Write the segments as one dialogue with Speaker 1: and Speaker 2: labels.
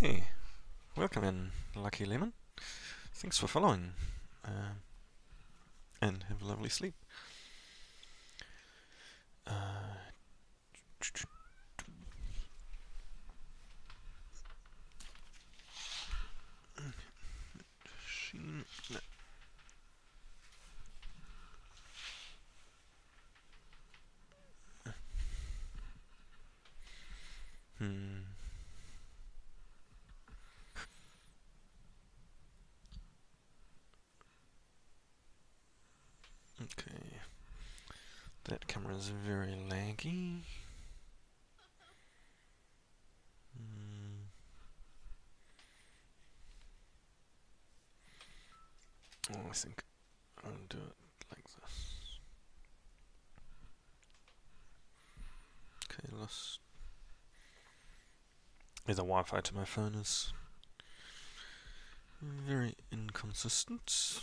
Speaker 1: Hey, welcome in, Lucky Lemon. Thanks for following, and have a lovely sleep. Hmm. Okay, that camera is very laggy. Oh, I think I'll do it like this. Okay, lost. The Wi-Fi to my phone is very inconsistent.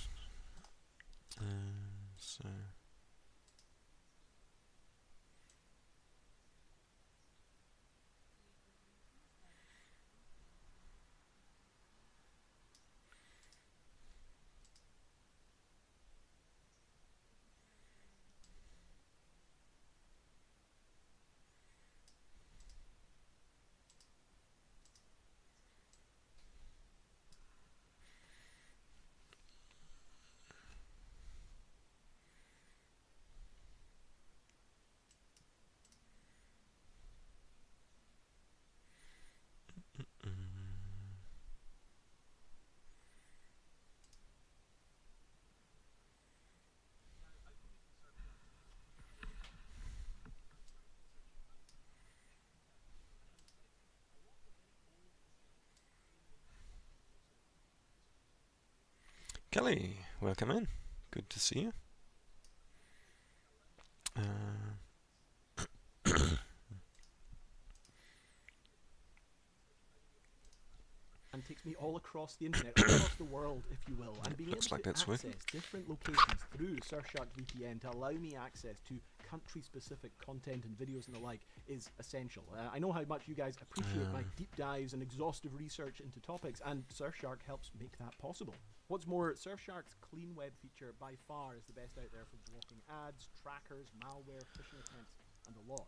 Speaker 1: So. Kelly, welcome in. Good to see you.
Speaker 2: And takes me all across the internet, all across the world, if you will, and being able
Speaker 1: Looks like
Speaker 2: to
Speaker 1: that's
Speaker 2: access
Speaker 1: working.
Speaker 2: different locations through Surfshark VPN to allow me access to country-specific content and videos and the like is essential. I know how much you guys appreciate my deep dives and exhaustive research into topics, and Surfshark helps make that possible. What's more, Surfshark's Clean Web feature by far is the best out there for blocking ads, trackers, malware, phishing attempts, and the lot.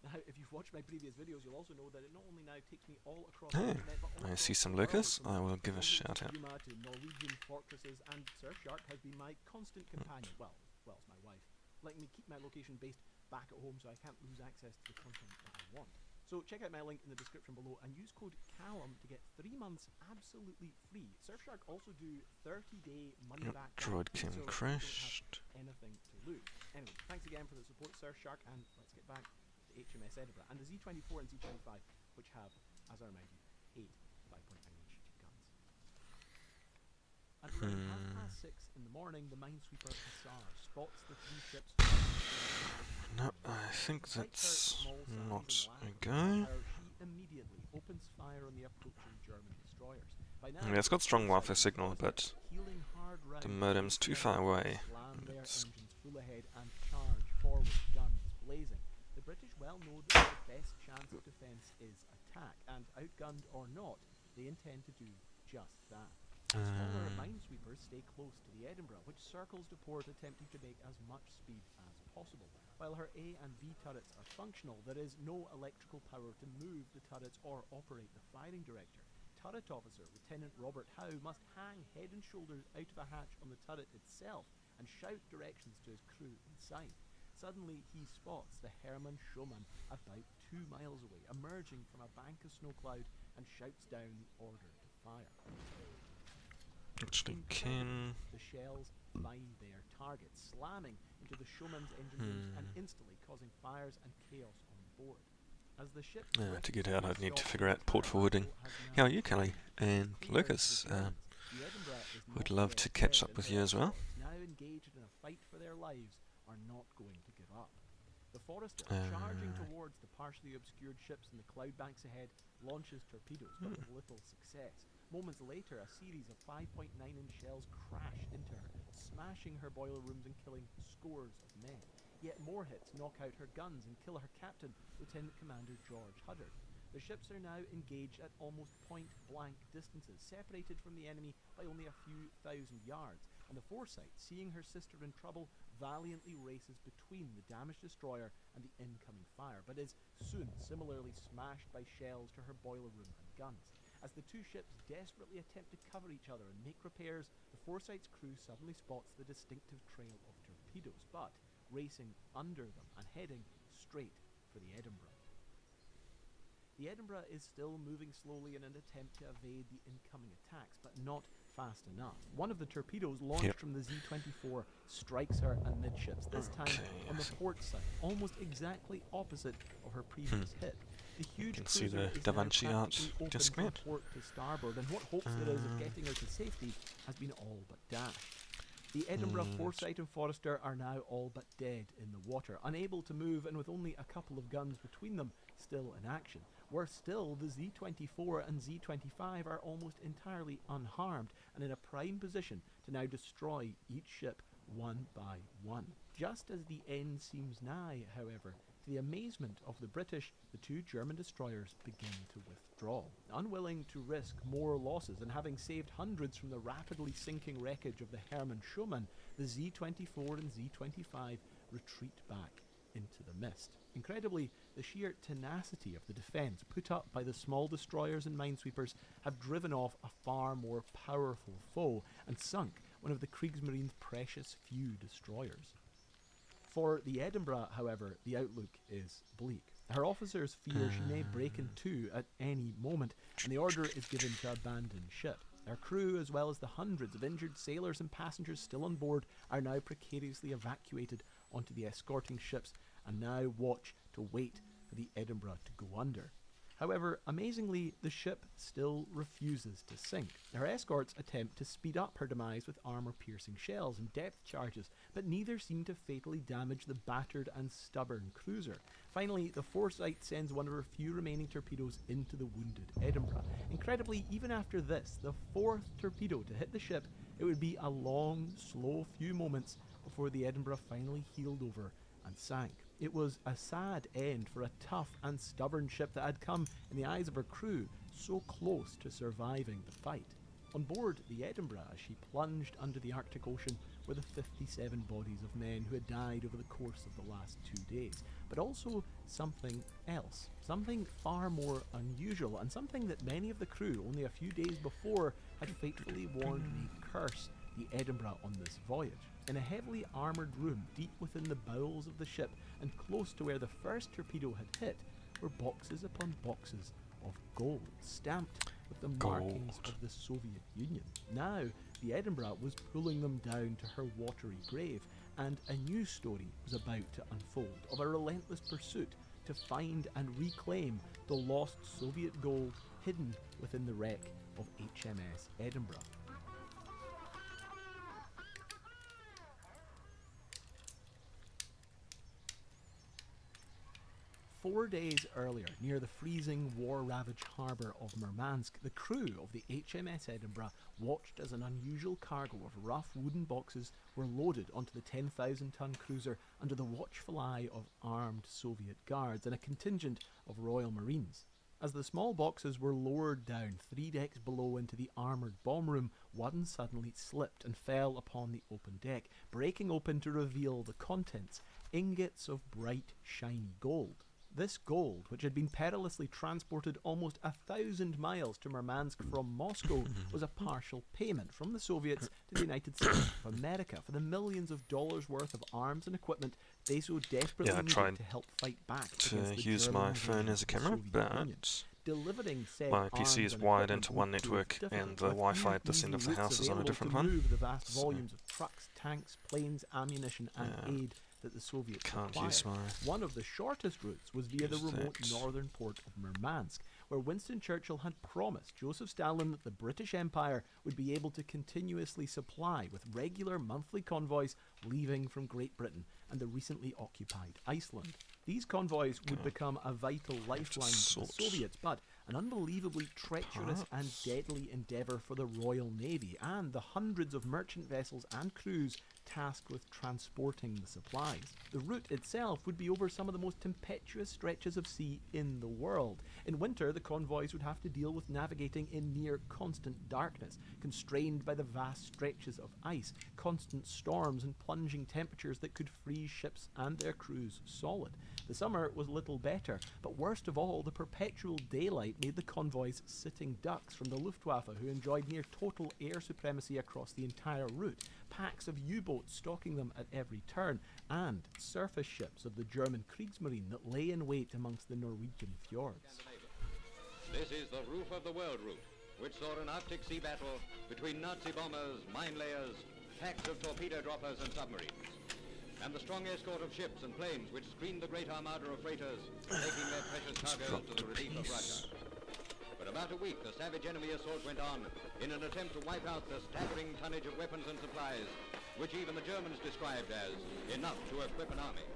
Speaker 2: Now, if you've watched my previous videos, you'll also know that it not only now takes me all across the
Speaker 1: Hey,
Speaker 2: internet, but all
Speaker 1: I see
Speaker 2: across
Speaker 1: some
Speaker 2: the world.
Speaker 1: Lucas. I will give a shout out.
Speaker 2: Yuma to Norwegian fortresses, and Surfshark has been my constant companion. Well, it's my wife, letting me keep my location based back at home so I can't lose access to the content that I want. So check out my link in the description below and use code CALUM to get 3 months absolutely free. Surfshark also do 30-day money-back
Speaker 1: Droid
Speaker 2: guarantee,
Speaker 1: cam
Speaker 2: so
Speaker 1: crashed.
Speaker 2: you don't have anything to lose. Anyway, thanks again for the support, Surfshark, and let's get back to HMS Edinburgh and the Z24 and Z25, which have, as I remind you, 8 5.9-inch guns. At around 6:30 in the morning, the minesweeper Hussar spots the 3 ships.
Speaker 1: No, I think that's not a go.
Speaker 2: She immediately opens fire on the approaching German destroyers.
Speaker 1: Yeah, it's got strong Wi-Fi signal, but the modem's too far away.
Speaker 2: Slam their engines full ahead and charge forward, guns blazing. The British well know that their best chance of defence is attack, and outgunned or not, they intend to do just that. Smaller minesweepers stay close to the Edinburgh, which circles the port attempting to make as much speed as possible. While her A and B turrets are functional, there is no electrical power to move the turrets or operate the firing director. Turret officer Lieutenant Robert Howe must hang head and shoulders out of a hatch on the turret itself and shout directions to his crew inside. Suddenly, he spots the Hermann Schumann about 2 miles away, emerging from a bank of snow cloud, and shouts down the order to fire.
Speaker 1: Actually, can
Speaker 2: the shells find their target, slamming into the Schumann's engine rooms and instantly causing fires and chaos on board. As the ship
Speaker 1: to get out, I'd need to figure out port forwarding. How are you, Kelly? And Lucas, would love to catch up with you as well.
Speaker 2: Now engaged in a fight for their lives, are not going to give up. The Forester, charging towards the partially obscured ships in the cloud banks ahead, launches torpedoes, but with little success. Moments later, a series of 5.9-inch shells crash into her, smashing her boiler rooms and killing scores of men. Yet more hits knock out her guns and kill her captain, Lieutenant Commander George Huddard. The ships are now engaged at almost point-blank distances, separated from the enemy by only a few thousand yards, and the Foresight, seeing her sister in trouble, valiantly races between the damaged destroyer and the incoming fire, but is soon similarly smashed by shells to her boiler room and guns. As the two ships desperately attempt to cover each other and make repairs, the Foresight's crew suddenly spots the distinctive trail of torpedoes, but racing under them and heading straight for the Edinburgh. The Edinburgh is still moving slowly in an attempt to evade the incoming attacks, but not fast enough. One of the torpedoes launched from the Z-24 strikes her amidships, this time on the port side, almost exactly opposite of her previous hit. The huge
Speaker 1: You can see
Speaker 2: cruiser
Speaker 1: the
Speaker 2: is
Speaker 1: Da
Speaker 2: now
Speaker 1: Vinci art
Speaker 2: practically open
Speaker 1: just
Speaker 2: from
Speaker 1: made.
Speaker 2: port to starboard, and what hopes there is of getting her to safety has been all but dashed. The Edinburgh, Foresight and Forrester are now all but dead in the water, unable to move and with only a couple of guns between them still in action. Worse still, the Z-24 and Z-25 are almost entirely unharmed and in a prime position to now destroy each ship one by one. Just as the end seems nigh, however, to the amazement of the British, the two German destroyers begin to withdraw. Unwilling to risk more losses and having saved hundreds from the rapidly sinking wreckage of the Hermann Schumann, the Z-24 and Z-25 retreat back into the mist. Incredibly, the sheer tenacity of the defence put up by the small destroyers and minesweepers have driven off a far more powerful foe and sunk one of the Kriegsmarine's precious few destroyers. For the Edinburgh, however, the outlook is bleak. Her officers fear she may break in two at any moment, and the order is given to abandon ship. Her crew, as well as the hundreds of injured sailors and passengers still on board, are now precariously evacuated onto the escorting ships and now watch to wait for the Edinburgh to go under. However, amazingly, the ship still refuses to sink. Her escorts attempt to speed up her demise with armour-piercing shells and depth charges, but neither seem to fatally damage the battered and stubborn cruiser. Finally, the Foresight sends one of her few remaining torpedoes into the wounded Edinburgh. Incredibly, even after this, the fourth torpedo to hit the ship, it would be a long, slow few moments before the Edinburgh finally heeled over and sank. It was a sad end for a tough and stubborn ship that had come, in the eyes of her crew, so close to surviving the fight. On board the Edinburgh, as she plunged under the Arctic Ocean, were the 57 bodies of men who had died over the course of the last 2 days, but also something else, something far more unusual, and something that many of the crew only a few days before had fatefully warned me curse the Edinburgh on this voyage. In a heavily armoured room deep within the bowels of the ship and close to where the first torpedo had hit were boxes upon boxes of gold, stamped with the markings of the Soviet Union. Now, the Edinburgh was pulling them down to her watery grave, and a new story was about to unfold of a relentless pursuit to find and reclaim the lost Soviet gold hidden within the wreck of HMS Edinburgh. Four days earlier, near the freezing, war-ravaged harbour of Murmansk, the crew of the HMS Edinburgh watched as an unusual cargo of rough wooden boxes were loaded onto the 10,000-ton cruiser under the watchful eye of armed Soviet guards and a contingent of Royal Marines. As the small boxes were lowered down 3 decks below into the armoured bomb room, one suddenly slipped and fell upon the open deck, breaking open to reveal the contents, ingots of bright, shiny gold. This gold, which had been perilously transported almost 1,000 miles to Murmansk from Moscow, was a partial payment from the Soviets to the United States of America for the millions of dollars worth of arms and equipment they so desperately needed to help fight back against the
Speaker 1: use
Speaker 2: German
Speaker 1: my phone as a camera, but
Speaker 2: delivering said
Speaker 1: my PC is
Speaker 2: arms and
Speaker 1: wired
Speaker 2: equipment
Speaker 1: into one
Speaker 2: would prove
Speaker 1: network,
Speaker 2: difficult,
Speaker 1: and the
Speaker 2: with
Speaker 1: Wi-Fi
Speaker 2: few
Speaker 1: at this end
Speaker 2: easy
Speaker 1: of the
Speaker 2: routes
Speaker 1: house is on a
Speaker 2: available
Speaker 1: different
Speaker 2: to
Speaker 1: one.
Speaker 2: move the vast
Speaker 1: So
Speaker 2: volumes of trucks, tanks, planes, ammunition and aid that the Soviets
Speaker 1: can't
Speaker 2: required.
Speaker 1: use my
Speaker 2: One of the shortest routes was via the remote
Speaker 1: X.
Speaker 2: northern port of Murmansk, where Winston Churchill had promised Joseph Stalin that the British Empire would be able to continuously supply with regular monthly convoys leaving from Great Britain and the recently occupied Iceland. These convoys would become a vital lifeline to the Soviets, but an unbelievably treacherous and
Speaker 1: Parts.
Speaker 2: deadly endeavour for the Royal Navy and the hundreds of merchant vessels and crews tasked with transporting the supplies. The route itself would be over some of the most tempestuous stretches of sea in the world. In winter, the convoys would have to deal with navigating in near constant darkness, constrained by the vast stretches of ice, constant storms and plunging temperatures that could freeze ships and their crews solid. The summer was little better, but worst of all, the perpetual daylight made the convoys sitting ducks from the Luftwaffe, who enjoyed near total air supremacy across the entire route, packs of U-boats stalking them at every turn, and surface ships of the German Kriegsmarine that lay in wait amongst the Norwegian fjords.
Speaker 3: This is the Roof of the World route, which saw an Arctic sea battle between Nazi bombers, mine layers, packs of torpedo droppers and submarines, and the strong escort of ships and planes which screened the great armada of freighters, taking their precious cargoes to the relief of Russia. For about a week, the savage enemy assault went on in an attempt to wipe out the staggering tonnage of weapons and supplies, which even the Germans described as enough to equip an army.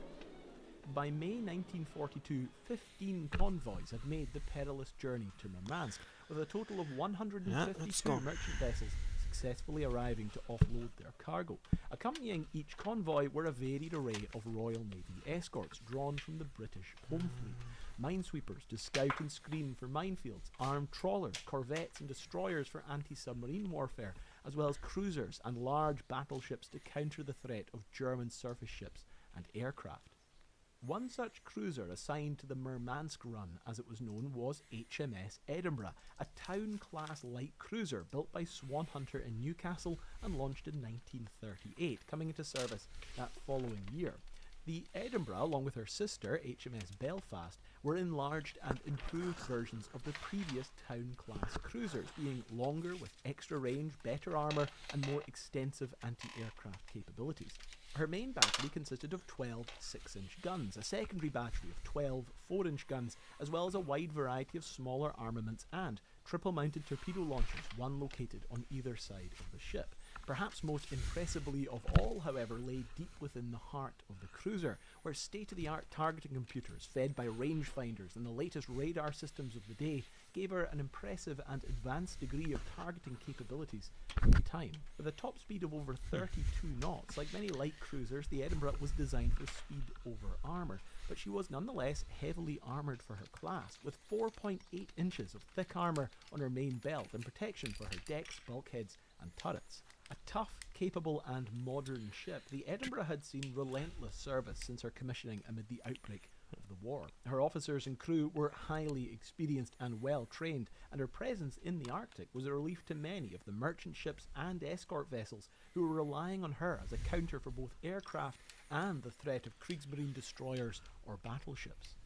Speaker 2: By May 1942, 15 convoys had made the perilous journey to Murmansk, with a total of 152
Speaker 1: gone.
Speaker 2: merchant vessels successfully arriving to offload their cargo. Accompanying each convoy were a varied array of Royal Navy escorts drawn from the British Home Fleet. Minesweepers to scout and screen for minefields, armed trawlers, corvettes and destroyers for anti-submarine warfare, as well as cruisers and large battleships to counter the threat of German surface ships and aircraft. One such cruiser assigned to the Murmansk run, as it was known, was HMS Edinburgh, a town-class light cruiser built by Swan Hunter in Newcastle and launched in 1938, coming into service that following year. The Edinburgh, along with her sister, HMS Belfast, were enlarged and improved versions of the previous town-class cruisers, being longer with extra range, better armour and more extensive anti-aircraft capabilities. Her main battery consisted of 12 6-inch guns, a secondary battery of 12 4-inch guns, as well as a wide variety of smaller armaments and triple-mounted torpedo launchers, one located on either side of the ship. Perhaps most impressively of all, however, lay deep within the heart of the cruiser, where state-of-the-art targeting computers, fed by rangefinders and the latest radar systems of the day, gave her an impressive and advanced degree of targeting capabilities at the time. With a top speed of over 32 knots, like many light cruisers, the Edinburgh was designed for speed over armour, but she was nonetheless heavily armoured for her class, with 4.8 inches of thick armour on her main belt and protection for her decks, bulkheads and turrets. A tough, capable and modern ship, the Edinburgh had seen relentless service since her commissioning amid the outbreak of the war. Her officers and crew were highly experienced and well trained, and her presence in the Arctic was a relief to many of the merchant ships and escort vessels who were relying on her as a counter for both aircraft and the threat of Kriegsmarine destroyers or battleships.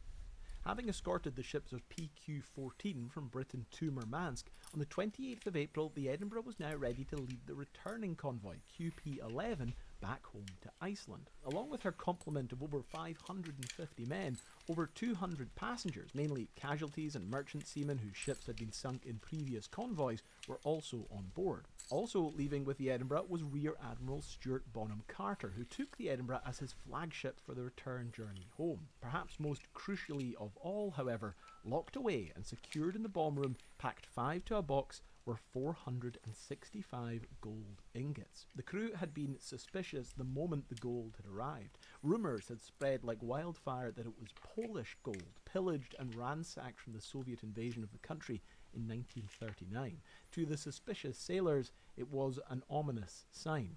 Speaker 2: Having escorted the ships of PQ-14 from Britain to Murmansk, on the 28th of April, the Edinburgh was now ready to lead the returning convoy, QP-11, back home to Iceland. Along with her complement of over 550 men, over 200 passengers, mainly casualties and merchant seamen whose ships had been sunk in previous convoys, were also on board. Also leaving with the Edinburgh was Rear Admiral Stuart Bonham Carter, who took the Edinburgh as his flagship for the return journey home. Perhaps most crucially of all, however, locked away and secured in the bomb room, packed 5 to a box, were 465 gold ingots. The crew had been suspicious the moment the gold had arrived. Rumours had spread like wildfire that it was Polish gold, pillaged and ransacked from the Soviet invasion of the country in 1939. To the suspicious sailors, it was an ominous sign.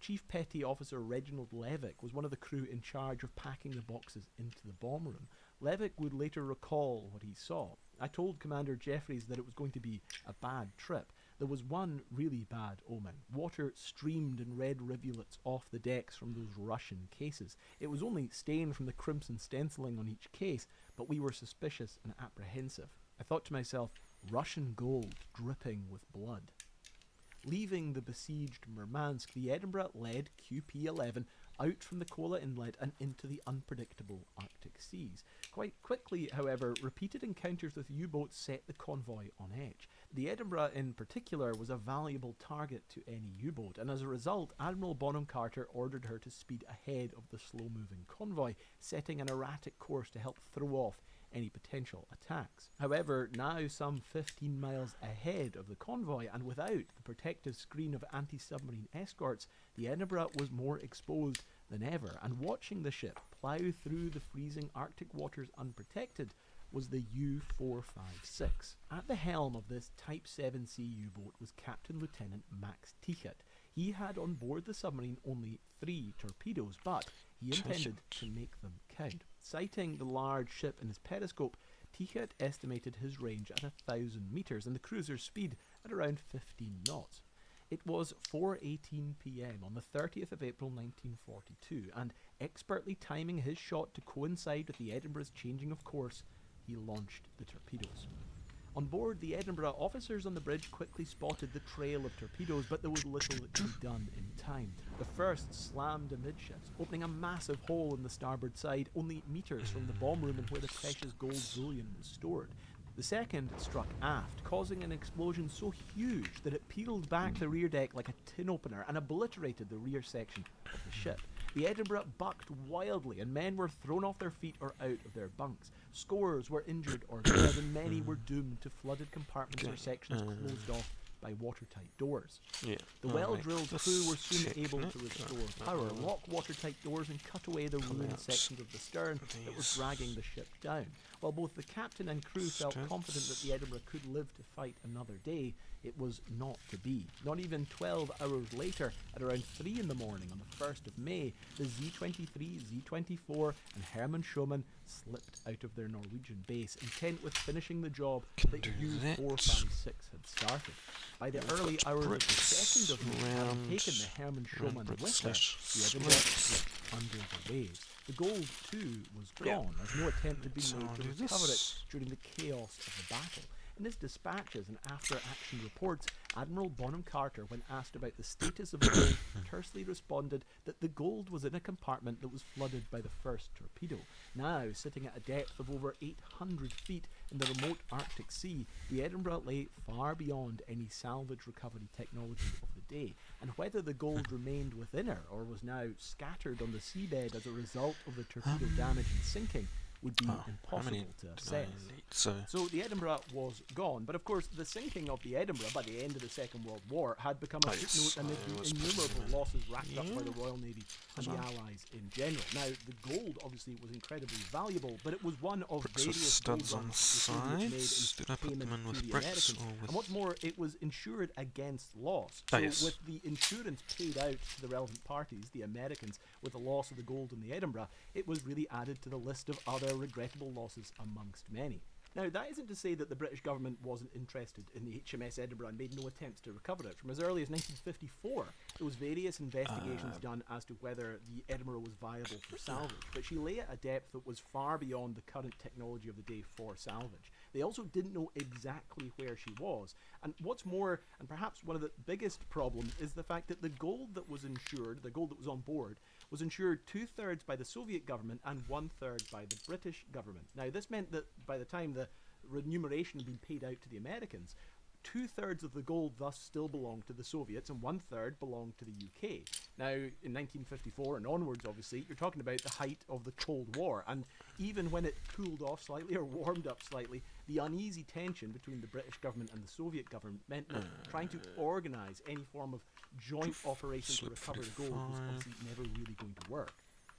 Speaker 2: Chief Petty Officer Reginald Levick was one of the crew in charge of packing the boxes into the bomb room. Levick would later recall what he saw. I told Commander Jeffries that it was going to be a bad trip. There was one really bad omen. Water streamed in red rivulets off the decks from those Russian cases. It was only stained from the crimson stenciling on each case, but we were suspicious and apprehensive. I thought to myself, Russian gold dripping with blood. Leaving the besieged Murmansk, the Edinburgh led QP-11 out from the Kola Inlet and into the unpredictable Arctic seas. Quite quickly, however, repeated encounters with U-boats set the convoy on edge. The Edinburgh in particular was a valuable target to any U-boat, and as a result, Admiral Bonham Carter ordered her to speed ahead of the slow-moving convoy, setting an erratic course to help throw off any potential attacks. However, now some 15 miles ahead of the convoy and without the protective screen of anti-submarine escorts, the Edinburgh was more exposed than ever, and watching the ship plough through the freezing Arctic waters unprotected was the U-456. At the helm of this Type 7C U-boat was Captain Lieutenant Max Tichat. He had on board the submarine only 3 torpedoes, but he intended to make them count. Sighting the large ship in his periscope, Tichat estimated his range at 1,000 metres and the cruiser's speed at around 15 knots. It was 4:18 p.m. on the 30th of April 1942, and expertly timing his shot to coincide with the Edinburgh's changing of course, he launched the torpedoes. On board the Edinburgh, officers on the bridge quickly spotted the trail of torpedoes, but there was little that could be done in time. The first slammed amidships, opening a massive hole in the starboard side, only metres from the bomb room and where the precious gold bullion was stored. The second struck aft, causing an explosion so huge that it peeled back the rear deck like a tin opener and obliterated the rear section of the ship. The Edinburgh bucked wildly, and men were thrown off their feet or out of their bunks. Scores were injured or dead, and many were doomed to flooded compartments or sections closed off by watertight doors. The well-drilled crew were soon able to restore power, lock watertight doors, and cut away the ruined sections of the stern that were dragging the ship down. While both the captain and crew felt confident that the Edinburgh could live to fight another day, it was not to be. Not even 12 hours later, at around 3 in the morning on the 1st of May, the Z-23, Z-24 and Hermann Schumann slipped out of their Norwegian base, intent with finishing the job that U-456 had started. By the early hours of the 2nd of May, having taken the Hermann Schumann with her, the Edinburgh slipped under the waves. The gold, too, was gone, as no attempt had been made to recover it during the chaos of the battle. In his dispatches and after-action reports, Admiral Bonham Carter, when asked about the status of the gold, tersely responded that the gold was in a compartment that was flooded by the first torpedo. Now, sitting at a depth of over 800 feet in the remote Arctic Sea, the Edinburgh lay far beyond any salvage recovery technology of the day, and whether the gold remained within her or was now scattered on the seabed as a result of the torpedo damage and sinking would be impossible to assess. So the Edinburgh was gone, but of course the sinking of the Edinburgh by the end of the Second World War had become a footnote amid the innumerable losses racked up by the Royal Navy and the Allies in general. Now, the gold obviously was incredibly valuable, but it was one of various gold runs the Soviets made in payment to the Americans. And what's more, it was insured against loss. So with the insurance paid out to the relevant parties, the Americans, with the loss of the gold in the Edinburgh, it was really added to the list of other regrettable losses amongst many. Now, that isn't to say that the British government wasn't interested in the HMS Edinburgh and made no attempts to recover it. From as early as 1954, there was various investigations done as to whether the Edinburgh was viable for salvage, but she lay at a depth that was far beyond the current technology of the day for salvage. They also didn't know exactly where she was. And what's more, and perhaps one of the biggest problems, is the fact that the gold that was insured, the gold that was on board, was insured 2/3 by the Soviet government and 1/3 by the British government. Now, this meant that by the time the remuneration had been paid out to the Americans, 2/3 of the gold thus still belonged to the Soviets and 1/3 belonged to the UK. Now, in 1954 and onwards, obviously, you're talking about the height of the Cold War, and even when it cooled off slightly or warmed up slightly, the uneasy tension between the British government and the Soviet government meant that trying to organise any form of joint operation to recover the gold was obviously never really going to work.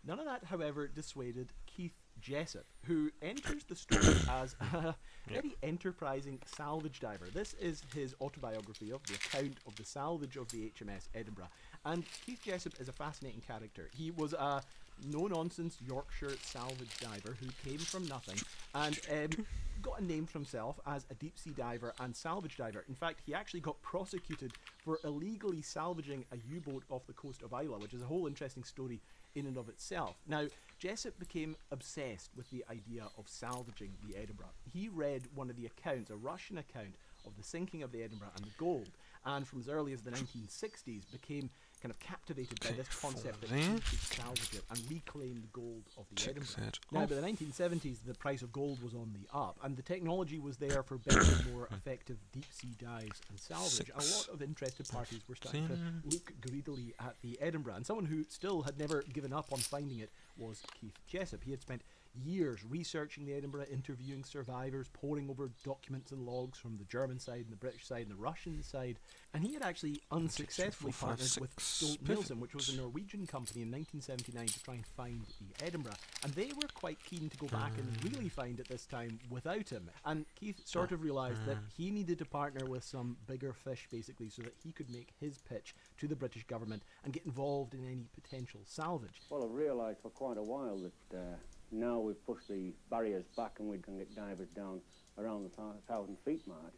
Speaker 2: None of that, however, dissuaded Keith Jessup, who enters the story as a very enterprising salvage diver. This is his autobiography of the account of the salvage of the HMS Edinburgh. And Keith Jessup is a fascinating character. He was a no-nonsense Yorkshire salvage diver who came from nothing and got a name for himself as a deep-sea diver and salvage diver. In fact, he actually got prosecuted for illegally salvaging a U-boat off the coast of Islay, which is a whole interesting story in and of itself. Now, Jessup became obsessed with the idea of salvaging the Edinburgh. He read one of the accounts, a Russian account, of the sinking of the Edinburgh and the gold, and from as early as the 1960s became kind of captivated by this concept that he could salvage it and reclaim the gold of the Edinburgh. Now, by the 1970s, the price of gold was on the up, and the technology was there for better, more effective deep-sea dives and salvage. A lot of interested parties were starting to look greedily at the Edinburgh, and someone who still had never given up on finding it was Keith Jessup. He had spent years researching the Edinburgh, interviewing survivors, poring over documents and logs from the German side and the British side and the Russian side. And he had actually unsuccessfully
Speaker 1: four, five,
Speaker 2: partnered with
Speaker 1: six.
Speaker 2: Stolt-Nielsen, which was a Norwegian company, in 1979 to try and find the Edinburgh. And they were quite keen to go back and really find it this time without him. And Keith sort of realised that he needed to partner with some bigger fish, basically, so that he could make his pitch to the British government and get involved in any potential salvage.
Speaker 4: Well, I've realised for quite a while that now we've pushed the barriers back and we can get divers down around the 1,000 feet mark,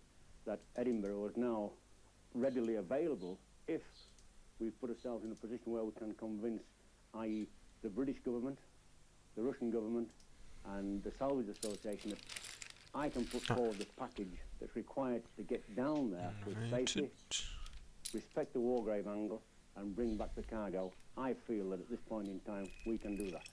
Speaker 4: that Edinburgh is now readily available if we put ourselves in a position where we can convince, i.e. the British government, the Russian government and the Salvage Association, that I can put forward the package that's required to get down there with safety, respect the Wargrave angle and bring back the cargo. I feel that at this point in time we can do that.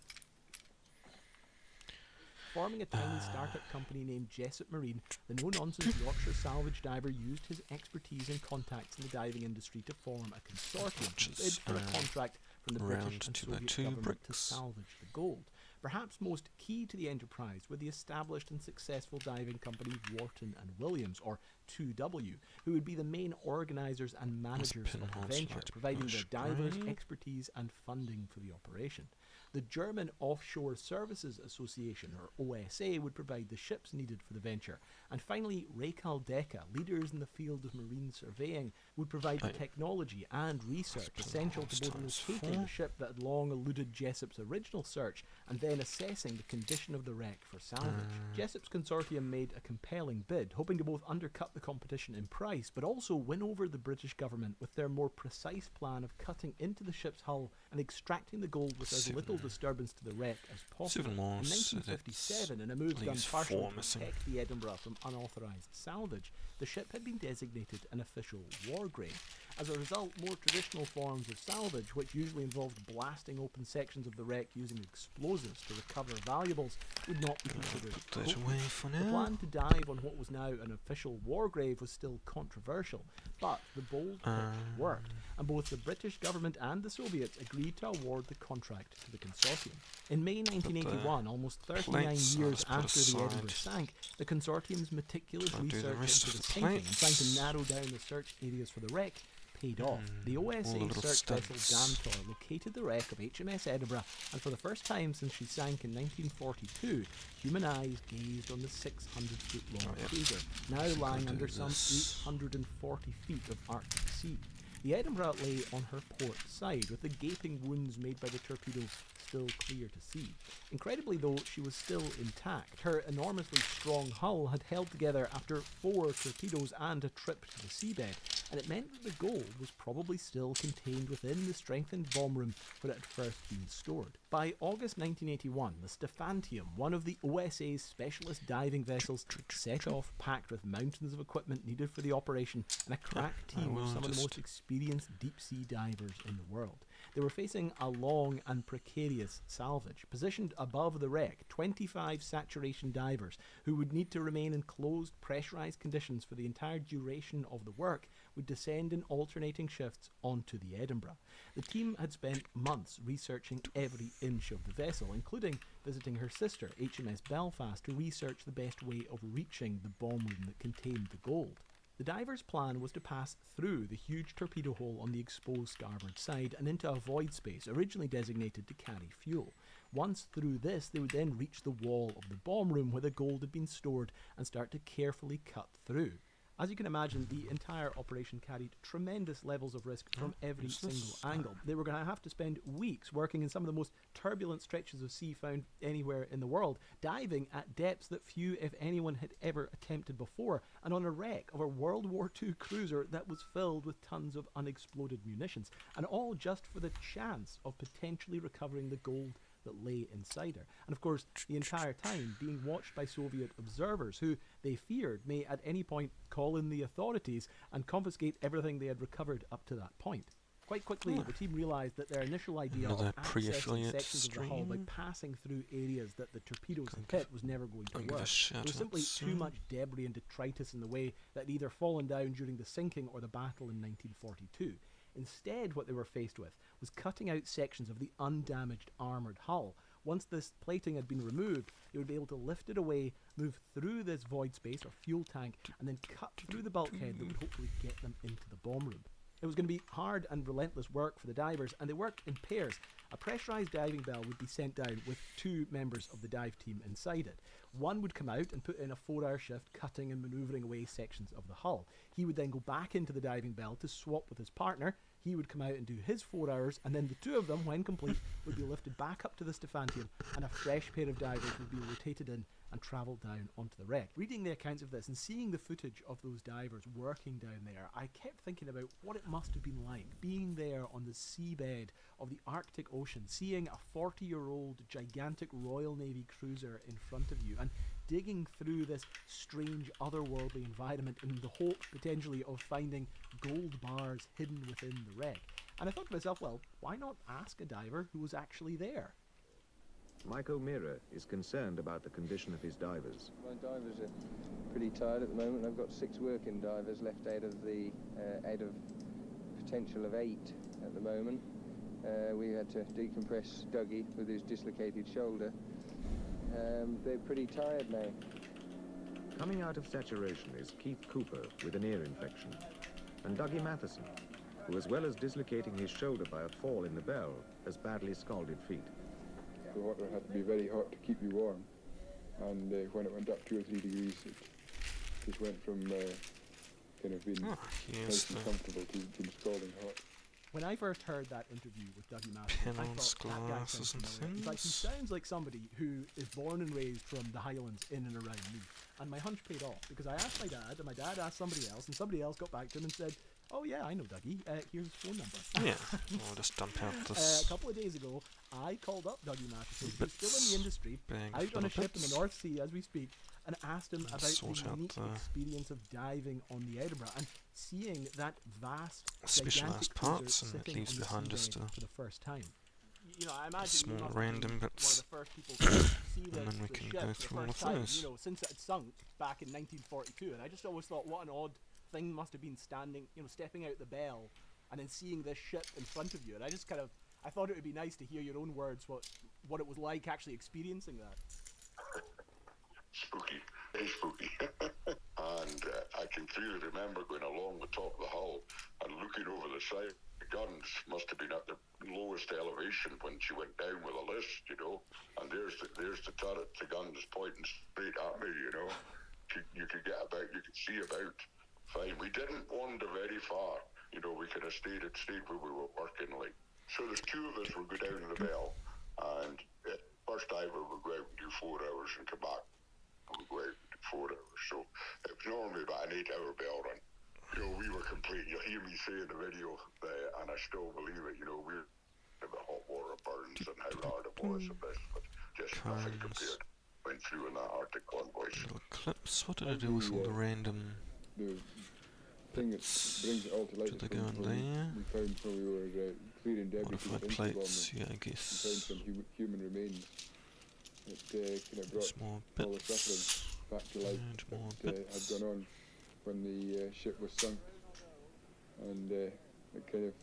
Speaker 2: Forming a tiny startup company named Jessup Marine, the no-nonsense Yorkshire salvage diver used his expertise and contacts in the diving industry to form a consortium to bid for a contract from the British and Soviet government to salvage the gold. Perhaps most key to the enterprise were the established and successful diving company Wharton and Williams, or 2W, who would be the main organisers and managers of the venture, providing the divers, expertise and funding for the operation. The German Offshore Services Association, or OSA, would provide the ships needed for the venture. And finally, Reykjal Deka, leaders in the field of marine surveying, would provide the technology and research essential to both locating the ship that had long eluded Jessup's original search and then assessing the condition of the wreck for salvage. Jessup's consortium made a compelling bid, hoping to both undercut the competition in price, but also win over the British government with their more precise plan of cutting into the ship's hull and extracting the gold with as little disturbance to the wreck as possible. In 1957, in a move done partially to protect the Edinburgh from unauthorised salvage, the ship had been designated an official war grave. As a result, more traditional forms of salvage, which usually involved blasting open sections of the wreck using explosives to recover valuables, would not be considered appropriate. The plan to dive on what was now an official war grave was still controversial, but the bold pitch worked, and both the British government and the Soviets agreed to award the contract to the consortium. In May 1981, almost 39 years after the Edinburgh sank, the consortium's meticulous research into the sinking and trying to narrow down the search areas for the wreck paid off. The OSA search vessel Damtor located the wreck of HMS Edinburgh, and for the first time since she sank in 1942, human eyes gazed on the 600-foot-long cruiser, now lying under some 840 feet of Arctic sea. The Edinburgh lay on her port side, with the gaping wounds made by the torpedoes still clear to see. Incredibly though, she was still intact. Her enormously strong hull had held together after 4 torpedoes and a trip to the seabed, and it meant that the gold was probably still contained within the strengthened bomb room where it had first been stored. By August 1981, the Stephantium, one of the OSA's specialist diving vessels, set off packed with mountains of equipment needed for the operation and a crack team of some of the most experienced deep-sea divers in the world. They were facing a long and precarious salvage. Positioned above the wreck, 25 saturation divers, who would need to remain in closed, pressurised conditions for the entire duration of the work, would descend in alternating shifts onto the Edinburgh. The team had spent months researching every inch of the vessel, including visiting her sister, HMS Belfast, to research the best way of reaching the bomb room that contained the gold. The divers' plan was to pass through the huge torpedo hole on the exposed starboard side and into a void space originally designated to carry fuel. Once through this, they would then reach the wall of the bomb room where the gold had been stored and start to carefully cut through. As you can imagine, the entire operation carried tremendous levels of risk from every single angle. They were going to have to spend weeks working in some of the most turbulent stretches of sea found anywhere in the world, diving at depths that few, if anyone, had ever attempted before, and on a wreck of a World War II cruiser that was filled with tons of unexploded munitions, and all just for the chance of potentially recovering the gold that lay inside her. And of course, the entire time being watched by Soviet observers who they feared may at any point call in the authorities and confiscate everything they had recovered up to that point. Quite quickly, the team realised that their initial idea of accessing sections of the hull by passing through areas that the torpedoes had hit was never going to work. There was simply too much debris and detritus in the way that had either fallen down during the sinking or the battle in 1942. Instead, what they were faced with was cutting out sections of the undamaged armoured hull, Once this plating had been removed, they would be able to lift it away, move through this void space or fuel tank, and then cut through the bulkhead that would hopefully get them into the bomb room. It was going to be hard and relentless work for the divers, and they worked in pairs. A pressurised diving bell would be sent down with 2 members of the dive team inside it. One would come out and put in a 4-hour shift cutting and manoeuvring away sections of the hull. He would then go back into the diving bell to swap with his partner. He would come out and do his 4 hours, and then the 2 of them, when complete, would be lifted back up to the Stephantium, and a fresh pair of divers would be rotated in and travel down onto the wreck. Reading the accounts of this and seeing the footage of those divers working down there, I kept thinking about what it must have been like being there on the seabed of the Arctic Ocean, seeing a 40-year-old gigantic Royal Navy cruiser in front of you and digging through this strange otherworldly environment in the hope potentially of finding gold bars hidden within the wreck. And I thought to myself, well, why not ask a diver who was actually there?
Speaker 5: Mike O'Meara is concerned about the condition of his divers.
Speaker 6: My divers are pretty tired at the moment. I've got 6 working divers left out of potential of 8 at the moment. We had to decompress Dougie with his dislocated shoulder. They're pretty tired now.
Speaker 5: Coming out of saturation is Keith Cooper with an ear infection, and Dougie Matheson, who as well as dislocating his shoulder by a fall in the bell, has badly scalded feet.
Speaker 7: The water had to be very hot to keep you warm, and when it went up 2 or 3 degrees, it just went from kind of being nice and comfortable to being scalding hot.
Speaker 2: When I first heard that interview with Dougie Matheson, I
Speaker 1: Panels,
Speaker 2: thought that guy
Speaker 1: glasses
Speaker 2: sounds
Speaker 1: and
Speaker 2: familiar. In fact, he
Speaker 1: things.
Speaker 2: sounds like somebody who is born and raised from the Highlands in and around me. And my hunch paid off, because I asked my dad, and my dad asked somebody else, and somebody else got back to him and said, oh yeah, I know Dougie, here's his phone number.
Speaker 1: Yeah, I'll just dump out
Speaker 2: A
Speaker 1: this
Speaker 2: couple of days ago, I called up Dougie Matheson, who's
Speaker 1: Bits,
Speaker 2: still in the industry,
Speaker 1: bag
Speaker 2: out
Speaker 1: full
Speaker 2: on a
Speaker 1: of
Speaker 2: ship in
Speaker 1: bits.
Speaker 2: the North Sea as we speak, and asked him about
Speaker 1: Sort
Speaker 2: the
Speaker 1: out
Speaker 2: unique
Speaker 1: the
Speaker 2: experience of diving on the Edinburgh and seeing that vast,
Speaker 1: specialised
Speaker 2: gigantic
Speaker 1: parts,
Speaker 2: cruiser
Speaker 1: and it
Speaker 2: sitting
Speaker 1: leaves
Speaker 2: on the
Speaker 1: behind just
Speaker 2: seabed
Speaker 1: a
Speaker 2: for the first time. You know, I imagine
Speaker 1: small
Speaker 2: you must have
Speaker 1: random
Speaker 2: been
Speaker 1: bits,
Speaker 2: one of the first people to see
Speaker 1: and then we
Speaker 2: the
Speaker 1: can
Speaker 2: ship
Speaker 1: go
Speaker 2: the
Speaker 1: through all
Speaker 2: first
Speaker 1: of
Speaker 2: time,
Speaker 1: those.
Speaker 2: you know, since it had sunk back in 1942, and I just always thought what an odd thing must have been standing, you know, stepping out the bell and then seeing this ship in front of you, and I just kind of, I thought it would be nice to hear your own words what it was like actually experiencing that.
Speaker 8: Spooky, very spooky. And I can clearly remember going along the top of the hull and looking over the side. The guns must have been at the lowest elevation when she went down with a list, you know. And there's the turret, the guns pointing straight at me, you know. You could get about, you could see about fine. We didn't wander very far, you know. We could have stayed where we were working, like. So there's 2 of us would go down to the bell, and first diver would go out and do 4 hours and come back. We'd go out and do 4 hours. So it was normally about an 8-hour bell run. You know, we were complete. You'll hear me say in the video, and I still believe it, you know, we're about hot water burns and how hard it was and this, but just nothing compared. Went through in that Arctic convoys.
Speaker 1: little clips. What did I do with all the random
Speaker 7: The thing that brings it all to light
Speaker 1: Did
Speaker 7: is
Speaker 1: they go in
Speaker 7: when
Speaker 1: there?
Speaker 7: we found when we were clearing debris from
Speaker 1: modified
Speaker 7: the Finchley
Speaker 1: plates?
Speaker 7: bomb,
Speaker 1: Yeah, I
Speaker 7: we found
Speaker 1: guess.
Speaker 7: some human remains that kind of brought
Speaker 1: Small
Speaker 7: all the
Speaker 1: bits.
Speaker 7: suffering back to life
Speaker 1: And more
Speaker 7: that had
Speaker 1: bits.
Speaker 7: gone on when the ship was sunk, and it kind of,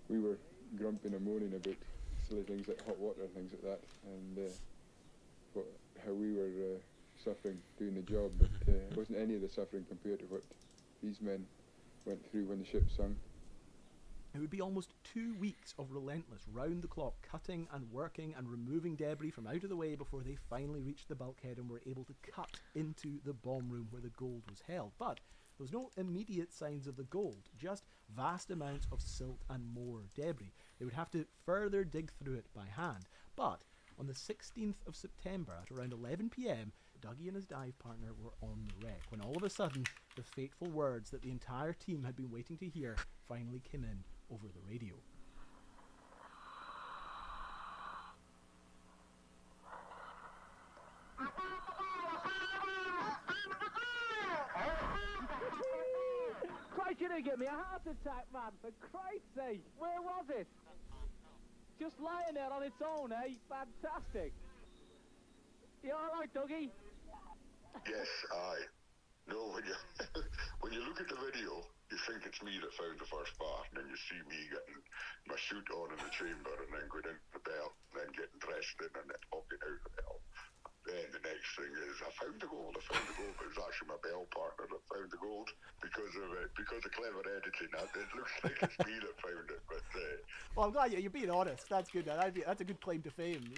Speaker 7: we were grumping and moaning about silly things like hot water and things like that, and how we were suffering doing the job, but it wasn't any of the suffering compared to what these men went through when the ship sunk.
Speaker 2: It would be almost 2 weeks of relentless, round-the-clock cutting and working and removing debris from out of the way before they finally reached the bulkhead and were able to cut into the bomb room where the gold was held. But there was no immediate signs of the gold, just vast amounts of silt and more debris. They would have to further dig through it by hand. But on the 16th of September at around 11 p.m, Dougie and his dive partner were on the wreck when all of a sudden the fateful words that the entire team had been waiting to hear finally came in over the radio.
Speaker 9: Christ, you didn't give me a heart attack, man, for Christ's sake. Where was it? Just lying there on its own, eh? Fantastic. You alright, Dougie?
Speaker 8: Yes, aye. No, when you look at the video, you think it's me that found the first part, and then you see me getting my suit on in the chamber, and then going into the belt, and then getting pressed in on it, popping out the bell. Then the next thing is, I found the gold, but it was actually my bell partner that found the gold because of clever editing. It looks like it's me that found it, but...
Speaker 2: Well, I'm glad you're being honest. That's good. That's a good claim to fame.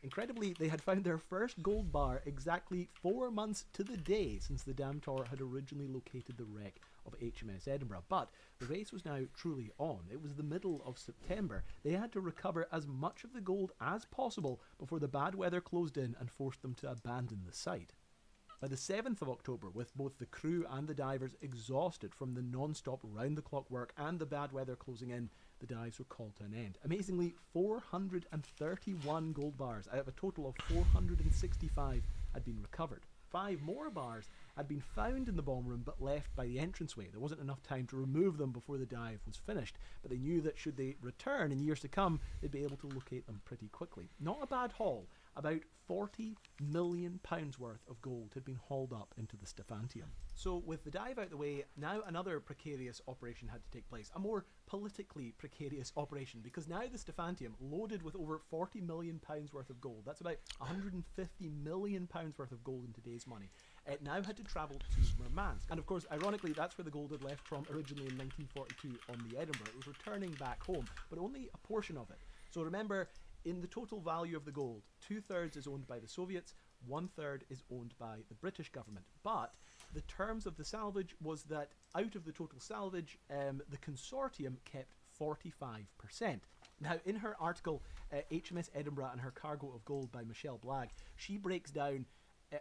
Speaker 2: Incredibly, they had found their first gold bar exactly 4 months to the day since the Dam Tor had originally located the wreck of HMS Edinburgh. But the race was now truly on. It was the middle of September. They had to recover as much of the gold as possible before the bad weather closed in and forced them to abandon the site. By the 7th of October, with both the crew and the divers exhausted from the non-stop round-the-clock work and the bad weather closing in, the dives were called to an end. Amazingly, 431 gold bars out of a total of 465 had been recovered. 5 more bars had been found in the bomb room but left by the entranceway. There wasn't enough time to remove them before the dive was finished, but they knew that should they return in years to come, they'd be able to locate them pretty quickly. Not a bad haul. About £40 million worth of gold had been hauled up into the Stephantium. So with the dive out the way, now another precarious operation had to take place. A more politically precarious operation, because now the Stephantium, loaded with over £40 million worth of gold, that's about £150 million worth of gold in today's money, it now had to travel to Murmansk. And of course, ironically, that's where the gold had left from originally in 1942 on the Edinburgh. It was returning back home, but only a portion of it. So remember, in the total value of the gold, 2/3 is owned by the Soviets, 1/3 is owned by the British government. But the terms of the salvage was that out of the total salvage, the consortium kept 45%. Now, in her article, HMS Edinburgh and Her Cargo of Gold by Michelle Blagg, she breaks down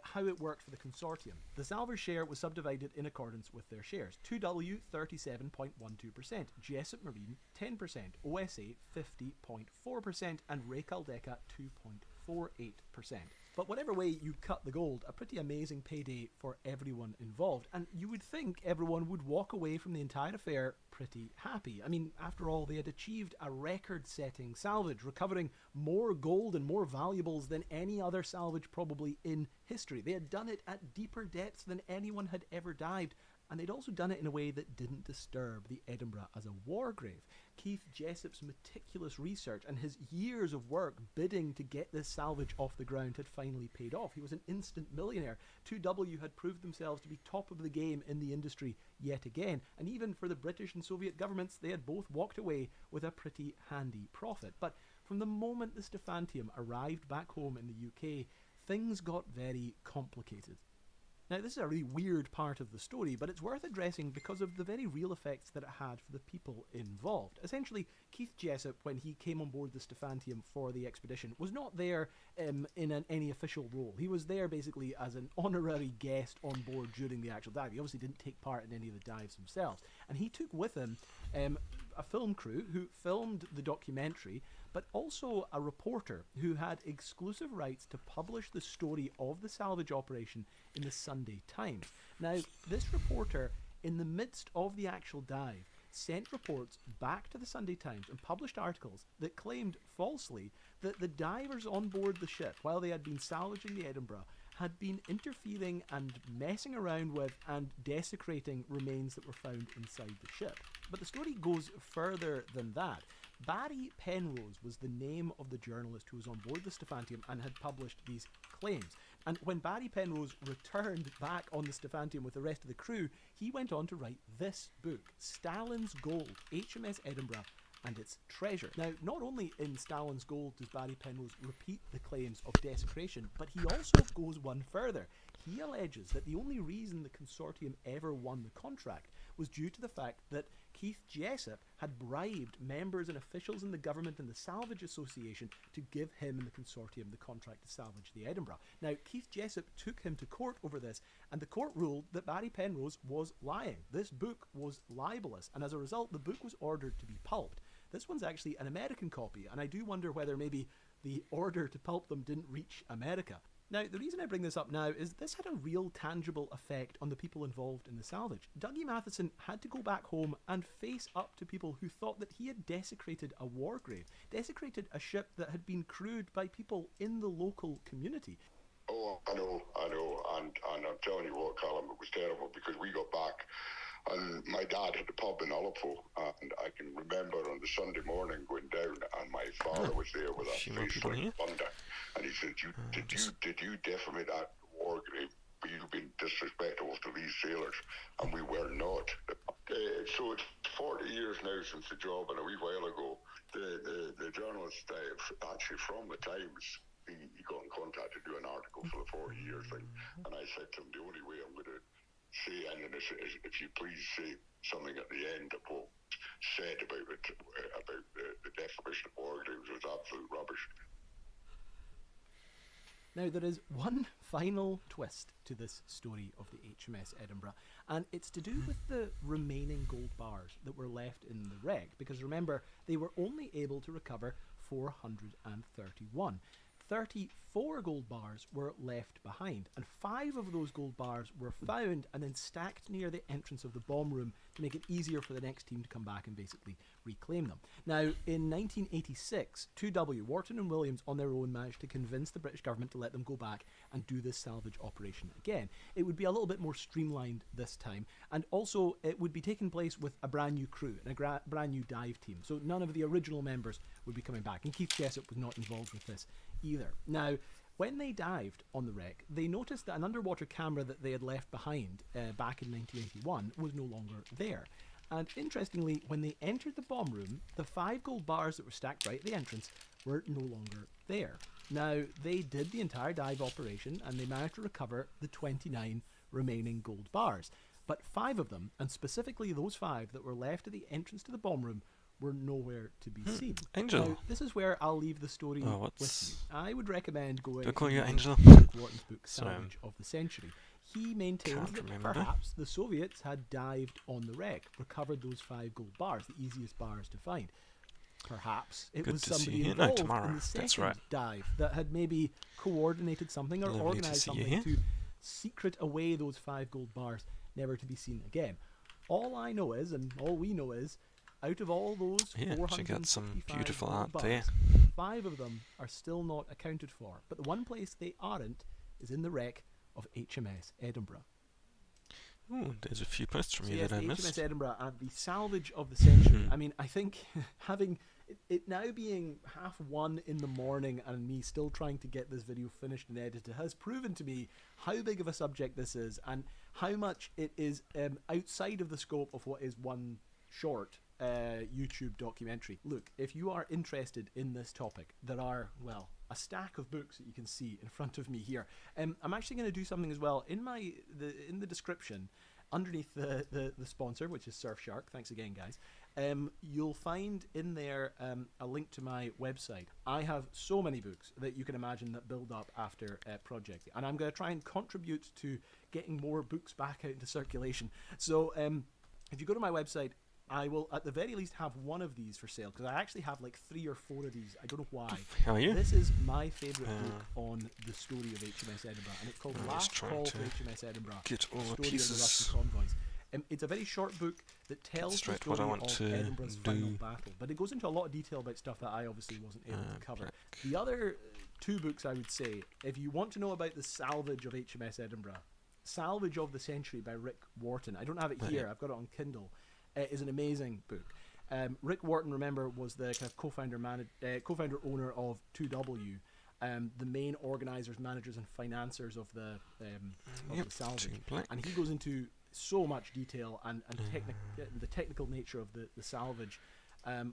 Speaker 2: how it worked for the consortium. The salvage share was subdivided in accordance with their shares. 2W 37.12%, Jessup Marine 10%, OSA 50.4%, and Reykjavik 2.48%. But whatever way you cut the gold, a pretty amazing payday for everyone involved, and you would think everyone would walk away from the entire affair pretty happy. I mean, after all, they had achieved a record-setting salvage, recovering more gold and more valuables than any other salvage probably in history. They had done it at deeper depths than anyone had ever dived, and they'd also done it in a way that didn't disturb the Edinburgh as a war grave. Keith Jessup's meticulous research and his years of work bidding to get this salvage off the ground had finally paid off. He was an instant millionaire. 2W had proved themselves to be top of the game in the industry yet again, and even for the British and Soviet governments, they had both walked away with a pretty handy profit. But from the moment the Stephantium arrived back home in the UK, things got very complicated. Now, this is a really weird part of the story, but it's worth addressing because of the very real effects that it had for the people involved. Essentially, Keith Jessup, when he came on board the Stephantium for the expedition, was not there in any official role. He was there basically as an honorary guest on board during the actual dive. He obviously didn't take part in any of the dives themselves. And he took with him a film crew who filmed the documentary, but also a reporter who had exclusive rights to publish the story of the salvage operation in the Sunday Times. Now, this reporter, in the midst of the actual dive, sent reports back to the Sunday Times and published articles that claimed falsely that the divers on board the ship, while they had been salvaging the Edinburgh, had been interfering and messing around with and desecrating remains that were found inside the ship. But the story goes further than that. Barry Penrose was the name of the journalist who was on board the Stephantium and had published these claims. And when Barry Penrose returned back on the Stephantium with the rest of the crew, he went on to write this book, Stalin's Gold, HMS Edinburgh and its treasure. Now, not only in Stalin's Gold does Barry Penrose repeat the claims of desecration, but he also goes one further. He alleges that the only reason the consortium ever won the contract was due to the fact that Keith Jessup had bribed members and officials in the government and the Salvage Association to give him and the consortium the contract to salvage the Edinburgh. Now, Keith Jessup took him to court over this, and the court ruled that Barry Penrose was lying. This book was libelous, and as a result, the book was ordered to be pulped. This one's actually an American copy, and I do wonder whether maybe the order to pulp them didn't reach America. Now, the reason I bring this up now is this had a real tangible effect on the people involved in the salvage. Dougie Matheson had to go back home and face up to people who thought that he had desecrated a war grave, desecrated a ship that had been crewed by people in the local community.
Speaker 8: Oh, I know, and I'm telling you what, Callum, it was terrible because we got back And my dad had a pub in Ullapool, and I can remember on the Sunday morning going down, and my father was there with a
Speaker 1: few more
Speaker 8: face
Speaker 1: people
Speaker 8: like
Speaker 1: here.
Speaker 8: thunder, and he said, did you defamate that war grave? You've been disrespectful to these sailors, and we were not. So it's 40 years now since the job, and a wee while ago, the journalist actually from the Times, he got in contact to do an article for the 40 years thing, and I said to him, the only way I'm going to say anything is if you please say something at the end of what said about it, about the definition of war graves was absolute rubbish.
Speaker 2: Now, there is one final twist to this story of the HMS Edinburgh, and it's to do with the remaining gold bars that were left in the wreck, because remember, they were only able to recover 431. 34 gold bars were left behind, and 5 of those gold bars were found and then stacked near the entrance of the bomb room to make it easier for the next team to come back and basically reclaim them. Now, in 1986, 2W, Wharton and Williams on their own managed to convince the British government to let them go back and do this salvage operation again. It would be a little bit more streamlined this time, and also it would be taking place with a brand new crew and a brand new dive team, so none of the original members would be coming back, and Keith Jessup was not involved with this either. Now, when they dived on the wreck, they noticed that an underwater camera that they had left behind back in 1981 was no longer there. And interestingly, when they entered the bomb room, the 5 gold bars that were stacked right at the entrance were no longer there. Now, they did the entire dive operation and they managed to recover the 29 remaining gold bars. But 5 of them, and specifically those 5 that were left at the entrance to the bomb room, were nowhere to be seen.
Speaker 1: Angel.
Speaker 2: Now, this is where I'll leave the story
Speaker 1: Oh,
Speaker 2: with
Speaker 1: what's-
Speaker 2: you. I would recommend going
Speaker 1: Do I call
Speaker 2: and
Speaker 1: you
Speaker 2: reading
Speaker 1: Angel?
Speaker 2: Rick Wharton's book,
Speaker 1: Sorry.
Speaker 2: Salvage of the Century. He maintains
Speaker 1: Can't
Speaker 2: that
Speaker 1: remember.
Speaker 2: perhaps the Soviets had dived on the wreck, recovered those 5 gold bars, the easiest bars to find. Perhaps it
Speaker 1: Good
Speaker 2: was
Speaker 1: to see
Speaker 2: somebody
Speaker 1: you. No,
Speaker 2: involved
Speaker 1: tomorrow.
Speaker 2: in the second
Speaker 1: That's right.
Speaker 2: dive that had maybe coordinated something or
Speaker 1: Lovely to
Speaker 2: organised
Speaker 1: see you
Speaker 2: something
Speaker 1: here.
Speaker 2: to secret away those 5 gold bars, never to be seen again. All I know is, and all we know is, out of all those
Speaker 1: Yeah, check out some
Speaker 2: 455
Speaker 1: beautiful
Speaker 2: gold
Speaker 1: art
Speaker 2: bars,
Speaker 1: there.
Speaker 2: 5 of them are still not accounted for. But the one place they aren't is in the wreck of HMS Edinburgh.
Speaker 1: Ooh, there's a few posts from
Speaker 2: So
Speaker 1: you
Speaker 2: yes,
Speaker 1: that I
Speaker 2: the
Speaker 1: missed.
Speaker 2: HMS Edinburgh and the salvage of the century.
Speaker 1: Hmm.
Speaker 2: I mean, I think having it now being 1:30 in the morning and me still trying to get this video finished and edited has proven to me how big of a subject this is and how much it is outside of the scope of what is one short YouTube documentary. Look, if you are interested in this topic, there are, well, a stack of books that you can see in front of me here. I'm actually going to do something as well in the description underneath the sponsor, which is Surfshark. Thanks again, guys. You'll find in there a link to my website. I have so many books that you can imagine that build up after Project, and I'm going to try and contribute to getting more books back out into circulation. So if you go to my website, I will at the very least have one of these for sale, because I actually have like 3 or 4 of these. I don't know why.
Speaker 1: How are you?
Speaker 2: This is my favourite book on the story of HMS Edinburgh, and it's called
Speaker 1: I'm just
Speaker 2: Last
Speaker 1: trying
Speaker 2: Call
Speaker 1: to
Speaker 2: for HMS Edinburgh.
Speaker 1: get all the
Speaker 2: Story of the
Speaker 1: pieces
Speaker 2: Russian convoys. It's a very short book that tells the
Speaker 1: straight
Speaker 2: story
Speaker 1: what I want
Speaker 2: of
Speaker 1: to
Speaker 2: Edinburgh's final
Speaker 1: do.
Speaker 2: battle, but it goes into a lot of detail about stuff that I obviously wasn't able to cover.
Speaker 1: black.
Speaker 2: The other 2 books I would say, if you want to know about the salvage of HMS Edinburgh, Salvage of the Century by Rick Wharton. I don't have it here.
Speaker 1: yeah.
Speaker 2: I've got it on Kindle. Is an amazing book. Rick Wharton, remember, was the kind of co-founder owner of 2W, the main organisers, managers, and financiers of the
Speaker 1: Yep,
Speaker 2: salvage.
Speaker 1: two black.
Speaker 2: And he goes into so much detail and the technical nature of the salvage,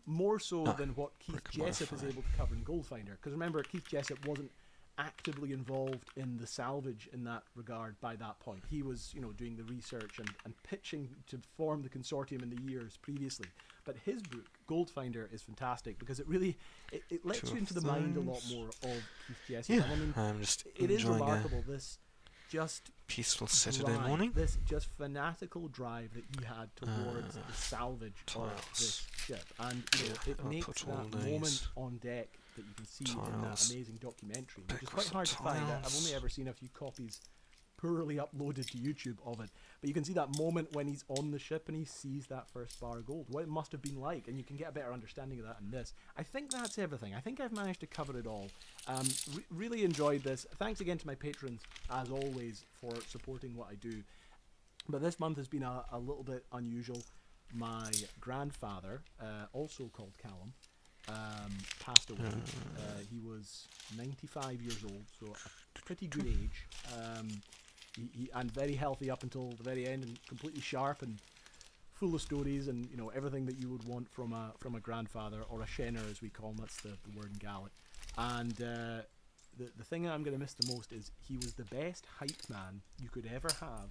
Speaker 2: more so than what Keith
Speaker 1: Rick
Speaker 2: Jessup is
Speaker 1: Modified.
Speaker 2: able to cover in Goldfinder. Because remember, Keith Jessup wasn't actively involved in the salvage in that regard by that point. He was, doing the research and pitching to form the consortium in the years previously. But his book, Goldfinder, is fantastic because it really it lets
Speaker 1: Two
Speaker 2: you
Speaker 1: of
Speaker 2: into the mind a lot
Speaker 1: those.
Speaker 2: more of Keith Jessup.
Speaker 1: Yeah,
Speaker 2: And I mean,
Speaker 1: I'm just
Speaker 2: it is
Speaker 1: enjoying a
Speaker 2: remarkable, this just
Speaker 1: peaceful Saturday
Speaker 2: drive,
Speaker 1: morning.
Speaker 2: this just fanatical drive that he had towards the salvage of this
Speaker 1: tiles.
Speaker 2: ship, and it
Speaker 1: I'll
Speaker 2: makes
Speaker 1: put
Speaker 2: that
Speaker 1: all
Speaker 2: moment
Speaker 1: these
Speaker 2: on deck that you can see in that
Speaker 1: tiles
Speaker 2: amazing documentary, which
Speaker 1: back
Speaker 2: is
Speaker 1: with
Speaker 2: quite
Speaker 1: some
Speaker 2: hard to find. I've
Speaker 1: tiles.
Speaker 2: only ever seen a few copies poorly uploaded to YouTube of it, but you can see that moment when he's on the ship and he sees that first bar of gold, what it must have been like, and you can get a better understanding of that in this. I think that's everything. I think I've managed to cover it all. Really enjoyed this. Thanks again to my patrons, as always, for supporting what I do. But this month has been a little bit unusual. My grandfather, also called Callum, passed away. He was 95 years old, so a pretty good age. And very healthy up until the very end, and completely sharp and full of stories, and everything that you would want from a grandfather, or a shenner as we call him. That's the word in Gaelic. And the thing that I'm going to miss the most is he was the best hype man you could ever have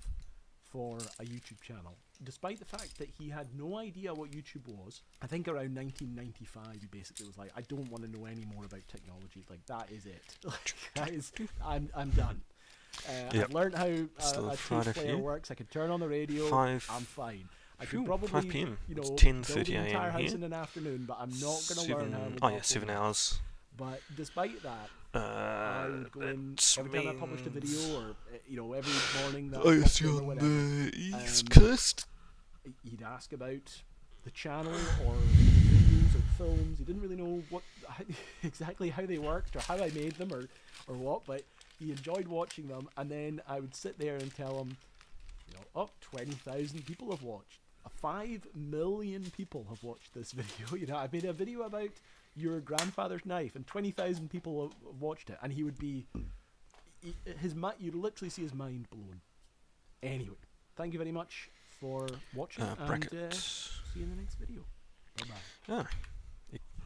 Speaker 2: for a YouTube channel, despite the fact that he had no idea what YouTube was. I think around 1995 he basically was like, I don't want to know any more about technology, like that is it. That is, I'm done. I've learned how a tape player works. I could turn on the radio. I'm fine. I could probably
Speaker 1: 5 p.m.
Speaker 2: build
Speaker 1: 10:30
Speaker 2: an entire
Speaker 1: a.m.
Speaker 2: house
Speaker 1: here.
Speaker 2: in an afternoon, but I'm not going to learn how.
Speaker 1: Oh yeah, 7 hours.
Speaker 2: But despite that, I would go in every time I published a video, or every morning that I
Speaker 1: see
Speaker 2: or
Speaker 1: on
Speaker 2: whatever,
Speaker 1: the East Coast.
Speaker 2: He'd ask about the channel or videos or films. He didn't really know exactly how they worked or how I made them or what, but he enjoyed watching them. And then I would sit there and tell him, 20,000 people have watched. 5 million people have watched this video. I made a video about your grandfather's knife, and 20,000 people have watched it, and he would be, you'd literally see his mind blown. Anyway, thank you very much for watching, and see you in the next video. Bye bye.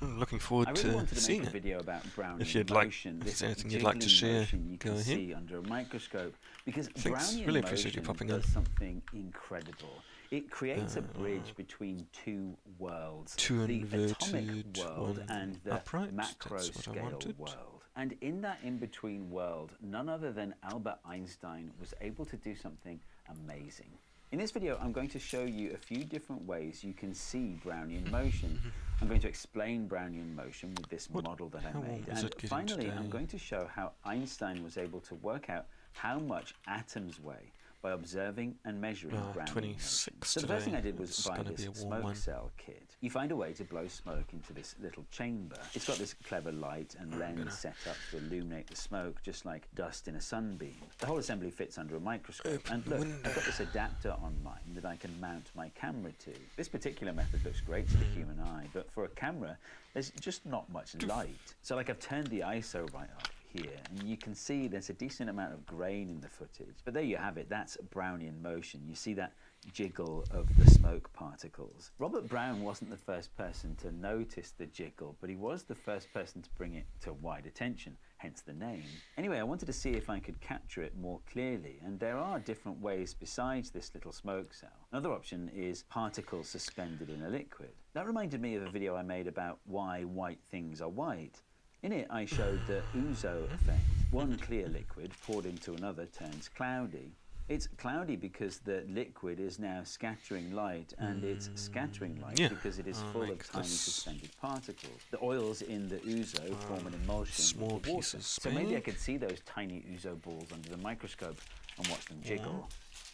Speaker 1: Looking forward
Speaker 10: I really wanted to
Speaker 1: seeing
Speaker 10: make a
Speaker 1: it.
Speaker 10: video about Brownian
Speaker 1: If you'd like,
Speaker 10: motion.
Speaker 1: if
Speaker 10: This
Speaker 1: there's anything you'd like to share,
Speaker 10: motion you
Speaker 1: go
Speaker 10: can
Speaker 1: ahead.
Speaker 10: see under a microscope, because
Speaker 1: Thanks,
Speaker 10: Brownian
Speaker 1: really appreciate you
Speaker 10: motion
Speaker 1: popping
Speaker 10: does
Speaker 1: in.
Speaker 10: something incredible. It creates a bridge between two worlds,
Speaker 1: Two
Speaker 10: the atomic
Speaker 1: inverted,
Speaker 10: world
Speaker 1: one
Speaker 10: and the
Speaker 1: upright.
Speaker 10: macro
Speaker 1: That's what I
Speaker 10: scale
Speaker 1: wanted.
Speaker 10: world. And in that in-between world, none other than Albert Einstein was able to do something amazing. In this video, I'm going to show you a few different ways you can see Brownian motion. I'm going to explain Brownian motion with this model that I made. And finally, I'm going to show how Einstein was able to work out how much atoms weigh by observing and measuring Brownian motion. So the first thing I did was buy this smoke cell kit. You find a way to blow smoke into this little chamber. It's got this clever light and lens set up to illuminate the smoke, just like dust in a sunbeam. The whole assembly fits under a microscope. And look, I've got this adapter on mine that I can mount my camera to. This particular method looks great to the human eye, but for a camera, there's just not much light. So I've turned the ISO right up here, and you can see there's a decent amount of grain in the footage. But there you have it, that's Brownian motion. You see that jiggle of the smoke particles. Robert Brown wasn't the first person to notice the jiggle, but he was the first person to bring it to wide attention, hence the name. Anyway, I wanted to see if I could capture it more clearly, and there are different ways besides this little smoke cell. Another option is particles suspended in a liquid. That reminded me of a video I made about why white things are white. In it, I showed the ouzo effect. One clear liquid poured into another turns cloudy. It's cloudy because the liquid is now scattering light, and it's scattering light because it is full of tiny suspended particles. The oils in the ouzo form an emulsion with the water. So maybe I could see those tiny ouzo balls under the microscope and watch them jiggle.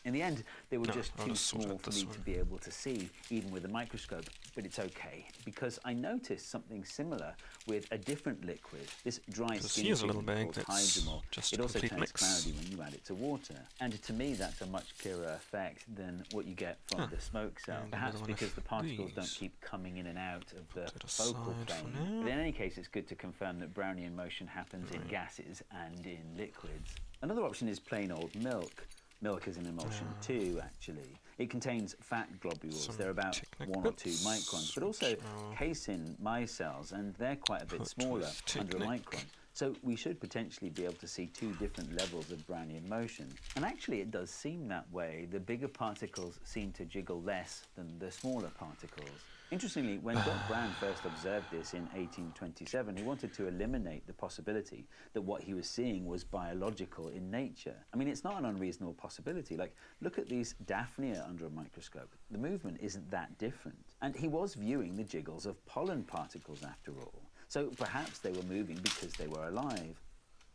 Speaker 10: In the end, they were just too small for me to be able to see, even with a microscope, but it's okay, because I noticed something similar with a different liquid, this dry skin called hydromol. It also turns cloudy when you add it to water. And to me, that's a much clearer effect than what you get from the smoke cell, perhaps because the particles don't keep coming in and out of the focal plane. But in any case, it's good to confirm that Brownian motion happens in gases and in liquids. Another option is plain old milk. Milk is an emulsion too, actually. It contains fat globules. They're about 1 or 2 microns, but also casein micelles, and they're quite a bit smaller, under a micron. So we should potentially be able to see 2 different levels of Brownian motion. And actually it does seem that way. The bigger particles seem to jiggle less than the smaller particles. Interestingly, when Dr. Brown first observed this in 1827, he wanted to eliminate the possibility that what he was seeing was biological in nature. I mean, it's not an unreasonable possibility. Like, look at these Daphnia under a microscope. The movement isn't that different. And he was viewing the jiggles of pollen particles after all. So perhaps they were moving because they were alive.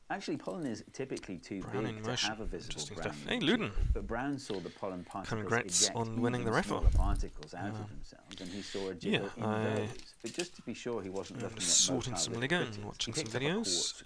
Speaker 10: Actually, pollen is typically too big to have a visible Brownian
Speaker 1: Hey, Luden.
Speaker 10: But Brown saw the pollen particles
Speaker 1: Congrats
Speaker 10: eject
Speaker 1: on winning the raffle.
Speaker 10: smaller particles out of themselves, and he saw a jiggle in those. But just to be sure he wasn't looking at
Speaker 1: sorting some Lego and watching some videos.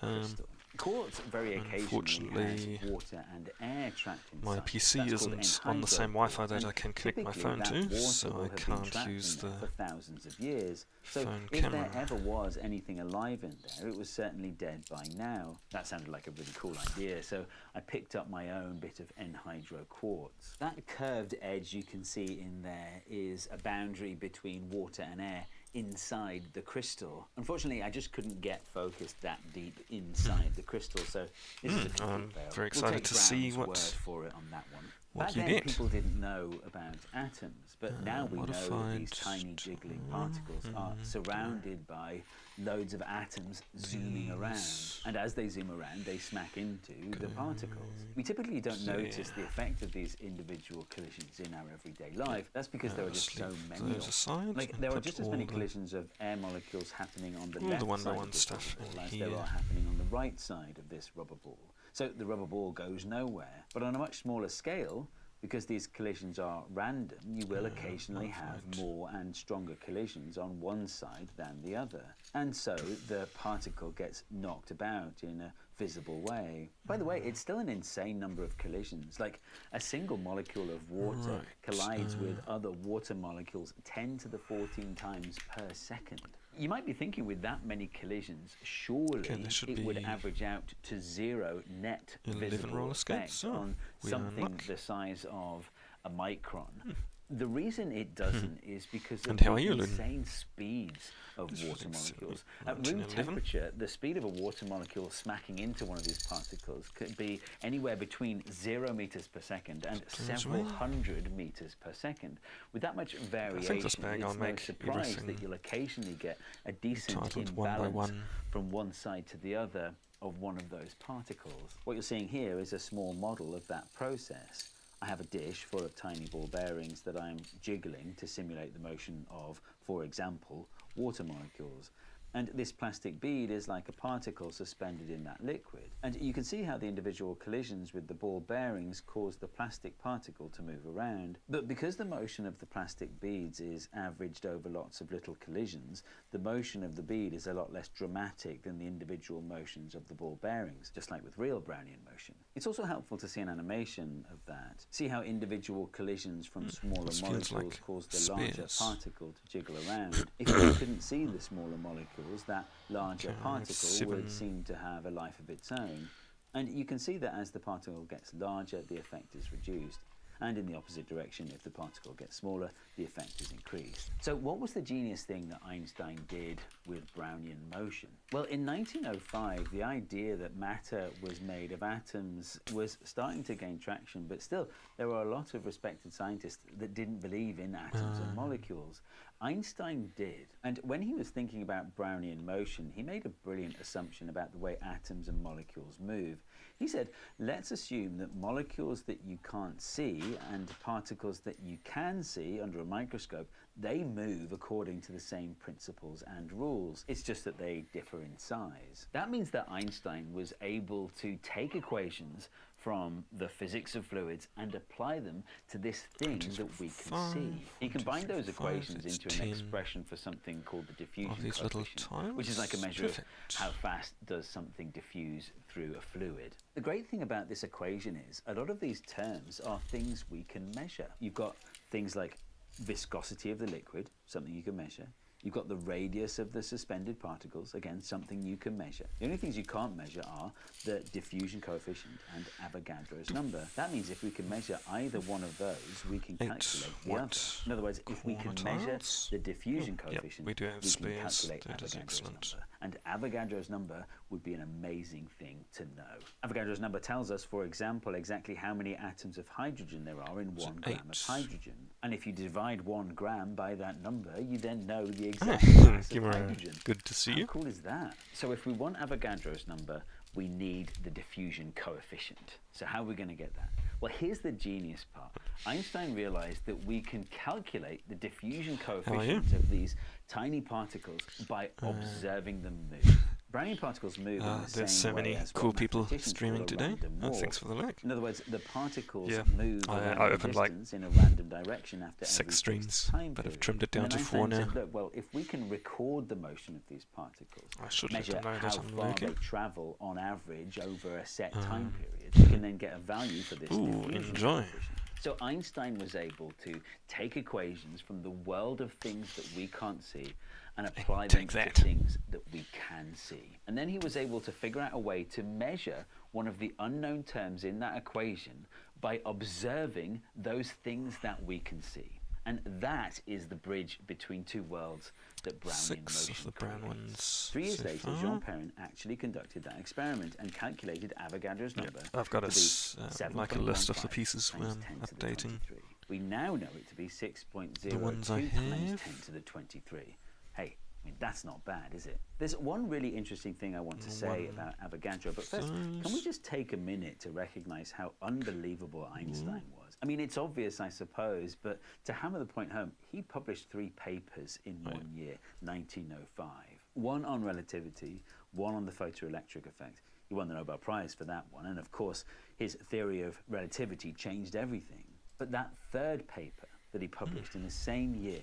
Speaker 10: Quartz very occasionally
Speaker 1: Unfortunately,
Speaker 10: has water and air trapped inside.
Speaker 1: my PC
Speaker 10: That's called
Speaker 1: isn't on the same
Speaker 10: anhydrous
Speaker 1: Wi-Fi
Speaker 10: quartz,
Speaker 1: that
Speaker 10: and
Speaker 1: I can connect my
Speaker 10: typically
Speaker 1: phone
Speaker 10: that
Speaker 1: to,
Speaker 10: water
Speaker 1: so
Speaker 10: will
Speaker 1: I
Speaker 10: have been
Speaker 1: can't
Speaker 10: trapped
Speaker 1: use
Speaker 10: in
Speaker 1: the
Speaker 10: there for thousands of years. So
Speaker 1: phone
Speaker 10: if
Speaker 1: camera.
Speaker 10: there ever was anything alive in there, it was certainly dead by now. That sounded like a really cool idea, so I picked up my own bit of anhydrous quartz. That curved edge you can see in there is a boundary between water and air inside the crystal. Unfortunately, I just couldn't get focused that deep inside the crystal, so this is a complete
Speaker 1: I'm
Speaker 10: fail.
Speaker 1: very
Speaker 10: We'll
Speaker 1: excited
Speaker 10: take
Speaker 1: to see
Speaker 10: Brown's
Speaker 1: what
Speaker 10: word for it on that one.
Speaker 1: what
Speaker 10: Back
Speaker 1: you
Speaker 10: then,
Speaker 1: get.
Speaker 10: people didn't know about atoms, but now we know that
Speaker 1: modified
Speaker 10: these tiny jiggling particles are surrounded by loads of atoms zooming around, and as they zoom around, they smack into the particles. We typically don't notice the effect of these individual collisions in our everyday life. That's because there are just so
Speaker 1: Sleep
Speaker 10: many
Speaker 1: those
Speaker 10: of
Speaker 1: aside
Speaker 10: them. Like,
Speaker 1: and
Speaker 10: there are
Speaker 1: put
Speaker 10: just as
Speaker 1: all
Speaker 10: many
Speaker 1: the-
Speaker 10: collisions of air molecules happening on the
Speaker 1: all the
Speaker 10: left
Speaker 1: Wonder
Speaker 10: side
Speaker 1: Woman
Speaker 10: of this
Speaker 1: stuff
Speaker 10: rubber ball
Speaker 1: in
Speaker 10: as there
Speaker 1: here.
Speaker 10: are happening on the right side of this rubber ball. So the rubber ball goes nowhere. But on a much smaller scale, because these collisions are random, you will occasionally have more and stronger collisions on one side than the other. And so the particle gets knocked about in a visible way. By the way, it's still an insane number of collisions. Like, a single molecule of water collides with other water molecules 10 to the 14 times per second. You might be thinking, with that many collisions, surely
Speaker 1: there should
Speaker 10: it would
Speaker 1: be
Speaker 10: average out to zero net
Speaker 1: 11
Speaker 10: visible
Speaker 1: roller
Speaker 10: effect
Speaker 1: skates. Oh,
Speaker 10: on
Speaker 1: we are in
Speaker 10: something
Speaker 1: luck.
Speaker 10: the size of a micron. The reason it doesn't is because of
Speaker 1: And how
Speaker 10: the
Speaker 1: are you, Lynn?
Speaker 10: insane speeds of
Speaker 1: This
Speaker 10: water
Speaker 1: feeling's
Speaker 10: molecules.
Speaker 1: silly.
Speaker 10: At room
Speaker 1: 1911.
Speaker 10: temperature, the speed of a water molecule smacking into one of these particles could be anywhere between 0 meters per second and several hundred meters per second. With that much variation,
Speaker 1: this bag I'll
Speaker 10: it's no
Speaker 1: make
Speaker 10: surprise
Speaker 1: everything
Speaker 10: that you'll occasionally get a decent
Speaker 1: titled one by
Speaker 10: imbalance
Speaker 1: one.
Speaker 10: from one side to the other of one of those particles. What you're seeing here is a small model of that process. I have a dish full of tiny ball bearings that I'm jiggling to simulate the motion of, for example, water molecules. And this plastic bead is like a particle suspended in that liquid. And you can see how the individual collisions with the ball bearings cause the plastic particle to move around. But because the motion of the plastic beads is averaged over lots of little collisions, the motion of the bead is a lot less dramatic than the individual motions of the ball bearings, just like with real Brownian motion. It's also helpful to see an animation of that. See how individual collisions from smaller
Speaker 1: This feels
Speaker 10: molecules
Speaker 1: like
Speaker 10: cause the larger
Speaker 1: spears.
Speaker 10: particle to jiggle around. If you couldn't see the smaller molecules, that larger
Speaker 1: Okay,
Speaker 10: particle
Speaker 1: 7.
Speaker 10: would seem to have a life of its own. And you can see that as the particle gets larger, the effect is reduced. And in the opposite direction, if the particle gets smaller, the effect is increased. So what was the genius thing that Einstein did with Brownian motion? Well, in 1905, the idea that matter was made of atoms was starting to gain traction, but still, there were a lot of respected scientists that didn't believe in atoms and molecules. Einstein did, and when he was thinking about Brownian motion, he made a brilliant assumption about the way atoms and molecules move. He said, let's assume that molecules that you can't see and particles that you can see under a microscope, they move according to the same principles and rules. It's just that they differ in size. That means that Einstein was able to take equations from the physics of fluids and apply them to this thing that we can see. He combined those equations into an expression for something called the diffusion
Speaker 1: these little
Speaker 10: coefficient, which is like a measure of how fast does something diffuse through a fluid. The great thing about this equation is a lot of these terms are things we can measure. You've got things like viscosity of the liquid, something you can measure. You've got the radius of the suspended particles, again, something you can measure. The only things you can't measure are the diffusion coefficient and Avogadro's number. That means if we can measure either one of those, we can calculate the other. In other words, if we can measure the diffusion coefficient,
Speaker 1: we do have
Speaker 10: we can
Speaker 1: spares.
Speaker 10: calculate
Speaker 1: That is
Speaker 10: Avogadro's
Speaker 1: excellent.
Speaker 10: number. And Avogadro's number would be an amazing thing to know. Avogadro's number tells us, for example, exactly how many atoms of hydrogen there are in 1 gram of hydrogen. And if you divide 1 gram by that number, you then know the exact mass of hydrogen.
Speaker 1: Good to see
Speaker 10: How
Speaker 1: you.
Speaker 10: cool is that? So if we want Avogadro's number, we need the diffusion coefficient. So how are we going to get that? Well, here's the genius part. Einstein realized that we can calculate the diffusion coefficient of these tiny particles by observing them move. Brownian particles move in the
Speaker 1: There's
Speaker 10: same
Speaker 1: so
Speaker 10: way
Speaker 1: many
Speaker 10: as
Speaker 1: cool
Speaker 10: what
Speaker 1: people
Speaker 10: mathematicians
Speaker 1: streaming
Speaker 10: call a
Speaker 1: today.
Speaker 10: random walk.
Speaker 1: Thanks for the like.
Speaker 10: In other words, the particles
Speaker 1: Yeah.
Speaker 10: move a
Speaker 1: I
Speaker 10: random
Speaker 1: opened like
Speaker 10: distance in a random direction after
Speaker 1: 6
Speaker 10: every fixed
Speaker 1: streams,
Speaker 10: time
Speaker 1: but I've
Speaker 10: period.
Speaker 1: trimmed it down
Speaker 10: And
Speaker 1: to
Speaker 10: then
Speaker 1: 4
Speaker 10: Einstein
Speaker 1: now.
Speaker 10: said, look, well, if we can record the motion of these particles,
Speaker 1: I should let
Speaker 10: measure
Speaker 1: them know
Speaker 10: how
Speaker 1: that I'm
Speaker 10: far
Speaker 1: lurking.
Speaker 10: they travel on average over a set time period, we can then get a value for this
Speaker 1: Ooh,
Speaker 10: diffusion
Speaker 1: enjoy.
Speaker 10: coefficient. So Einstein was able to take equations from the world of things that we can't see and apply them
Speaker 1: Take
Speaker 10: to
Speaker 1: that.
Speaker 10: things that we can see. And then he was able to figure out a way to measure one of the unknown terms in that equation by observing those things that we can see. And that is the bridge between two worlds that Brownian
Speaker 1: 6
Speaker 10: motion
Speaker 1: of the brown
Speaker 10: creates.
Speaker 1: ones.
Speaker 10: 3 years
Speaker 1: so
Speaker 10: later,
Speaker 1: far.
Speaker 10: Jean Perrin actually conducted that experiment and calculated Avogadro's number.
Speaker 1: I've got
Speaker 10: to be
Speaker 1: like a list of the
Speaker 10: 7.15
Speaker 1: pieces
Speaker 10: times 10 to the
Speaker 1: updating.
Speaker 10: 23. We now know it to be 6.02
Speaker 1: The ones I
Speaker 10: times
Speaker 1: have.
Speaker 10: 10 to the 23. Hey, I mean, that's not bad, is it? There's one really interesting thing I want to say about Avogadro, but first, can we just take a minute to recognize how unbelievable Einstein was? I mean, it's obvious, I suppose, but to hammer the point home, he published 3 papers in one year, 1905. One on relativity, one on the photoelectric effect. He won the Nobel Prize for that one, and of course, his theory of relativity changed everything. But that third paper that he published in the same year,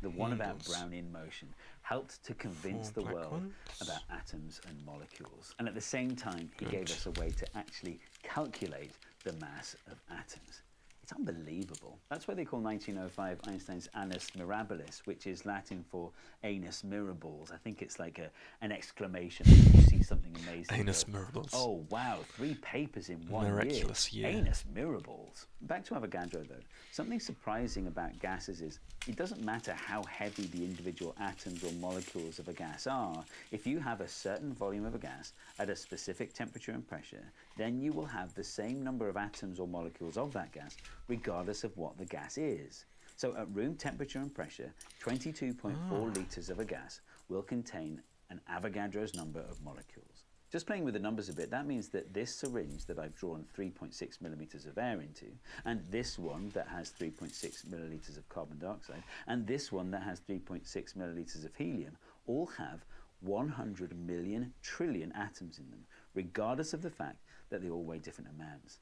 Speaker 10: the one about Brownian motion, helped to convince the world about atoms and molecules. And at the same time, he gave us a way to actually calculate the mass of atoms. It's unbelievable. That's why they call 1905 Einstein's Annus Mirabilis, which is Latin for Anus Mirabilis. I think it's like an exclamation when you see something amazing.
Speaker 1: Anus Mirabilis.
Speaker 10: Oh, wow, 3 papers in one
Speaker 1: Miraculous year.
Speaker 10: Anus Mirabilis. Back to Avogadro, though. Something surprising about gases is it doesn't matter how heavy the individual atoms or molecules of a gas are. If you have a certain volume of a gas at a specific temperature and pressure, then you will have the same number of atoms or molecules of that gas, regardless of what the gas is. So at room temperature and pressure, 22.4 litres of a gas will contain an Avogadro's number of molecules. Just playing with the numbers a bit, that means that this syringe that I've drawn 3.6 millimetres of air into, and this one that has 3.6 millilitres of carbon dioxide, and this one that has 3.6 millilitres of helium, all have 100 million trillion atoms in them, regardless of the fact that they all weigh different amounts.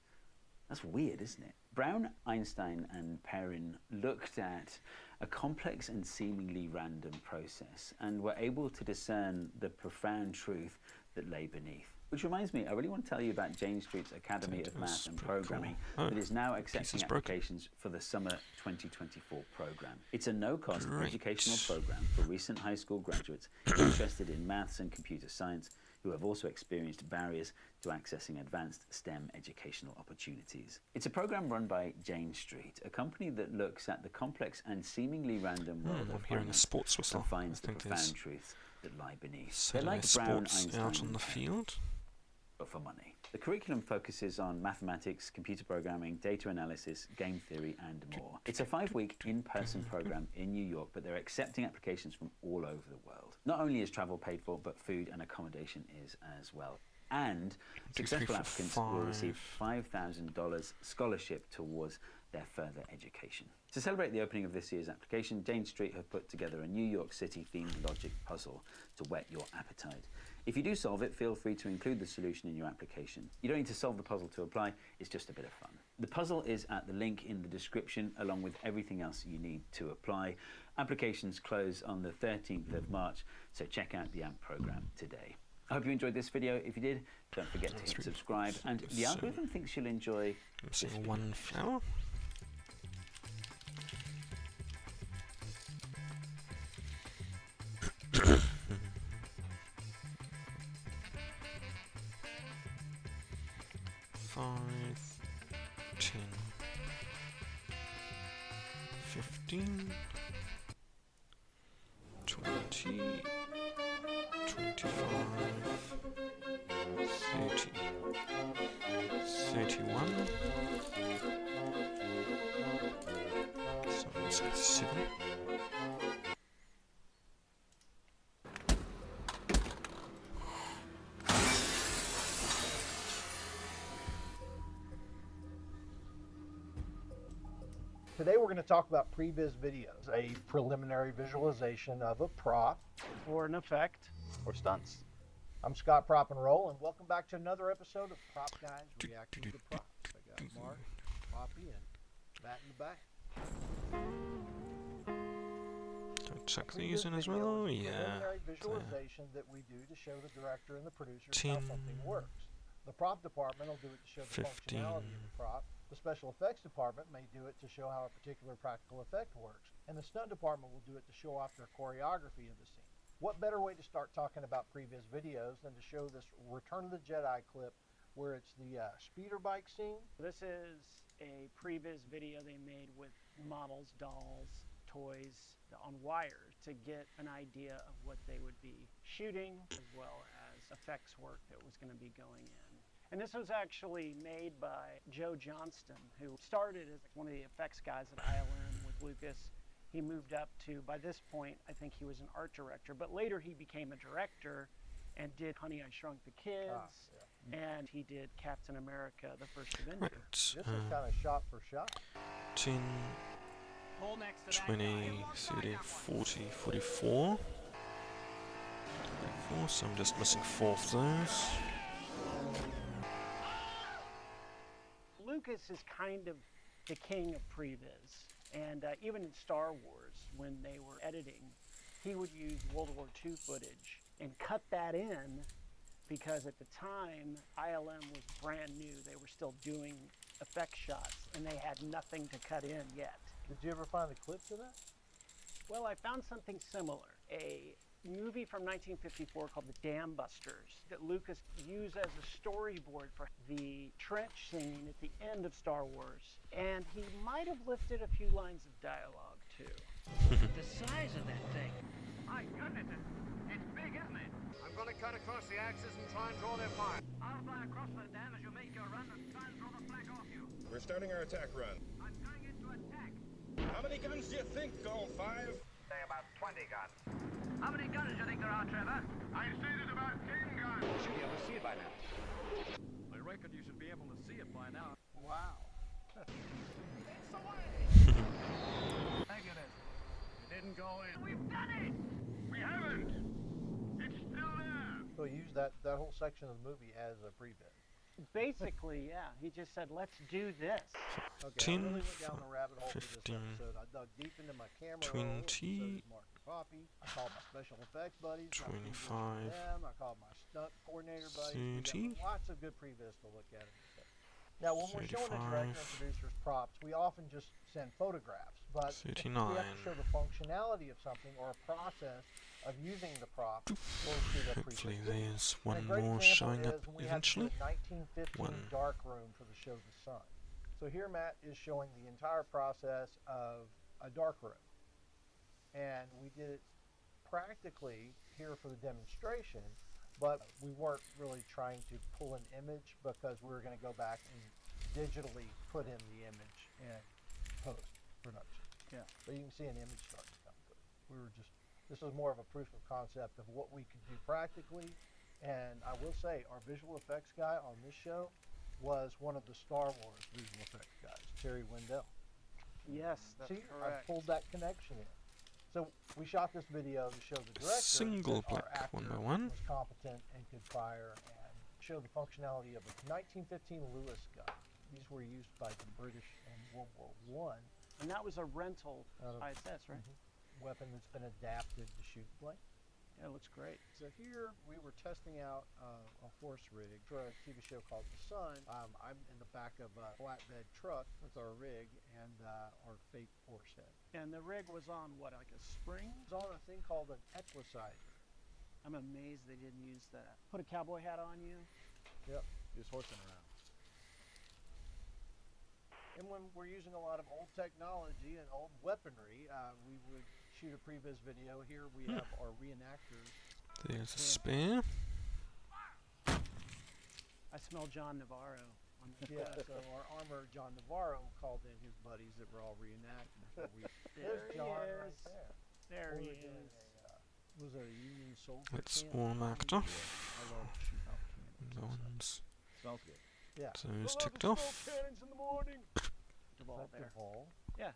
Speaker 10: That's weird, isn't it? Brown, Einstein, and Perrin looked at a complex and seemingly random process and were able to discern the profound truth that lay beneath. Which reminds me, I really want to tell you about Jane Street's Academy of Math and Programming that is now accepting applications for the summer 2024 program. It's a no-cost educational program for recent high school graduates interested in maths and computer science who have also experienced barriers to accessing advanced STEM educational opportunities. It's a program run by Jane Street, a company that looks at the complex and seemingly random world of
Speaker 1: I'm hearing a
Speaker 10: finance
Speaker 1: sports whistle.
Speaker 10: and finds the
Speaker 1: I think there's
Speaker 10: profound truths that lie beneath.
Speaker 1: Saturday
Speaker 10: They're like Brown,
Speaker 1: sports
Speaker 10: Einstein,
Speaker 1: out on
Speaker 10: and
Speaker 1: the
Speaker 10: Perrin,
Speaker 1: field.
Speaker 10: but for money. The curriculum focuses on mathematics, computer programming, data analysis, game theory, and more. It's a 5-week in-person program in New York, but they're accepting applications from all over the world. Not only is travel paid for, but food and accommodation is as well. And successful applicants will receive $5,000 scholarship towards their further education. To celebrate the opening of this year's application, Jane Street have put together a New York City-themed logic puzzle to whet your appetite. If you do solve it, feel free to include the solution in your application. You don't need to solve the puzzle to apply, it's just a bit of fun. The puzzle is at the link in the description, along with everything else you need to apply. Applications close on the 13th of March, so check out the AMP program today. I hope you enjoyed this video. If you did, don't forget to hit subscribe. And the algorithm thinks you'll enjoy this video.
Speaker 1: One flower. Five, 10, 15, 20, 25, 30, 31, 7.
Speaker 11: Today we're going to talk about previs videos, a preliminary visualization of a prop or an effect or stunts. I'm Scott Prop and Roll, and welcome back to another episode of Prop Guys Reacting to Props. I got Mark, Poppy, and Matt in the back.
Speaker 1: Chuck these in as well. Yeah.
Speaker 11: Preliminary visualization that we do to show the director and the producers how something works. The prop department will do it to show the functionality of the prop. The special effects department may do it to show how a particular practical effect works. And the stunt department will do it to show off their choreography of the scene. What better way to start talking about previous videos than to show this Return of the Jedi clip where it's the speeder bike scene?
Speaker 12: This is a previs video they made with models, dolls, toys on wires to get an idea of what they would be shooting, as well as effects work that was going to be going in. And this was actually made by Joe Johnston, who started as one of the effects guys at ILM with Lucas. He moved up to, by this point, I think he was an art director, but later he became a director and did Honey, I Shrunk the Kids, and he did Captain America, the First Avenger.
Speaker 11: This is kind of shot for shot.
Speaker 1: 10, 20, 30, 40, 44. 44, so I'm just missing 4 of those.
Speaker 12: Lucas is kind of the king of previs, and even in Star Wars, when they were editing, he would use World War II footage and cut that in because at the time, ILM was brand new. They were still doing effect shots, and they had nothing to cut in yet.
Speaker 11: Did you ever find the clips of that?
Speaker 12: Well, I found something similar. A movie from 1954 called The Dam Busters that Lucas used as a storyboard for the trench scene at the end of Star Wars. And he might have lifted a few lines of dialogue, too.
Speaker 13: The size of that thing. My goodness, it's big, isn't it? I'm going to cut across the axis and try and draw their fire. I'll fly across the dam as you make your run and try and draw the flag off you.
Speaker 14: We're starting our attack run.
Speaker 13: I'm going into attack.
Speaker 14: How many guns do you think, Gall 5?
Speaker 13: Say about 20 guns. How many guns do you think there are, Trevor? I say there's about 10 guns. You should be able to see it by now.
Speaker 15: I reckon you should be able to see it by now.
Speaker 12: Wow.
Speaker 13: It's away! Thank you, it didn't go in. We've done it! We haven't! It's still there!
Speaker 11: So he used that whole section of the movie as a previs.
Speaker 12: Basically, yeah. He just said, let's do this.
Speaker 11: Okay, I really went down the rabbit hole for this episode. I dug deep into my camera roll, so did Mark and Poppy. I called my special effects buddies.
Speaker 1: 25.
Speaker 11: I called my stunt coordinator buddies. We got lots of good previs to look at. Now, when we're showing the director and producer's props, we often just send photographs. But if we have to show the functionality of something or a process of using the prop, we'll shoot a previs.
Speaker 1: Hopefully there's one more showing up eventually.
Speaker 11: We had a 1915 dark room for the show The Sun. So here Matt is showing the entire process of a dark room. And we did it practically here for the demonstration, but we weren't really trying to pull an image because we were going to go back and digitally put in the image in post-production.
Speaker 12: Yeah.
Speaker 11: So you can see an image starting to come through. This was more of a proof of concept of what we could do practically. And I will say, our visual effects guy on this show was one of the Star Wars visual effects guys, Terry Wendell.
Speaker 12: Yes, that's
Speaker 11: See,
Speaker 12: correct.
Speaker 11: I pulled that connection in. So we shot this video to show the director
Speaker 1: Single
Speaker 11: that our
Speaker 1: black
Speaker 11: actor
Speaker 1: 1x1.
Speaker 11: was competent and could fire and show the functionality of a 1915 Lewis gun. These were used by the British in World War I.
Speaker 12: And that was a rental ISS, right?
Speaker 11: Weapon that's been adapted to shoot blank.
Speaker 12: Yeah, it looks great.
Speaker 11: So here we were testing out a horse rig for a TV show called The Sun. I'm in the back of a flatbed truck with our rig and our fake horse head.
Speaker 12: And the rig was on what, like a spring?
Speaker 11: It was on a thing called an equalizer.
Speaker 12: I'm amazed they didn't use that. Put a cowboy hat on you.
Speaker 11: Yep, just horsing around. And when we're using a lot of old technology and old weaponry, we would shoot a previs video. Here we have our reenactors.
Speaker 1: There's a spare.
Speaker 12: I smell John Navarro. On the
Speaker 11: So our armor, John Navarro, called in his buddies that were all reenacting.
Speaker 12: There he
Speaker 11: John
Speaker 12: is.
Speaker 11: right there.
Speaker 12: There he is.
Speaker 11: Was it a Union soldier?
Speaker 1: It's all marked off.
Speaker 11: I love shooting out cannons.
Speaker 1: The ones.
Speaker 11: Smells good. Yeah.
Speaker 1: Those ticked off.
Speaker 11: Cannons in the morning.
Speaker 12: Duvall there.
Speaker 11: Duvall.
Speaker 12: Yeah.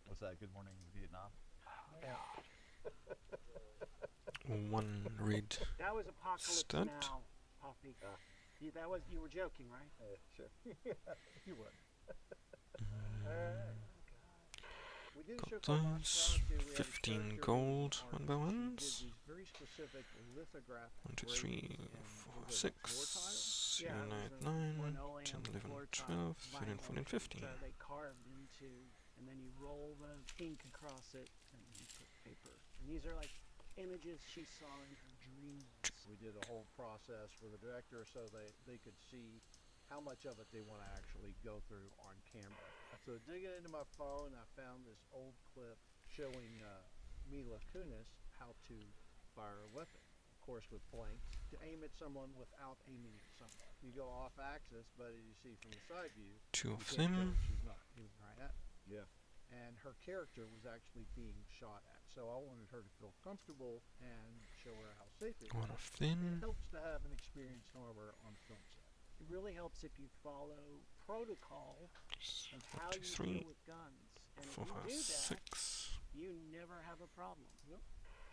Speaker 16: What's that? Good Morning Vietnam.
Speaker 11: Yeah.
Speaker 1: one red
Speaker 12: That was Apocalypse
Speaker 1: stud.
Speaker 12: Now, Poppy. You were joking, right?
Speaker 11: Sure. You would. We did
Speaker 1: Got
Speaker 11: show called
Speaker 1: those.
Speaker 11: Nosferatu. We had a
Speaker 1: 15
Speaker 11: character
Speaker 1: gold
Speaker 11: artist
Speaker 1: 1 by
Speaker 11: who did
Speaker 1: 1s.
Speaker 11: these very specific lithographic
Speaker 1: 1, 2,
Speaker 11: engravings
Speaker 1: 3,
Speaker 11: and
Speaker 1: 4,
Speaker 11: was it
Speaker 1: 6,
Speaker 12: Yeah,
Speaker 1: 7,
Speaker 12: it
Speaker 1: 8,
Speaker 12: was a
Speaker 1: 9,
Speaker 12: linoleum
Speaker 1: 10, 11,
Speaker 12: floor tile
Speaker 1: 12, 13,
Speaker 12: vinyl
Speaker 1: 14, 15.
Speaker 12: that they carved into, and then you roll the ink across it, and you put paper. And these are like images she saw in her dreams.
Speaker 11: We did a whole process for the director so they could see how much of it they want to actually go through on camera. So digging into my phone, I found this old clip showing Mila Kunis how to fire a weapon. Of course with blanks, to aim at someone without aiming at someone. You go off axis, but as you see from the side view,
Speaker 1: Two
Speaker 11: you
Speaker 1: of
Speaker 11: can't tell
Speaker 1: them.
Speaker 11: she's not aiming right at me. Yeah. And her character was actually being shot at. So I wanted her to feel comfortable and show her how safe it
Speaker 1: One
Speaker 11: was.
Speaker 1: of them.
Speaker 11: It helps to have an experienced armor on a film set.
Speaker 12: It really helps if you follow protocol of how
Speaker 1: 2,
Speaker 12: you
Speaker 1: 3,
Speaker 12: deal with guns. And
Speaker 1: 4,
Speaker 12: if
Speaker 1: 5,
Speaker 12: you do that,
Speaker 1: 6.
Speaker 12: you never have a problem.
Speaker 11: Yep.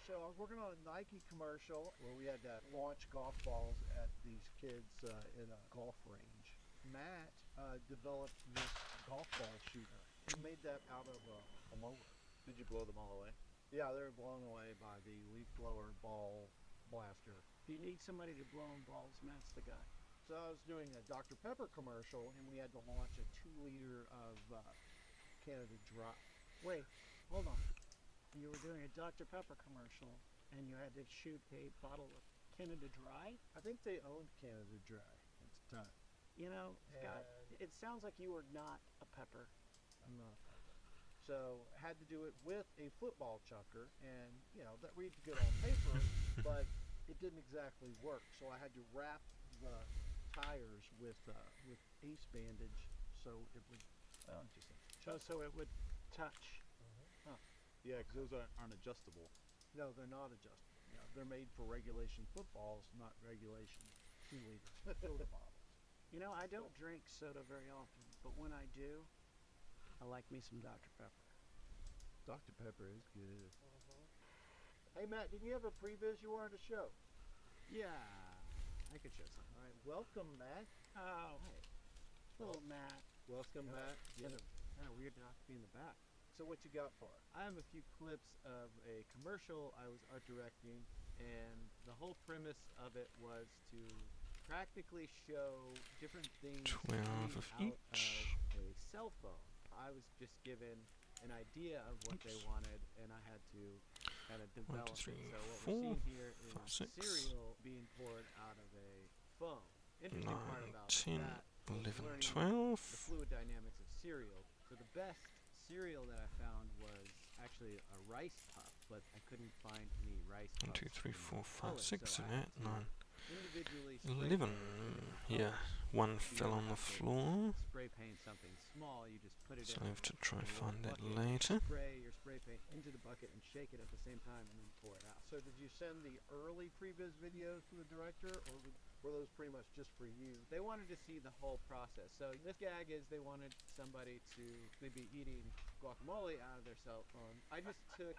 Speaker 11: So I was working on a Nike commercial where we had to launch golf balls at these kids in a golf range. Matt developed this golf ball shooter. He made that out of a mower.
Speaker 16: Did you blow them all away?
Speaker 11: Yeah, they were blown away by the leaf blower ball blaster.
Speaker 12: If you need somebody to blow in balls, Matt's the guy.
Speaker 11: So I was doing a Dr. Pepper commercial and we had to launch a 2-liter of Canada Dry.
Speaker 12: Wait, hold on. You were doing a Dr. Pepper commercial and you had to shoot a bottle of Canada Dry?
Speaker 11: I think they owned Canada Dry at the time.
Speaker 12: You know, Scott, it sounds like you were not a pepper.
Speaker 11: I'm not a pepper. So had to do it with a football chucker, and you know that reads good on paper, but it didn't exactly work. So I had to wrap the tires with ace bandage so it would.
Speaker 16: Oh, interesting.
Speaker 12: So it would touch.
Speaker 11: Huh.
Speaker 16: Yeah, because those aren't adjustable.
Speaker 11: No, they're not adjustable. You know, they're made for regulation footballs, not regulation 2-liter soda bottles.
Speaker 12: You know, I don't drink soda very often, but when I do, I like me some Dr. Pepper.
Speaker 11: Dr. Pepper is good. Hey Matt, didn't you have a previs you wanted to show?
Speaker 2: Yeah, I could show something.
Speaker 11: All right, welcome Matt.
Speaker 12: Oh, hey. Little Matt.
Speaker 11: Welcome Matt.
Speaker 2: Kind of weird to have to be in the back.
Speaker 11: So what you got for us?
Speaker 2: I have a few clips of a commercial I was art directing, and the whole premise of it was to practically show different things
Speaker 1: 12 of
Speaker 2: coming out
Speaker 1: each.
Speaker 2: of a cell phone. I was just given an idea of what they wanted, and I had to kind of develop
Speaker 1: 1, 2, 3,
Speaker 2: it. So what
Speaker 1: 4,
Speaker 2: we're seeing here is
Speaker 1: 5, 6,
Speaker 2: cereal being poured out of a phone. Interesting
Speaker 1: 9,
Speaker 2: part about
Speaker 1: 10,
Speaker 2: that was
Speaker 1: 11,
Speaker 2: learning
Speaker 1: 12.
Speaker 2: the fluid dynamics of cereal. So the best cereal that I found was actually a rice puff, but I couldn't find any rice
Speaker 1: 1,
Speaker 2: puffs
Speaker 1: 2, 3,
Speaker 2: in
Speaker 1: 4,
Speaker 2: color,
Speaker 1: 5, 6,
Speaker 2: so
Speaker 1: 7,
Speaker 2: I had
Speaker 1: 8,
Speaker 2: to
Speaker 1: 9,
Speaker 2: individually spray
Speaker 1: 11.
Speaker 2: paint
Speaker 1: Yeah, one fell on the floor.
Speaker 2: spray paint something small, you just put it
Speaker 1: So
Speaker 2: in
Speaker 1: I have to try
Speaker 2: a
Speaker 1: and
Speaker 2: little
Speaker 1: find that
Speaker 2: bucket,
Speaker 1: later.
Speaker 2: spray your spray paint into the bucket and shake it at the same time and then pour it out.
Speaker 11: So did you send the early previs videos to the director, or were those pretty much just for you?
Speaker 2: They wanted to see the whole process. So this gag is they wanted somebody to maybe eating guacamole out of their cell phone. I just took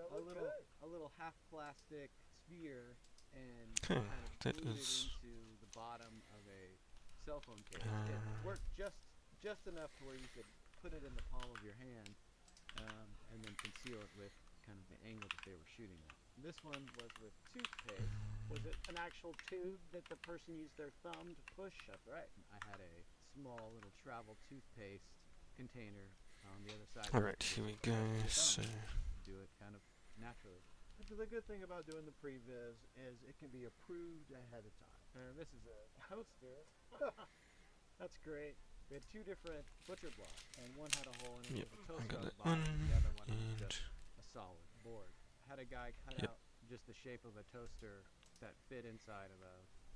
Speaker 2: a little half plastic sphere and
Speaker 1: Okay,
Speaker 2: kind of
Speaker 1: that
Speaker 2: glued
Speaker 1: is-
Speaker 2: it into the bottom of a cell phone case. It worked just enough to where you could put it in the palm of your hand and then conceal it with kind of the angle that they were shooting at. This one was with toothpaste.
Speaker 12: Was it an actual tube that the person used their thumb to push?
Speaker 2: That's right. I had a small little travel toothpaste container on the other side.
Speaker 1: Alright, here we go. So
Speaker 2: Do it kind of naturally.
Speaker 11: The good thing about doing the previs is it can be approved ahead of time.
Speaker 2: And this is a toaster.
Speaker 12: That's great.
Speaker 2: We had two different butcher blocks, and one had a hole in it
Speaker 1: Yep,
Speaker 2: with a
Speaker 1: I
Speaker 2: toaster
Speaker 1: got
Speaker 2: on the
Speaker 1: that
Speaker 2: bottom,
Speaker 1: one,
Speaker 2: and the other one was
Speaker 1: and
Speaker 2: just a solid board. Had a guy cut
Speaker 1: Yep.
Speaker 2: out just the shape of a toaster that fit inside of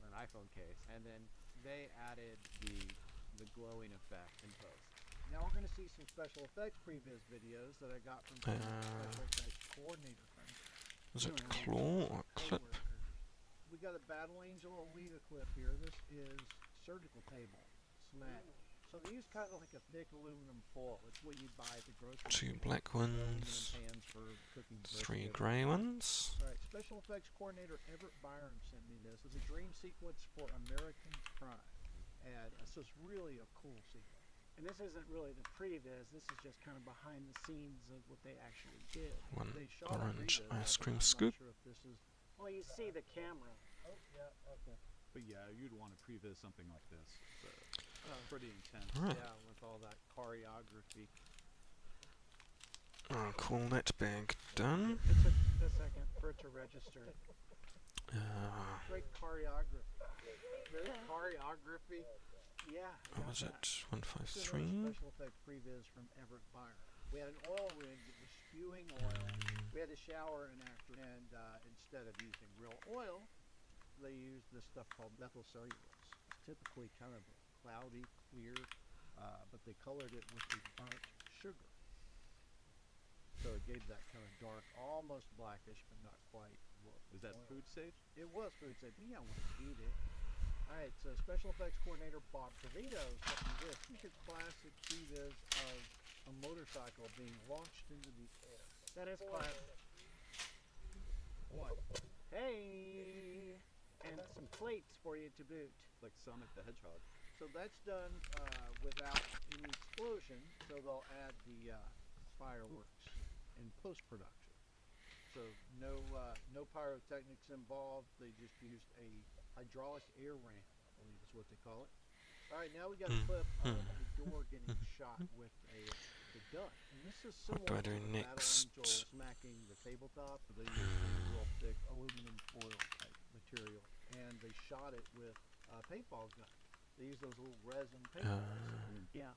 Speaker 2: an iPhone case, and then they added the glowing effect in post.
Speaker 11: Now we're going to see some special effects previs videos that I got from some special effects coordinator friends.
Speaker 1: is it claw or clip?
Speaker 11: We got a Battle Angel Alita clip here. This is surgical table, smash. So they use kind of like a thick aluminum foil. It's what you buy at the grocery store.
Speaker 1: Two black
Speaker 11: Aluminum
Speaker 1: ones.
Speaker 11: pans for cooking
Speaker 1: 3
Speaker 11: brisket.
Speaker 1: grey ones.
Speaker 11: All right, special effects coordinator Everett Byron sent me this. It's a dream sequence for American Crime. And it's just really a cool sequence.
Speaker 12: And this isn't really the previs, this is just kind of behind the scenes of what they actually did.
Speaker 1: One
Speaker 11: They shot a
Speaker 1: orange
Speaker 11: previs,
Speaker 1: ice
Speaker 11: but
Speaker 1: cream
Speaker 11: I'm not
Speaker 1: scoop.
Speaker 11: sure if this is.
Speaker 12: Well, you see the camera.
Speaker 11: Oh, yeah, okay.
Speaker 16: But yeah, you'd want to previs something like this. It's pretty intense.
Speaker 1: Right.
Speaker 11: Yeah, with all that choreography.
Speaker 1: I'll call that bag done.
Speaker 12: It took a second for it to register.
Speaker 11: Great choreography. Great choreography.
Speaker 12: Yeah.
Speaker 1: What was it?
Speaker 11: This is
Speaker 1: 153.
Speaker 11: another special effects previs from Everett Byron. We had an oil rig that was spewing oil. We had to shower and after, and instead of using real oil, they used this stuff called methyl cellulose. It's typically kind of cloudy, clear, but they colored it with the burnt sugar. So it gave that kind of dark, almost blackish, but not quite look.
Speaker 16: Is that food safe?
Speaker 11: It was food safe. You don't want to eat it. Alright, so special effects coordinator Bob Trevino sent me this. It's a classic previs of a motorcycle being launched into the air.
Speaker 12: That is classic.
Speaker 11: What?
Speaker 12: Hey! And some plates for you to boot.
Speaker 16: Like Sonic the Hedgehog.
Speaker 11: So that's done without any explosion, so they'll add the fireworks in post-production. So no pyrotechnics involved. They just used a hydraulic air ram, I believe is what they call it. All right, now we got a clip of a door getting shot with the gun. And this is
Speaker 1: What do
Speaker 11: similar
Speaker 1: I do
Speaker 11: to the Battle
Speaker 1: next?
Speaker 11: Angel smacking the tabletop. They used a real thick aluminum foil type material, and they shot it with a paintball gun. They use those little resin paintballs.
Speaker 12: Yeah.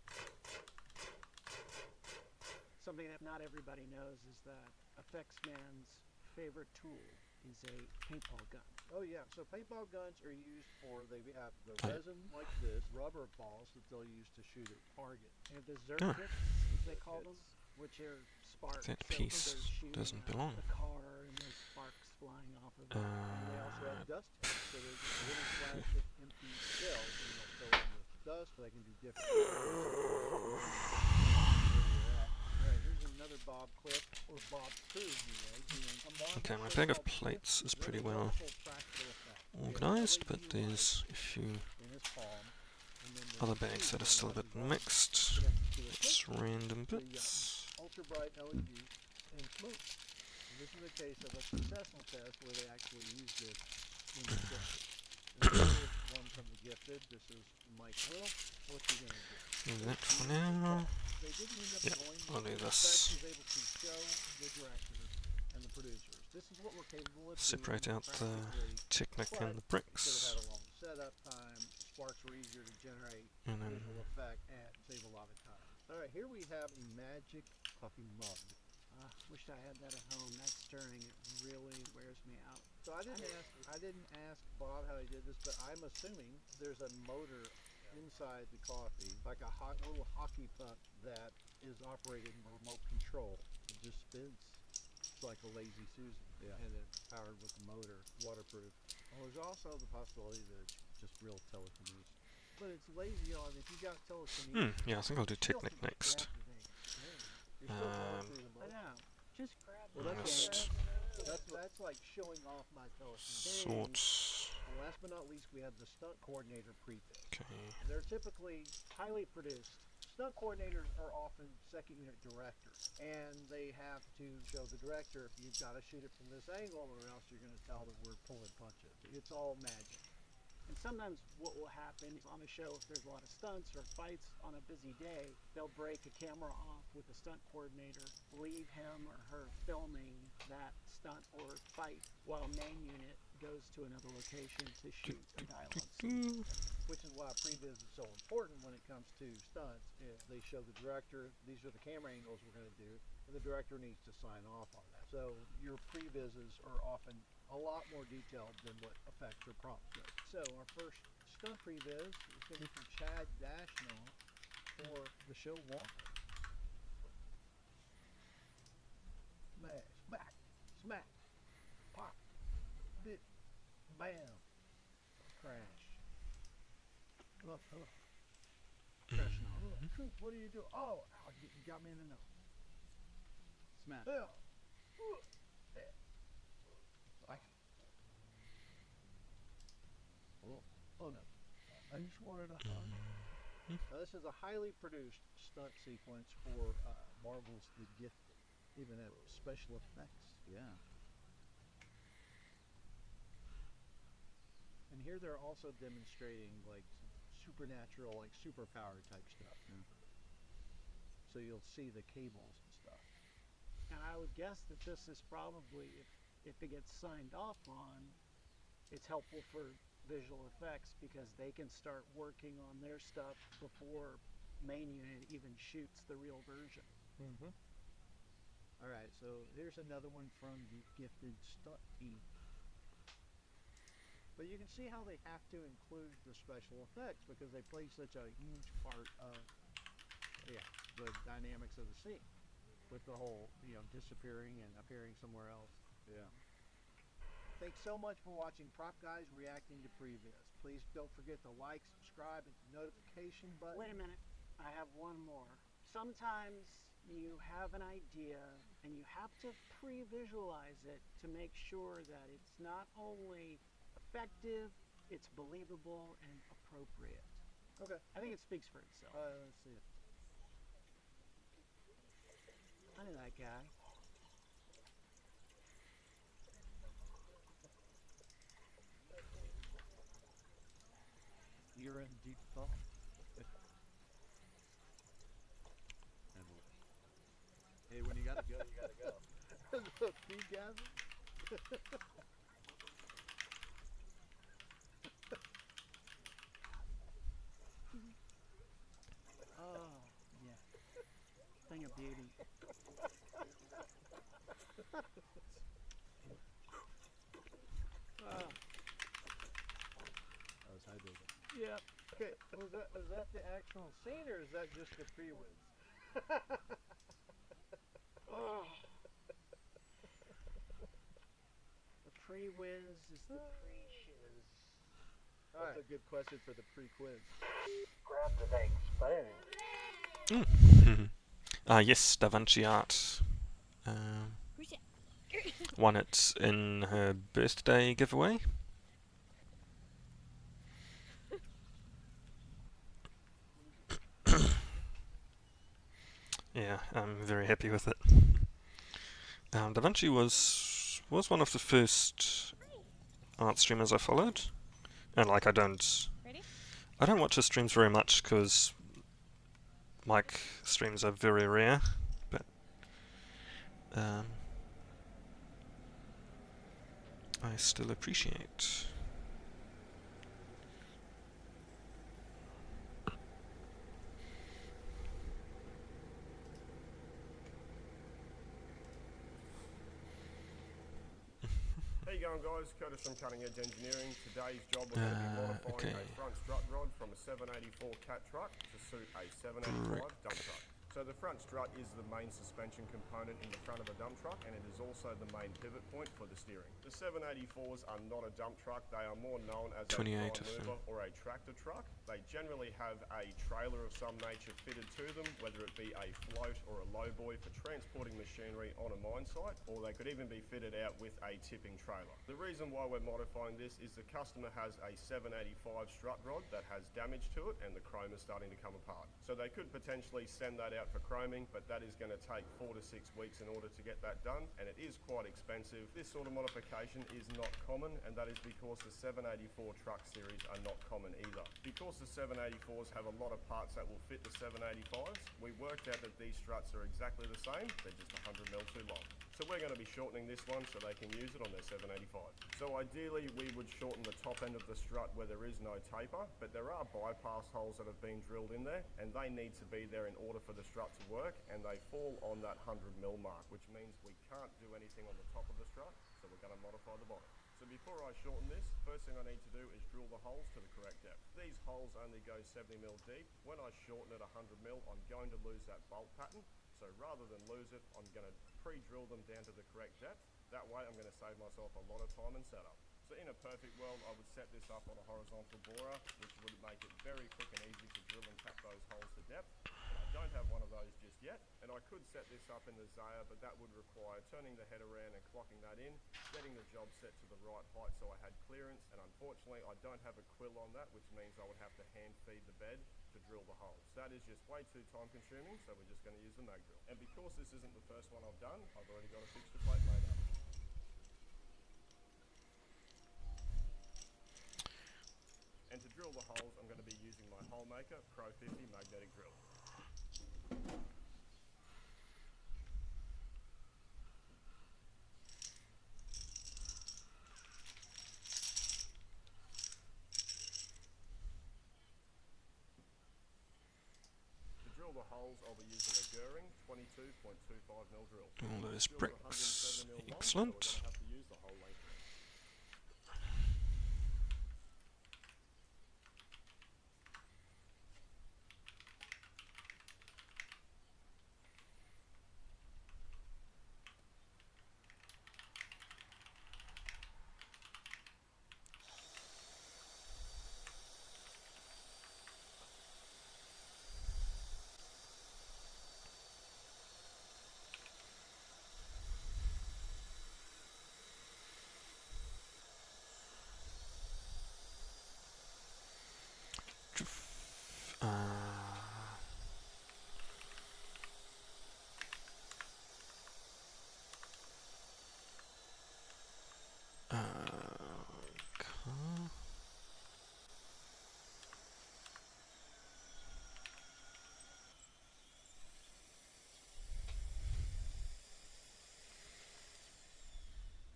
Speaker 12: Something that not everybody knows is that Effects Man's favorite tool is a paintball gun.
Speaker 11: Oh yeah, so paintball guns are used for, they have the resin like this, rubber balls that they'll use to shoot at target.
Speaker 12: And the Zerkits, as they call them, which are sparks.
Speaker 1: That
Speaker 12: so
Speaker 1: piece
Speaker 12: they're shooting
Speaker 1: doesn't
Speaker 12: out
Speaker 1: belong.
Speaker 12: The car and there's sparks flying off of it.
Speaker 11: And they also have dust tanks, so there's a little flash of empty shells, and they'll fill in with dust, so they can do different Alright, here's another Bob clip, or Bob 2 anyway, doing a
Speaker 1: Okay, my
Speaker 11: montage
Speaker 1: bag of
Speaker 11: called
Speaker 1: plates is pretty
Speaker 11: Really
Speaker 1: well
Speaker 11: Powerful Practical Effects.
Speaker 1: organised, but there's a few
Speaker 11: In his palm, and then
Speaker 1: other
Speaker 11: the
Speaker 1: bags that are
Speaker 11: tube
Speaker 1: still a bit
Speaker 11: runs
Speaker 1: mixed.
Speaker 11: connected to a
Speaker 1: It's
Speaker 11: clip.
Speaker 1: random
Speaker 11: The,
Speaker 1: bits.
Speaker 11: ultra bright LED and smoke. And this is a case of a successful test where they actually used this in the Gifted. And this is one from the Gifted. This is Mike Will. What's he gonna do?
Speaker 1: Do that for now.
Speaker 11: They didn't end up
Speaker 1: Yeah,
Speaker 11: going
Speaker 1: I'll do
Speaker 11: with
Speaker 1: this.
Speaker 11: effects. He was able to show the directors and the producers. This is what we're capable of
Speaker 1: Separate
Speaker 11: doing
Speaker 1: out the
Speaker 11: practically,
Speaker 1: Technic
Speaker 11: but
Speaker 1: and the
Speaker 11: you
Speaker 1: bricks.
Speaker 11: could have had a long setup time. Sparks were easier to generate.
Speaker 1: And then
Speaker 11: Visual effect and save a lot of time. Alright, here we have a magic coffee mug.
Speaker 12: Wish I had that at home. That stirring, it really wears me out.
Speaker 11: So I didn't ask Bob how he did this, but I'm assuming there's a motor inside the coffee, like a little hockey puck that is operated in remote control. It just spins. It's like a lazy Susan.
Speaker 16: Yeah.
Speaker 11: And it's powered with a motor, waterproof. Well, there's also the possibility that it's just real telekinesis. But it's lazy on if you got telekinesis.
Speaker 1: Yeah, I think I'll do
Speaker 11: you still
Speaker 1: Technic
Speaker 11: can just
Speaker 1: next.
Speaker 11: grab the thing. Yeah. You're still going through the
Speaker 12: I
Speaker 11: motor.
Speaker 12: know. Just grab
Speaker 11: Well, that's like showing off my telekinesis.
Speaker 1: Sorts.
Speaker 11: And last but not least, we have the stunt coordinator previs.
Speaker 1: Okay.
Speaker 11: They're typically highly produced. Stunt coordinators are often second unit directors, and they have to show the director, you've got to shoot it from this angle or else you're going to tell that we're pulling punches. It's all magic.
Speaker 12: And sometimes what will happen is on a show, if there's a lot of stunts or fights on a busy day, they'll break a camera off with a stunt coordinator, leave him or her filming that stunt or fight while main unit goes to another location to shoot a dialogue scene.
Speaker 11: Which is why previs is so important when it comes to stunts. They show the director, these are the camera angles we're going to do, and the director needs to sign off on that. So your previses are often a lot more detailed than what effects or prompts do. So our first stunt previs is going to be from Chad Dashnell for the show Walker. Smash, smack, smack, pop, bit, bam, crash. Crash now. What do you do? Oh, ow, you got me in the nose.
Speaker 16: Smash.
Speaker 11: Yeah. Oh no, I just wanted a hug. Now, this is a highly produced stunt sequence for Marvel's The Gifted. Even have special effects.
Speaker 16: Yeah.
Speaker 11: And here they're also demonstrating like some supernatural, like superpower type stuff.
Speaker 16: Yeah.
Speaker 11: So you'll see the cables and stuff.
Speaker 12: And I would guess that this is probably, if it gets signed off on, it's helpful for visual effects because they can start working on their stuff before main unit even shoots the real version.
Speaker 11: Mm-hmm. All right, so here's another one from the Gifted stunt team. But you can see how they have to include the special effects because they play such a huge part of the dynamics of the scene with the whole, disappearing and appearing somewhere else.
Speaker 16: Yeah.
Speaker 11: Thanks so much for watching Prop Guys reacting to Previs. Please don't forget to like, subscribe, and the notification button.
Speaker 12: Wait a minute, I have one more. Sometimes you have an idea and you have to pre-visualize it to make sure that it's not only effective, it's believable and appropriate.
Speaker 11: Okay.
Speaker 12: I think it speaks for itself.
Speaker 11: Let's see it. I knew that guy. You're in deep thought. Hey, when you gotta go, you gotta go. Feedgasm?
Speaker 12: Oh, yeah. Thing of beauty.
Speaker 11: That was hydrated.
Speaker 12: Yep.
Speaker 11: Okay, was that the actual scene or is that just the pre-wiz?
Speaker 12: Oh. The pre-whiz is the pre-shiz.
Speaker 11: That's a good question for the pre-quiz.
Speaker 9: Grab the next spoon.
Speaker 1: Yes, Da Vinci Art won it in her birthday giveaway. Yeah, I'm very happy with it. Da Vinci was one of the first art streamers I followed, and I don't watch his streams very much because Mike streams are very rare, but I still appreciate.
Speaker 14: How you going, guys? Curtis from Cutting Edge Engineering. Today's job we're going to be modifying a front strut rod from a 784 cat truck to suit a 785 dump truck. So the front strut is the main suspension component in the front of a dump truck, and it is also the main pivot point for the steering. The 784s are not a dump truck. They are more known as a prime mover or a tractor truck. They generally have a trailer of some nature fitted to them, whether it be a float or a lowboy for transporting machinery on a mine site, or they could even be fitted out with a tipping trailer. The reason why we're modifying this is the customer has a 785 strut rod that has damage to it and the chrome is starting to come apart. So they could potentially send that out for chroming, but that is going to take 4 to 6 weeks in order to get that done, and it is quite expensive. This sort of modification is not common, and that is because the 784 truck series are not common either. Because the 784s have a lot of parts that will fit the 785s, we worked out that these struts are exactly the same, they're just 100mm too long. So we're going to be shortening this one so they can use it on their 785. So ideally we would shorten the top end of the strut where there is no taper, but there are bypass holes that have been drilled in there, and they need to be there in order for the strut to work, and they fall on that 100mm mark, which means we can't do anything on the top of the strut, so we're going to modify the bottom. So before I shorten this, first thing I need to do is drill the holes to the correct depth. These holes only go 70mm deep. When I shorten it 100mm, I'm going to lose that bolt pattern. So rather than lose it, I'm going to pre-drill them down to the correct depth. That way I'm going to save myself a lot of time and setup. So in a perfect world, I would set this up on a horizontal borer, which would make it very quick and easy to drill and tap those holes to depth. But I don't have one of those just yet, and I could set this up in the Zaya, but that would require turning the head around and clocking that in, getting the job set to the right height so I had clearance, and unfortunately I don't have a quill on that, which means I would have to hand feed the bed to drill the holes. That is just way too time consuming, so we're just going to use the mag drill. And because this isn't the first one I've done, I've already got a fixture plate made up. And to drill the holes, I'm going to be using my Hole Maker Pro 50 magnetic drill. To drill the holes, I'll be using a Goering 22.25mm drill.
Speaker 1: All those bricks. Excellent.
Speaker 14: So we're going to have to use the whole length.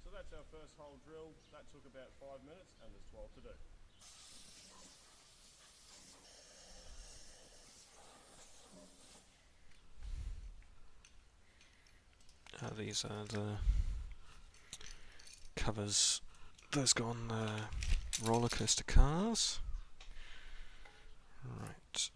Speaker 14: So that's our first hole drilled. That took about 5 minutes, and there's 12 to do.
Speaker 1: These are the covers. Those go on the roller coaster cars. Right.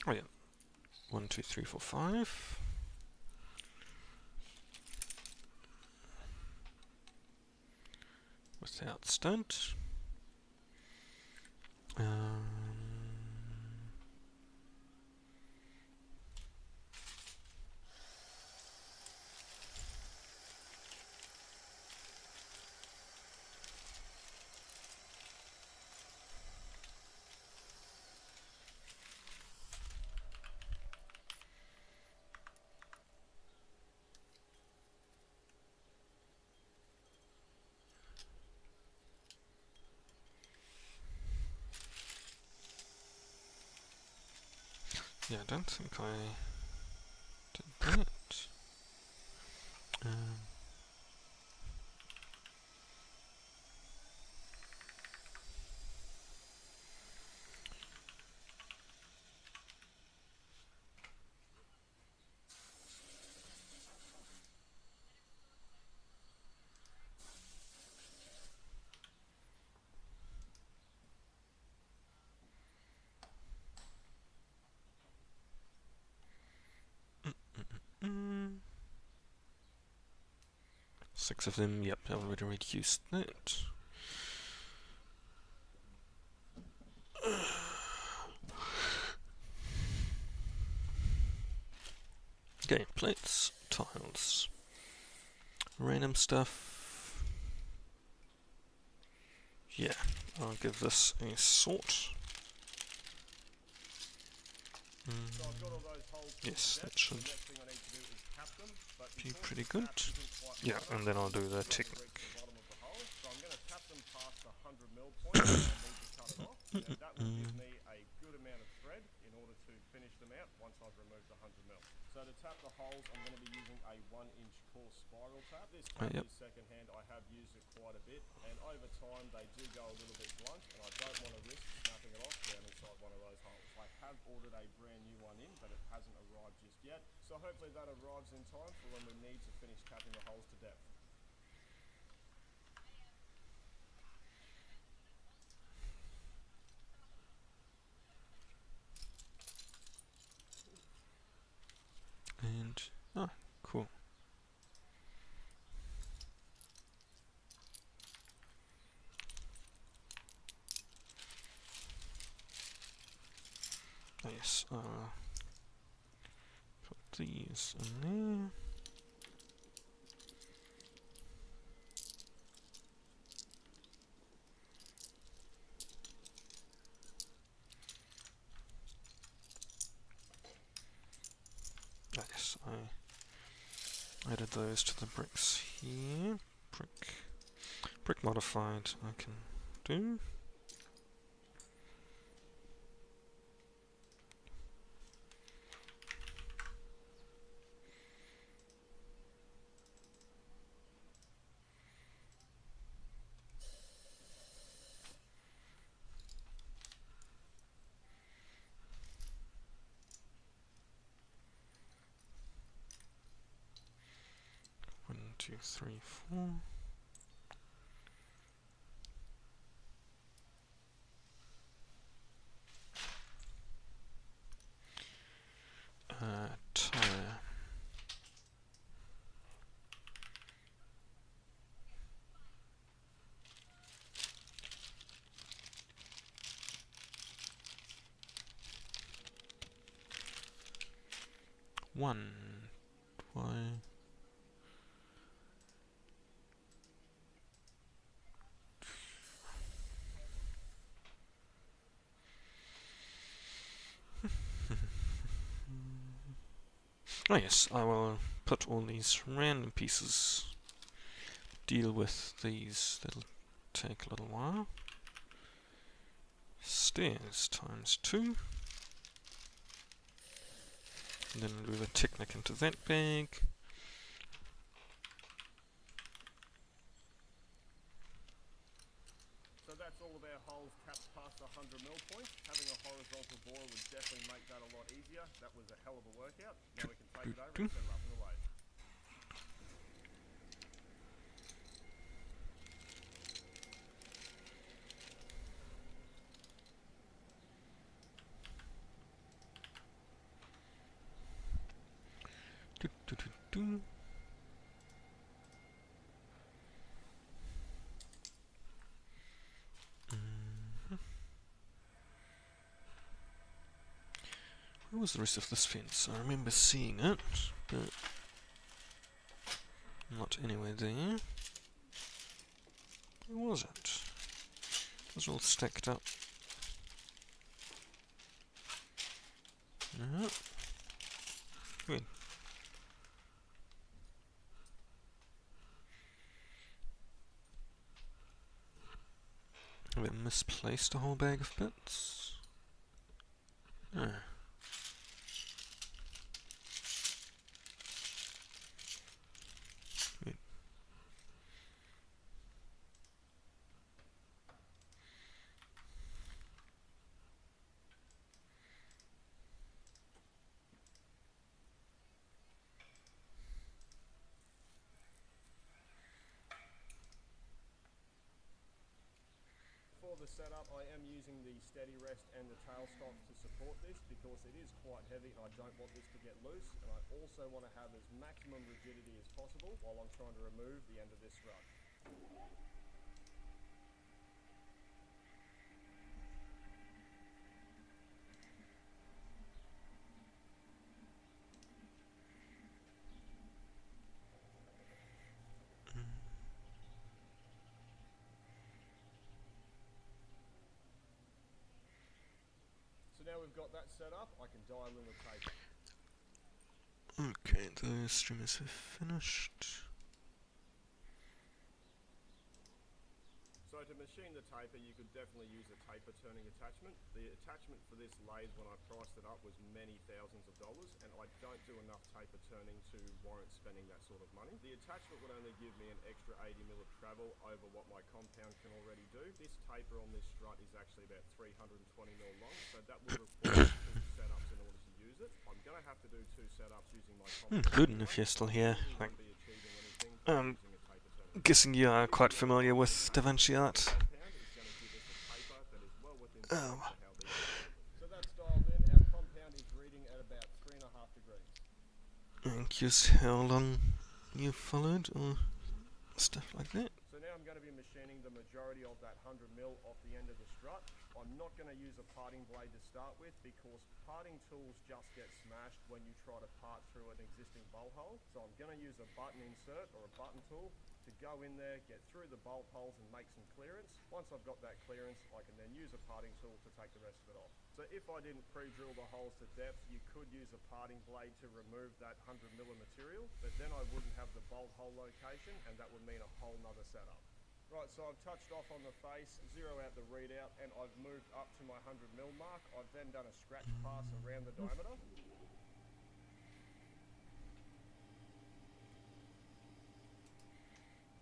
Speaker 1: Oh yeah. 1, 2, 3, 4, 5. Without stunt. Yeah, I don't think I did that. Six of them, yep, I've already reduced that. Okay, plates, tiles, random stuff. Yeah, I'll give this a sort. Yes, that should be pretty good. Yeah, and then I'll do the technique.
Speaker 14: So I'm going to tap them past the 100mm point, and I need to cut it off, and that will give me a good amount of thread in order to finish them out once I've removed the 100mm. So to tap the holes, I'm going to be using a 1-inch coarse spiral tap. This tap is second-hand. I have used it quite a bit, and over time they do go a little bit blunt, and I don't want to risk snapping it off down inside one of those holes. I have ordered a brand new one in, but it hasn't arrived just yet, so hopefully that arrives in time for when we need to finish tapping the holes to depth.
Speaker 1: And, oh, cool. Oh, yes, put these in there. Oh, yes, I added those to the bricks here. Brick modified I can do. One, two, three, four. Tire. One. Why? Oh yes, I will put all these random pieces, deal with these, that'll take a little while. Stairs times 2. And then move a Technic into that bag.
Speaker 14: So that's all of our holes tapped past the 100mm point. Having a horizontal borer would definitely make that a lot easier. That was a hell of a workout. Now we can take it over and set it up in the lathe.
Speaker 1: Where was the rest of this fence? I remember seeing it, but not anywhere there. Where was it? It was all stacked up. No. Good. Have I misplaced a whole bag of bits? Ah. Good.
Speaker 14: For the setup, I am using the steady rest and the tailstocks to support this because it is quite heavy and I don't want this to get loose, and I also want to have as maximum rigidity as possible while I'm trying to remove the end of this strut. Now we've got that set up, I can dial in the tape.
Speaker 1: Okay, the streamers have finished.
Speaker 14: So to machine the taper, you could definitely use a taper turning attachment. The attachment for this lathe, when I priced it up, was many thousands of dollars, and I don't do enough taper turning to warrant spending that sort of money. The attachment would only give me an extra 80 mil of travel over what my compound can already do. This taper on this strut is actually about 320 mil long, so that will require 2 setups in order to use it. I'm going to have to do 2 setups using my compound.
Speaker 1: Gooden, if you're still here. Like, guessing you are quite familiar with DaVinci Art.
Speaker 14: So that's dialed in. Our compound is reading at about 3.5 degrees.
Speaker 1: And guess how long you followed or stuff like that.
Speaker 14: So now I'm going to be machining the majority of that 100 mil off the end of the strut. I'm not going to use a parting blade to start with because parting tools just get smashed when you try to part through an existing bolt hole. So I'm going to use a button insert or a button tool to go in there, get through the bolt holes and make some clearance. Once I've got that clearance, I can then use a parting tool to take the rest of it off. So if I didn't pre-drill the holes to depth, you could use a parting blade to remove that 100 mil of material, but then I wouldn't have the bolt hole location and that would mean a whole nother setup. Right, so I've touched off on the face, zero out the readout, and I've moved up to my 100 mil mark. I've then done a scratch pass around the diameter.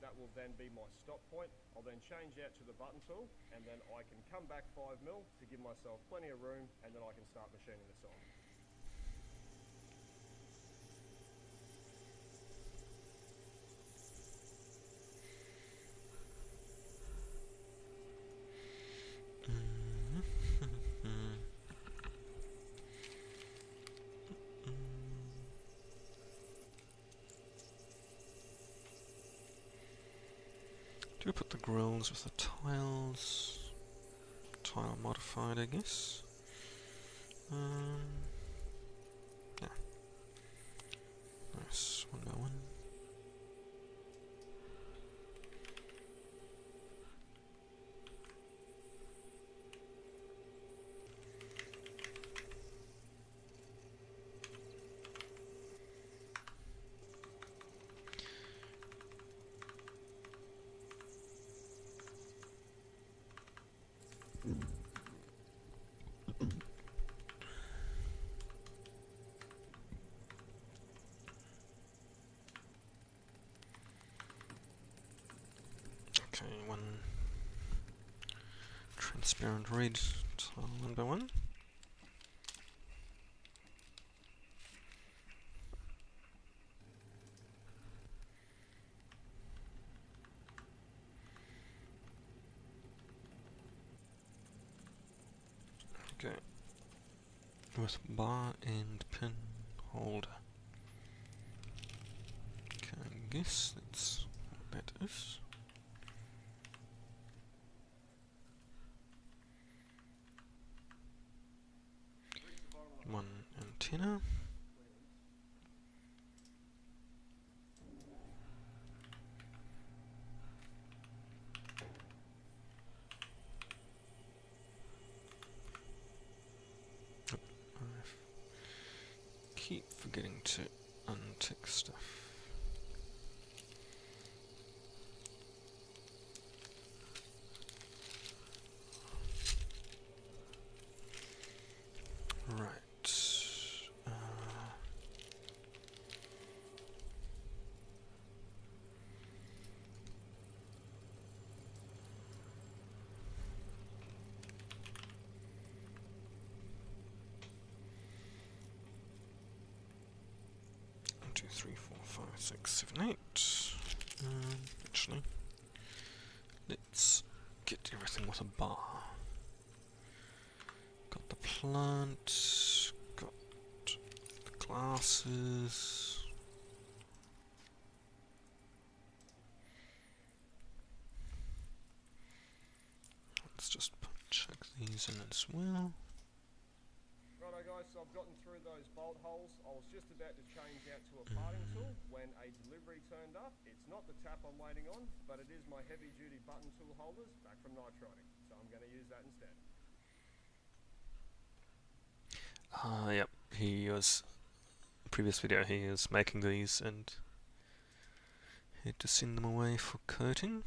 Speaker 14: That will then be my stop point. I'll then change out to the button tool, and then I can come back 5 mil to give myself plenty of room, and then I can start machining this on.
Speaker 1: Do we put the grills with the tiles? Tile modified, I guess. Yeah. Nice, 1 by 1. Okay, 1 transparent red tile 1 by 1. Okay, with bar and pin holder. Okay, I guess that's what that is. One antenna. I keep forgetting to untick stuff. Right. 2, 3, 4, 5, 6, 7, 8. Actually, let's get everything with a bar. Got the plant, got the glasses. Let's just check these in as well.
Speaker 14: Righto guys, so I've gotten through those bolt holes. I was just about to change out to a parting tool when a delivery turned up. It's not the tap I'm waiting on, but it is my heavy duty button tool holders back from Nitriting. So I'm going to use that instead.
Speaker 1: Yep, he was, previous video he was making these and had to send them away for coating.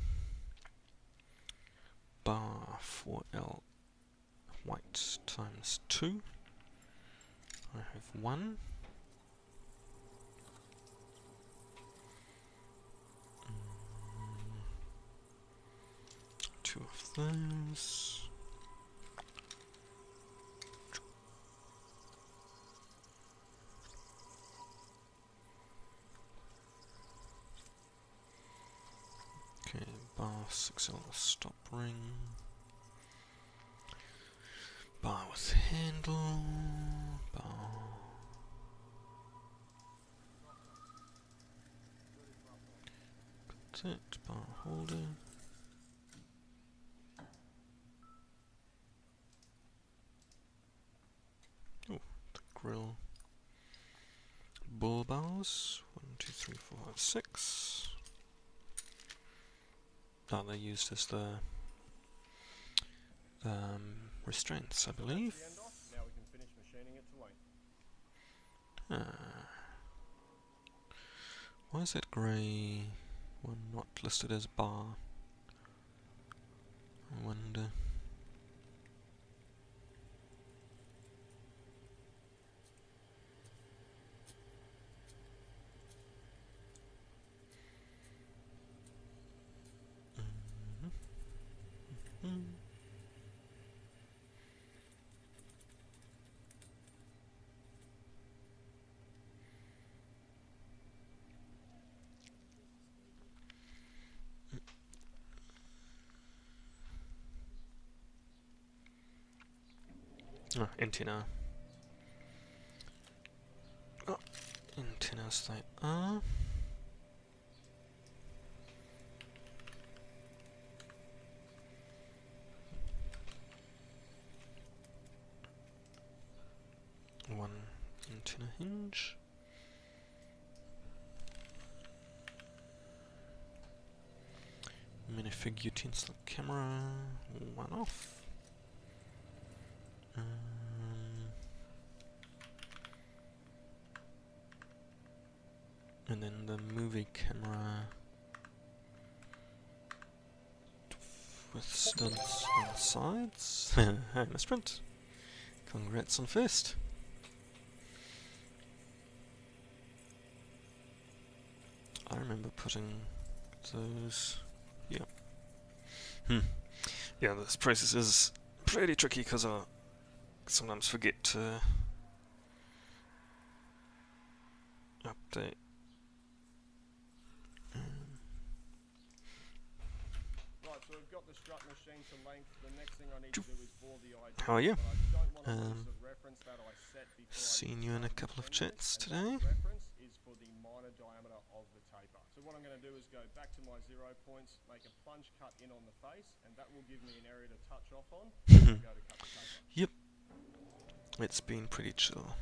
Speaker 1: bar 4L white times 2. I have 1. Two of those. Okay, bar 6L stop ring. Bar with handle. Bar. Got it. Bar holder. Oh, the grill. Bull bars. 1, 2, 3, 4, 5, 6. Oh, they're used as the restraints, I believe.
Speaker 14: Now we can finish machining it to length.
Speaker 1: Why is that grey one not listed as bar? I wonder. Oh, antenna. Oh, antennas they are. One antenna hinge. Minifig utensil camera. One off. And then the movie camera with stunts on the sides. Hi, Misprint. Congrats on first. I remember putting those. Yeah. Yeah, this process is pretty tricky because I sometimes forget to update.
Speaker 14: Right, so we've got the strut machine to length. The next thing I need to do is bore the ID.
Speaker 1: How are you?
Speaker 14: But I don't want to lose the reference that I set before
Speaker 1: Seen you in a couple of chats today.
Speaker 14: reference is for the minor diameter of the taper. So what I'm going to do is go back to my 0 points, make a plunge cut in on the face, and that will give me an area to touch off on. And go to cut the taper.
Speaker 1: Yep. It's been pretty chill.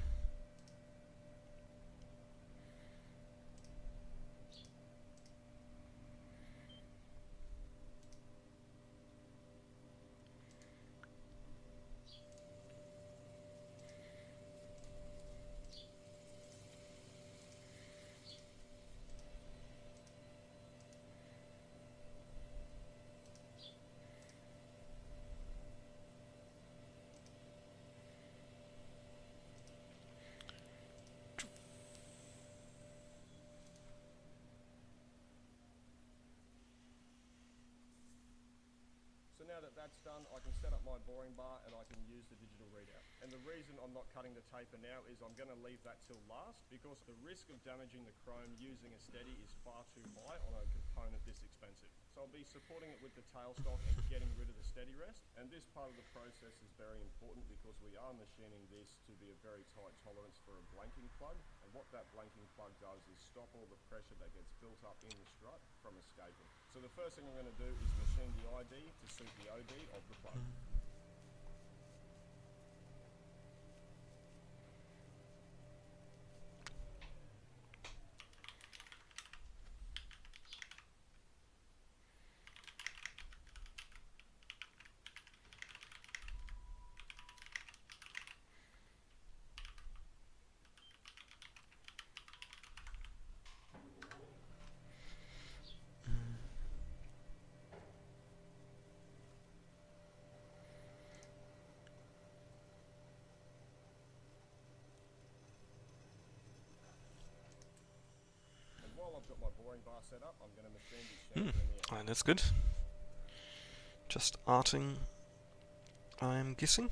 Speaker 14: So now that that's done, I can set up my boring bar and I can use the digital readout. And the reason I'm not cutting the taper now is I'm going to leave that till last because the risk of damaging the chrome using a steady is far too high on a component this expensive. So I'll be supporting it with the tailstock and getting rid of the steady rest. And this part of the process is very important because we are machining this to be a very tight tolerance for a blanking plug. And what that blanking plug does is stop all the pressure that gets built up in the strut from escaping. So the first thing I'm going to do is machine the ID to suit the OD of the plug. while I've got my boring bar set up, I'm going to machine these chamfer in the air.
Speaker 1: Alright, that's good. Just arting, I'm guessing.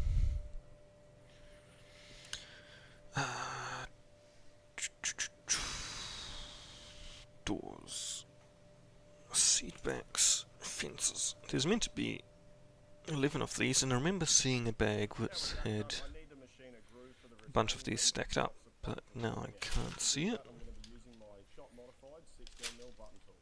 Speaker 1: Doors, seat backs, fences. There's meant to be 11 of these, and I remember seeing a bag which had a bunch of these stacked up, but now I can't see it.
Speaker 14: I'm going to be using my shop modified 16mm button tool.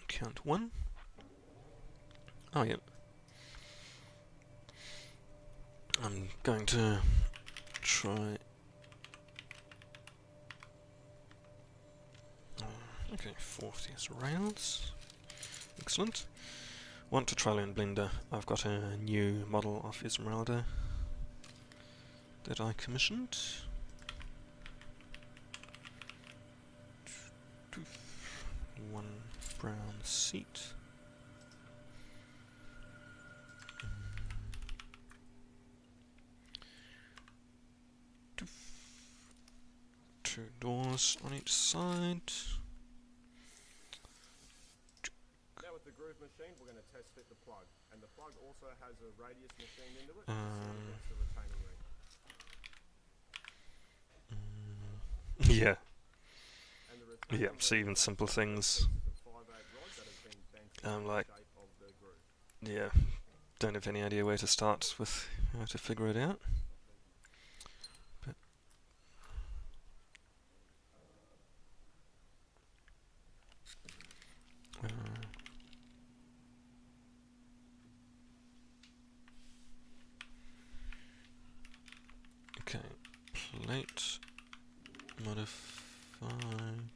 Speaker 1: Count one. Oh, yep. I'm going to try. Okay, 40 rails. Excellent. Want to try learn Blender. I've got a new model of Esmeralda that I commissioned. One brown seat. Two doors on each side.
Speaker 14: Now with the groove machine, we're going to test fit the plug, and the plug also has a radius machine into it to sit against the retaining ring.
Speaker 1: Yeah. Yeah, so even simple things. Like, yeah, don't have any idea where to start with how to figure it out. But okay, plate modified.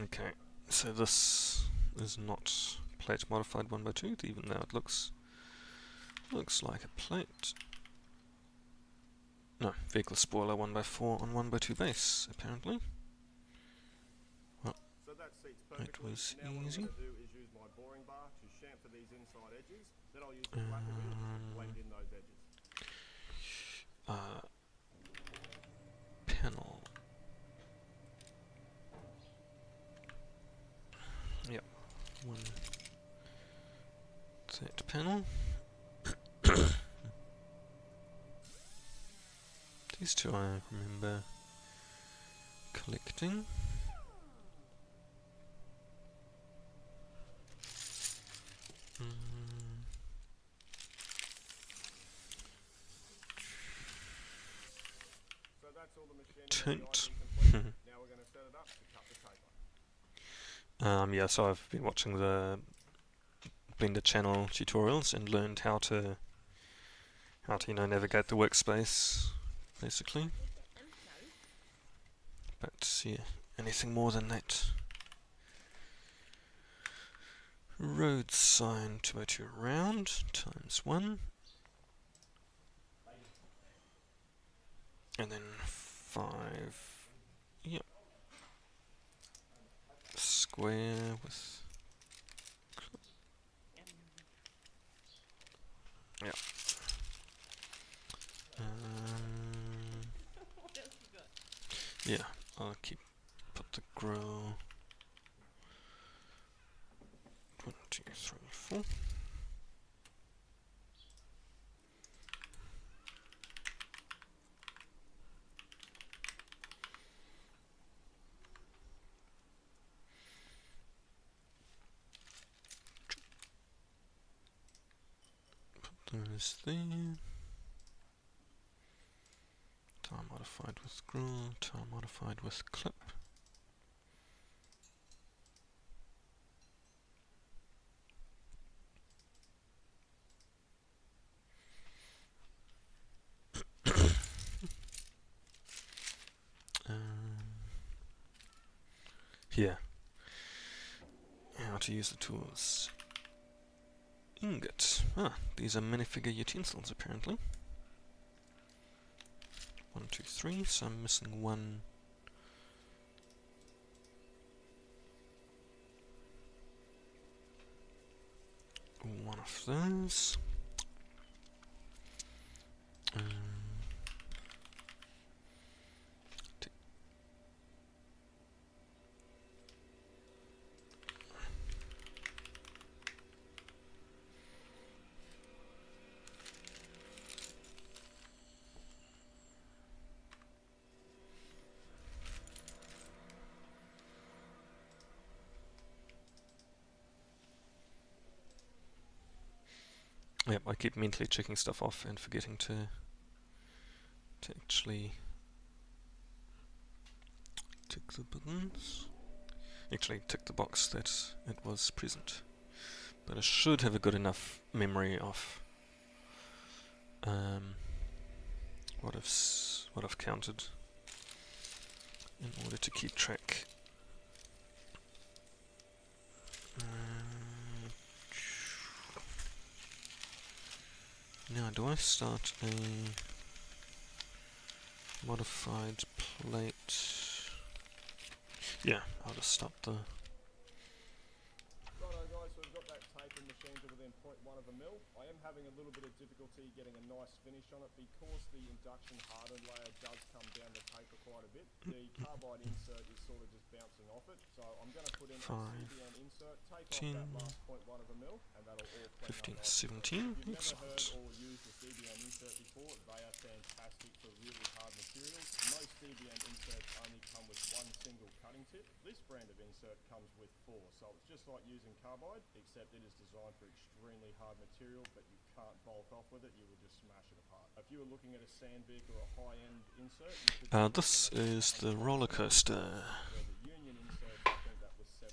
Speaker 1: Okay, so this is not plate modified 1x2, even though it looks like a plate. No, vehicle spoiler 1x4 on 1x2 base, apparently. Well,
Speaker 14: So that seats
Speaker 1: it
Speaker 14: perfectly.
Speaker 1: was
Speaker 14: Now what
Speaker 1: easy.
Speaker 14: I'm going to do is use my boring bar to chamfer these inside edges. Then I'll use the flatter wheel to blend in those edges.
Speaker 1: Panel. Yep. One set panel. These two I remember collecting.
Speaker 14: So that's all the machining
Speaker 1: Tint.
Speaker 14: complete. Now we're going to set it up to cut the taper.
Speaker 1: Yeah, so I've been watching the Blender channel tutorials and learned how to navigate the workspace, basically. But yeah, anything more than that. Road sign 2x2 round times 1. And then 5. Yep. Square with. Yeah. Yeah, I'll put the grill. 1, 2, 3, 4. Put those there. Tire modified with gruel, tire modified with clip. Here. How to use the tools. Ingot. Ah, these are minifigure utensils apparently. 1, 2, 3, so I'm missing one. One of those. Yep, I keep mentally checking stuff off and forgetting to actually tick the buttons. Actually tick the box that it was present. But I should have a good enough memory of what I've counted in order to keep track. Now, do I start a modified plate? Yeah, I'll just stop the...
Speaker 14: Righto guys, so we've got that taping machine to within 0.1 of a mil. I am having a little bit of difficulty getting a nice finish on it because the induction hardened layer does come down the paper quite a bit. The carbide insert is sort of just bouncing off it, so I'm going to put in a CBN insert, take off that last 0.1 of a mil, and that'll all clean
Speaker 1: 15,
Speaker 14: up.
Speaker 1: 17,
Speaker 14: If you've never
Speaker 1: excellent.
Speaker 14: heard or used the CBN insert before, they are fantastic for really hard materials. Most CBN inserts only come with one single cutting tip. This brand of insert comes with 4, so it's just like using carbide, except it is designed for extremely hard material, but you can't bulk off with it, you will just smash it apart. If you were looking at a Sandvik or a high-end insert, you could
Speaker 1: This is the roller coaster.
Speaker 14: the Union insert, I think that was $70,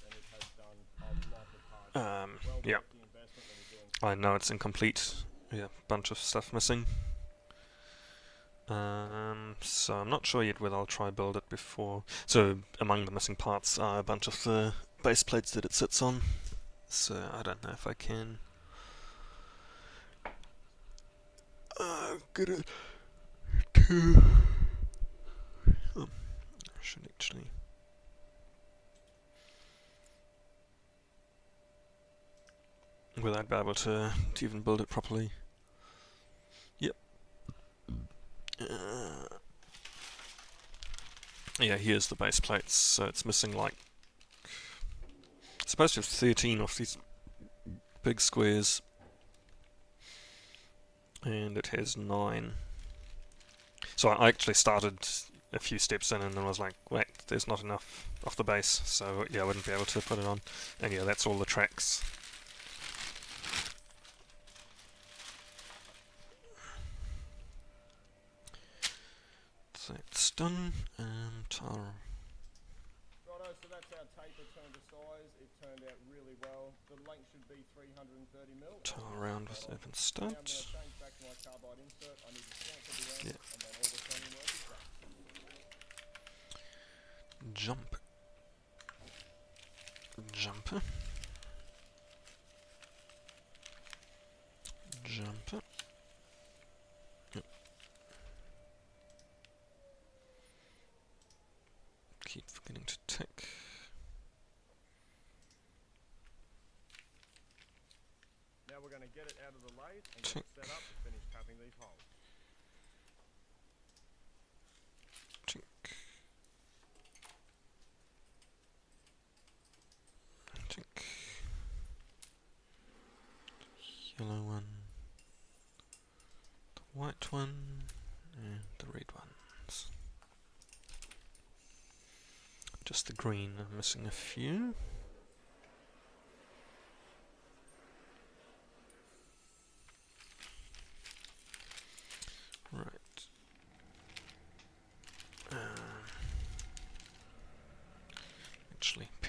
Speaker 14: and it has done a lot of hard work.
Speaker 1: Yeah. I know it's incomplete. Yeah, bunch of stuff missing. So I'm not sure yet whether I'll try build it before. So among the missing parts are a bunch of the base plates that it sits on. So I don't know if I can get it to... I should actually... Will I be able to even build it properly? Yep. Yeah, here's the base plates, so it's missing like... It's supposed to have 13 of these big squares. And it has 9. So I actually started a few steps in and then was like, wait, there's not enough of the base, so yeah, I wouldn't be able to put it on. And yeah, that's all the tracks. So it's done. Tile.
Speaker 14: Righto, so that's our taper turned to size. It turned out really well. The length should be 330 mil.
Speaker 1: Tile around with open start.
Speaker 14: Now I'm going to change back to my carbide insert. I need to cancel the end, and then all the turning work is done.
Speaker 1: Jump. Jumper. Jumper. Yep. Keep forgetting to tick.
Speaker 14: Now we're going to get it out of the lathe and get it set up to finish tapping these holes.
Speaker 1: Tick. Tick. Yellow one. The white one. And the red ones. Just the green, I'm missing a few. Right.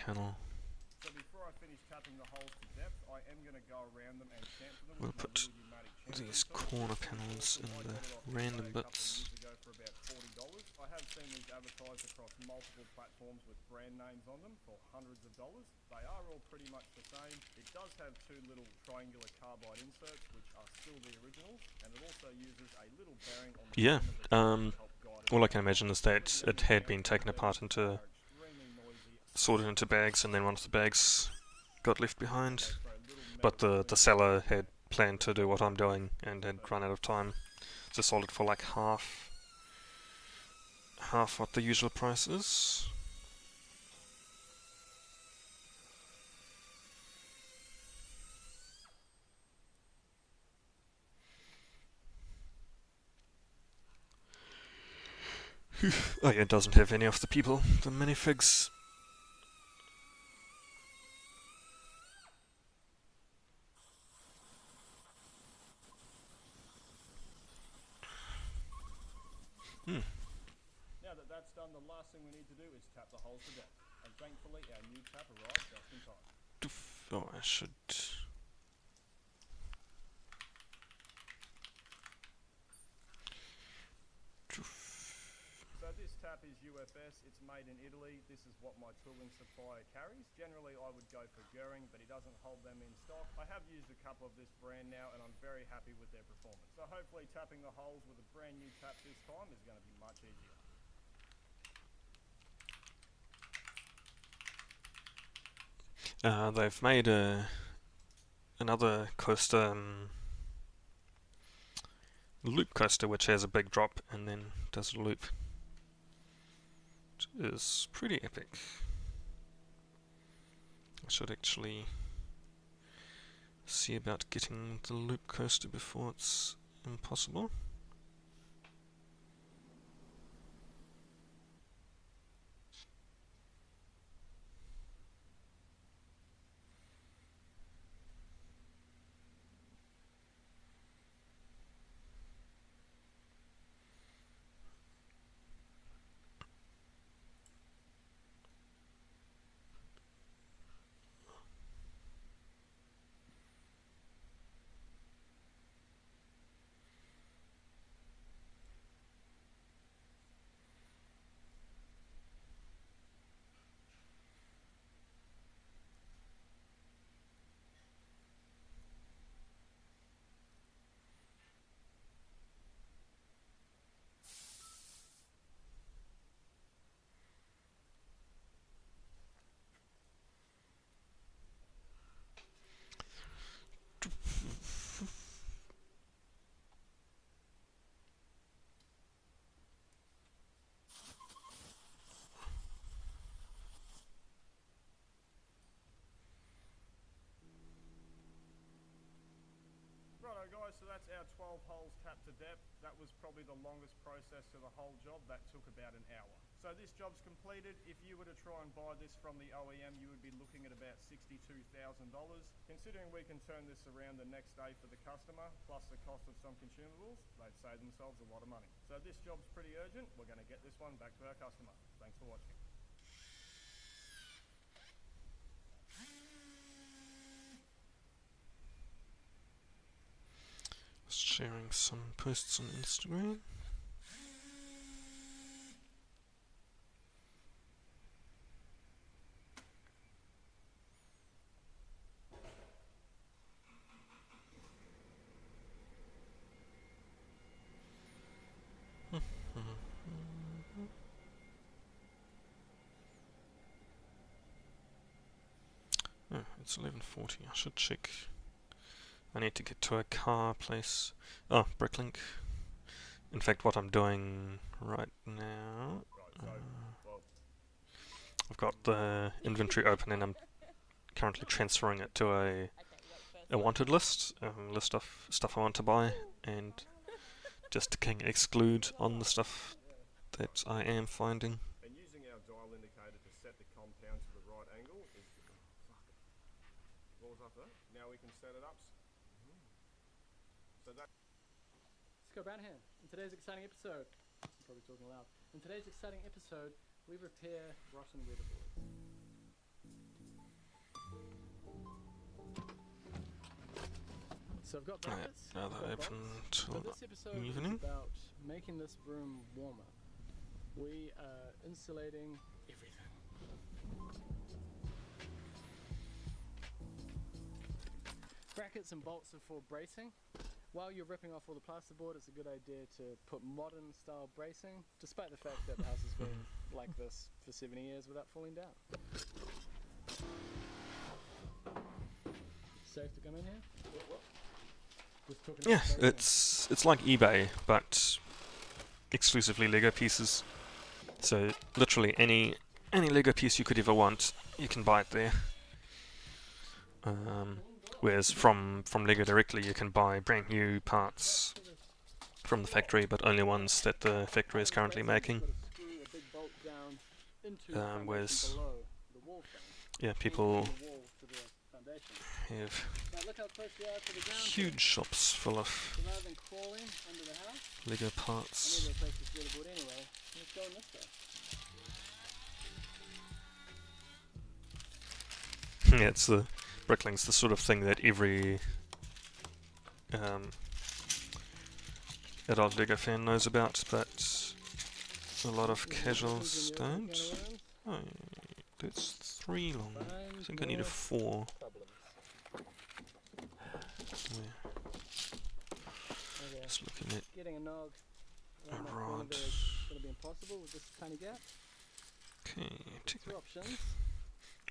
Speaker 1: panel.
Speaker 14: So before I finish tapping the holes to depth, I am going to go around them and chamfer them
Speaker 1: We'll
Speaker 14: with my
Speaker 1: put
Speaker 14: little pneumatic chamfer.
Speaker 1: these corner panels in the random bits.
Speaker 14: Ago for about $40. I have seen these advertised across multiple platforms with brand names on them for hundreds of dollars. They are all pretty much the same. It does have two little triangular carbide inserts, which are still the originals, and it also uses a little bearing on the
Speaker 1: Yeah,
Speaker 14: bottom of the to help guide it.
Speaker 1: all I can imagine is that it had been taken apart into, sorted into bags, and then one of the bags got left behind. But the seller had planned to do what I'm doing and had run out of time, so sold it for like half what the usual price is. Oh yeah, it doesn't have any of the people, the minifigs.
Speaker 14: Now that that's done, the last thing we need to do is tap the holes to depth. And thankfully our new tap arrived just in time.
Speaker 1: Oh, I should...
Speaker 14: So this tap is UFS, it's made in Italy. This is what my tooling supplier carries. Generally I would go for Goering, but he doesn't hold them in stock. I have used a couple of this brand now and I'm very happy with their performance. So hopefully tapping the holes with a brand new tap this time is going to be much easier.
Speaker 1: They've made another coaster, loop coaster, which has a big drop and then does a loop, which is pretty epic. I should actually see about getting the loop coaster before it's impossible.
Speaker 14: Righto guys, so that's our 12 holes tapped to depth. That was probably the longest process to the whole job. That took about an hour. So this job's completed. If you were to try and buy this from the OEM, you would be looking at about $62,000. Considering we can turn this around the next day for the customer, plus the cost of some consumables, they've saved themselves a lot of money. So this job's pretty urgent. We're going to get this one back to our customer. Thanks for watching.
Speaker 1: Sharing some posts on Instagram. Oh, it's 11:40. I should check. I need to get to a car place. Oh, Bricklink. In fact, what I'm doing right now, I've got the inventory open and I'm currently transferring it to a wanted list, list of stuff I want to buy, and just ticking exclude on the stuff that I am finding.
Speaker 14: And using our dial indicator to set the compound to the right angle is... What was after that? Now we can set it up. So that...
Speaker 17: Scott Branahan. In today's exciting episode, I'm probably talking loud. In today's exciting episode, we repair rotten weatherboards. So I've got
Speaker 1: Oh, yeah.
Speaker 17: brackets.
Speaker 1: Now
Speaker 17: I've
Speaker 1: they're
Speaker 17: got
Speaker 1: open
Speaker 17: bolts,
Speaker 1: till
Speaker 17: but this episode
Speaker 1: evening.
Speaker 17: is about making this room warmer. We are insulating everything. Brackets and bolts are for bracing. While you're ripping off all the plasterboard, it's a good idea to put modern style bracing, despite the fact that the house has been like this for 70 years without falling down. Safe to come in here? Just talking
Speaker 1: Yeah,
Speaker 17: about bracing.
Speaker 1: it's like eBay, but exclusively Lego pieces. So literally any Lego piece you could ever want, you can buy it there. Whereas from Lego directly, you can buy brand new parts from the factory, but only ones that the factory is currently making. Whereas, yeah, people have huge shops full of Lego parts. Yeah, it's the Brickling's the sort of thing that every adult Lego fan knows about, but a lot of casuals don't. Oh, that's 3 long. I think I need a 4. Just looking at
Speaker 17: getting a nog
Speaker 1: a rod.
Speaker 17: Gonna be impossible with this tiny gap.
Speaker 1: Okay,
Speaker 17: Two options.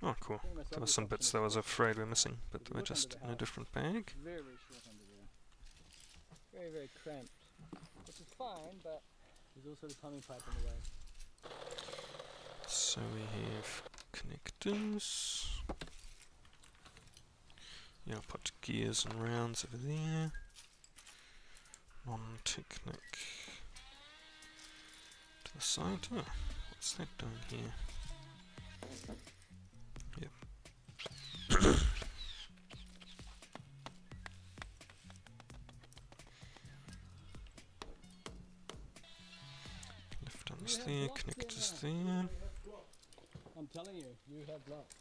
Speaker 1: oh cool. There were some bits that I was afraid were missing, but they were just in a different bag.
Speaker 17: Very, very short under there. Very, very cramped. Which is fine, but there's also the plumbing pipe in the way.
Speaker 1: So we have connectors. Yeah, I'll put gears and rounds over there. Non-Technic to the side. Oh, what's that doing here? Yep. Left arms there, connectors there.
Speaker 17: I'm telling you, you have blocks.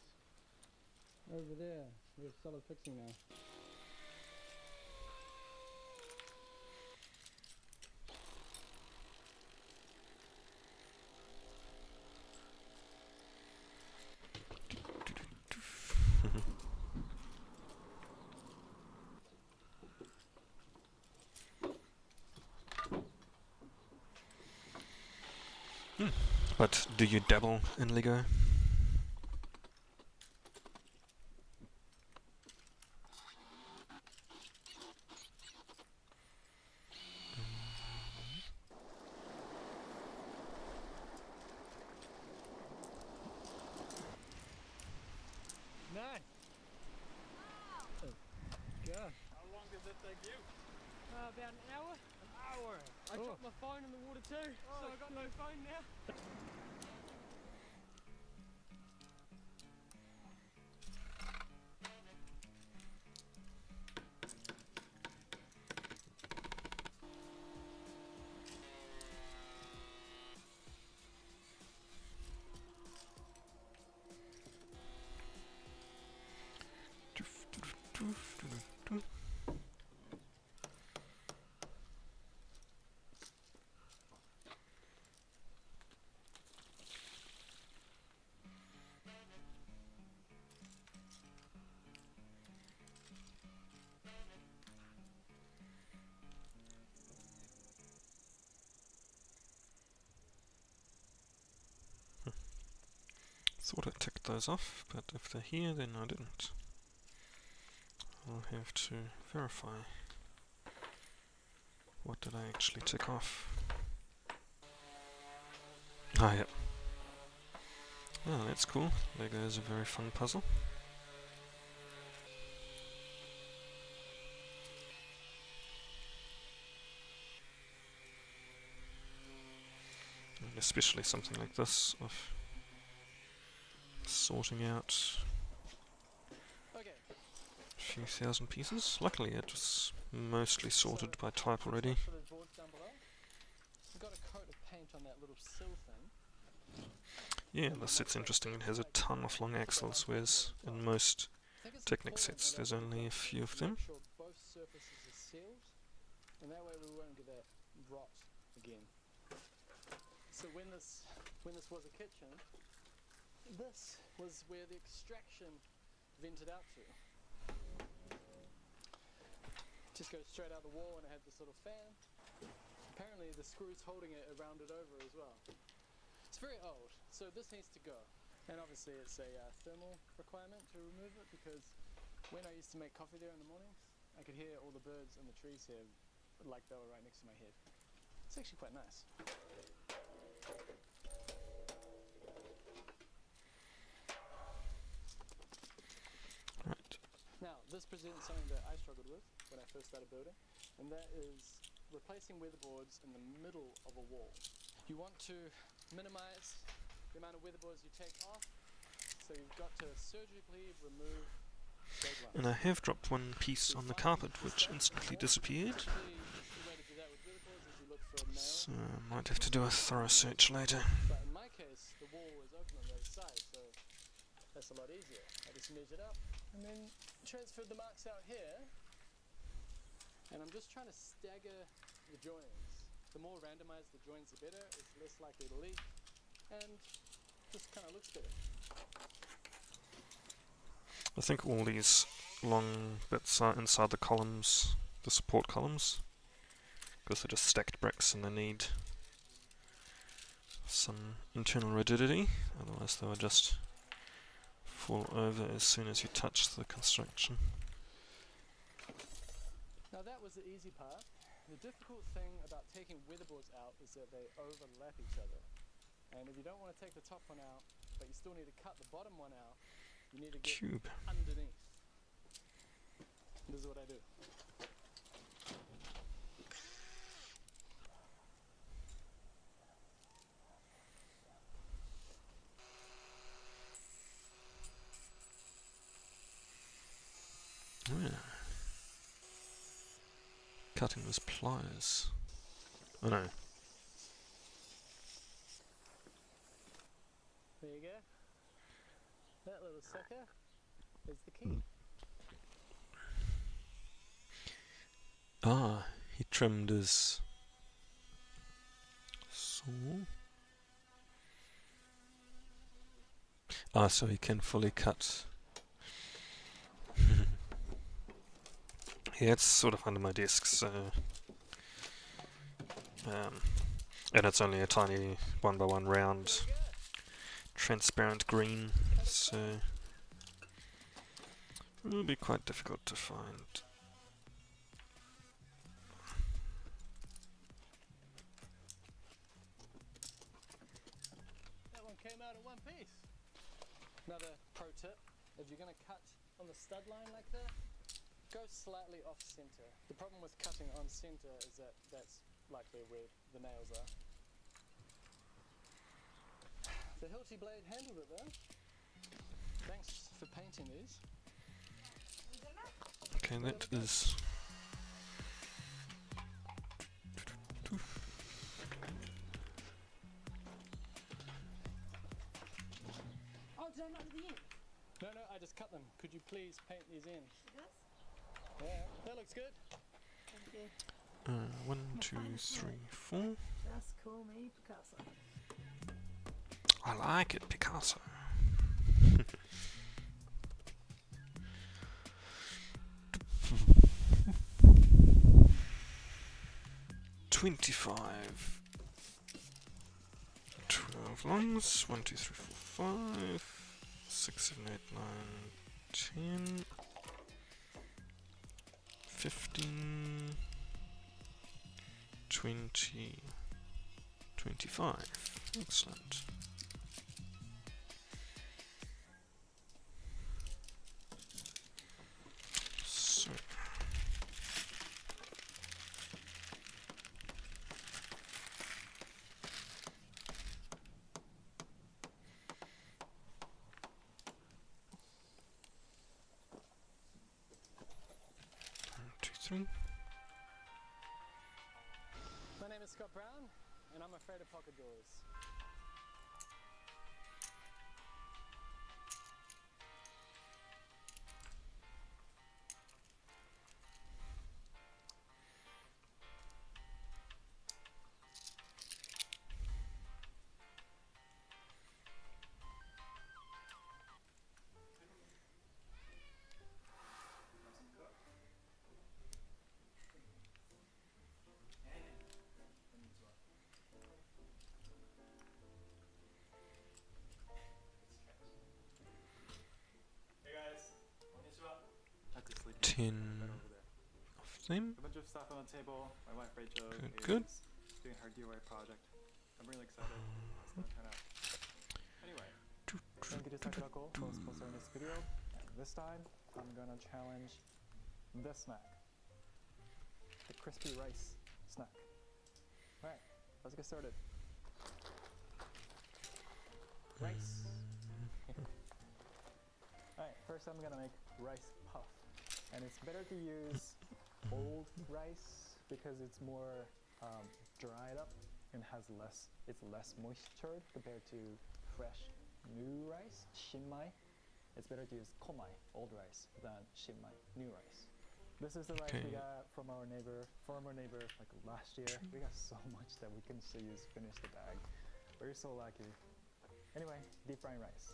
Speaker 17: Over there, we have solid fixing now.
Speaker 1: But do you dabble in Lego?
Speaker 17: Nine. Oh, gosh. How long does it take you? About an hour. An hour. I dropped my phone in the water too, so I got no phone now.
Speaker 1: Thought I ticked those off, but if they're here, then I didn't. I'll have to verify. What did I actually tick off? Ah, yep. Oh, that's cool. Lego is a very fun puzzle. And especially something like this of sorting out a few thousand pieces. Luckily it was mostly sorted by type already.
Speaker 17: We've got a coat of paint on that little sill thing.
Speaker 1: Yeah, this set's interesting. It has a ton of long axles, whereas in most Technic sets there's only a few of them.
Speaker 17: Both surfaces
Speaker 18: and that way we won't get that rot again. So when this was a kitchen, this was where the extraction vented out to. Just goes straight out the wall, and it had this little fan. Apparently the screws holding it are rounded over as well. It's very old, so this needs to go. And obviously it's a thermal requirement to remove it, because when I used to make coffee there in the mornings, I could hear all the birds and the trees here like they were right next to my head. It's actually quite nice.
Speaker 1: Right.
Speaker 18: Now, this presents something that I struggled with when I first started building, and that is replacing weatherboards in the middle of a wall. You want to minimize the amount of weatherboards you take off, so you've got to surgically remove those ones.
Speaker 1: And I have dropped one piece on the carpet, which instantly disappeared. So I might have to do a thorough search later.
Speaker 18: But in my case, the wall is open on the other side, so that's a lot easier. I just measured up and then transferred the marks out here. And I'm just trying to stagger the joins. The more randomized the joins, the better. It's less likely to leak, and just kind of looks better.
Speaker 1: I think all these long bits are inside the columns, the support columns, because they're just stacked bricks and they need some internal rigidity, otherwise they will just fall over as soon as you touch the construction.
Speaker 18: Now that was the easy part. The difficult thing about taking weatherboards out is that they overlap each other. And if you don't want to take the top one out, but you still need to cut the bottom one out, you need to get underneath. This is what I do.
Speaker 1: Oh, yeah. Cutting with pliers. Oh no.
Speaker 18: There you go. That little sucker is the key.
Speaker 1: Ah, he trimmed his saw. Ah, so he can fully cut. Yeah, it's sort of under my desk, so and it's only a tiny 1x1 round transparent green, so it will be quite difficult to find.
Speaker 18: That one came out in one piece. Another pro tip, if you're going to cut on the stud line like that, go slightly off center. The problem with cutting on center is that that's likely where the nails are. The Hilti blade handled it though. Thanks for painting these.
Speaker 1: Okay, that is...
Speaker 19: Oh, did I not do the end?
Speaker 18: No, I just cut them. Could you please paint these ends?
Speaker 19: This?
Speaker 18: Yeah, that looks good.
Speaker 19: Thank you.
Speaker 1: 1, 2, 3, 4.
Speaker 19: Just call me Picasso.
Speaker 1: I like it, Picasso. 25. 12 longs. 1, 2, 3, 4, 5. 6, 7, 8, 9, 10. 15. 20. 25. Excellent. So.
Speaker 18: My name is Scott Brown, and I'm afraid of pocket doors.
Speaker 1: 10 of them.
Speaker 20: A bunch of stuff on the table. My wife Rachel
Speaker 1: Good.
Speaker 20: is doing her DIY project. I'm really excited. It's gonna turn out. Anyway, thank you to Sakurako for sponsoring this video. And this time, I'm gonna challenge this snack. The crispy rice snack. Alright, let's get started. Rice. Alright, first I'm gonna make rice puff. And it's better to use old rice because it's more dried up and it's less moisture compared to fresh new rice, shinmai. It's better to use komai, old rice, than shinmai, new rice. This is the rice we got from our farmer neighbor, like last year. We got so much that we couldn't finish the bag. We're so lucky. Anyway, deep frying rice.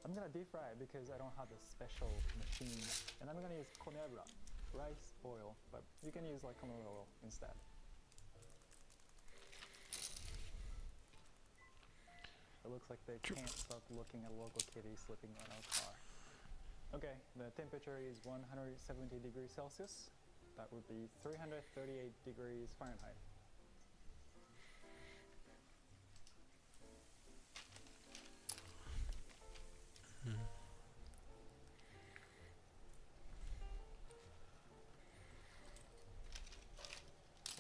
Speaker 20: I'm gonna deep fry it because I don't have a special machine. And I'm gonna use komeabura, rice oil, but you can use like canola oil instead. It looks like they can't stop looking at local kitty slipping on our car. Okay, the temperature is 170 degrees Celsius. That would be 338 degrees Fahrenheit.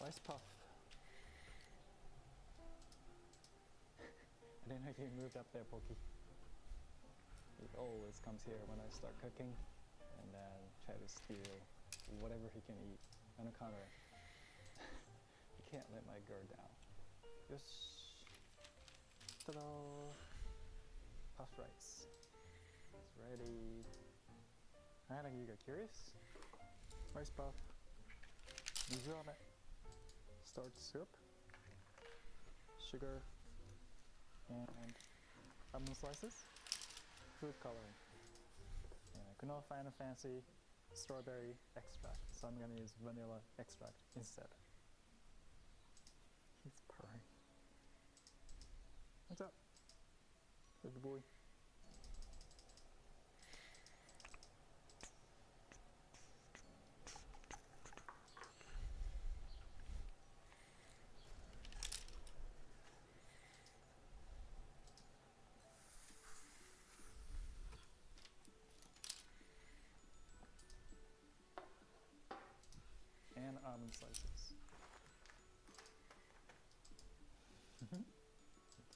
Speaker 20: Rice puff. I didn't know you moved up there, Pokey. He always comes here when I start cooking and then try to steal whatever he can eat on the counter. You can't let my guard down. Yosh. Ta-da! Puff rice. It's ready. Alright, you got curious? Rice puff. Mizurame. Starch syrup. Sugar. And almond slices. Food coloring. And I could not find a fancy strawberry extract, so I'm gonna use vanilla extract instead. He's purring. What's up? Baby boy. And almond slices.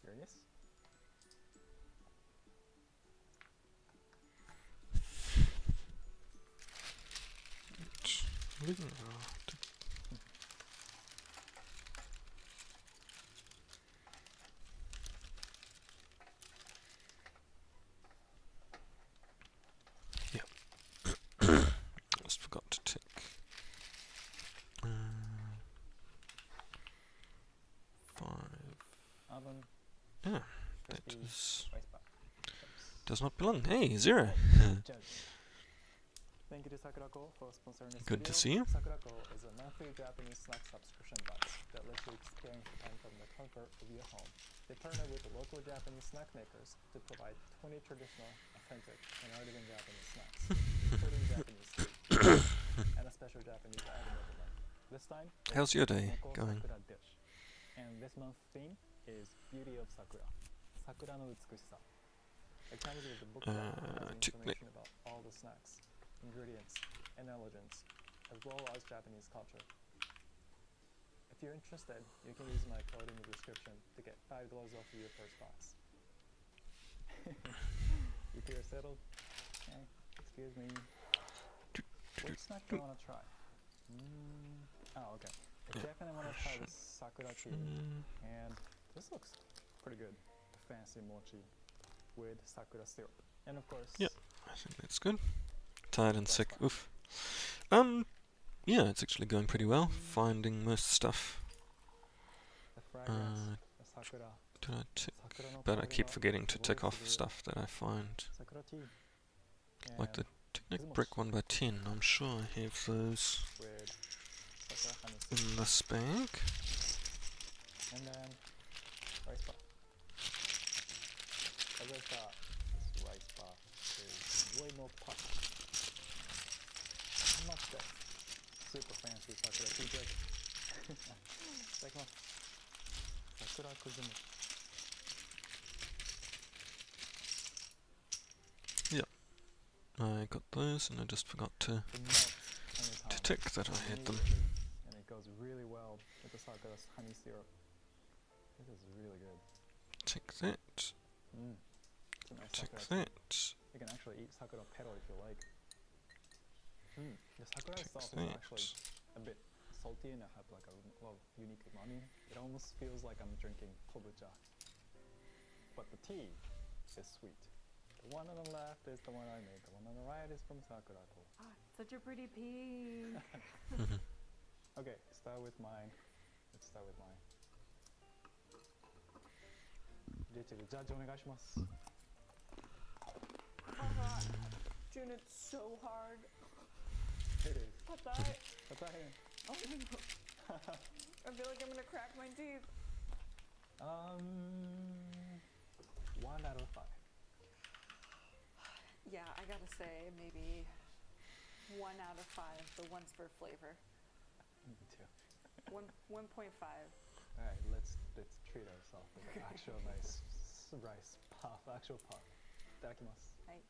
Speaker 20: Curious?
Speaker 1: Just forgot to tick.
Speaker 20: Oven.
Speaker 1: Yeah, that does not belong. Hey, Zero.
Speaker 20: Thank you to Sakurako for sponsoring this
Speaker 1: Good
Speaker 20: video.
Speaker 1: to see you.
Speaker 20: Sakurako is a monthly Japanese snack subscription box that lets you experience Japan from the comfort of your home. They partner with the local Japanese snack makers to provide 20 traditional, authentic, and artisan Japanese snacks, including Japanese food, and a special Japanese item every month. This time,
Speaker 1: How's your day
Speaker 20: Neko
Speaker 1: going?
Speaker 20: Sakura dish. And this month's theme is Beauty of Sakura. Sakura no utsukushisa. It comes with a booklet with information about all the snacks, ingredients, and allergens, as well as Japanese culture. If you're interested, you can use my code in the description to get $5 off your first box. You feel settled? Okay, excuse me. Which snack do you want to try? Oh, okay. I definitely want to try this Sakura tea. And this looks pretty good. The fancy mochi with Sakura syrup. And of course...
Speaker 1: Yeah, I think that's good. Tired and sick. Oof. Yeah, it's actually going pretty well. Finding most stuff. Did I tick? But I keep forgetting to tick off stuff that I find. Like the Technic Brick 1x10. I'm sure I have those in this bag.
Speaker 20: And then rice puff. As I thought, this rice puff is way more puff That's super fancy sakura tea drink. Sakura kuzumu.
Speaker 1: Yeah, I got those, and I just forgot to tick that I had them.
Speaker 20: And it goes really well with the sakura's honey syrup. This is really good.
Speaker 1: Tick that.
Speaker 20: It's a nice
Speaker 1: Tick
Speaker 20: sakura tea.
Speaker 1: that.
Speaker 20: You can actually eat sakura petal if you like. The sakura
Speaker 1: Tick
Speaker 20: itself is
Speaker 1: that.
Speaker 20: actually a bit salty and it has like a lot of unique umami. It almost feels like I'm drinking kombucha. But the tea is sweet. The one on the left is the one I made. The one on the right is from Sakura-ko.
Speaker 19: Ah, such a pretty pink.
Speaker 20: Okay, start with mine. Let's start with mine. Judge, onegaishimasu.
Speaker 19: June, it's so hard.
Speaker 20: It is.
Speaker 19: Patai.
Speaker 20: Patai.
Speaker 19: Oh no. I feel like I'm gonna crack my teeth.
Speaker 20: 1 out of 5.
Speaker 19: Yeah, I gotta say maybe 1 out of 5. The one's for flavor.
Speaker 20: Me too.
Speaker 19: 1.5.
Speaker 20: Alright, let's treat ourselves with an actual nice rice puff, actual puff. Itadakimasu.
Speaker 19: Right.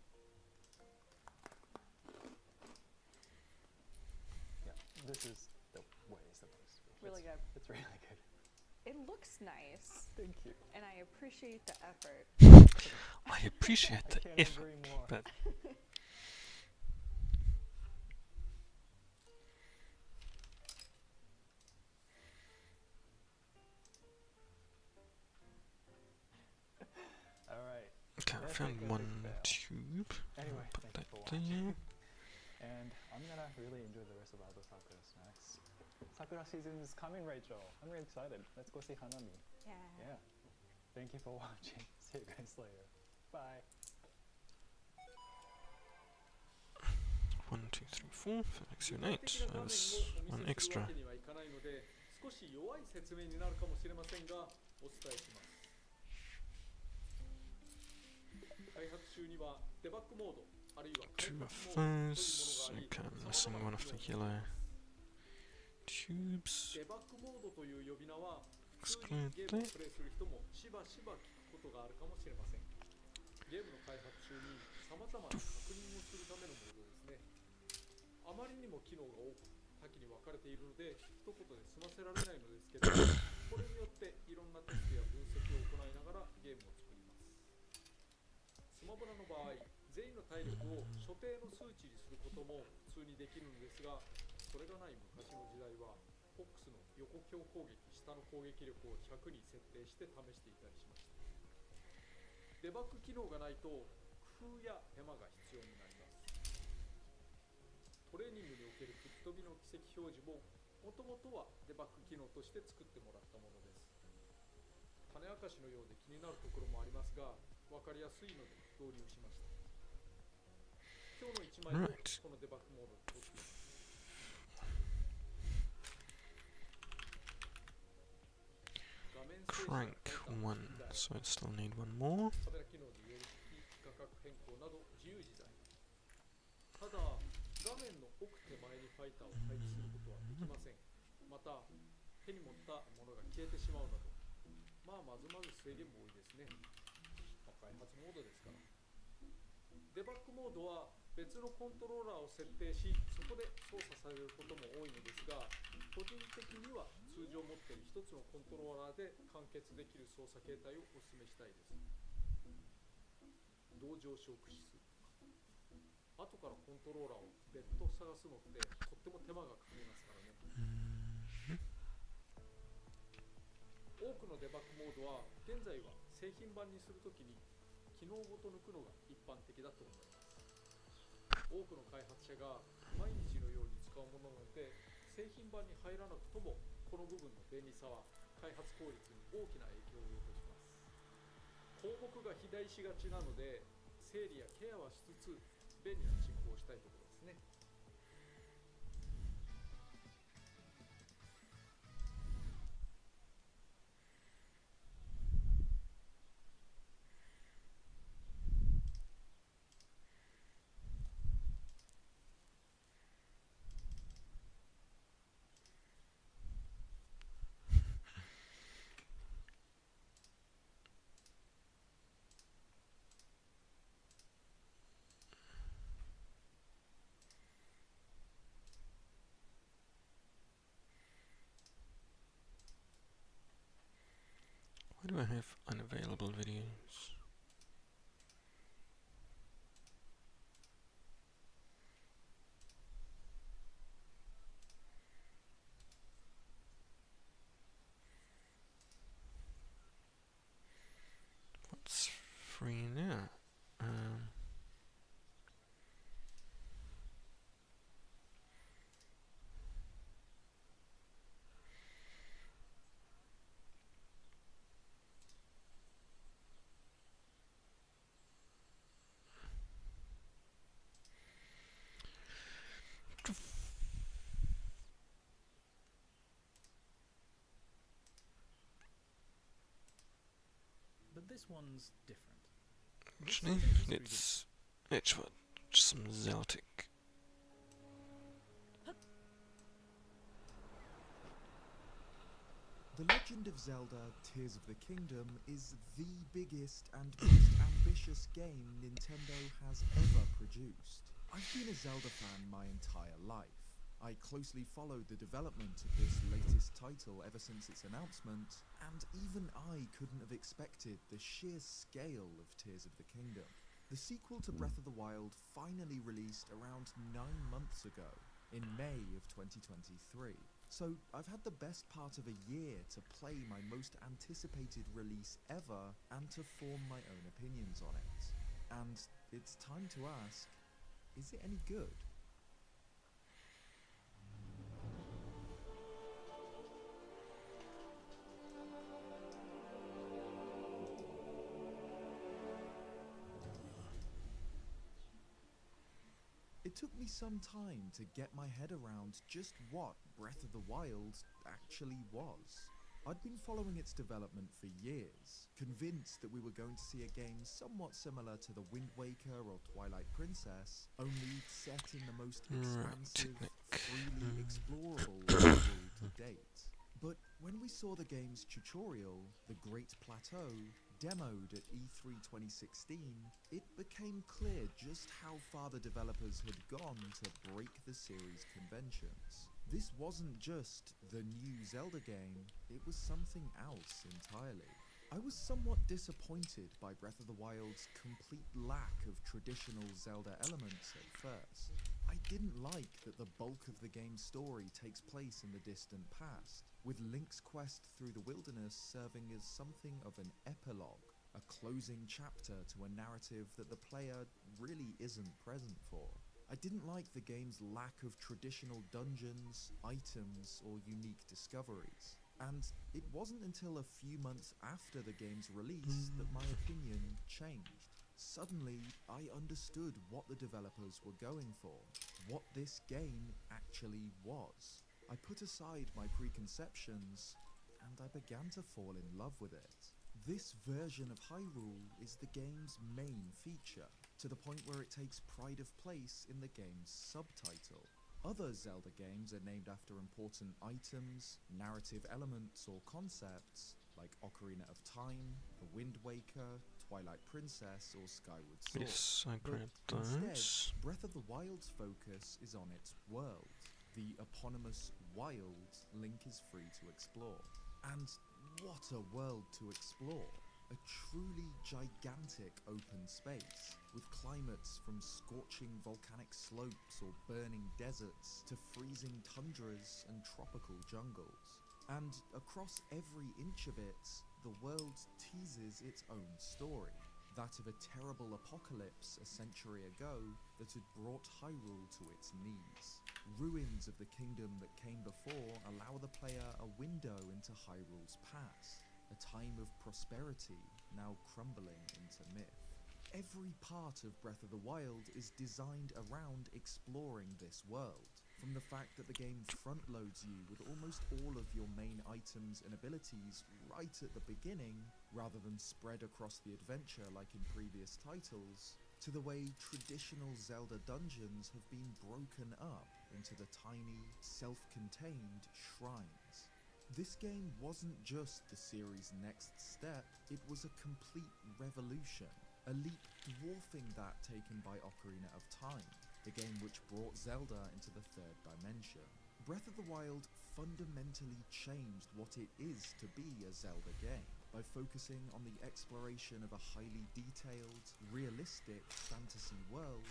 Speaker 20: Yeah, this is the way it's supposed to be.
Speaker 19: Really good.
Speaker 20: It's really good.
Speaker 19: It looks nice.
Speaker 20: Thank you.
Speaker 19: And I appreciate the effort.
Speaker 1: I appreciate the
Speaker 20: can't
Speaker 1: effort,
Speaker 20: agree more.
Speaker 1: but
Speaker 20: Alright.
Speaker 1: okay, I found one tube.
Speaker 20: Anyway,
Speaker 1: Put
Speaker 20: thank
Speaker 1: that
Speaker 20: you for watching.
Speaker 1: there.
Speaker 20: And I'm gonna really enjoy the rest of Aldo Sakura snacks. Sakura season is coming, Rachel. I'm really excited. Let's go see Hanami.
Speaker 19: Yeah.
Speaker 20: Thank you for watching. See you guys later. Bye.
Speaker 1: 1, 2, 3, 4, 5, 6, 7, 8. There's one extra.
Speaker 15: 少し弱い説明になるかもしれませんが、お伝えします。開発中にはデバッグモード、あるいは開
Speaker 1: Two
Speaker 20: 2
Speaker 1: of
Speaker 20: モードというものが
Speaker 1: those.
Speaker 20: あり、
Speaker 1: Okay, I'm missing one of the yellow tubes.
Speaker 15: デバッグモードという呼び名は、普通
Speaker 1: Exclude
Speaker 15: にゲームをプレイする人もしばしば聞くことがあるかもしれません。ゲームの開発中に様々な確認をするためのモードですね。あまりにも機能が多く多岐に分かれているので一言で済ませられないのですけど、これによっていろんなテストや分析を行いながらゲームを作ります。スマブラの場合、全員の体力を所定の数値にすることも普通にできるのですが、それがない昔の時代はフォックスの横強攻撃、下の攻撃力を100に設定して試していたりしました。デバッグ機能がないと工夫や手間が必要になります。トレーニングにおける吹っ飛びの軌跡表示ももともとはデバッグ機能として作ってもらったものです。種明かしのようで気になるところもありますが、分かりやすいので導入しました。今日の1枚をこのデバッグモードで撮っています。
Speaker 1: Crank 1, so I still need one more.
Speaker 15: カメラ機能による価格変更など自由自在。ただ、画面の奥手前にファイターを配置することはできません。また、手に持ったものが消えてしまうなど、まずまず制限も多いですね。開発モードですから。デバッグモードは別のコントローラーを設定し、そこで操作されることも多いのですが、個人的には通常持っている一つのコントローラーで完結できる操作形態をお勧めしたいです。同乗子を駆使するとか、後からコントローラーを別途探すのってとっても手間がかかりますからね。多くのデバッグモードは現在は製品版にするときに機能ごと抜くのが一般的だと思います。多くの開発者が毎日のように使うものなので、製品版に入らなくともこの部分の便利さは開発効率に大きな影響を及ぼします。項目が肥大しがちなので、整理やケアはしつつ便利な進行をしたいところですね。
Speaker 1: do I have unavailable videos? What's free now?
Speaker 21: But this one's different.
Speaker 1: Actually, let's watch some Zeltic.
Speaker 22: The Legend of Zelda Tears of the Kingdom is the biggest and most ambitious game Nintendo has ever produced. I've been a Zelda fan my entire life. I closely followed the development of this latest title ever since its announcement, and even I couldn't have expected the sheer scale of Tears of the Kingdom. The sequel to Breath of the Wild finally released around 9 months ago, in May of 2023. So I've had the best part of a year to play my most anticipated release ever and to form my own opinions on it. And it's time to ask, is it any good? It took me some time to get my head around just what Breath of the Wild actually was. I'd been following its development for years, convinced that we were going to see a game somewhat similar to The Wind Waker or Twilight Princess, only set in the most expansive, freely explorable world to date. But when we saw the game's tutorial, The Great Plateau, demoed at E3 2016, it became clear just how far the developers had gone to break the series' conventions. This wasn't just the new Zelda game, it was something else entirely. I was somewhat disappointed by Breath of the Wild's complete lack of traditional Zelda elements at first. I didn't like that the bulk of the game's story takes place in the distant past, with Link's quest through the wilderness serving as something of an epilogue, a closing chapter to a narrative that the player really isn't present for. I didn't like the game's lack of traditional dungeons, items, or unique discoveries. And it wasn't until a few months after the game's release that my opinion changed. Suddenly, I understood what the developers were going for, what this game actually was. I put aside my preconceptions, and I began to fall in love with it. This version of Hyrule is the game's main feature, to the point where it takes pride of place in the game's subtitle. Other Zelda games are named after important items, narrative elements, or concepts, like Ocarina of Time, The Wind Waker, Twilight Princess, or Skyward Sword.
Speaker 1: Yes, I grabbed
Speaker 22: But
Speaker 1: those.
Speaker 22: instead, Breath of the Wild's focus is on its world, the eponymous wild Link is free to explore. And what a world to explore! A truly gigantic open space, with climates from scorching volcanic slopes or burning deserts to freezing tundras and tropical jungles. And across every inch of it, the world teases its own story, that of a terrible apocalypse a century ago that had brought Hyrule to its knees. Ruins of the kingdom that came before allow the player a window into Hyrule's past, a time of prosperity now crumbling into myth. Every part of Breath of the Wild is designed around exploring this world, from the fact that the game front-loads you with almost all of your main items and abilities right at the beginning, rather than spread across the adventure like in previous titles, to the way traditional Zelda dungeons have been broken up into the tiny, self-contained shrines. This game wasn't just the series' next step, it was a complete revolution, a leap dwarfing that taken by Ocarina of Time, the game which brought Zelda into the third dimension. Breath of the Wild fundamentally changed what it is to be a Zelda game, by focusing on the exploration of a highly detailed, realistic fantasy world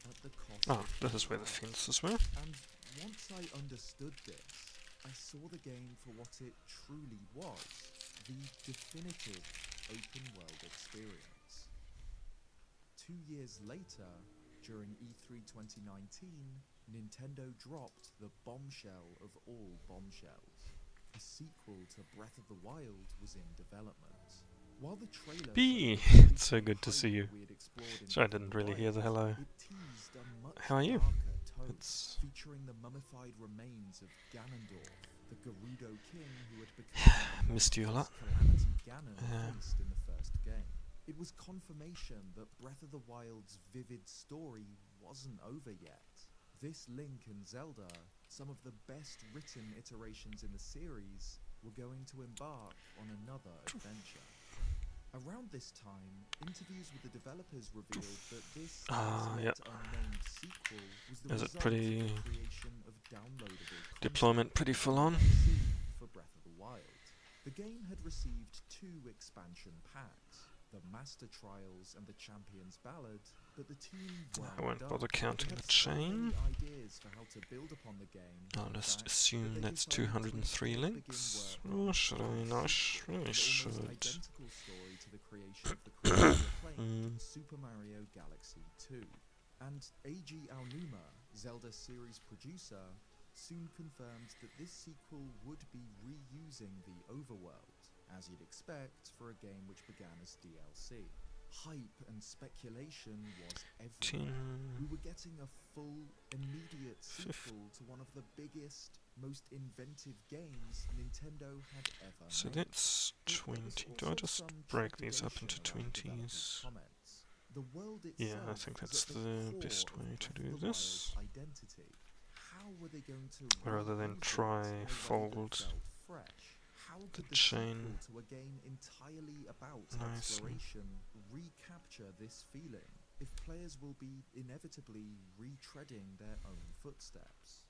Speaker 22: at the cost
Speaker 1: Oh,
Speaker 22: of
Speaker 1: this is where the
Speaker 22: comfort.
Speaker 1: fences were.
Speaker 22: And once I understood this, I saw the game for what it truly was, the definitive open-world experience. 2 years later, during E3 2019, Nintendo dropped the bombshell of all bombshells. A sequel to Breath of the Wild was in development. While the trailer
Speaker 1: B, it's so good to see you. Sorry, I didn't really hear the hello. How are you? It's
Speaker 22: featuring the mummified remains of Ganondorf, the Gerudo king who had become
Speaker 1: missed you a lot.
Speaker 22: Calamity Ganon faced in the first game. It was confirmation that Breath of the Wild's vivid story wasn't over yet. This Link and Zelda, some of the best written iterations in the series, were going to embark on another adventure. Around this time, interviews with the developers revealed that this
Speaker 1: yep.
Speaker 22: unnamed sequel was the
Speaker 1: Is it
Speaker 22: result
Speaker 1: pretty
Speaker 22: of the creation of downloadable
Speaker 1: deployment pretty full on?
Speaker 22: for Breath of the Wild. The game had received 2 expansion packs, the Master Trials and the Champion's Ballad, but the team
Speaker 1: I won't bother counting the chain.
Speaker 22: ideas for how to build upon the game.
Speaker 1: I'll just assume that's 203 links. Or should I not? Really should.
Speaker 22: Identical story to the creation of the critically acclaimed Super Mario Galaxy 2. And Eiji Aonuma, Zelda series producer, soon confirmed that this sequel would be reusing the overworld, as you'd expect for a game which began as DLC. Hype and speculation was everywhere. We were getting a full, immediate sequel to one of the biggest, most inventive games Nintendo had ever
Speaker 1: So
Speaker 22: made.
Speaker 1: that's 20. Do I just break these up into 20s?
Speaker 22: The world
Speaker 1: Yeah, I
Speaker 22: itself
Speaker 1: think
Speaker 22: was
Speaker 1: that's
Speaker 22: at
Speaker 1: the
Speaker 22: core
Speaker 1: best
Speaker 22: of
Speaker 1: way to
Speaker 22: Breath
Speaker 1: do
Speaker 22: of the
Speaker 1: this.
Speaker 22: Wild's identity. How were they going to
Speaker 1: Rather than
Speaker 22: reuse it
Speaker 1: try
Speaker 22: in a way that
Speaker 1: fold
Speaker 22: felt fresh? How
Speaker 1: the
Speaker 22: could the
Speaker 1: chain
Speaker 22: sequel to a game entirely about
Speaker 1: nice.
Speaker 22: exploration recapture this feeling if players will be inevitably retreading their own footsteps?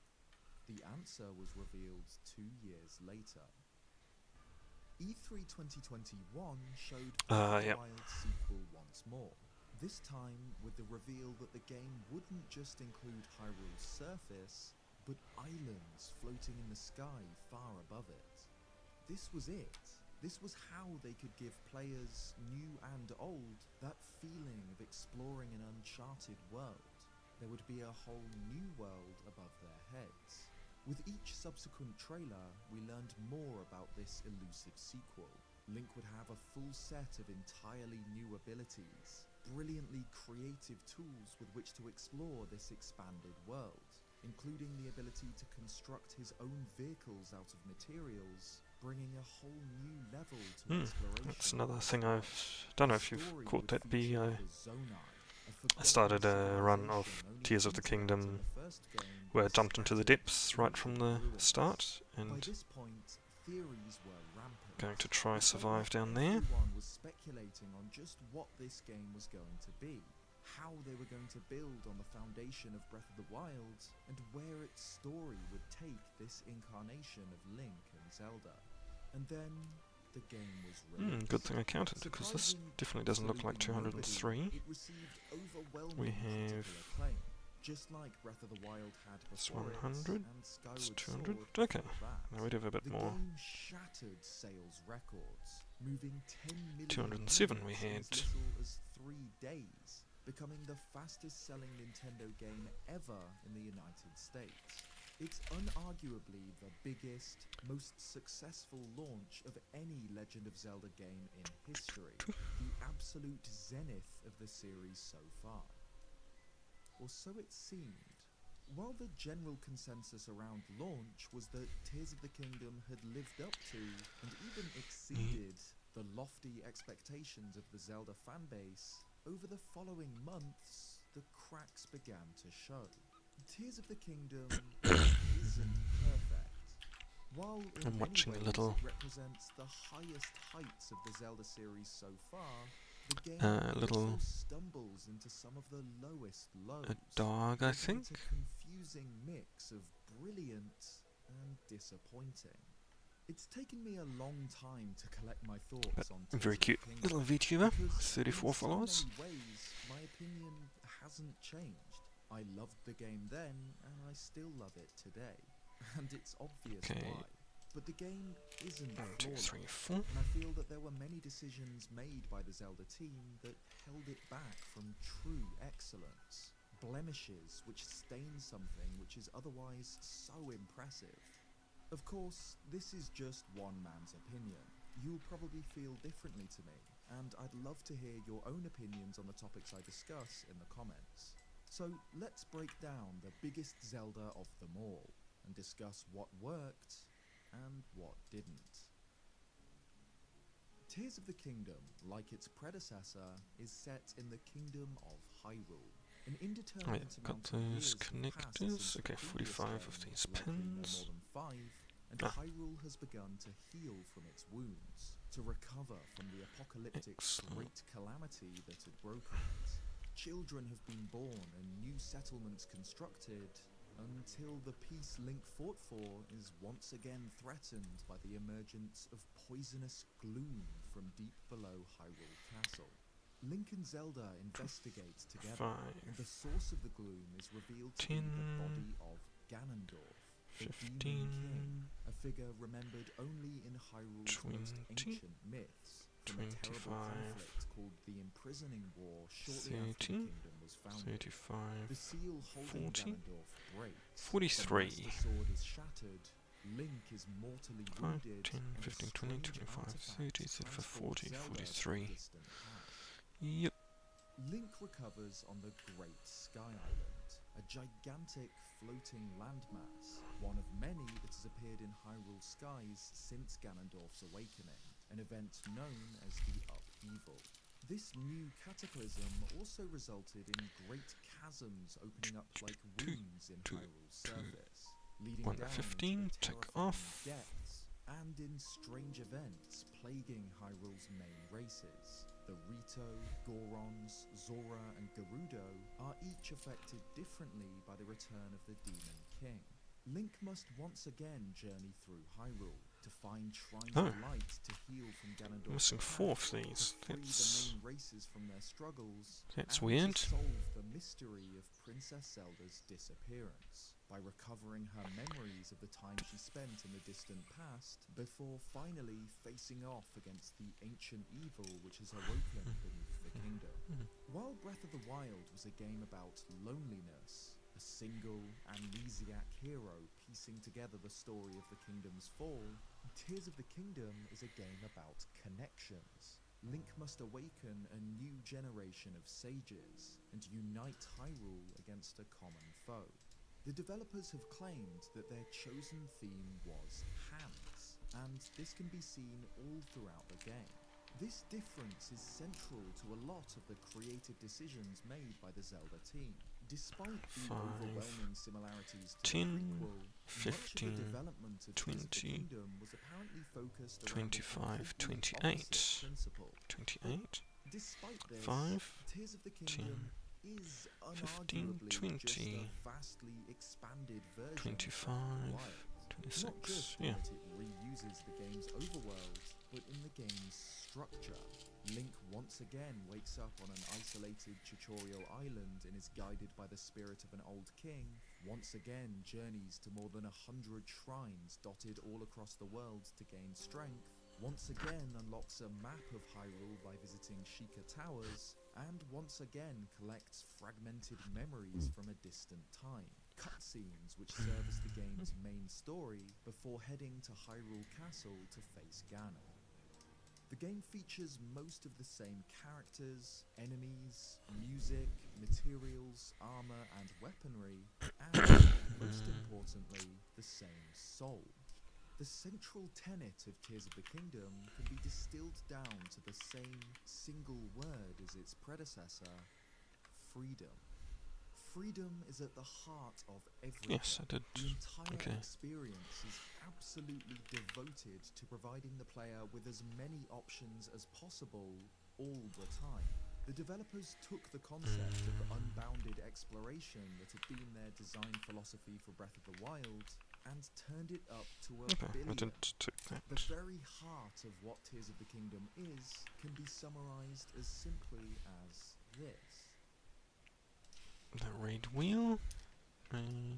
Speaker 22: The answer was revealed 2 years later. E3 2021 showed the
Speaker 1: yep.
Speaker 22: Wild sequel once more. This time with the reveal that the game wouldn't just include Hyrule's surface, but islands floating in the sky far above it. This was it. This was how they could give players, new and old, that feeling of exploring an uncharted world. There would be a whole new world above their heads. With each subsequent trailer, we learned more about this elusive sequel. Link would have a full set of entirely new abilities, brilliantly creative tools with which to explore this expanded world, including the ability to construct his own vehicles out of materials, bringing a whole new level to exploration.
Speaker 1: That's another thing don't know if you've caught that B. I started a run of Tears of the Kingdom where I jumped into the depths right from the start and going to try survive down there.
Speaker 22: Everyone was speculating on just what this game was going to be, how they were going to build on the foundation of Breath of the Wild, and where its story would take this incarnation of Link and Zelda. And then the game was released.
Speaker 1: Good thing I counted, because this definitely doesn't look like 203.
Speaker 22: It received overwhelming
Speaker 1: We have
Speaker 22: critical acclaim, just like Breath of the Wild had
Speaker 1: it's
Speaker 22: before
Speaker 1: 100,
Speaker 22: it, and Skyward
Speaker 1: it's 200.
Speaker 22: Sword
Speaker 1: Okay,
Speaker 22: before that.
Speaker 1: now we do have a bit
Speaker 22: The
Speaker 1: more.
Speaker 22: game shattered sales records, moving 10 million
Speaker 1: 207 we
Speaker 22: units
Speaker 1: had.
Speaker 22: in as little as 3 days, becoming the fastest-selling Nintendo game ever in the United States. It's unarguably the biggest, most successful launch of any Legend of Zelda game in history, the absolute zenith of the series so far. Or so it seemed. While the general consensus around launch was that Tears of the Kingdom had lived up to, and even exceeded, the lofty expectations of the Zelda fanbase, over the following months, the cracks began to show. Tears of the Kingdom isn't perfect. While in
Speaker 1: I'm
Speaker 22: many
Speaker 1: watching a
Speaker 22: ways
Speaker 1: little
Speaker 22: it represents the highest heights of the Zelda series so far, the game
Speaker 1: little
Speaker 22: also stumbles into some of the lowest lows.
Speaker 1: a dog, I
Speaker 22: making
Speaker 1: think.
Speaker 22: it a confusing mix of brilliant and disappointing. It's taken me a long time to collect my thoughts on
Speaker 1: Very
Speaker 22: Tears of the
Speaker 1: cute
Speaker 22: Kingdom,
Speaker 1: little VTuber,
Speaker 22: because
Speaker 1: 34
Speaker 22: in
Speaker 1: followers.
Speaker 22: So many ways, my opinion hasn't changed. I loved the game then, and I still love it today. And it's obvious why. But the game isn't flawless, and I feel that there were many decisions made by the Zelda team that held it back from true excellence. Blemishes which stain something which is otherwise so impressive. Of course, this is just one man's opinion. You'll probably feel differently to me, and I'd love to hear your own opinions on the topics I discuss in the comments. So let's break down the biggest Zelda of them all, and discuss what worked and what didn't. Tears of the Kingdom, like its predecessor, is set in the Kingdom of Hyrule. An indeterminate amount of years have passed since the previous
Speaker 1: 45 of
Speaker 22: game,
Speaker 1: these
Speaker 22: likely no
Speaker 1: pins.
Speaker 22: more than 5, and Hyrule has begun to heal from its wounds, to recover from the apocalyptic great calamity that had broken it. Children have been born and new settlements constructed, until the peace Link fought for is once again threatened by the emergence of poisonous gloom from deep below Hyrule Castle. Link and Zelda investigate together, and the source of the gloom is revealed to be the body of Ganondorf, the Demon King, a figure remembered only in Hyrule's most ancient myths, from a terrible conflict called the Imprisoning War shortly after the kingdom was founded.
Speaker 1: 35,
Speaker 22: The seal holding
Speaker 1: 40,
Speaker 22: Ganondorf breaks,
Speaker 1: 43.
Speaker 22: the Master Sword is shattered, Link is mortally
Speaker 1: 5,
Speaker 22: wounded,
Speaker 1: 10,
Speaker 22: and
Speaker 1: 15,
Speaker 22: a
Speaker 1: 20,
Speaker 22: strange
Speaker 1: 25,
Speaker 22: artifact
Speaker 1: 30, 35,
Speaker 22: transports
Speaker 1: 40,
Speaker 22: Zelda to the
Speaker 1: 43.
Speaker 22: distant past.
Speaker 1: Yep.
Speaker 22: Link recovers on the Great Sky Island, a gigantic floating landmass, one of many that has appeared in Hyrule skies since Ganondorf's awakening, an event known as the Upheaval. This new cataclysm also resulted in great chasms opening up like wounds in Hyrule's surface, leading down to
Speaker 1: 15,
Speaker 22: the
Speaker 1: tick
Speaker 22: terrifying
Speaker 1: off.
Speaker 22: depths, and in strange events plaguing Hyrule's main races. The Rito, Gorons, Zora, and Gerudo are each affected differently by the return of the Demon King. Link must once again journey through Hyrule to find shrines of light to heal from Ganondorf's
Speaker 1: Missing
Speaker 22: attack,
Speaker 1: 4 of these.
Speaker 22: to free the main races from their struggles,
Speaker 1: That's
Speaker 22: and
Speaker 1: weird.
Speaker 22: to solve the mystery of Princess Zelda's disappearance by recovering her memories of the time she spent in the distant past before finally facing off against the ancient evil which has awoken beneath the kingdom. While Breath of the Wild was a game about loneliness, a single, amnesiac hero piecing together the story of the kingdom's fall, Tears of the Kingdom is a game about connections. Link must awaken a new generation of sages and unite Hyrule against a common foe. The developers have claimed that their chosen theme was hands, and this can be seen all throughout the game. This difference is central to a lot of the creative decisions made by the Zelda team. Despite the
Speaker 1: 5,
Speaker 22: overwhelming similarities to
Speaker 1: 10,
Speaker 22: the prequel, much of
Speaker 1: 15,
Speaker 22: the development of Tears of the
Speaker 1: 20,
Speaker 22: Kingdom was apparently focused around a
Speaker 1: 25,
Speaker 22: completely
Speaker 1: 28,
Speaker 22: opposite principle.
Speaker 1: 28,
Speaker 22: Despite this,
Speaker 1: 5,
Speaker 22: Tears of the
Speaker 1: 10,
Speaker 22: Kingdom is
Speaker 1: 15,
Speaker 22: unarguably just
Speaker 1: 20,
Speaker 22: a vastly expanded version
Speaker 1: 25,
Speaker 22: of Wild. Not
Speaker 1: 26,
Speaker 22: just
Speaker 1: yeah.
Speaker 22: in that it reuses the game's overworld, but in the game's structure. Link once again wakes up on an isolated tutorial island and is guided by the spirit of an old king, once again journeys to more than 100 shrines dotted all across the world to gain strength, once again unlocks a map of Hyrule by visiting Sheikah Towers, and once again collects fragmented memories from a distant time, cutscenes which serve as the game's main story before heading to Hyrule Castle to face Ganon. The game features most of the same characters, enemies, music, materials, armor, and weaponry, and, most importantly, the same soul. The central tenet of Tears of the Kingdom can be distilled down to the same single word as its predecessor: freedom. Freedom is at the heart of everything.
Speaker 1: Yes, I did.
Speaker 22: The entire
Speaker 1: Okay.
Speaker 22: experience is absolutely devoted to providing the player with as many options as possible all the time. The developers took the concept of unbounded exploration that had been their design philosophy for Breath of the Wild and turned it up to a
Speaker 1: Okay, I
Speaker 22: billion.
Speaker 1: didn't take that.
Speaker 22: The very heart of what Tears of the Kingdom is can be summarized as simply as this.
Speaker 1: The raid wheel and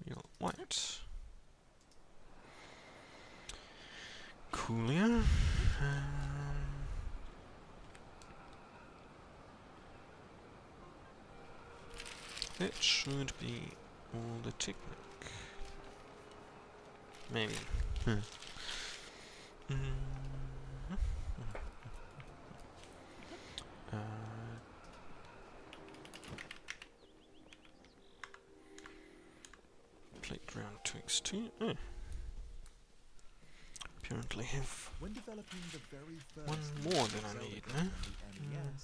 Speaker 1: wheel white. Coolio. That should be all the technique. Maybe. Plate round 2x2. Oh. Apparently have
Speaker 22: When developing the very first
Speaker 1: one more than I
Speaker 22: Zelda
Speaker 1: need,
Speaker 22: game
Speaker 1: no?
Speaker 22: on the NES,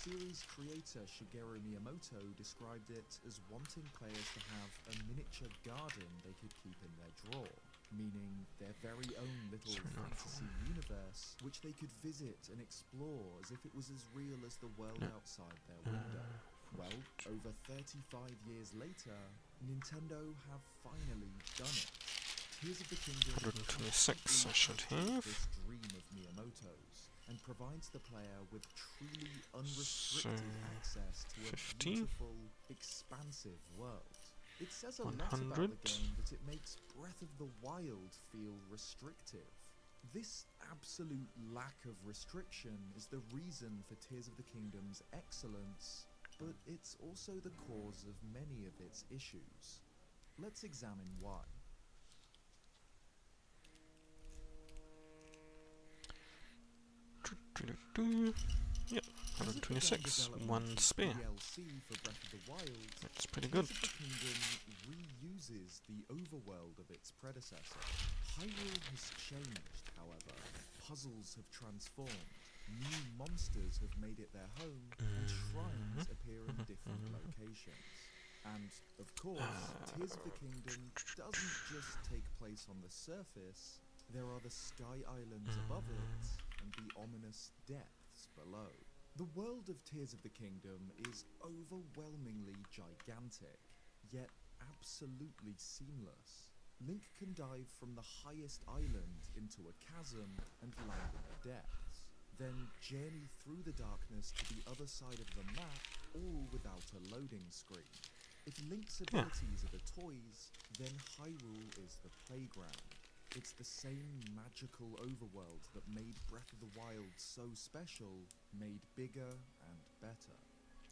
Speaker 22: series creator Shigeru Miyamoto described it as wanting players to have a miniature garden they could keep in their drawer, meaning their very own little fantasy universe which they could visit and explore as if it was as real as the world outside their window. Well, over 35 years later, Nintendo have finally done it. Tears of the Kingdom
Speaker 1: 126 I should have.
Speaker 22: this dream of Miyamoto's and provides the player with truly unrestricted access to a
Speaker 1: 50.
Speaker 22: beautiful, expansive world. It says a lot about
Speaker 1: 100.
Speaker 22: the game that it makes Breath of the Wild feel restrictive. This absolute lack of restriction is the reason for Tears of the Kingdom's excellence, but it's also the cause of many of its issues. Let's examine why.
Speaker 1: Yep, 126. One spare. That's pretty good.
Speaker 22: Tears of the Kingdom reuses the overworld of its predecessor. Hyrule has changed, however. Puzzles have transformed. New monsters have made it their home, and shrines appear in different locations. And, of course, Tears of the Kingdom doesn't just take place on the surface. There are the sky islands above it, and the ominous depths below. The world of Tears of the Kingdom is overwhelmingly gigantic, yet absolutely seamless. Link can dive from the highest island into a chasm and land in the depths, then journey through the darkness to the other side of the map, all without a loading screen. If Link's abilities are the toys, then Hyrule is the playground. It's the same magical overworld that made Breath of the Wild so special, made bigger and better.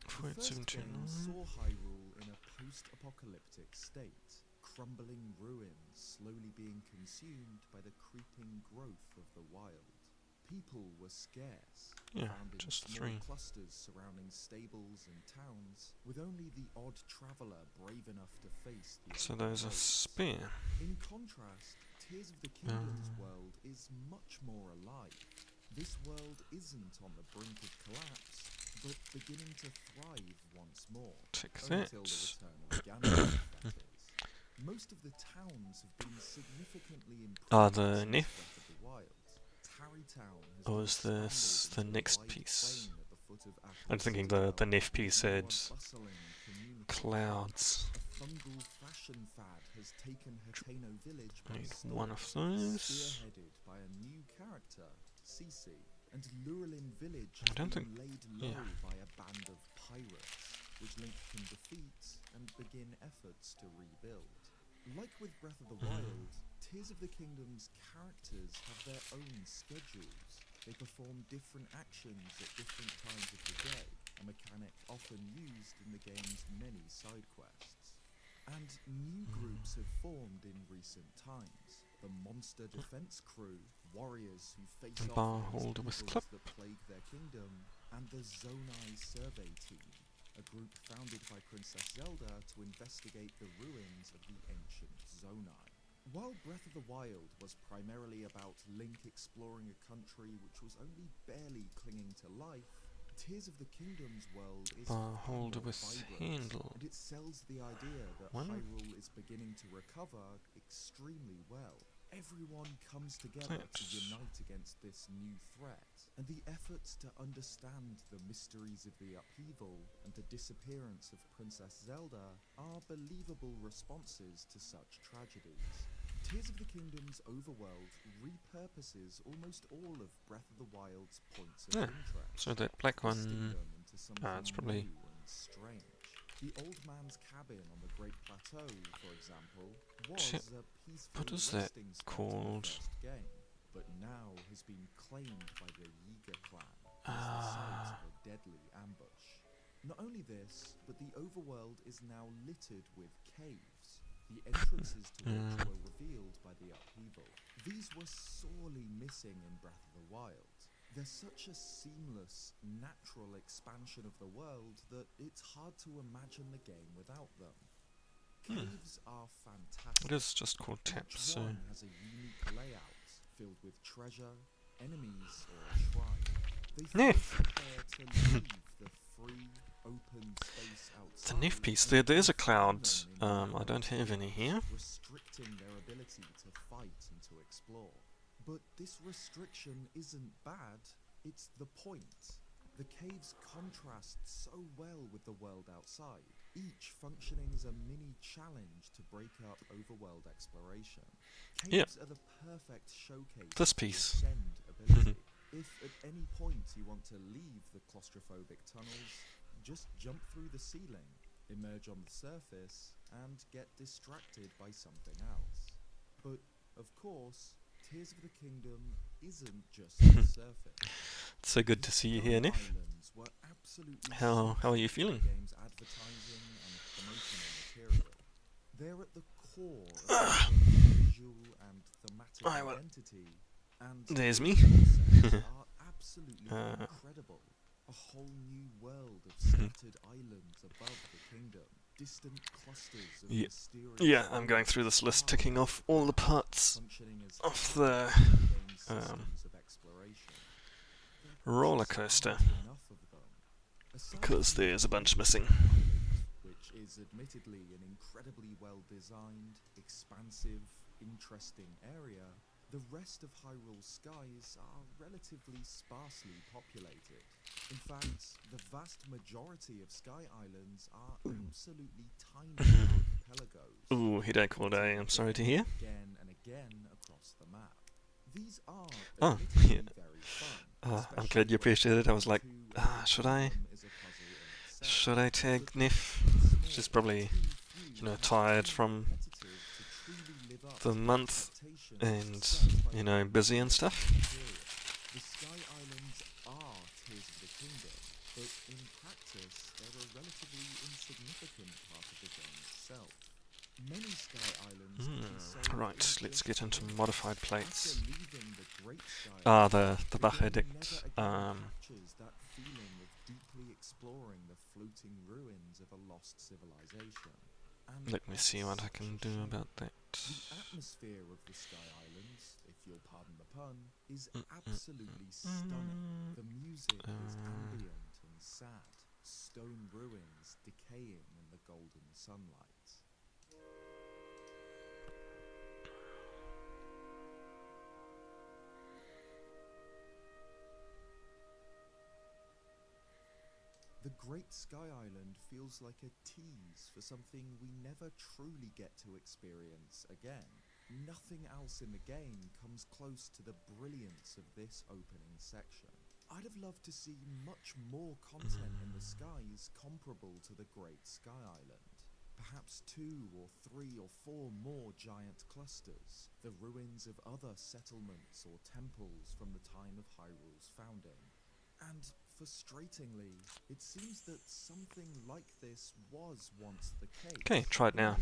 Speaker 22: The first game saw Hyrule in a post-apocalyptic state, crumbling ruins slowly being consumed by the creeping growth of the wild. People were scarce, found in small clusters surrounding stables and towns, with only the odd traveller brave enough to face the
Speaker 1: So there's a spare.
Speaker 22: In contrast, Tears of the Kingdom's world is much more alive. This world isn't on the brink of collapse, but beginning to thrive once more.
Speaker 1: Take
Speaker 22: Until
Speaker 1: that.
Speaker 22: the return of Ganon, that is. Most of the towns have been significantly improved
Speaker 1: The
Speaker 22: since
Speaker 1: Nef?
Speaker 22: Breath of the Wild. Tarry Town has
Speaker 1: Or
Speaker 22: been
Speaker 1: is this the
Speaker 22: expanded
Speaker 1: next
Speaker 22: into a
Speaker 1: piece?
Speaker 22: wide plain at the foot of
Speaker 1: I'm thinking the Nef piece
Speaker 22: Citadel,
Speaker 1: had
Speaker 22: a bustling community.
Speaker 1: clouds.
Speaker 22: A fungal fashion fad has taken Hateno Village by
Speaker 1: Need
Speaker 22: storm,
Speaker 1: one of those.
Speaker 22: spearheaded by a new character, Cece, and Lurelin Village
Speaker 1: I
Speaker 22: has
Speaker 1: don't
Speaker 22: been
Speaker 1: think-
Speaker 22: laid low
Speaker 1: yeah.
Speaker 22: by a band of pirates, which Link can defeat and begin efforts to rebuild. Like with Breath of the Wild, Tears of the Kingdom's characters have their own schedules. They perform different actions at different times of the day, a mechanic often used in the game's many side quests. And new groups have formed in recent times. The Monster Defense Crew, warriors who face off
Speaker 1: Bar
Speaker 22: against
Speaker 1: holder with
Speaker 22: evils
Speaker 1: clip.
Speaker 22: that plague their kingdom, and the Zonai Survey Team, a group founded by Princess Zelda to investigate the ruins of the ancient Zonai. While Breath of the Wild was primarily about Link exploring a country which was only barely clinging to life, Tears of the Kingdom's world is
Speaker 1: Bar
Speaker 22: far
Speaker 1: holder
Speaker 22: more
Speaker 1: with
Speaker 22: vibrant,
Speaker 1: handle.
Speaker 22: and it sells the idea that
Speaker 1: One.
Speaker 22: Hyrule is beginning to recover extremely well. Everyone comes together to unite against this new threat, and the efforts to understand the mysteries of the upheaval and the disappearance of Princess Zelda are believable responses to such tragedies. Tears of the Kingdom's overworld repurposes almost all of Breath of the Wild's points of interest.
Speaker 1: So that black
Speaker 22: twisting
Speaker 1: one,
Speaker 22: them into something
Speaker 1: it's probably
Speaker 22: new and strange. The old man's cabin on the Great Plateau, for example, was a peaceful
Speaker 1: what is that
Speaker 22: resting spot
Speaker 1: called?
Speaker 22: in the first game, but now has been claimed by the Yiga clan as the site of a deadly ambush. Not only this, but the overworld is now littered with caves, the entrances to which were revealed by the upheaval. These were sorely missing in Breath of the Wild. They're such a seamless, natural expansion of the world that it's hard to imagine the game without them. Caves are fantastic.
Speaker 1: It is just called taps,
Speaker 22: Each
Speaker 1: so
Speaker 22: one has a unique layout filled with treasure, enemies, or a shrine. They
Speaker 1: Nif.
Speaker 22: prepare to leave the free, open space
Speaker 1: it's a
Speaker 22: outside
Speaker 1: Nif piece.
Speaker 22: and
Speaker 1: There is a
Speaker 22: transform
Speaker 1: cloud.
Speaker 22: them into
Speaker 1: I don't have any here.
Speaker 22: restricting their ability to fight and to explore. But this restriction isn't bad, it's the point. The caves contrast so well with the world outside, each functioning as a mini challenge to break up overworld exploration. Caves are the perfect showcase
Speaker 1: This
Speaker 22: of
Speaker 1: piece.
Speaker 22: Ascend ability. If at any point you want to leave the claustrophobic tunnels, just jump through the ceiling, emerge on the surface, and get distracted by something else. But, of course, Tears of the Kingdom isn't just the surface.
Speaker 1: It's so good to see you here, Nif.
Speaker 22: Islands were absolutely
Speaker 1: How are you feeling?
Speaker 22: the game's advertising and promotional material. They're at the core of the game's visual and thematic identity, and
Speaker 1: There's me.
Speaker 22: the concepts are absolutely incredible. A whole new world of scattered islands above the kingdom. Distant clusters of mysterious
Speaker 1: Yeah, I'm going through this list, ticking off all the parts of the roller coaster, because there's a bunch missing.
Speaker 22: Which is admittedly an incredibly well-designed, expansive, interesting area, the rest of Hyrule's skies are relatively sparsely populated. In fact, the vast majority of Sky Islands are absolutely tiny archipelagos.
Speaker 1: Ooh, Hideko Day, I'm sorry to hear.
Speaker 22: Again and again across the map. These are
Speaker 1: Oh,
Speaker 22: admittedly
Speaker 1: yeah.
Speaker 22: very fun.
Speaker 1: I'm glad you appreciate it. I was like, should I tag Nif? She's probably, tired from the month and, busy and stuff.
Speaker 22: The Sky Islands are Tears of the Kingdom, but in practice they're a relatively insignificant part of the game itself. Many Sky Islands can be solved
Speaker 1: Right, let's get into modified plates.
Speaker 22: after leaving the Great Sky
Speaker 1: The Bach Edict.
Speaker 22: captures that feeling of deeply exploring the floating ruins of a lost civilization. And
Speaker 1: Let me see what I can do about that.
Speaker 22: the atmosphere of the Sky Islands, if you'll pardon the pun, is absolutely stunning. The music is ambient and sad. Stone ruins decaying in the golden sunlight. The Great Sky Island feels like a tease for something we never truly get to experience again. Nothing else in the game comes close to the brilliance of this opening section. I'd have loved to see much more content in the skies comparable to the Great Sky Island. Perhaps 2 or 3 or 4 more giant clusters, the ruins of other settlements or temples from the time of Hyrule's founding. And frustratingly, it seems that something like this was once the case.
Speaker 1: Okay, try it now.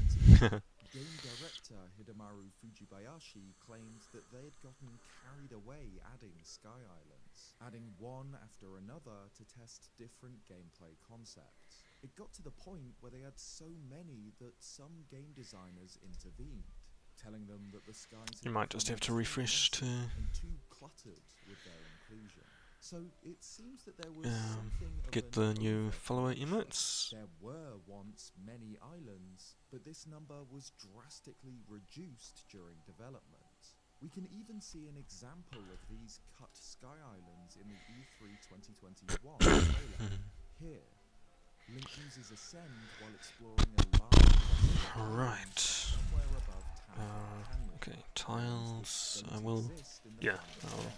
Speaker 22: Game director Hidemaru Fujibayashi claimed that they had gotten carried away adding Sky Islands, adding one after another to test different gameplay concepts. It got to the point where they had so many that some game designers intervened, telling them that the skies
Speaker 1: You might just have to refresh to
Speaker 22: and too cluttered with their inclusion. So it seems that there was something of
Speaker 1: get
Speaker 22: an
Speaker 1: the new
Speaker 22: overflow.
Speaker 1: follower emotes.
Speaker 22: There were once many islands, but this number was drastically reduced during development. We can even see an example of these cut sky islands in the E3 2021 trailer. Here, Link uses Ascend while exploring a large
Speaker 1: Right.
Speaker 22: somewhere above Town Canyon.
Speaker 1: Okay, tiles. I will. Yeah, I'll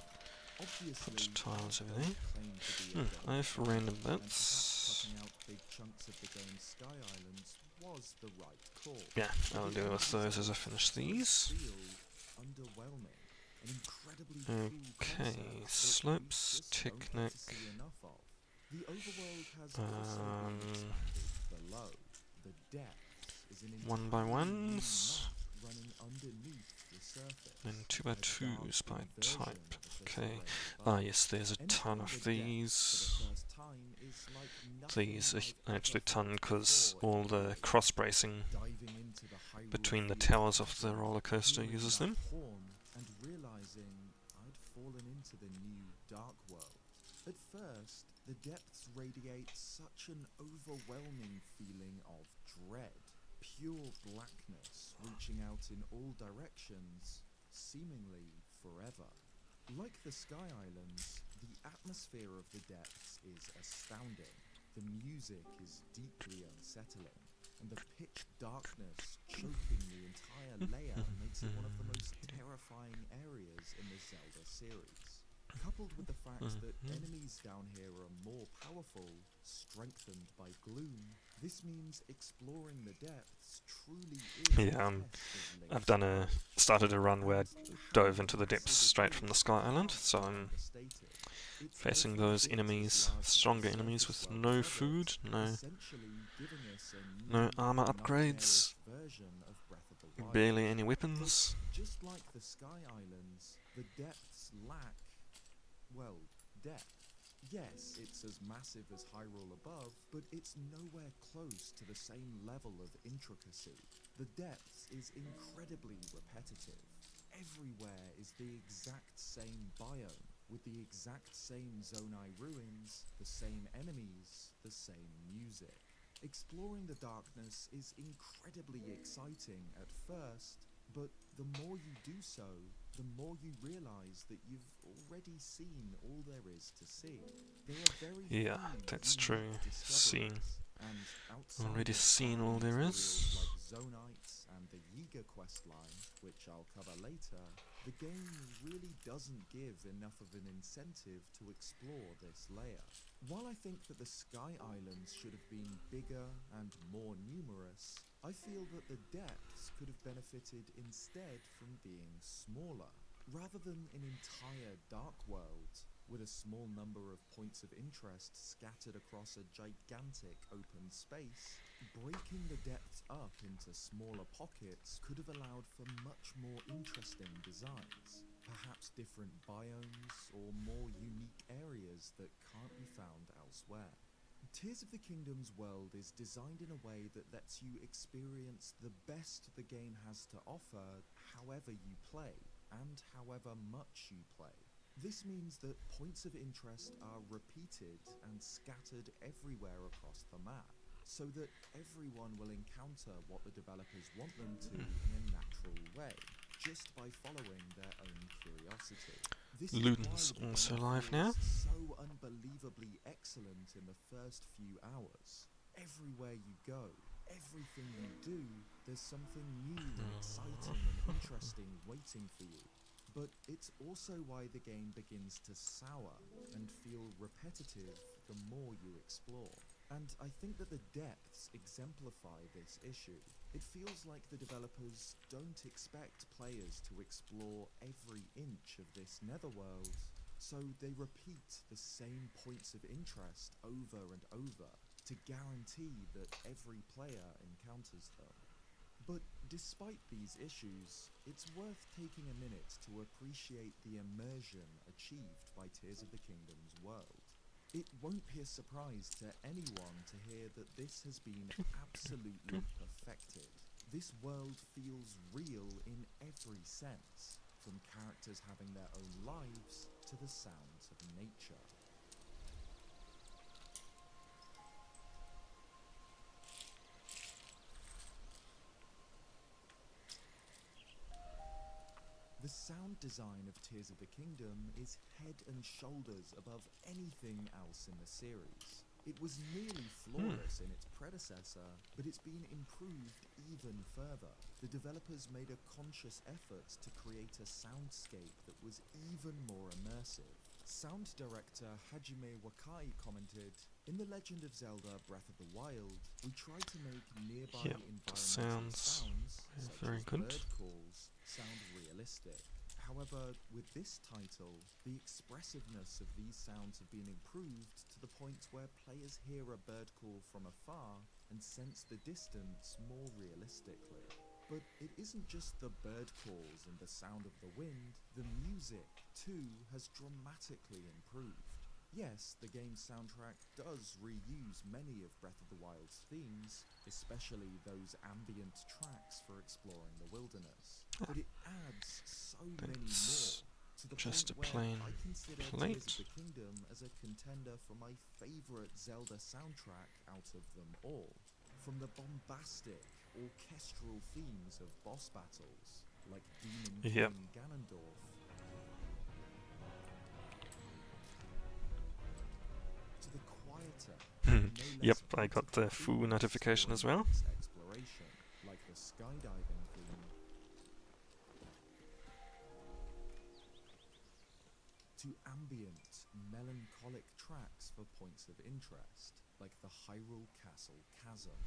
Speaker 1: put tiles over there. I have random bits.
Speaker 22: Cutting out big chunks of the game's sky islands was the right call.
Speaker 1: Yeah, I'll deal with those as I finish these.
Speaker 22: Underwhelming. An incredibly cool
Speaker 1: Okay,
Speaker 22: concept
Speaker 1: slopes,
Speaker 22: that we just don't
Speaker 1: Technic.
Speaker 22: get to see enough of. The overworld has also been expanded below. The depths is an
Speaker 1: One by
Speaker 22: entirely new
Speaker 1: ones.
Speaker 22: map running underneath the surface.
Speaker 1: Then 2x2s by
Speaker 22: dark version
Speaker 1: type.
Speaker 22: of the
Speaker 1: Okay.
Speaker 22: survey
Speaker 1: Ah,
Speaker 22: above.
Speaker 1: yes, there's a ton
Speaker 22: Entering
Speaker 1: of
Speaker 22: the depths
Speaker 1: these.
Speaker 22: for the first time is like nothing
Speaker 1: These
Speaker 22: I've
Speaker 1: are actually
Speaker 22: ever
Speaker 1: ton
Speaker 22: felt
Speaker 1: because
Speaker 22: before
Speaker 1: all
Speaker 22: in
Speaker 1: the
Speaker 22: games.
Speaker 1: cross bracing
Speaker 22: Diving into the Hyrule
Speaker 1: between the
Speaker 22: Field
Speaker 1: towers of the
Speaker 22: cavern,
Speaker 1: roller coaster
Speaker 22: hearing
Speaker 1: uses
Speaker 22: that
Speaker 1: them.
Speaker 22: horn, and realizing I'd fallen into the new Dark World. At first, the depths radiate such an overwhelming feeling of dread. Pure blackness reaching out in all directions, seemingly forever. Like the Sky Islands, the atmosphere of the depths is astounding. The music is deeply unsettling, and the pitch darkness choking the entire layer makes it one of the most terrifying areas in the Zelda series. Coupled with the fact that enemies down here are more powerful, strengthened by gloom, this means exploring the depths truly is
Speaker 1: Yeah, I've started a run where I dove into the depths straight from the Sky Island, so I'm facing those enemies, stronger enemies with no food, no armor upgrades, barely any weapons.
Speaker 22: Just like the Sky Islands, the depths lack, well, depth. Yes, it's as massive as Hyrule above, but it's nowhere close to the same level of intricacy. The depths is incredibly repetitive. Everywhere is the exact same biome, with the exact same Zonai ruins, the same enemies, the same music. Exploring the darkness is incredibly exciting at first, but the more you do so, the more you realize that you've already seen all there is to see. There are very
Speaker 1: Yeah,
Speaker 22: few
Speaker 1: that's
Speaker 22: unique
Speaker 1: true.
Speaker 22: discoveries, and outside
Speaker 1: Already
Speaker 22: of
Speaker 1: seen all
Speaker 22: side
Speaker 1: there
Speaker 22: materials
Speaker 1: is.
Speaker 22: like Zonites and the Yiga questline, which I'll cover later, the game really doesn't give enough of an incentive to explore this layer. While I think that the Sky Islands should have been bigger and more numerous, I feel that the depths could have benefited instead from being smaller. Rather than an entire dark world, with a small number of points of interest scattered across a gigantic open space, breaking the depths up into smaller pockets could have allowed for much more interesting designs. Perhaps different biomes or more unique areas that can't be found elsewhere. Tears of the Kingdom's world is designed in a way that lets you experience the best the game has to offer however you play, and however much you play. This means that points of interest are repeated and scattered everywhere across the map, so that everyone will encounter what the developers want them to in a natural way, just by following their own curiosity. This is
Speaker 1: Luden's
Speaker 22: why the
Speaker 1: also
Speaker 22: game
Speaker 1: live now.
Speaker 22: feels so unbelievably excellent in the first few hours. Everywhere you go, everything you do, there's something new and exciting and interesting waiting for you. But it's also why the game begins to sour and feel repetitive the more you explore. And I think that the depths exemplify this issue. It feels like the developers don't expect players to explore every inch of this netherworld, so they repeat the same points of interest over and over to guarantee that every player encounters them. But despite these issues, it's worth taking a minute to appreciate the immersion achieved by Tears of the Kingdom's world. It won't be a surprise to anyone to hear that this has been absolutely perfected. This world feels real in every sense, from characters having their own lives to the sounds of nature. The sound design of Tears of the Kingdom is head and shoulders above anything else in the series. It was nearly flawless in its predecessor, but it's been improved even further. The developers made a conscious effort to create a soundscape that was even more immersive. Sound director Hajime Wakai commented, "In The Legend of Zelda Breath of the Wild, we tried to make nearby environmental sounds, such
Speaker 1: very
Speaker 22: as
Speaker 1: good.
Speaker 22: bird calls, sound realistic. However, with this title, the expressiveness of these sounds have been improved to the point where players hear a bird call from afar and sense the distance more realistically. But it isn't just the bird calls and the sound of the wind, the music, too, has dramatically improved. Yes, the game's soundtrack does reuse many of Breath of the Wild's themes, especially those ambient tracks for exploring the wilderness, but it adds so many more, to the
Speaker 1: just
Speaker 22: point
Speaker 1: a plain
Speaker 22: where I consider
Speaker 1: plate.
Speaker 22: Tears of the Kingdom as a contender for my favourite Zelda soundtrack out of them all. From the bombastic, orchestral themes of boss battles, like Demon King Ganondorf, to the quieter,
Speaker 1: Yep, I got the Fu notification as well.
Speaker 22: exploration, like the skydiving theme, to ambient, melancholic tracks for points of interest, like the Hyrule Castle Chasm.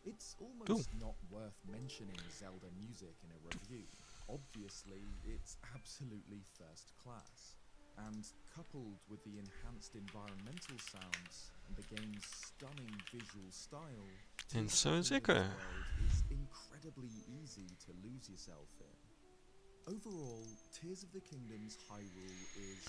Speaker 22: It's almost not worth mentioning Zelda music in a review. Obviously, it's absolutely first class, and coupled with the enhanced environmental sounds and the game's stunning visual style,
Speaker 1: And so is
Speaker 22: Tears of the
Speaker 1: Echo.
Speaker 22: Kingdom's world is incredibly easy to lose yourself in. Overall, Tears of the Kingdom's Hyrule is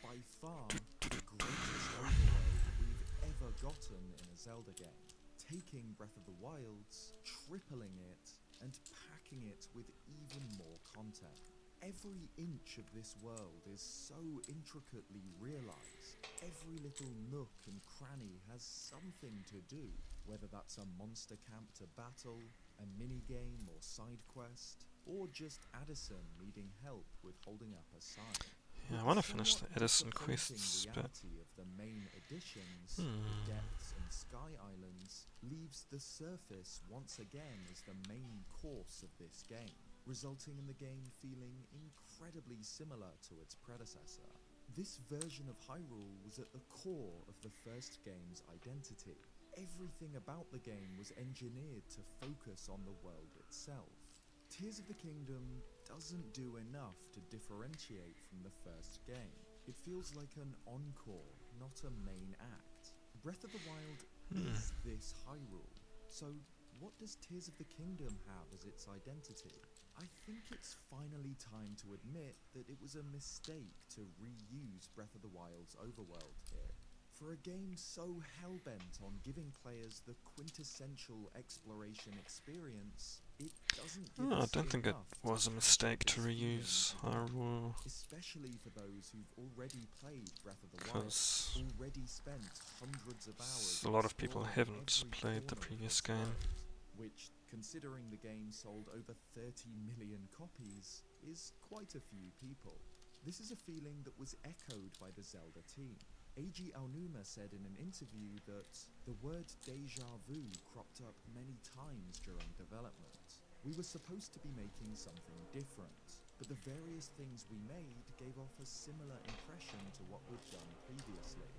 Speaker 22: by far the greatest overworld we've ever gotten in a Zelda game, taking Breath of the Wild's, tripling it, and packing it with even more content. Every inch of this world is so intricately realized. Every little nook and cranny has something to do, whether that's a monster camp to battle, a minigame or side quest, or just Addison needing help with holding up a sign.
Speaker 1: Yeah, I want to finish the Edison quests, but
Speaker 22: reality of the main additions, the depths and sky islands, leaves the surface once again as the main course of this game, resulting in the game feeling incredibly similar to its predecessor. This version of Hyrule was at the core of the first game's identity. Everything about the game was engineered to focus on the world itself. Tears of the Kingdom doesn't do enough to differentiate from the first game. It feels like an encore, not a main act. Breath of the Wild is this Hyrule. So what does Tears of the Kingdom have as its identity? I think it's finally time to admit that it was a mistake to reuse Breath of the Wild's overworld here. For a game so hell-bent on giving players the quintessential exploration experience, it doesn't give
Speaker 1: I
Speaker 22: us
Speaker 1: don't think it
Speaker 22: enough
Speaker 1: was a mistake to reuse Hyrule,
Speaker 22: especially for those who've already played Breath of the Wild,
Speaker 1: because
Speaker 22: already spent hundreds of hours.
Speaker 1: a lot of people
Speaker 22: exploring
Speaker 1: haven't
Speaker 22: every
Speaker 1: played the
Speaker 22: corner of
Speaker 1: previous
Speaker 22: this
Speaker 1: game.
Speaker 22: world, which, considering the game sold over 30 million copies, is quite a few people. This is a feeling that was echoed by the Zelda team. Eiji Aonuma said in an interview that the word deja vu cropped up many times during development. We were supposed to be making something different, but the various things we made gave off a similar impression to what we'd done previously.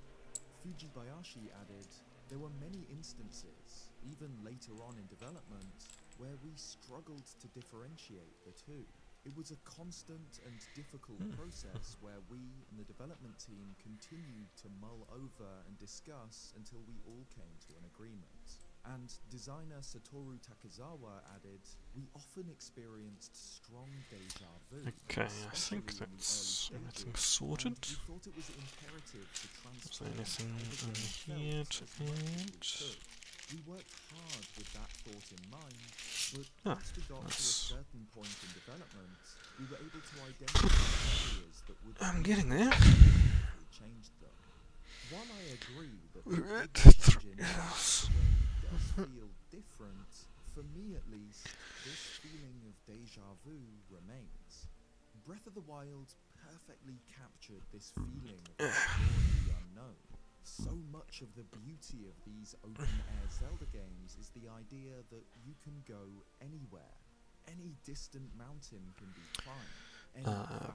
Speaker 22: Fujibayashi added, there were many instances, even later on in development, where we struggled to differentiate the two. It was a constant and difficult process where we and the development team continued to mull over and discuss until we all came to an agreement. And designer Satoru Takezawa added, we often experienced strong deja vu.
Speaker 1: Okay, I think that's everything sorted.
Speaker 22: We thought it was imperative to
Speaker 1: Is
Speaker 22: transfer
Speaker 1: there anything
Speaker 22: how the
Speaker 1: in
Speaker 22: game
Speaker 1: here
Speaker 22: felt
Speaker 1: to
Speaker 22: as much as we
Speaker 1: add?
Speaker 22: could. We worked hard with that thought in mind, but
Speaker 1: Ah,
Speaker 22: once we got to a
Speaker 1: that's-
Speaker 22: certain point in development, we were able to identify areas that would
Speaker 1: I'm getting there.
Speaker 22: change them. While I agree that the
Speaker 1: Red
Speaker 22: big change in
Speaker 1: yes.
Speaker 22: the game does feel different, for me at least, this feeling of deja vu remains. Breath of the Wild perfectly captured this feeling of the unknown. So much of the beauty of these open-air Zelda games is the idea that you can go anywhere. Any distant mountain can be climbed.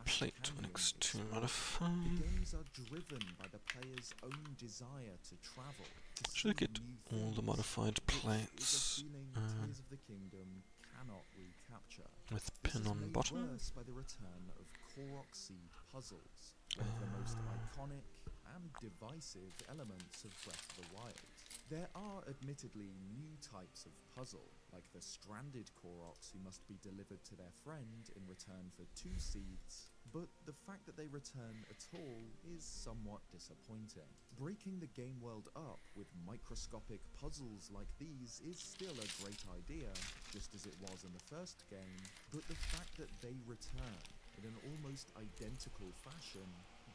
Speaker 1: Plate X2 modify.
Speaker 22: The games are driven by the player's own desire to travel.
Speaker 1: Should I get all the modified plates?
Speaker 22: Tears of the Kingdom cannot recapture.
Speaker 1: With pin on bottom.
Speaker 22: Worse by the return of Korok Seed puzzles, one of the most iconic and divisive elements of Breath of the Wild. There are admittedly new types of puzzle, like the stranded Koroks who must be delivered to their friend in return for 2 seeds, but the fact that they return at all is somewhat disappointing. Breaking the game world up with microscopic puzzles like these is still a great idea, just as it was in the first game, but the fact that they return in an almost identical fashion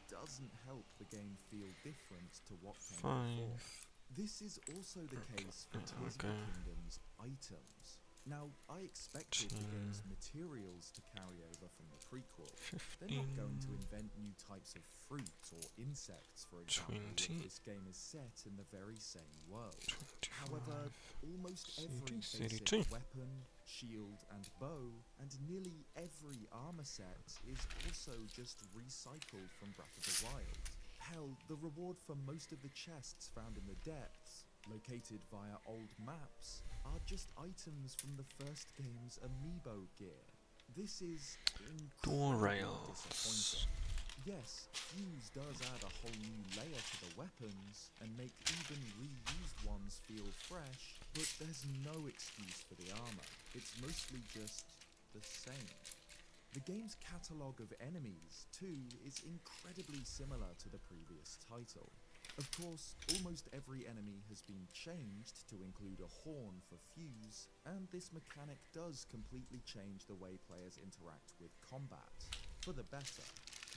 Speaker 22: doesn't help the game feel different to what came before. This is also the case for Tears of the Kingdom's items. Now, I expected the game's materials to carry over from the prequel. They're not going to invent new types of fruits or insects, for example, if this game is set in the very same world. However, almost every basic weapon, shield and bow, and nearly every armor set is also just recycled from Breath of the Wild. Hell, the reward for most of the chests found in the depths, located via old maps, are just items from the first game's amiibo gear. This is incredibly disappointing. Yes, Fuse does add a whole new layer to the weapons and make even reused ones feel fresh, but there's no excuse for the armor. It's mostly just the same. The game's catalogue of enemies, too, is incredibly similar to the previous title. Of course, almost every enemy has been changed to include a horn for Fuse, and this mechanic does completely change the way players interact with combat, for the better.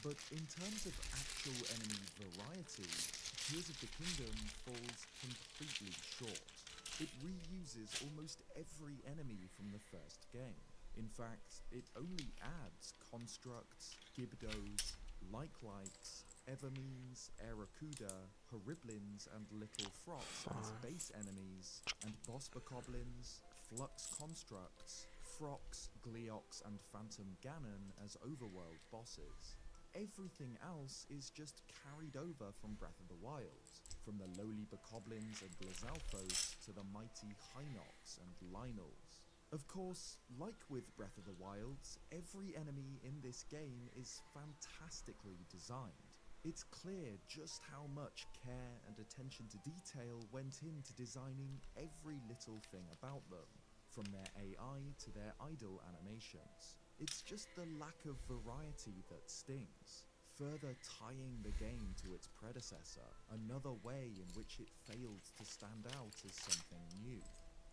Speaker 22: But in terms of actual enemy variety, Tears of the Kingdom falls completely short. It reuses almost every enemy from the first game. In fact, it only adds constructs, Gibdos, Like-Likes, Evermeans, Aracuda, Horiblins and Little Frogs as base enemies, and Boss Bokoblins, Flux Constructs, Frox, Gleox and Phantom Ganon as overworld bosses. Everything else is just carried over from Breath of the Wild, from the lowly Bokoblins and Lizalfos to the mighty Hinox and Lynels. Of course, like with Breath of the Wild, every enemy in this game is fantastically designed. It's clear just how much care and attention to detail went into designing every little thing about them, from their AI to their idle animations. It's just the lack of variety that stings, further tying the game to its predecessor, another way in which it failed to stand out as something new.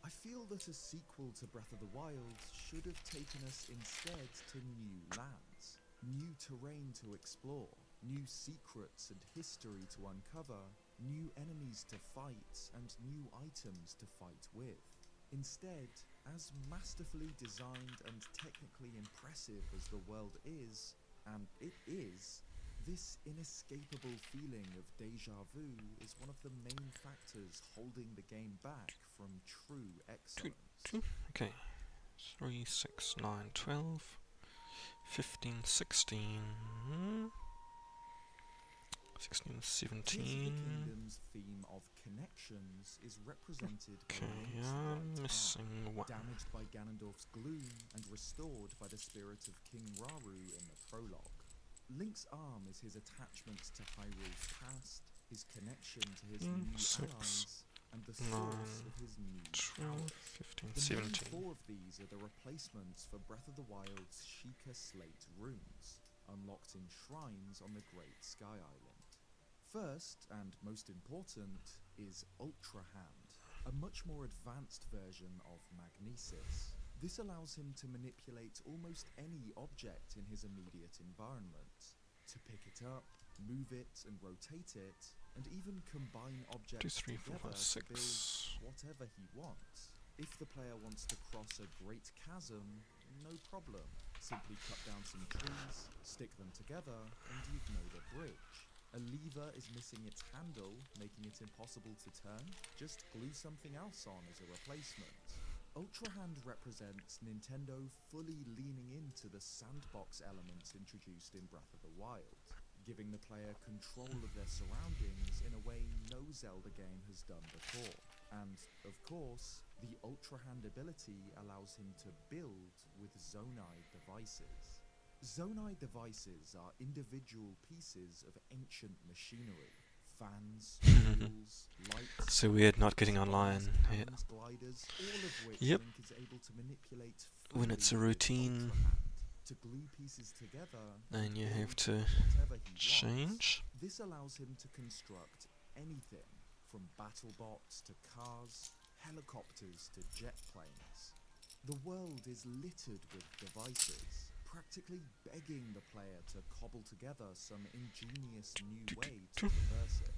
Speaker 22: I feel that a sequel to Breath of the Wild should have taken us instead to new lands, new terrain to explore, new secrets and history to uncover, new enemies to fight, and new items to fight with. Instead, as masterfully designed and technically impressive as the world is, and it is, this inescapable feeling of deja vu is one of the main factors holding the game back from true excellence.
Speaker 1: Okay, 3, 6, 9, 12, 15, 16, 16, 17.
Speaker 22: Tears of the Kingdom's theme of connections is represented by Link's
Speaker 1: missing one.
Speaker 22: damaged by Ganondorf's gloom and restored by the spirit of King Rauru in the prologue. Link's arm is his attachment to Hyrule's past, his connection to his new allies, and the source of his new
Speaker 1: 12, 15,
Speaker 22: the
Speaker 1: 17.
Speaker 22: main 4 of these are the replacements for Breath of the Wild's Sheikah Slate runes, unlocked in shrines on the Great Sky Island. First, and most important, is Ultra Hand, a much more advanced version of Magnesis. This allows him to manipulate almost any object in his immediate environment, to pick it up, move it and rotate it, and even combine objects
Speaker 1: 2, 3, 4,
Speaker 22: together
Speaker 1: 5,
Speaker 22: to
Speaker 1: 6.
Speaker 22: build whatever he wants. If the player wants to cross a great chasm, no problem. Simply cut down some trees, stick them together, and you've made a bridge. A lever is missing its handle, making it impossible to turn. Just glue something else on as a replacement. Ultra Hand represents Nintendo fully leaning into the sandbox elements introduced in Breath of the Wild, giving the player control of their surroundings in a way no Zelda game has done before. And, of course, the Ultra Hand ability allows him to build with Zonai devices. Zonai devices are individual pieces of ancient machinery. Fans, wheels, lights,
Speaker 1: So weird not getting online. Yeah.
Speaker 22: gliders, all of which
Speaker 1: Yep.
Speaker 22: Link is able to manipulate
Speaker 1: When it's a
Speaker 22: freely with
Speaker 1: routine,
Speaker 22: Ultra Hand. To glue pieces together,
Speaker 1: then you
Speaker 22: and
Speaker 1: have
Speaker 22: build
Speaker 1: to
Speaker 22: whatever he
Speaker 1: change.
Speaker 22: wants. This allows him to construct anything, from battle bots to cars, helicopters to jet planes. The world is littered with devices, practically begging the player to cobble together some ingenious new way to traverse it.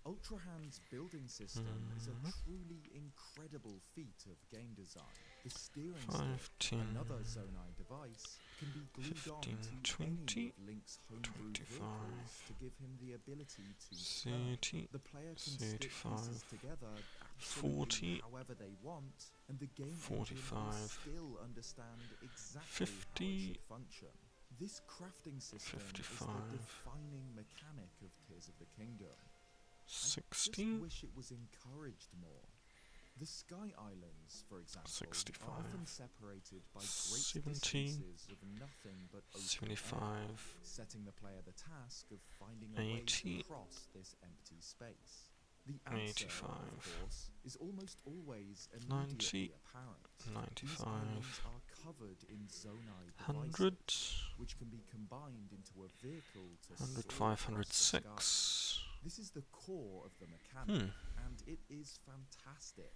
Speaker 22: Ultra Hand's building system is a truly incredible feat of game design. The steering
Speaker 1: 5,
Speaker 22: stick,
Speaker 1: 10,
Speaker 22: another Zonai device, can be glued
Speaker 1: 15,
Speaker 22: on to
Speaker 1: 20,
Speaker 22: any of Link's homebrew
Speaker 1: 25,
Speaker 22: vehicles to give him the ability to
Speaker 1: 30,
Speaker 22: turn. The player can stick
Speaker 1: 35,
Speaker 22: pieces together absolutely
Speaker 1: 40,
Speaker 22: however they want, and the game
Speaker 1: 45,
Speaker 22: engine will still understand exactly
Speaker 1: 50,
Speaker 22: how it should function. This crafting system
Speaker 1: 55,
Speaker 22: is the defining mechanic of Tears of the Kingdom. I
Speaker 1: 60,
Speaker 22: just wish it was encouraged more. The Sky Islands, for example,
Speaker 1: 65,
Speaker 22: are often separated by great
Speaker 1: 70,
Speaker 22: distances of nothing but open
Speaker 1: 75,
Speaker 22: air, setting the player the task of finding a way
Speaker 1: 80,
Speaker 22: to cross this empty space. The answer,
Speaker 1: 85,
Speaker 22: of course, is almost always
Speaker 1: 90,
Speaker 22: immediately apparent. These
Speaker 1: 95,
Speaker 22: islands are covered in Zonai
Speaker 1: 100,
Speaker 22: devices, which can be combined into a vehicle to
Speaker 1: 100,
Speaker 22: soar
Speaker 1: 506.
Speaker 22: across the sky. This is the core of the mechanic, and it is fantastic.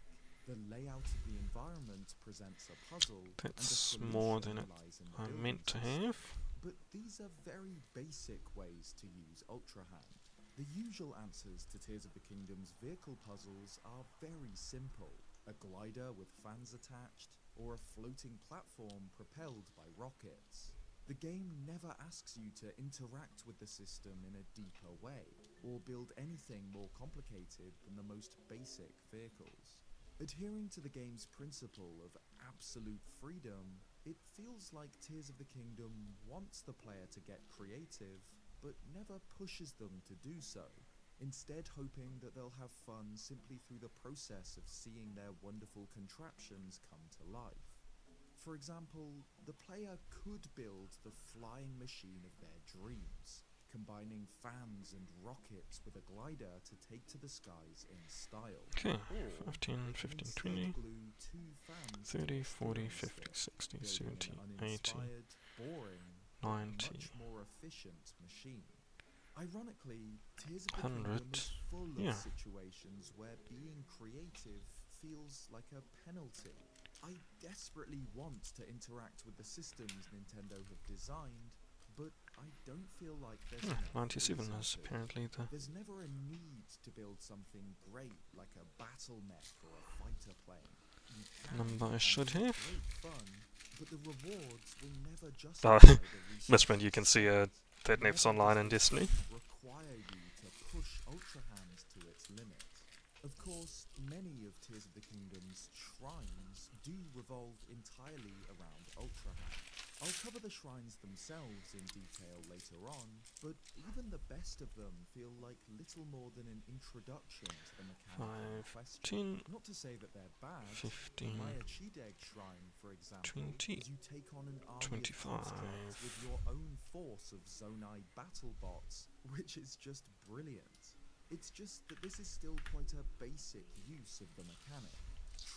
Speaker 22: The layout of the environment presents a puzzle,
Speaker 1: That's
Speaker 22: and the
Speaker 1: more
Speaker 22: solution
Speaker 1: than
Speaker 22: lies in the
Speaker 1: I
Speaker 22: building
Speaker 1: meant to
Speaker 22: system.
Speaker 1: have.
Speaker 22: But these are very basic ways to use Ultra Hand. The usual answers to Tears of the Kingdom's vehicle puzzles are very simple. A glider with fans attached, or a floating platform propelled by rockets. The game never asks you to interact with the system in a deeper way, or build anything more complicated than the most basic vehicles. Adhering to the game's principle of absolute freedom, it feels like Tears of the Kingdom wants the player to get creative, but never pushes them to do so, instead hoping that they'll have fun simply through the process of seeing their wonderful contraptions come to life. For example, the player could build the flying machine of their dreams, combining fans and rockets with a glider to take to the skies in style.
Speaker 1: Okay,
Speaker 22: Or
Speaker 1: 15,
Speaker 22: they can
Speaker 1: 15,
Speaker 22: instead
Speaker 1: 20,
Speaker 22: glue two fans to
Speaker 1: 30,
Speaker 22: the
Speaker 1: 40,
Speaker 22: steering
Speaker 1: 50,
Speaker 22: stick,
Speaker 1: 60,
Speaker 22: building
Speaker 1: 70,
Speaker 22: an
Speaker 1: 80,
Speaker 22: uninspired, boring, but
Speaker 1: 90,
Speaker 22: much more efficient machine. Ironically, Tears of the
Speaker 1: 100,
Speaker 22: Kingdom is full of
Speaker 1: yeah.
Speaker 22: situations where being creative feels like a penalty. I desperately want to interact with the systems Nintendo have designed, but I don't feel like there's enough
Speaker 1: 97
Speaker 22: reason
Speaker 1: is
Speaker 22: to.
Speaker 1: apparently the
Speaker 22: There's never a need to build something great like a battle mech or a fighter plane. You can,
Speaker 1: number I
Speaker 22: and
Speaker 1: should
Speaker 22: it's
Speaker 1: have.
Speaker 22: great fun, but the rewards will never justify the resources
Speaker 1: That's when you can see that
Speaker 22: Never
Speaker 1: Nev's online in
Speaker 22: does the
Speaker 1: Destiny.
Speaker 22: game require you to push Ultra Hand to its limit. Of course, many of Tears of the Kingdom's shrines do revolve entirely around Ultra Hand. I'll cover the shrines themselves in detail later on, but even the best of them feel like little more than an introduction to the mechanic in question.
Speaker 1: 15,
Speaker 22: Not to say that they're bad.
Speaker 1: 15,
Speaker 22: The Maya Chideg shrine, for example,
Speaker 1: 20,
Speaker 22: as you take on an army of
Speaker 1: 25,
Speaker 22: constructs with your own force of Zonai battle bots, which is just brilliant. It's just that this is still quite a basic use of the mechanic.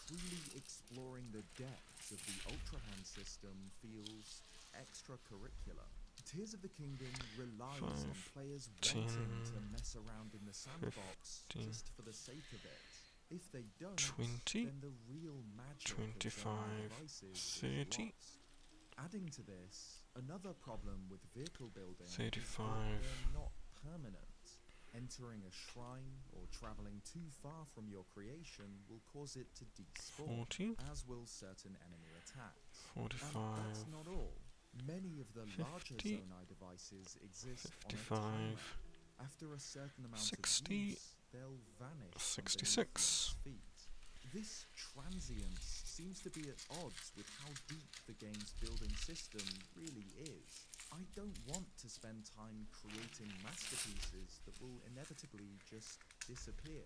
Speaker 22: Truly exploring the depths of the Ultra Hand system feels extracurricular. Tears of the Kingdom relies on
Speaker 1: 5,
Speaker 22: players
Speaker 1: 10,
Speaker 22: wanting to mess around in the sandbox
Speaker 1: 15,
Speaker 22: just for the sake of it. If they don't,
Speaker 1: 20,
Speaker 22: then the real magic
Speaker 1: 25,
Speaker 22: of Zonai devices
Speaker 1: 30,
Speaker 22: is lost. Adding to this, another problem with vehicle building is that
Speaker 1: 35,
Speaker 22: they're not permanent. Entering a shrine or traveling too far from your creation will cause it to despawn,
Speaker 1: 40.
Speaker 22: as will certain enemy attacks.
Speaker 1: 45.
Speaker 22: And that's not all. Many of the larger
Speaker 1: 50.
Speaker 22: Zonai devices exist
Speaker 1: 55.
Speaker 22: on a timer. After a certain amount
Speaker 1: 60.
Speaker 22: of use, they'll vanish from beneath
Speaker 1: 66.
Speaker 22: one's feet. This transience seems to be at odds with how deep the game's building system really is. I don't want to spend time creating masterpieces that will inevitably just disappear.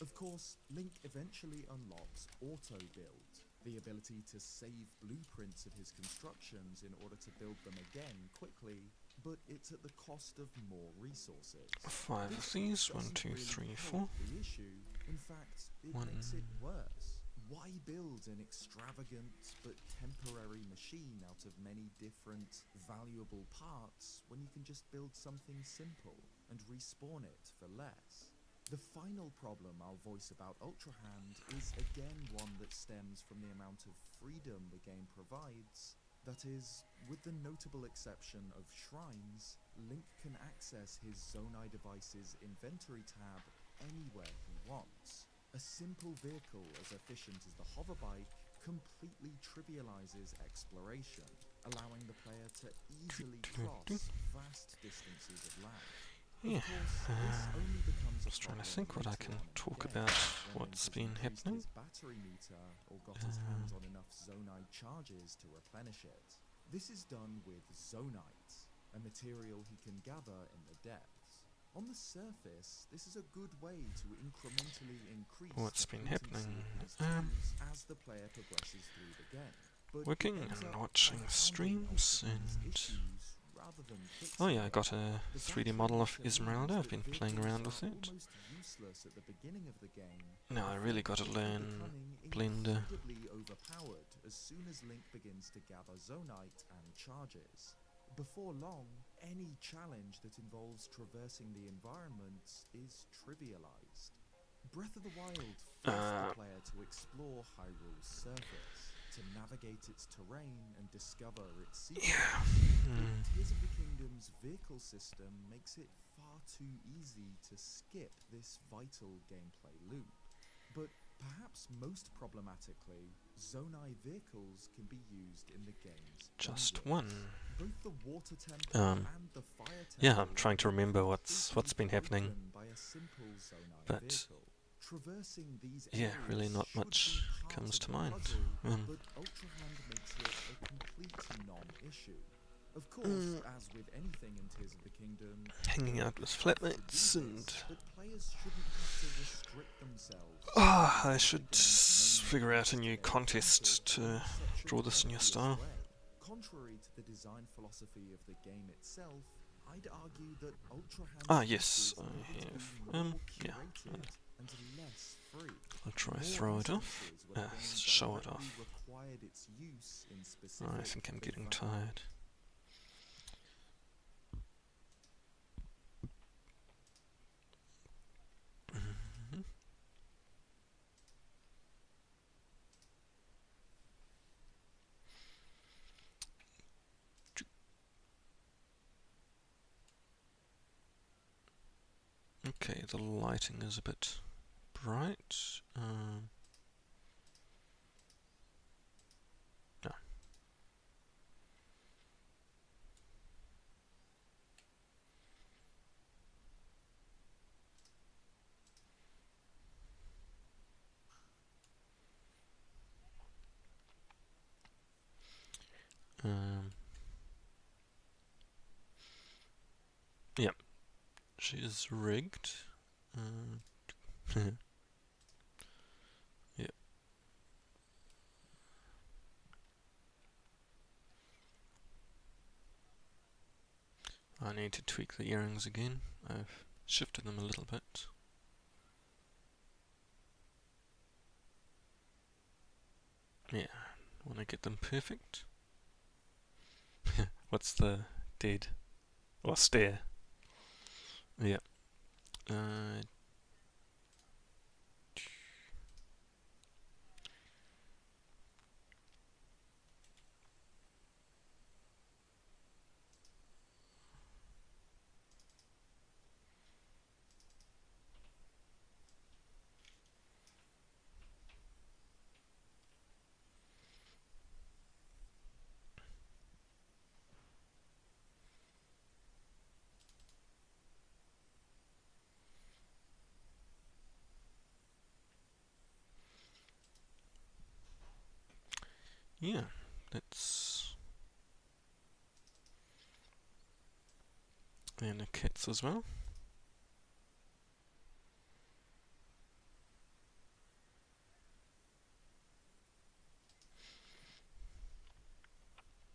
Speaker 22: Of course, Link eventually unlocks auto-build, the ability to save blueprints of his constructions in order to build them again quickly, but it's at the cost of more resources.
Speaker 1: 5 of these. 1, 2, 3, 4.
Speaker 22: The issue, in fact, it makes it worse. Why build an extravagant but temporary machine out of many different valuable parts when you can just build something simple and respawn it for less? The final problem I'll voice about Ultra Hand is again one that stems from the amount of freedom the game provides. That is, with the notable exception of shrines, Link can access his Zonai device's inventory tab anywhere he wants. A simple vehicle as efficient as the hoverbike completely trivializes exploration, allowing the player to easily cross vast distances of land.
Speaker 1: Yeah,
Speaker 22: This only becomes
Speaker 1: I was trying to think what I can talk about what's been happening.
Speaker 22: his battery meter or got his hands on enough Zonite charges to replenish it. This is done with Zonite, a material he can gather in the depths. On the surface, this is a good way to incrementally increase
Speaker 1: What's
Speaker 22: the
Speaker 1: been
Speaker 22: potency
Speaker 1: happening?
Speaker 22: of his tools as the player progresses through the game. But
Speaker 1: Working
Speaker 22: it ends
Speaker 1: and
Speaker 22: up
Speaker 1: watching
Speaker 22: compounding
Speaker 1: streams
Speaker 22: Ultra Hand's
Speaker 1: and...
Speaker 22: issues rather than
Speaker 1: Oh
Speaker 22: fixing
Speaker 1: yeah, I got a
Speaker 22: The
Speaker 1: 3D model of
Speaker 22: backstory
Speaker 1: Esmeralda. I've
Speaker 22: that
Speaker 1: been playing
Speaker 22: vehicles
Speaker 1: around with
Speaker 22: are
Speaker 1: it.
Speaker 22: almost useless at the beginning of the game.
Speaker 1: Now I really got to
Speaker 22: before
Speaker 1: learn
Speaker 22: becoming
Speaker 1: Blender.
Speaker 22: incredibly overpowered as soon as Link begins to gather Zonite and charges. Before long, any challenge that involves traversing the environment is trivialized. Breath of the Wild forced the player to explore Hyrule's surface, to navigate its terrain and discover its secrets. Tears of the Kingdom's vehicle system makes it far too easy to skip this vital gameplay loop. But perhaps most problematically, Zonai vehicles can be used in the game's
Speaker 1: Just
Speaker 22: dungeons.
Speaker 1: one.
Speaker 22: Both the water temple and the fire
Speaker 1: Yeah,
Speaker 22: temple
Speaker 1: I'm trying to remember
Speaker 22: are
Speaker 1: what's been happening.
Speaker 22: open by a simple Zonai
Speaker 1: But
Speaker 22: vehicle. Traversing these
Speaker 1: yeah, really
Speaker 22: areas
Speaker 1: not
Speaker 22: should
Speaker 1: much
Speaker 22: be part
Speaker 1: comes
Speaker 22: of
Speaker 1: to
Speaker 22: the
Speaker 1: mind.
Speaker 22: puzzle, but Ultra Hand makes it a complete non-issue. Of course, as with anything in Tears of the Kingdom,
Speaker 1: Hanging out with flatmates and...
Speaker 22: but players shouldn't have to restrict themselves.
Speaker 1: I should figure out a new contest to draw this in your style.
Speaker 22: Contrary to the design philosophy of the game itself, I'd argue that Ultra Hand
Speaker 1: Ah, yes, I have. Yeah.
Speaker 22: and less free.
Speaker 1: I'll try
Speaker 22: More
Speaker 1: throw it off.
Speaker 22: instances where the game
Speaker 1: Show it
Speaker 22: directly
Speaker 1: off.
Speaker 22: required its use in
Speaker 1: I
Speaker 22: specific
Speaker 1: think I'm getting
Speaker 22: advanced
Speaker 1: tired. Okay, the lighting is a bit bright. No. Yep. She is rigged. Yep. I need to tweak the earrings again. I've shifted them a little bit. Yeah, want to get them perfect. What's the dead or stare? Yeah. yeah, that's... And the kits as well.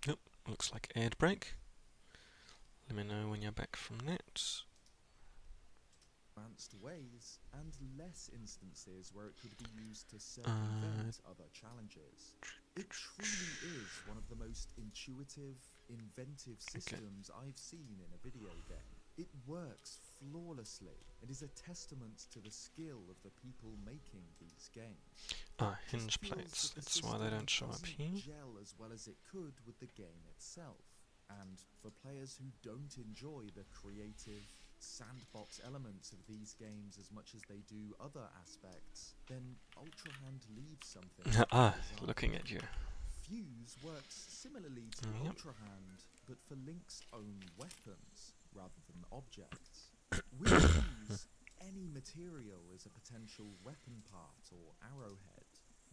Speaker 1: Yep, looks like ad break. Let me know when you're back from that.
Speaker 22: Advanced ways and less instances where it could be used to circumvent other challenges. It truly is one of the most intuitive, inventive systems I've seen in a video game. It works flawlessly and is a testament to the skill of the people making these games.
Speaker 1: Hinge plates, that's why they don't show up here.
Speaker 22: Gel as well as it could with the game itself. And for players who don't enjoy the creative, sandbox elements of these games as much as they do other aspects, then Ultra Hand leaves something.
Speaker 1: Looking at you.
Speaker 22: Fuse works similarly to Ultra Hand, but for Link's own weapons rather than objects. With Fuse, any material is a potential weapon part or arrowhead.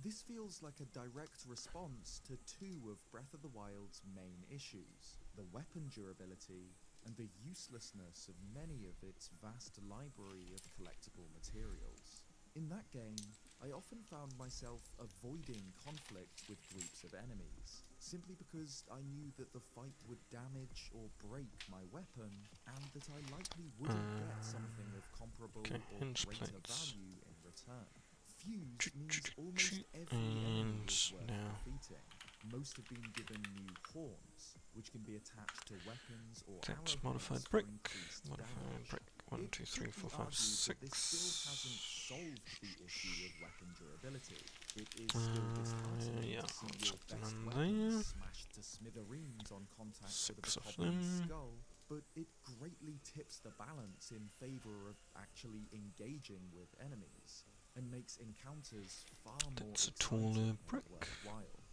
Speaker 22: This feels like a direct response to two of Breath of the Wild's main issues, the weapon durability and the uselessness of many of its vast library of collectible materials. In that game, I often found myself avoiding conflict with groups of enemies, simply because I knew that the fight would damage or break my weapon, and that I likely wouldn't get something of comparable or greater value in return. Fuse means almost every enemy is worth defeating. Most have been given new horns, which can be attached to weapons or
Speaker 1: that's
Speaker 22: arrowheads
Speaker 1: modified
Speaker 22: for
Speaker 1: brick.
Speaker 22: increased
Speaker 1: Modified
Speaker 22: damage.
Speaker 1: brick. 1, 2, 3, 4, 5, 6.
Speaker 22: This still hasn't solved the issue of weapon durability. It is still disheartening to see your best weapons smashed to smithereens on contact with a cobbler's skull, but it greatly tips the balance in favor of actually engaging with enemies, and makes encounters far more exciting and worthwhile.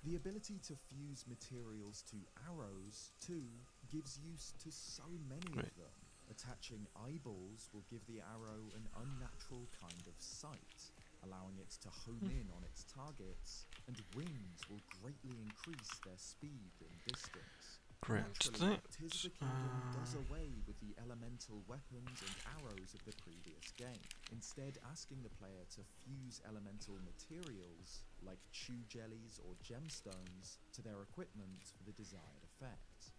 Speaker 22: The ability to fuse materials to arrows, too, gives use to so many of them. Attaching eyeballs will give the arrow an unnatural kind of sight, allowing it to hone in on its targets, and wings will greatly increase their speed and distance. Naturally, Tears of the Kingdom does away with the elemental weapons and arrows of the previous game, instead asking the player to fuse elemental materials, like chew jellies or gemstones, to their equipment for the desired effect.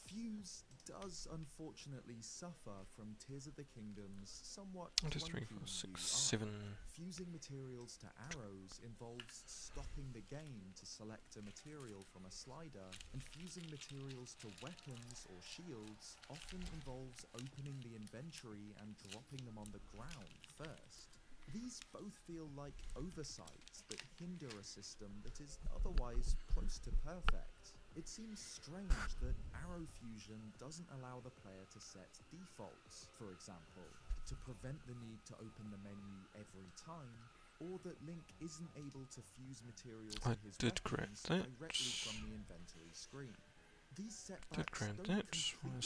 Speaker 22: Fuse does unfortunately suffer from Tears of the Kingdom's somewhat clunky UI. Fusing materials to arrows involves stopping the game to select a material from a slider, and fusing materials to weapons or shields often involves opening the inventory and dropping them on the ground first. These both feel like oversights that hinder a system that is otherwise close to perfect. It seems strange that arrow fusion doesn't allow the player to set defaults, for example, to prevent the need to open the menu every time, or that Link isn't able to fuse materials to his weapons directly from the inventory screen. These setbacks don't completely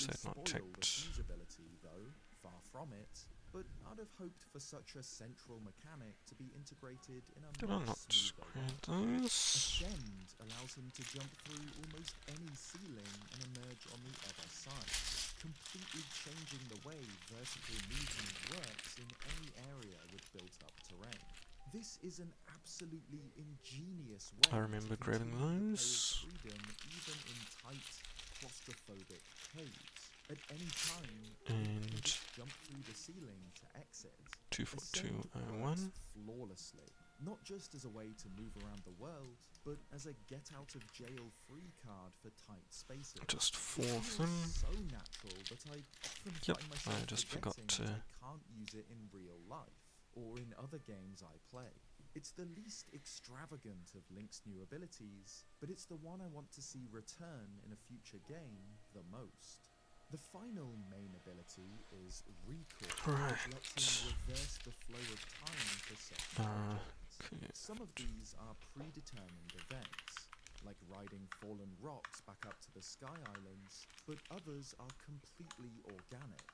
Speaker 22: spoil the fusibility, though, far from it, but I'd have hoped for such a central mechanic to be integrated in a much smoother way. Ascend allows him to jump through almost any ceiling and emerge on the other side, completely changing the way vertical movement works in any area with built-up terrain. This is an absolutely ingenious way
Speaker 1: I remember grabbing those.
Speaker 22: Freedom even in tight, claustrophobic caves. At any time,
Speaker 1: and
Speaker 22: jump through the ceiling to exit.
Speaker 1: 24201.
Speaker 22: Flawlessly, not just as a way to move around the world, but as a get-out-of-jail-free card for tight spaces.
Speaker 1: Just 4 of them.
Speaker 22: So natural that I often find myself
Speaker 1: I just forgot to.
Speaker 22: I can't use it in real life or in other games I play. It's the least extravagant of Link's new abilities, but it's the one I want to see return in a future game the most. The final main ability is Recall, which lets him reverse the flow of time for certain objects. Some of these are predetermined events, like riding fallen rocks back up to the Sky Islands, but others are completely organic.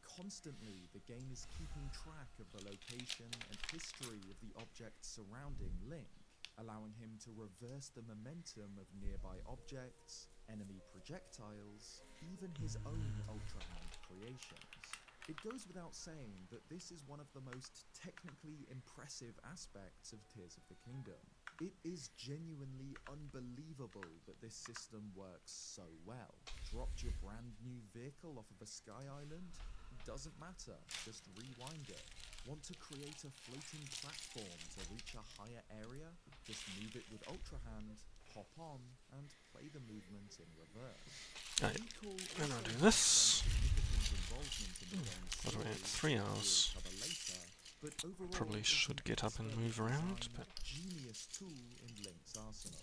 Speaker 22: Constantly, the game is keeping track of the location and history of the objects surrounding Link, allowing him to reverse the momentum of nearby objects, enemy projectiles, even his own Ultra Hand creations. It goes without saying that this is one of the most technically impressive aspects of Tears of the Kingdom. It is genuinely unbelievable that this system works so well. Dropped your brand new vehicle off of a sky island? Doesn't matter, just rewind it. Want to create a floating platform to reach a higher area? Just move it with Ultra Hand, hop on, and play the movement in reverse.
Speaker 1: Right, then I'll do this. By the way, it's 3 hours. Probably should get up and move around, but
Speaker 22: genius tool in Link's arsenal.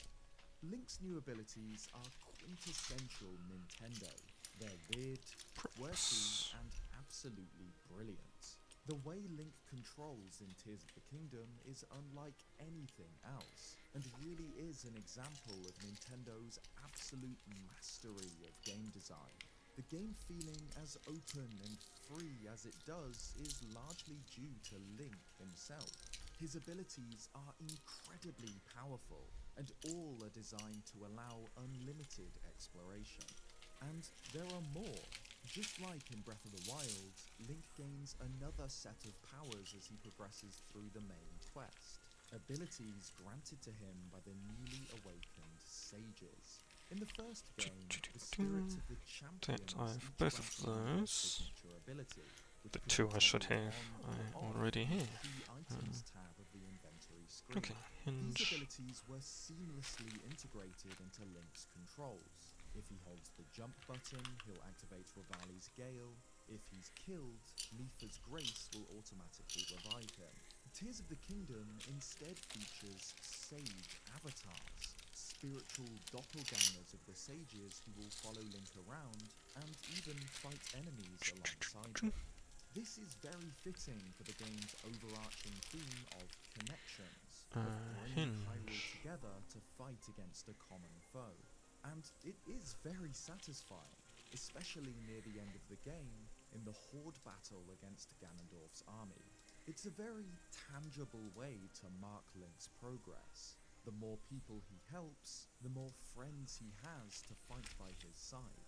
Speaker 22: Link's new abilities are quintessential Nintendo. They're weird, quirky, and absolutely brilliant. The way Link controls in Tears of the Kingdom is unlike anything else, and really is an example of Nintendo's absolute mastery of game design. The game feeling as open and free as it does is largely due to Link himself. His abilities are incredibly powerful, and all are designed to allow unlimited exploration. And there are more. Just like in Breath of the Wild, Link gains another set of powers as he progresses through the main quest. Abilities granted to him by the newly awakened sages. In the first game, the spirits of the champions
Speaker 1: I have both of those.
Speaker 22: ability,
Speaker 1: The 2 I should have already here.
Speaker 22: tab of the inventory screen.
Speaker 1: Okay, Hinge.
Speaker 22: These abilities were seamlessly integrated into Link's controls. If he holds the jump button, he'll activate Revali's Gale. If he's killed, Mipha's Grace will automatically revive him. Tears of the Kingdom instead features sage avatars, spiritual doppelgangers of the sages who will follow Link around and even fight enemies alongside him. This is very fitting for the game's overarching theme of connections, of bringing Hyrule together to fight against a common foe. And it is very satisfying, especially near the end of the game, in the Horde battle against Ganondorf's army. It's a very tangible way to mark Link's progress. The more people he helps, the more friends he has to fight by his side.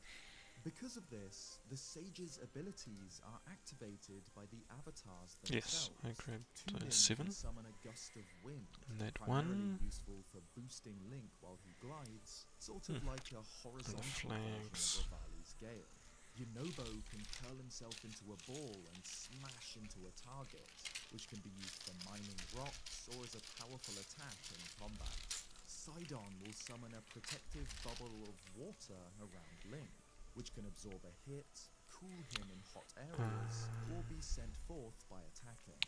Speaker 22: Because of this, the sage's abilities are activated by the avatars themselves.
Speaker 1: Yes, I grabbed
Speaker 22: 7.
Speaker 1: 7.
Speaker 22: Summon a gust of wind,
Speaker 1: That
Speaker 22: primarily
Speaker 1: 1.
Speaker 22: useful for boosting Link while he glides, sort of like a horizontal
Speaker 1: flags.
Speaker 22: version of Revali's Gale. Yunobo can curl himself into a ball and smash into a target, which can be used for mining rocks or as a powerful attack in combat. Sidon will summon a protective bubble of water around Link, which can absorb a hit, cool him in hot areas, or be sent forth by attacking.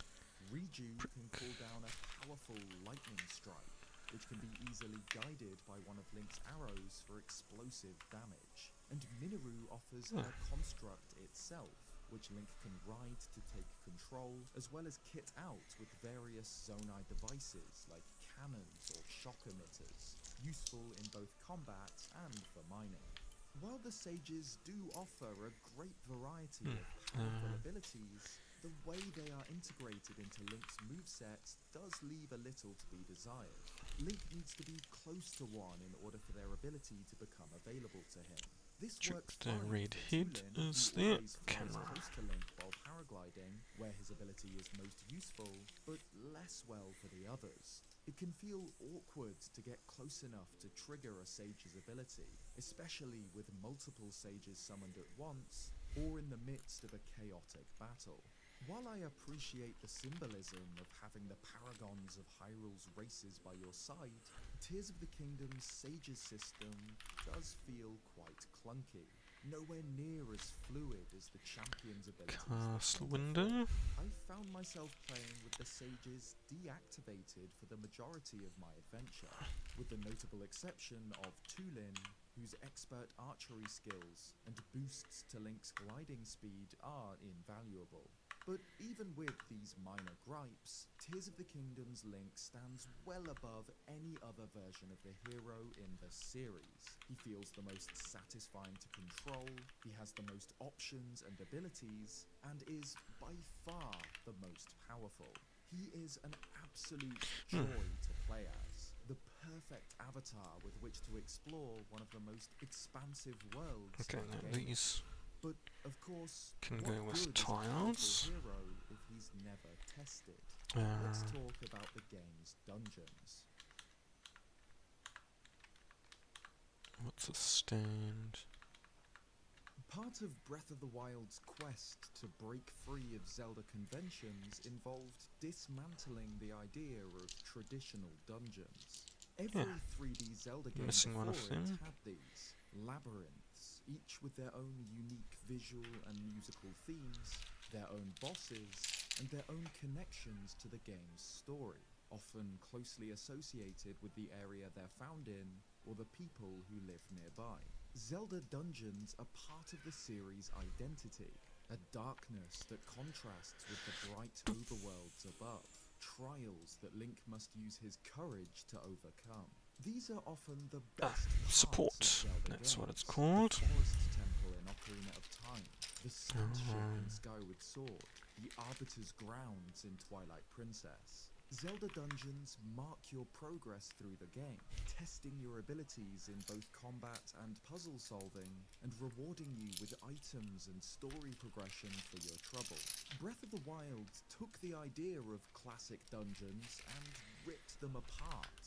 Speaker 22: Riju can call down a powerful lightning strike, which can be easily guided by one of Link's arrows for explosive damage. And Minoru offers a construct itself, which Link can ride to take control, as well as kit out with various Zonai devices like cannons or shock emitters, useful in both combat and for mining. While the sages do offer a great variety of powerful abilities, the way they are integrated into Link's moveset does leave a little to be desired. Link needs to be close to one in order for their ability to become available to him. This works
Speaker 1: The
Speaker 22: fine
Speaker 1: red
Speaker 22: for
Speaker 1: head
Speaker 22: Tulin,
Speaker 1: is
Speaker 22: who
Speaker 1: the
Speaker 22: always flies
Speaker 1: camera.
Speaker 22: close to Link while paragliding, where his ability is most useful, but less well for the others. It can feel awkward to get close enough to trigger a sage's ability, especially with multiple sages summoned at once, or in the midst of a chaotic battle. While I appreciate the symbolism of having the paragons of Hyrule's races by your side, Tears of the Kingdom's sages system does feel quite clunky. Nowhere near as fluid as the champion's abilities.
Speaker 1: Castle window.
Speaker 22: I found myself playing with the sages deactivated for the majority of my adventure, with the notable exception of Tulin, whose expert archery skills and boosts to Link's gliding speed are invaluable. But even with these minor gripes, Tears of the Kingdom's Link stands well above any other version of the hero in the series. He feels the most satisfying to control, he has the most options and abilities, and is by far the most powerful. He is an absolute joy to play as. the perfect avatar with which to explore one of the most expansive worlds.
Speaker 1: Okay,
Speaker 22: of
Speaker 1: now
Speaker 22: gaming.
Speaker 1: these
Speaker 22: But of course,
Speaker 1: can
Speaker 22: what
Speaker 1: go with
Speaker 22: good is a powerful
Speaker 1: tiles.
Speaker 22: hero if he's never tested? Let's talk about the game's dungeons.
Speaker 1: What's a stand?
Speaker 22: Part of Breath of the Wild's quest to break free of Zelda conventions involved dismantling the idea of traditional dungeons. Every 3D Zelda game
Speaker 1: Missing one of
Speaker 22: before it
Speaker 1: them.
Speaker 22: had these labyrinths, each with their own unique visual and musical themes, their own bosses, and their own connections to the game's story, often closely associated with the area they're found in or the people who live nearby. Zelda dungeons are part of the series' identity, a darkness that contrasts with the bright overworlds above, trials that Link must use his courage to overcome. These are often the best
Speaker 1: support,
Speaker 22: parts of Zelda
Speaker 1: that's what
Speaker 22: games.
Speaker 1: it's called.
Speaker 22: The Forest Temple in Ocarina of Time, the Sand Ship in Skyward Sword, the Arbiter's Grounds in Twilight Princess. Zelda dungeons mark your progress through the game, testing your abilities in both combat and puzzle solving, and rewarding you with items and story progression for your trouble. Breath of the Wild took the idea of classic dungeons and ripped them apart,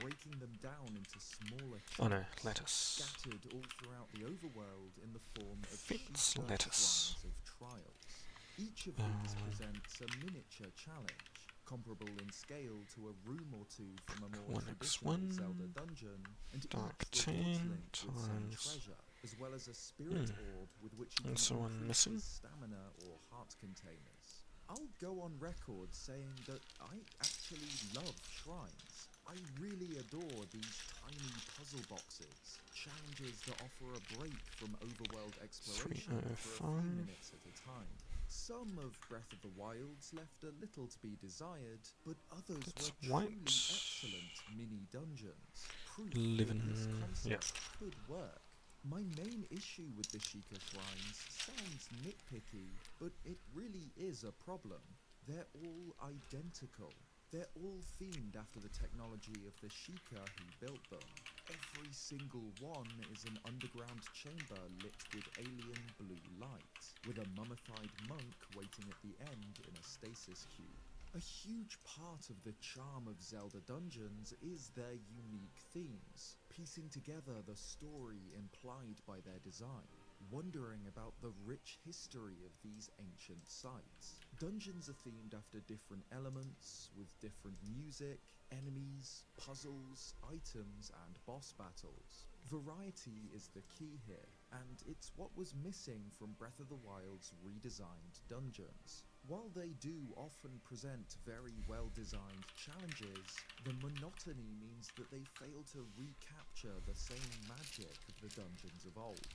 Speaker 22: breaking them down into smaller
Speaker 1: Oh no,
Speaker 22: chunks,
Speaker 1: lettuce.
Speaker 22: scattered all throughout the overworld in the form of
Speaker 1: Fix
Speaker 22: Sheikah
Speaker 1: lettuce.
Speaker 22: Shrines of Trials. Each of these presents a miniature challenge, comparable in scale to a room or two from a more traditional
Speaker 1: X1,
Speaker 22: Zelda dungeon, and
Speaker 1: Dark
Speaker 22: each rewards
Speaker 1: 10
Speaker 22: Link with some
Speaker 1: times.
Speaker 22: treasure, as well as a spirit orb with which he can
Speaker 1: Also one
Speaker 22: increase
Speaker 1: missing.
Speaker 22: his stamina or heart containers. I'll go on record saying that I actually love shrines. I really adore these tiny puzzle boxes, challenges that offer a break from overworld exploration for a few
Speaker 1: 305.
Speaker 22: minutes at a time. Some of Breath of the Wild's left a little to be desired, but others
Speaker 1: That's
Speaker 22: were
Speaker 1: white.
Speaker 22: truly excellent mini-dungeons, proof
Speaker 1: Living,
Speaker 22: that this concept
Speaker 1: yeah.
Speaker 22: could work. My main issue with the Sheikah Shrines sounds nitpicky, but it really is a problem. They're all identical. They're all themed after the technology of the Sheikah who built them. Every single one is an underground chamber lit with alien blue light, with a mummified monk waiting at the end in a stasis cube. A huge part of the charm of Zelda dungeons is their unique themes, piecing together the story implied by their design, wondering about the rich history of these ancient sites. Dungeons are themed after different elements, with different music, enemies, puzzles, items, and boss battles. Variety is the key here, and it's what was missing from Breath of the Wild's redesigned dungeons. While they do often present very well-designed challenges, the monotony means that they fail to recapture the same magic of the dungeons of old.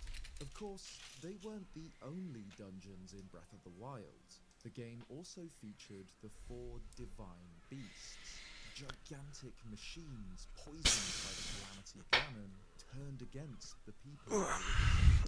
Speaker 22: Of course, they weren't the only dungeons in Breath of the Wild. The game also featured the 4 divine beasts, gigantic machines poisoned by the Calamity Ganon, turned against the people.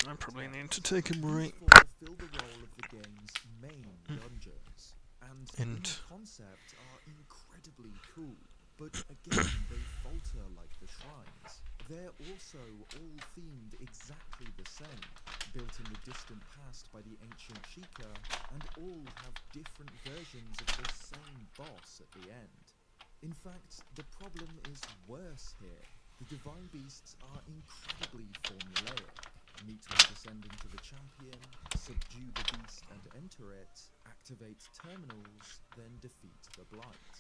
Speaker 1: I probably need to take a break.
Speaker 22: These 4 fill the role of the game's main dungeons, and in concept are incredibly cool, but again they falter like the shrines. They're also all themed exactly the same, built in the distant past by the ancient Sheikah, and all have different versions of the same boss at the end. In fact, the problem is worse here. The divine beasts are incredibly formulaic. Meet when descending to the champion, subdue the beast and enter it, activate terminals, then defeat the blight.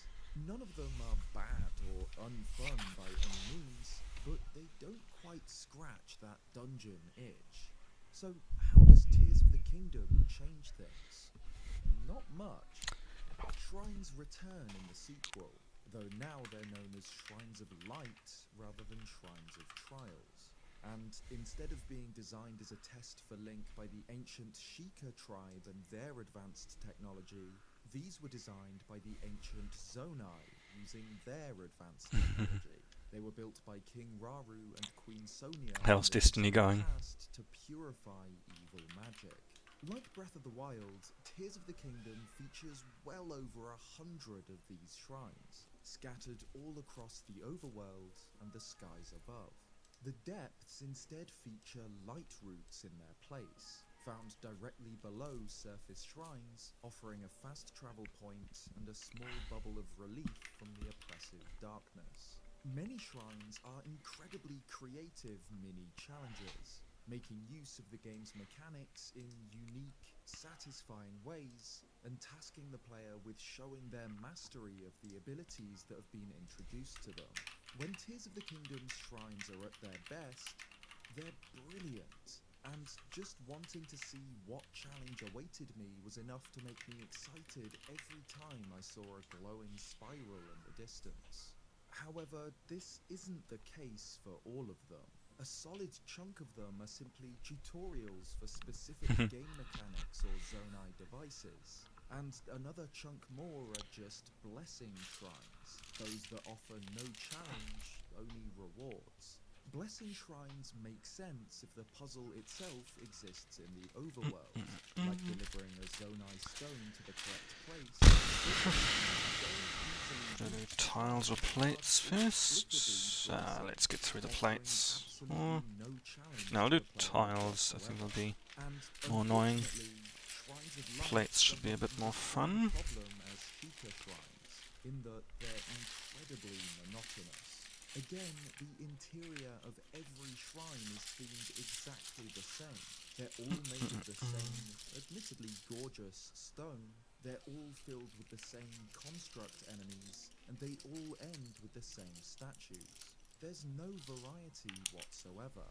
Speaker 22: None of them are bad or unfun by any means, but they don't quite scratch that dungeon itch. So how does Tears of the Kingdom change things? Not much. Shrines return in the sequel, though now they're known as Shrines of Light rather than Shrines of Trials. And instead of being designed as a test for Link by the ancient Sheikah tribe and their advanced technology, these were designed by the ancient Zonai using their advanced technology. They were built by King Rauru and Queen Sonia.
Speaker 1: How's Destiny going?
Speaker 22: To purify evil magic. Like Breath of the Wild, Tears of the Kingdom features well over 100 of these shrines, scattered all across the overworld and the skies above. The depths instead feature light routes in their place, found directly below surface shrines, offering a fast travel point and a small bubble of relief from the oppressive darkness. Many shrines are incredibly creative mini-challenges, making use of the game's mechanics in unique, satisfying ways, and tasking the player with showing their mastery of the abilities that have been introduced to them. When Tears of the Kingdom's shrines are at their best, they're brilliant, and just wanting to see what challenge awaited me was enough to make me excited every time I saw a glowing spiral in the distance. However, this isn't the case for all of them. A solid chunk of them are simply tutorials for specific game mechanics or Zonai devices, and another chunk more are just blessing shrines, those that offer no challenge, only rewards. Blessing shrines make sense if the puzzle itself exists in the overworld, like delivering a Zonai stone to the correct place.
Speaker 1: Tiles or plates first? Let's get through the plates. Or, no, I'll do tiles, I think they'll be more annoying. Plates should be a bit more fun.
Speaker 22: In that they're incredibly monotonous. Again, the interior of every shrine is themed exactly the same. They're all made of the same, admittedly gorgeous stone. They're all filled with the same construct enemies, and they all end with the same statues. There's no variety whatsoever.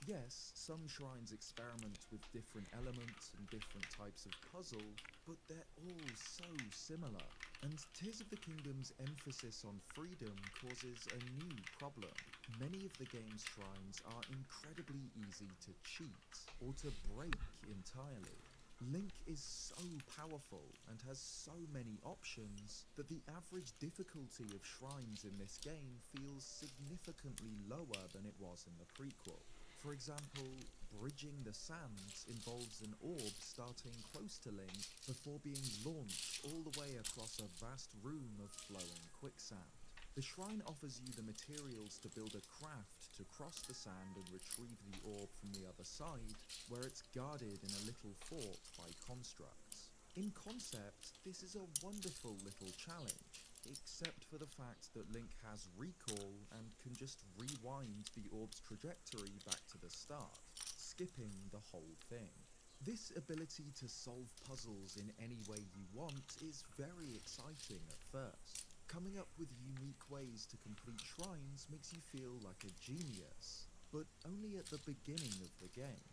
Speaker 22: Yes, some shrines experiment with different elements and different types of puzzle, but they're all so similar. And Tears of the Kingdom's emphasis on freedom causes a new problem. Many of the game's shrines are incredibly easy to cheat or to break entirely. Link is so powerful and has so many options that the average difficulty of shrines in this game feels significantly lower than it was in the prequel. For example, bridging the sands involves an orb starting close to Link before being launched all the way across a vast room of flowing quicksand. The shrine offers you the materials to build a craft to cross the sand and retrieve the orb from the other side, where it's guarded in a little fort by constructs. In concept, this is a wonderful little challenge, except for the fact that Link has recall and can just rewind the orb's trajectory back to the start, skipping the whole thing. This ability to solve puzzles in any way you want is very exciting at first. Coming up with unique ways to complete shrines makes you feel like a genius, but only at the beginning of the game.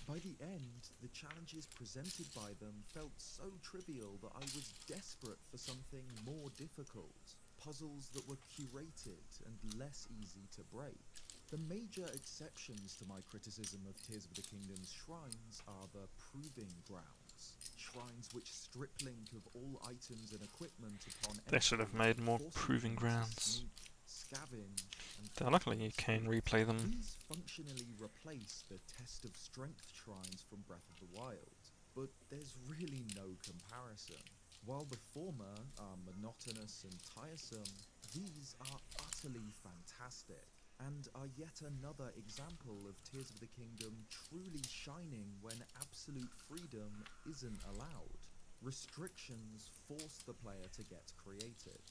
Speaker 22: By the end, the challenges presented by them felt so trivial that I was desperate for something more difficult, puzzles that were curated and less easy to break. The major exceptions to my criticism of Tears of the Kingdom's shrines are the Proving Grounds, shrines which strip Link of all items and equipment upon
Speaker 1: They should have made more Proving Grounds. Though luckily you can replay them.
Speaker 22: These functionally replace the Test of Strength shrines from Breath of the Wild, but there's really no comparison. While the former are monotonous and tiresome, these are utterly fantastic, and are yet another example of Tears of the Kingdom truly shining when absolute freedom isn't allowed. Restrictions force the player to get creative.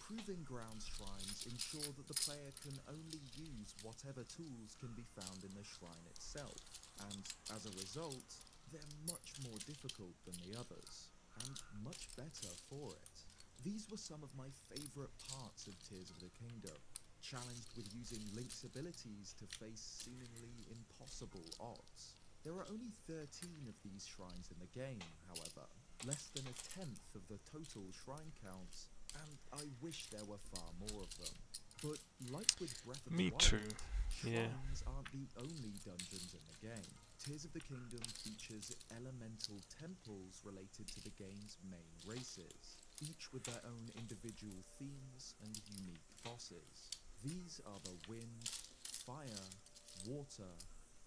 Speaker 22: Proving Grounds shrines ensure that the player can only use whatever tools can be found in the shrine itself, and as a result, they're much more difficult than the others, and much better for it. These were some of my favourite parts of Tears of the Kingdom, challenged with using Link's abilities to face seemingly impossible odds. There are only 13 of these shrines in the game, however, less than a tenth of the total shrine count, and I wish there were far more of them. But like with Breath of the Wild, shrines aren't the only dungeons in the game. Tears of the Kingdom features elemental temples related to the game's main races, each with their own individual themes and unique bosses. These are the wind, fire, water,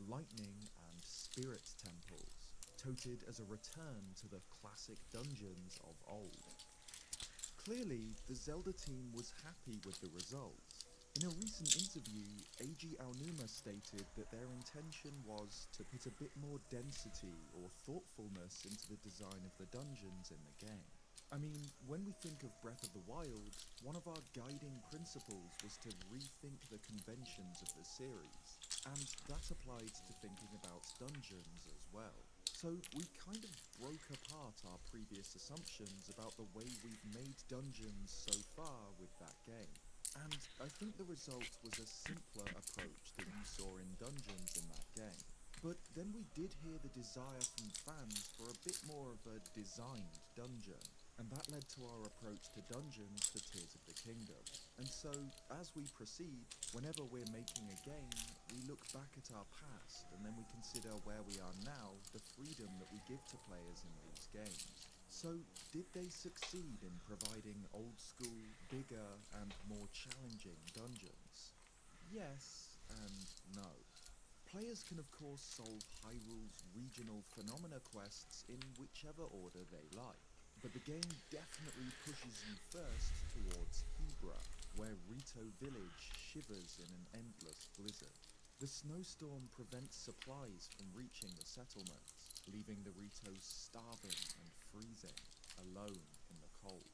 Speaker 22: lightning, and spirit temples, touted as a return to the classic dungeons of old. Clearly, the Zelda team was happy with the results. In a recent interview, Eiji Aonuma stated that their intention was to put a bit more density or thoughtfulness into the design of the dungeons in the game. I mean, when we think of Breath of the Wild, one of our guiding principles was to rethink the conventions of the series, and that applied to thinking about dungeons as well. So we kind of broke apart our previous assumptions about the way we've made dungeons so far with that game. And I think the result was a simpler approach that you saw in dungeons in that game. But then we did hear the desire from fans for a bit more of a designed dungeon, and that led to our approach to dungeons for Tears of the Kingdom. And so, as we proceed, whenever we're making a game, we look back at our past, and then we consider where we are now, the freedom that we give to players in these games. So, did they succeed in providing old-school, bigger, and more challenging dungeons? Yes and no. Players can of course solve Hyrule's regional phenomena quests in whichever order they like, but the game definitely pushes you first towards Hebra, where Rito Village shivers in an endless blizzard. The snowstorm prevents supplies from reaching the settlements, leaving the Ritos starving and freezing, alone in the cold.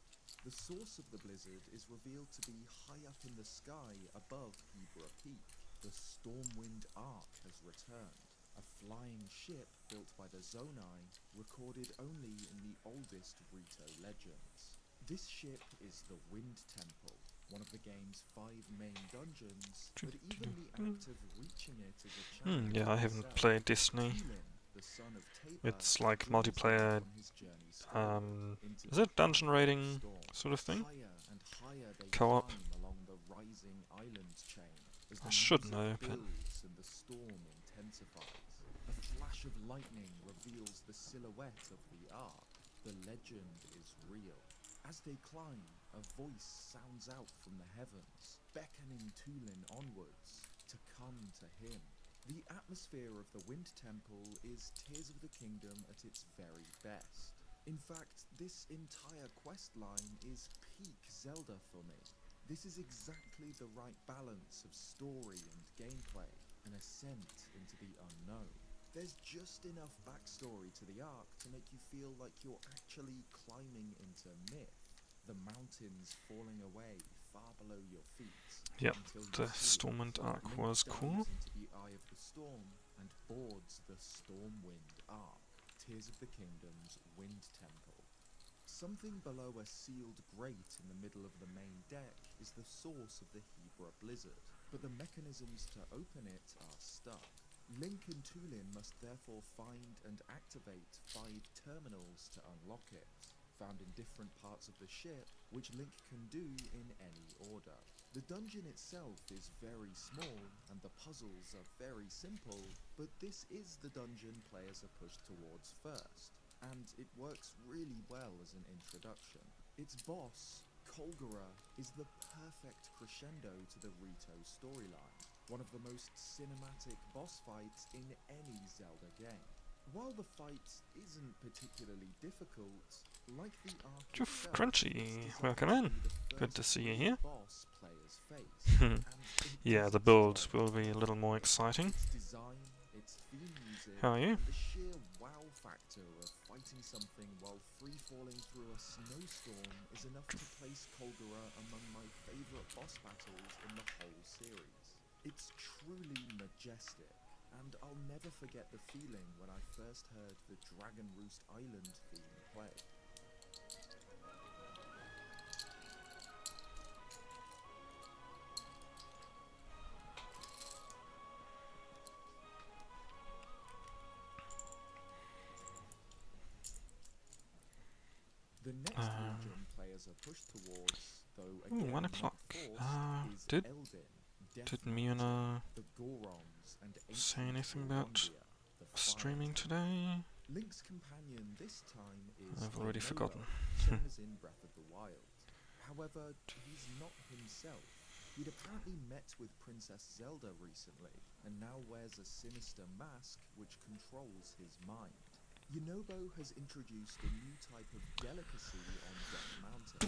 Speaker 22: The source of the blizzard is revealed to be high up in the sky above Hebra Peak. The Stormwind Ark has returned, a flying ship built by the Zonai, recorded only in the oldest Rito legends. This ship is the Wind Temple, one of the game's 5 main dungeons, but even the act of reaching it is a challenge.
Speaker 1: Yeah, I haven't played Disney. It's like multiplayer, is it dungeon raiding sort of thing? Co-op? I should know, but...
Speaker 22: A flash of lightning reveals the silhouette of the Ark. The legend is real. As they climb, a voice sounds out from the heavens, beckoning Tulin onwards to come to him. The atmosphere of the Wind Temple is Tears of the Kingdom at its very best. In fact, this entire quest line is peak Zelda for me. This is exactly the right balance of story and gameplay, an ascent into the unknown. There's just enough backstory to the Ark to make you feel like you're actually climbing into myth. The mountains falling away far below your feet.
Speaker 1: Yep, the Stormwind Ark was cool.
Speaker 22: Into the eye of the storm and boards the Stormwind Ark, Tears of the Kingdom's Wind Temple. Something below a sealed grate in the middle of the main deck is the source of the Hebra blizzard, but the mechanisms to open it are stuck. Link and Tulin must therefore find and activate 5 terminals to unlock it, found in different parts of the ship, which Link can do in any order. The dungeon itself is very small, and the puzzles are very simple, but this is the dungeon players are pushed towards first, and it works really well as an introduction. Its boss, Kolgura, is the perfect crescendo to the Rito storyline, one of the most cinematic boss fights in any Zelda game. While the fight isn't particularly difficult, like the Ark itself,
Speaker 1: Crunchy, welcome in. Good to see you here.
Speaker 22: boss players face.
Speaker 1: Yeah, the build will be a little more exciting.
Speaker 22: Its design, its theme music,
Speaker 1: How are you?
Speaker 22: and the sheer wow factor of fighting something while free-falling through a snowstorm is enough to place Kolgura among my favourite boss battles in the whole series. It's truly majestic, and I'll never forget the feeling when I first heard the Dragon Roost Island theme play. The next region players are pushed towards, though again
Speaker 1: 1 o'clock. Did Miona say anything about streaming today?
Speaker 22: Link's companion this time is
Speaker 1: I've already forgotten.
Speaker 22: same as in Breath of the Wild. However, he's not himself. He'd apparently met with Princess Zelda recently, and now wears a sinister mask which controls his mind. Yunobo has introduced a new type of delicacy on Death Mountain,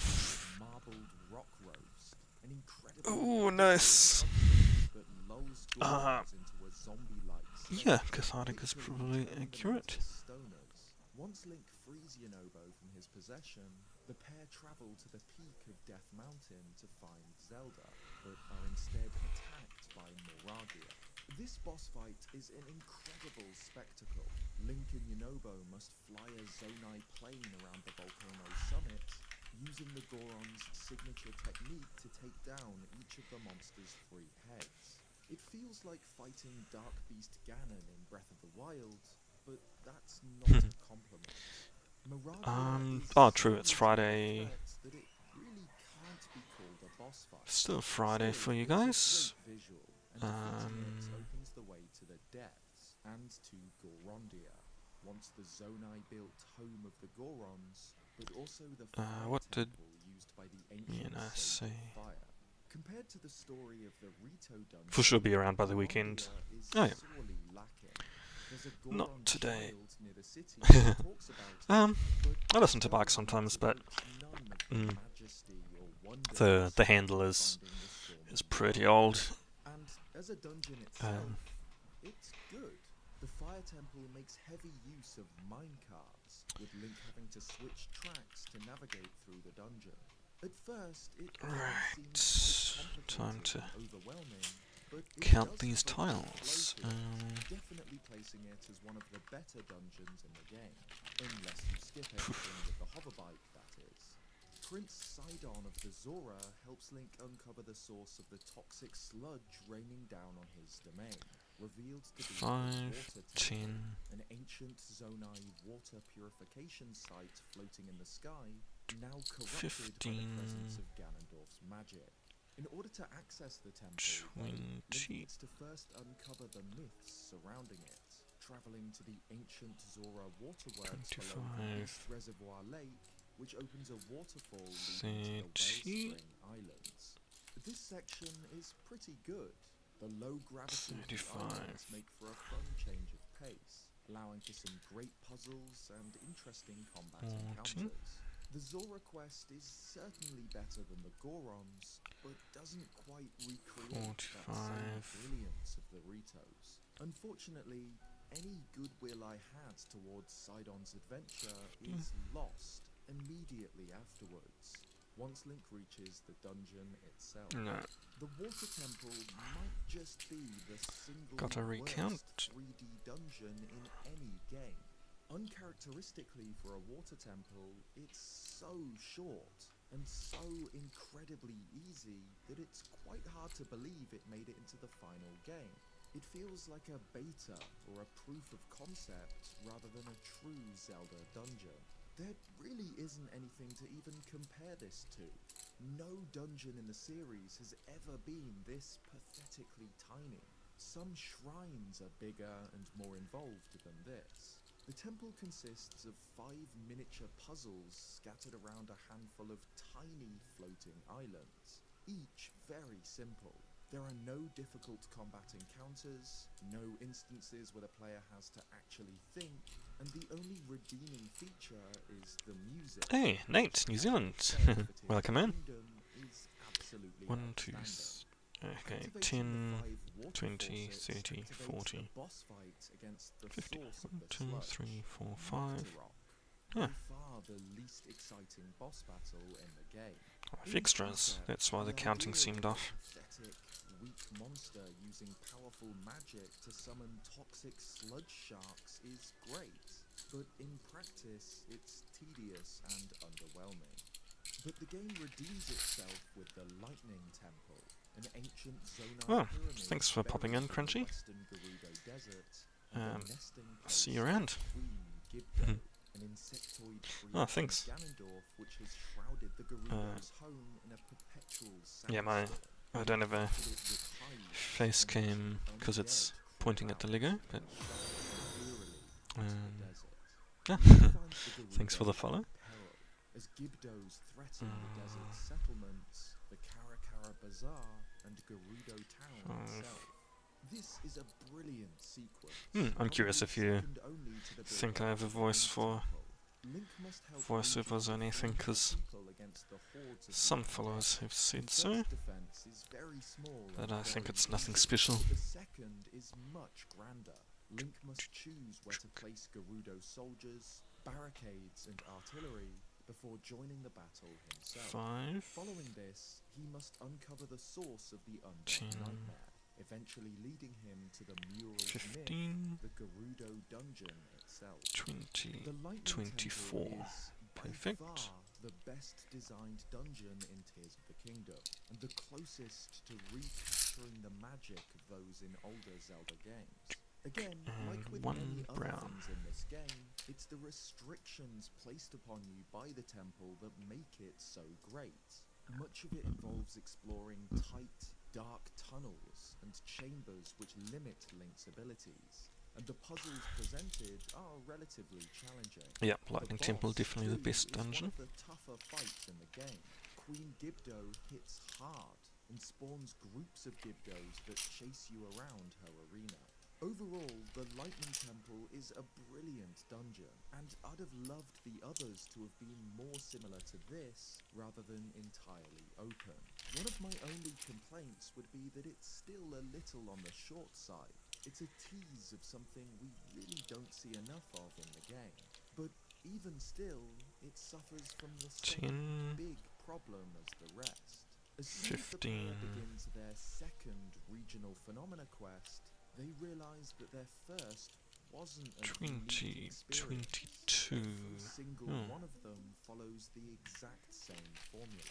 Speaker 22: marbled rock roast, an incredible
Speaker 1: Ooh, nice.
Speaker 22: that lulls Gorons into a zombie-like state.
Speaker 1: Yeah, cathartic is probably accurate.
Speaker 22: Stoners. Once Link frees Yunobo from his possession, the pair travel to the peak of Death Mountain to find Zelda, but are instead attacked by Moragia. This boss fight is an incredible spectacle. Link and Yunobo must fly a Zonai plane around the volcano's summit, using the Goron's signature technique to take down each of the monster's 3 heads. It feels like fighting Dark Beast Ganon in Breath of the Wild, but that's not a compliment.
Speaker 1: Oh, true, it's Friday.
Speaker 22: That it really can't be called a boss fight.
Speaker 1: Still Friday for you guys.
Speaker 22: Opens the way to the depths and to Gorondia, once the Zonai-built home of the Gorons, but also the fire
Speaker 1: what did
Speaker 22: temple used by the ancient
Speaker 1: say?
Speaker 22: Fire. Compared to the story of the Rito dungeon,
Speaker 1: For sure be around by the weekend. Oh yeah.
Speaker 22: sorely lacking. There's a
Speaker 1: Not
Speaker 22: Goron
Speaker 1: today.
Speaker 22: child near the city that talks about it,
Speaker 1: I listen to bikes sometimes, but the handle is pretty old.
Speaker 22: And as a dungeon itself, it's good. The fire temple makes heavy use of minecarts, with Link having to switch tracks to navigate through the dungeon. At first, it seems quite
Speaker 1: Time to
Speaker 22: complicated and overwhelming, but it
Speaker 1: count
Speaker 22: does
Speaker 1: these
Speaker 22: have a good
Speaker 1: tiles.
Speaker 22: flow to it, definitely placing it as one of the better dungeons in the game, unless you skip everything with the hoverbike, that is. Prince Sidon of the Zora helps Link uncover the source of the toxic sludge raining down on his domain, revealed to be
Speaker 1: 5,
Speaker 22: the Water
Speaker 1: 10.
Speaker 22: Temple, an ancient Zonai water purification site floating in the sky, now corrupted by the presence of Ganondorf's magic. In order to access the temple, Link needs to first uncover the myths surrounding it, travelling to the ancient Zora waterworks below the East Reservoir Lake, which opens a waterfall leading to the Wellspring Islands. This section is pretty good. The low gravity of the islands make for a fun change of pace, allowing for some great puzzles and interesting combat encounters. The Zora quest is certainly better than the Gorons, but doesn't quite recreate that same brilliance of the Ritos. Unfortunately, any goodwill I had towards Sidon's adventure is lost immediately afterwards, once Link reaches the dungeon itself.
Speaker 1: No.
Speaker 22: The Water Temple might just be the single
Speaker 1: Gotta recount.
Speaker 22: worst 3D dungeon in any game. Uncharacteristically for a water temple, it's so short and so incredibly easy that it's quite hard to believe it made it into the final game. It feels like a beta or a proof of concept rather than a true Zelda dungeon. There really isn't anything to even compare this to. No dungeon in the series has ever been this pathetically tiny. Some shrines are bigger and more involved than this. The temple consists of 5 miniature puzzles scattered around a handful of tiny floating islands, each very simple. There are no difficult combat encounters, no instances where the player has to actually think, and the only redeeming feature is the music.
Speaker 1: Hey, Nate, New Zealand. Welcome in. 1, 2, okay, 10, 20, 30, 40, 50. 1, 2, 3, 4, 5. Yeah.
Speaker 22: Far the least exciting boss battle in the game.
Speaker 1: 5 extras. That's why the counting seemed off.
Speaker 22: Pathetic, weak monster using powerful magic to summon toxic sludge sharks is great, but in practice it's tedious and underwhelming. But the game redeems itself with the Lightning Temple, an ancient Zonai pyramid
Speaker 1: thanks for popping in, Crunchy. See you around.
Speaker 22: An insectoid
Speaker 1: Oh, thanks.
Speaker 22: Ganondorf, which has shrouded the Gerudo's home in a perpetual
Speaker 1: Yeah, I don't have a face cam because it's pointing at the Lego, but yeah. Thanks for the follow.
Speaker 22: As Gibdos threaten the desert settlements, the Karakara Bazaar, and Gerudo Town itself. This is a brilliant sequence.
Speaker 1: I'm curious if you
Speaker 22: second only to the
Speaker 1: think
Speaker 22: build-up
Speaker 1: I have a
Speaker 22: of
Speaker 1: voice
Speaker 22: Link
Speaker 1: for
Speaker 22: Temple. Link must help
Speaker 1: voiceovers or anything, because some followers have said so,
Speaker 22: defense is very small
Speaker 1: but
Speaker 22: and
Speaker 1: I think
Speaker 22: very
Speaker 1: it's nothing
Speaker 22: easy.
Speaker 1: special.
Speaker 22: The second is much grander. Link must choose where to place Gerudo soldiers, barricades and artillery before joining the battle himself.
Speaker 1: 5.
Speaker 22: Following this, he must uncover the source of the undead
Speaker 1: 10.
Speaker 22: nightmare, eventually leading him to the Mural's
Speaker 1: 15.
Speaker 22: myth, the Gerudo dungeon itself.
Speaker 1: 20.
Speaker 22: The Lightning
Speaker 1: 24.
Speaker 22: Temple is by
Speaker 1: Perfect.
Speaker 22: far the best designed dungeon in Tears of the Kingdom, and the closest to recapturing the magic of those in older Zelda games. Again, like with
Speaker 1: one
Speaker 22: many other
Speaker 1: brown.
Speaker 22: things in this game, it's the restrictions placed upon you by the temple that make it so great. Much of it involves exploring tight, dark tunnels and chambers which limit Link's abilities, and the puzzles presented are relatively challenging.
Speaker 1: Yeah,
Speaker 22: The
Speaker 1: Lightning Temple
Speaker 22: boss,
Speaker 1: definitely the
Speaker 22: too,
Speaker 1: best
Speaker 22: is
Speaker 1: dungeon.
Speaker 22: one of the tougher fights in the game. Queen Gibdo hits hard and spawns groups of Gibdos that chase you around her arena. Overall, the Lightning Temple is a brilliant dungeon, and I'd have loved the others to have been more similar to this, rather than entirely open. One of my only complaints would be that it's still a little on the short side. It's a tease of something we really don't see enough of in the game. But even still, it suffers from the same
Speaker 1: 10.
Speaker 22: big problem as the rest. As soon as the player
Speaker 1: 15.
Speaker 22: begins their second regional phenomena quest, they realize that their first wasn't a
Speaker 1: 20.
Speaker 22: unique experience.
Speaker 1: 22.
Speaker 22: Every single one of them follows the exact same formula.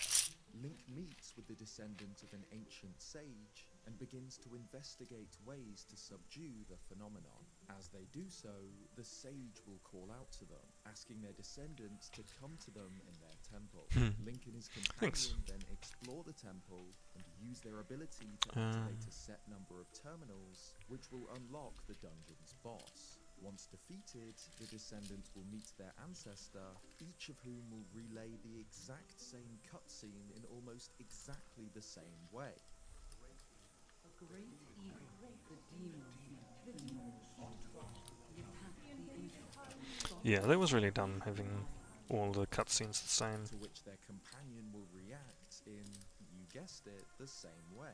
Speaker 22: Link meets with the descendant of an ancient sage and begins to investigate ways to subdue the phenomenon. As they do so, the sage will call out to them, asking their descendants to come to them in their temple. Link and his companion then explore the temple and use their ability to activate a set number of terminals, which will unlock the dungeon's boss. Once defeated, the descendant will meet their ancestor, each of whom will relay the exact same cutscene in almost exactly the same way.
Speaker 3: A great evil, the demon,
Speaker 1: Yeah, that was really dumb having all the cutscenes the same.
Speaker 22: To which their companion will react in, you guessed it, the same way.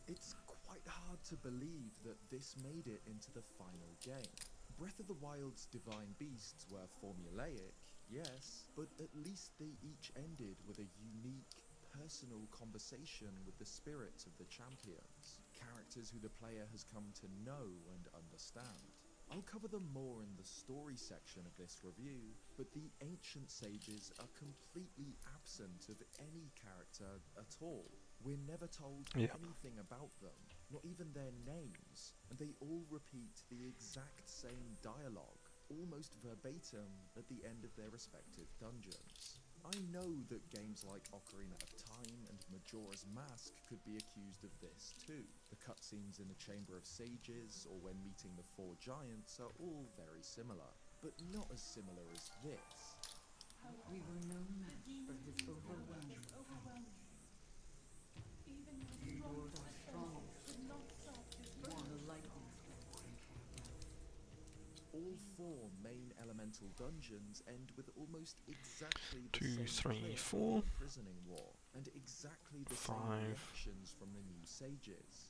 Speaker 22: It's quite hard to believe that this made it into the final game. Breath of the Wild's divine beasts were formulaic, yes, but at least they each ended with a unique, personal conversation with the spirits of the champions, characters who the player has come to know and understand. I'll cover them more in the story section of this review, but the ancient sages are completely absent of any character at all. We're never told anything about them, not even their names, and they all repeat the exact same dialogue, almost verbatim at the end of their respective dungeons. I know that games like Ocarina of Time and Majora's Mask could be accused of this too. The cutscenes in the Chamber of Sages or when meeting the four giants are all very similar, but not as similar as this.
Speaker 3: We were no match for his overwhelming strength. The world are strongest, one lightning strike.
Speaker 22: All four main elemental dungeons end with almost exactly the
Speaker 1: 2,
Speaker 22: same
Speaker 1: 3,
Speaker 22: clip
Speaker 1: 4.
Speaker 22: in the imprisoning war, and exactly the
Speaker 1: 5.
Speaker 22: same reactions from the new sages.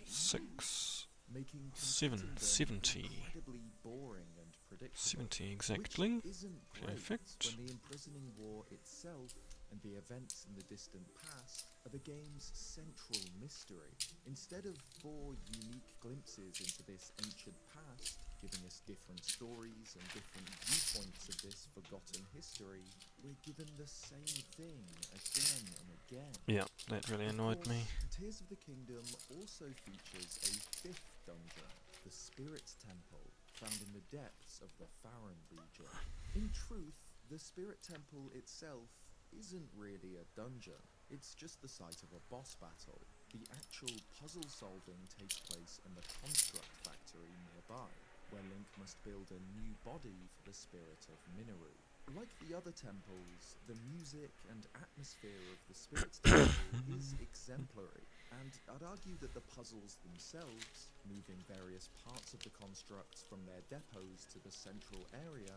Speaker 1: 6.
Speaker 22: Making
Speaker 1: 7.
Speaker 22: completing them
Speaker 1: 70.
Speaker 22: incredibly boring and predictable.
Speaker 1: 70 exactly.
Speaker 22: Which isn't great
Speaker 1: Perfect.
Speaker 22: when the imprisoning war itself and the events in the distant past are the game's central mystery. Instead of 4 unique glimpses into this ancient past, giving us different stories and different viewpoints of this forgotten history, we're given the same thing again and again.
Speaker 1: Yeah, that really annoyed me.
Speaker 22: Tears of the Kingdom also features a 5th dungeon, the Spirit Temple, found in the depths of the Faron region. In truth, the Spirit Temple itself isn't really a dungeon, it's just the site of a boss battle. The actual puzzle solving takes place in the Construct Factory nearby, where Link must build a new body for the spirit of Minoru. Like the other temples, the music and atmosphere of the Spirit's Temple is exemplary, and I'd argue that the puzzles themselves, moving various parts of the constructs from their depots to the central area,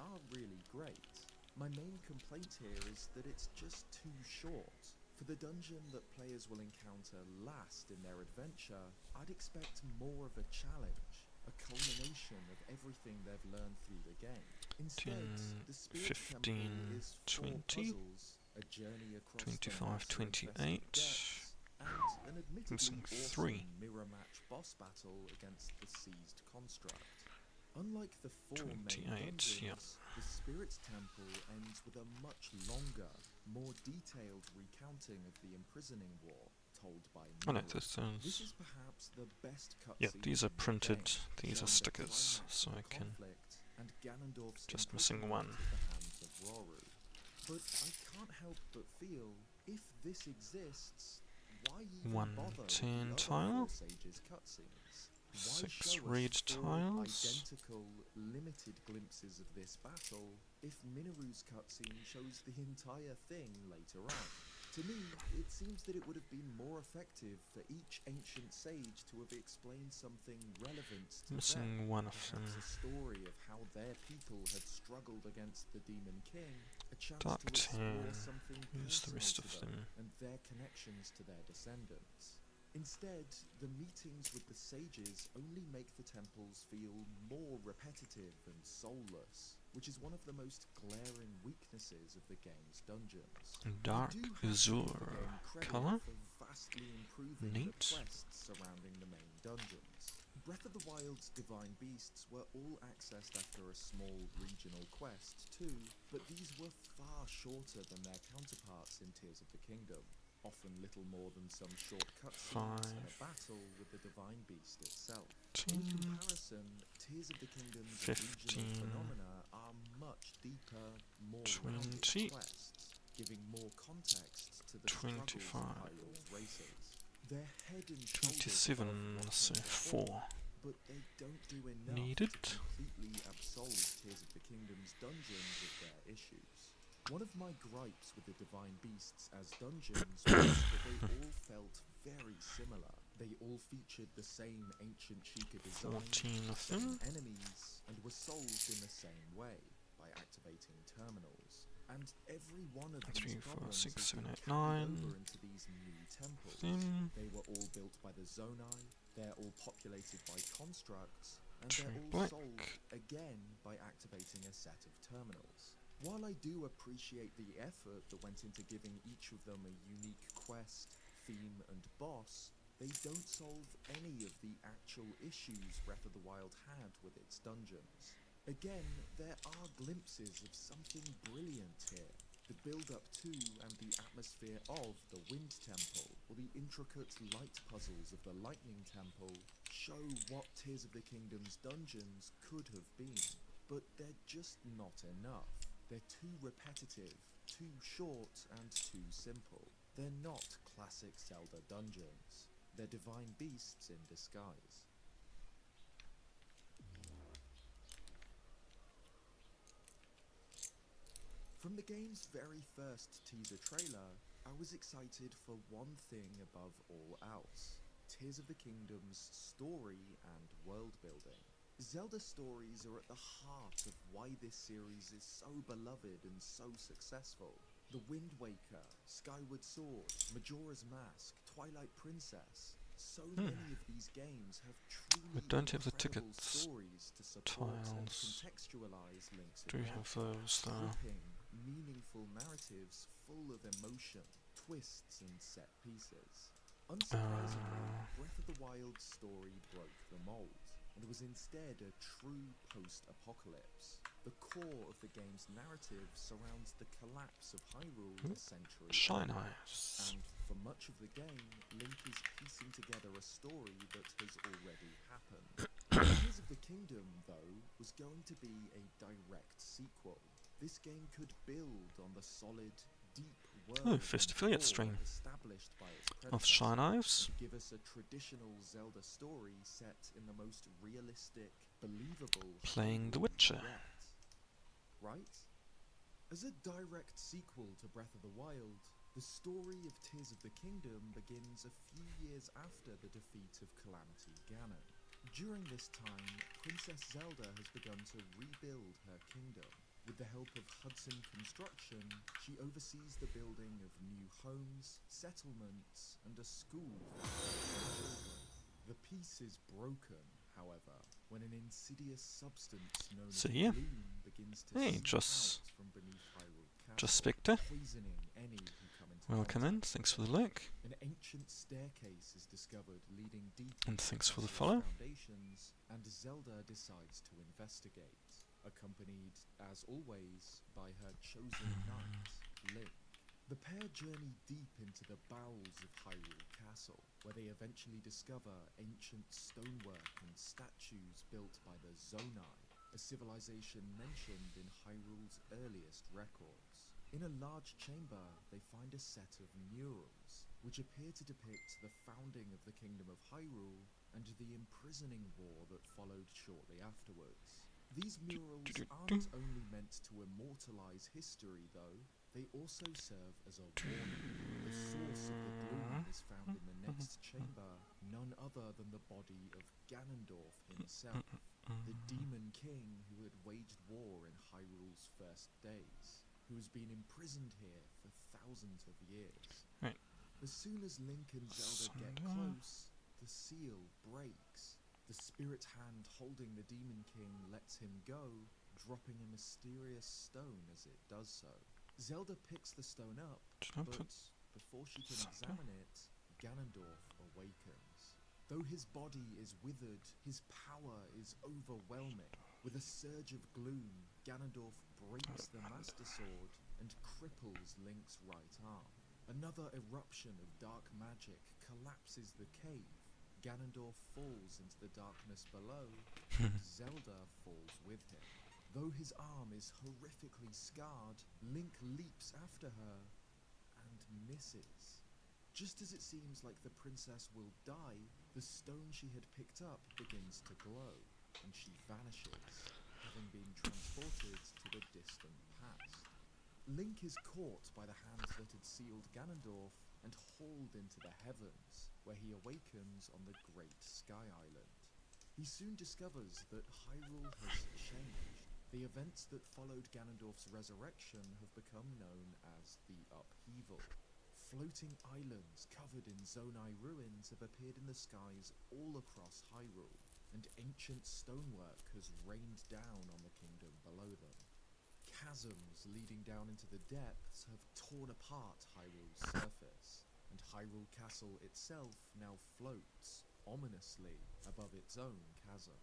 Speaker 22: are really great. My main complaint here is that it's just too short. For the dungeon that players will encounter last in their adventure, I'd expect more of a challenge, a culmination of everything they've learned through the game. Instead, the Spirit Temple is 4 puzzles, a journey across
Speaker 1: 25, 28,
Speaker 22: depths, and an admittedly awesome mirror match boss battle against the seized construct. Unlike the 4 main dungeons, the Spirit's Temple ends with a much longer, more detailed recounting of the imprisoning war, told by Minoru. This is perhaps the best cutscene.
Speaker 1: Yeah, these are
Speaker 22: in the
Speaker 1: printed,
Speaker 22: game,
Speaker 1: these are
Speaker 22: showing the
Speaker 1: stickers,
Speaker 22: climax
Speaker 1: so
Speaker 22: of
Speaker 1: I
Speaker 22: the
Speaker 1: can
Speaker 22: conflict and Ganondorf's
Speaker 1: just missing one.
Speaker 22: imprisonment at the hands of Roru. But I can't help but feel, if this exists, why even bother with the
Speaker 1: 110
Speaker 22: other
Speaker 1: tile,
Speaker 22: 4 Sages cutscenes? Why
Speaker 1: 6
Speaker 22: show
Speaker 1: raid
Speaker 22: us 4
Speaker 1: tiles,
Speaker 22: identical, limited glimpses of this battle if Minoru's cutscene shows the entire thing later on? To me, it seems that it would have been more effective for each ancient sage to have explained something relevant to
Speaker 1: missing
Speaker 22: them,
Speaker 1: one of them.
Speaker 22: perhaps a story of how their people had struggled against the Demon King, a chance
Speaker 1: Dark
Speaker 22: to explore
Speaker 1: 10,
Speaker 22: something
Speaker 1: who's the
Speaker 22: personal
Speaker 1: rest
Speaker 22: to
Speaker 1: of
Speaker 22: them
Speaker 1: them?
Speaker 22: and their connections to their descendants. Instead, the meetings with the sages only make the temples feel more repetitive and soulless, which is one of the most glaring weaknesses of the game's dungeons.
Speaker 1: Dark azure color, neat.
Speaker 22: The quests surrounding the main dungeons. Breath of the Wild's divine beasts were all accessed after a small regional quest too, but these were far shorter than their counterparts in Tears of the Kingdom. Often little more than some short cutscenes and a battle with the divine beast itself. In comparison, Tears of the Kingdom's regional phenomena are much deeper, more rounded quests, giving more context to the struggles of Hyrule's races. They're head and shoulders above
Speaker 1: so
Speaker 22: before,
Speaker 1: 4
Speaker 22: but they don't do enough
Speaker 1: needed.
Speaker 22: to completely absolve Tears of the Kingdom's dungeons of their issues. One of my gripes with the Divine Beasts as dungeons was that they all felt very similar. They all featured the same ancient Sheikah design,
Speaker 1: 14 of
Speaker 22: same
Speaker 1: them.
Speaker 22: enemies, and were solved in the same way, by activating terminals. And every one of
Speaker 1: 3,
Speaker 22: these
Speaker 1: 4,
Speaker 22: problems
Speaker 1: 6,
Speaker 22: has
Speaker 1: 7,
Speaker 22: been
Speaker 1: 8,
Speaker 22: carried
Speaker 1: 9.
Speaker 22: over into these new temples. They were all built by the Zonai, they're all populated by constructs, and they're all solved again by activating a set of terminals. While I do appreciate the effort that went into giving each of them a unique quest, theme, and boss, they don't solve any of the actual issues Breath of the Wild had with its dungeons. Again, there are glimpses of something brilliant here. The build-up to and the atmosphere of the Wind Temple, or the intricate light puzzles of the Lightning Temple, show what Tears of the Kingdom's dungeons could have been, but they're just not enough. They're too repetitive, too short, and too simple. They're not classic Zelda dungeons. They're divine beasts in disguise. From the game's very first teaser trailer, I was excited for one thing above all else: Tears of the Kingdom's story and world building. Zelda stories are at the heart of why this series is so beloved and so successful. The Wind Waker, Skyward Sword, Majora's Mask, Twilight Princess. So many of these games have truly incredible stories to support and contextualize Link's
Speaker 1: Do we have those there?
Speaker 22: gripping, meaningful narratives full of emotion, twists and set pieces. Unsurprisingly, Breath of the Wild's story broke the mold, and was instead a true post-apocalypse. The core of the game's narrative surrounds the collapse of Hyrule a century
Speaker 1: Shine
Speaker 22: earlier.
Speaker 1: Eyes.
Speaker 22: And for much of the game, Link is piecing together a story that has already happened. Tears of the Kingdom, though, was going to be a direct sequel. This game could build on the solid, deep world
Speaker 1: first
Speaker 22: and
Speaker 1: affiliate
Speaker 22: lore
Speaker 1: stream
Speaker 22: established by its
Speaker 1: of Shine Eyes.
Speaker 22: to give us a traditional Zelda story set in the most realistic, believable
Speaker 1: Playing The
Speaker 22: Hyrule
Speaker 1: Witcher.
Speaker 22: yet. Right? As a direct sequel to Breath of the Wild, the story of Tears of the Kingdom begins a few years after the defeat of Calamity Ganon. During this time, Princess Zelda has begun to rebuild her kingdom. With the help of Hudson Construction, she oversees the building of new homes, settlements, and a school for children. The peace is broken, however, when an insidious substance known as gloom begins to seep out from beneath Hyrule Castle,
Speaker 1: Spectre.
Speaker 22: poisoning any who come into
Speaker 1: Welcome in, thanks for the like.
Speaker 22: An ancient staircase is discovered leading deep
Speaker 1: And thanks for the
Speaker 22: Castle's
Speaker 1: follow.
Speaker 22: foundations, and Zelda decides to investigate, accompanied, as always, by her chosen knight, Link. The pair journey deep into the bowels of Hyrule Castle, where they eventually discover ancient stonework and statues built by the Zonai, a civilization mentioned in Hyrule's earliest records. In a large chamber, they find a set of murals, which appear to depict the founding of the Kingdom of Hyrule and the imprisoning war that followed shortly afterwards. These murals aren't only meant to immortalize history, though, they also serve as a warning. The source of the gloom is found in the next chamber, none other than the body of Ganondorf himself, the Demon King who had waged war in Hyrule's first days, who has been imprisoned here for thousands of years.
Speaker 1: Right.
Speaker 22: As soon as Link and Zelda get close, the seal breaks. The spirit hand holding the Demon King lets him go, dropping a mysterious stone as it does so. Zelda picks the stone up, but before she can examine it, Ganondorf awakens. Though his body is withered, his power is overwhelming. With a surge of gloom, Ganondorf breaks the Master Sword and cripples Link's right arm. Another eruption of dark magic collapses the cave. Ganondorf falls into the darkness below, and Zelda falls with him. Though his arm is horrifically scarred, Link leaps after her and misses. Just as it seems like the princess will die, the stone she had picked up begins to glow, and she vanishes, having been transported to the distant past. Link is caught by the hands that had sealed Ganondorf and hauled into the heavens, where he awakens on the Great Sky Island. He soon discovers that Hyrule has changed. The events that followed Ganondorf's resurrection have become known as the Upheaval. Floating islands covered in Zonai ruins have appeared in the skies all across Hyrule, and ancient stonework has rained down on the kingdom below them. Chasms leading down into the depths have torn apart Hyrule's surface, and Hyrule Castle itself now floats, ominously, above its own chasm.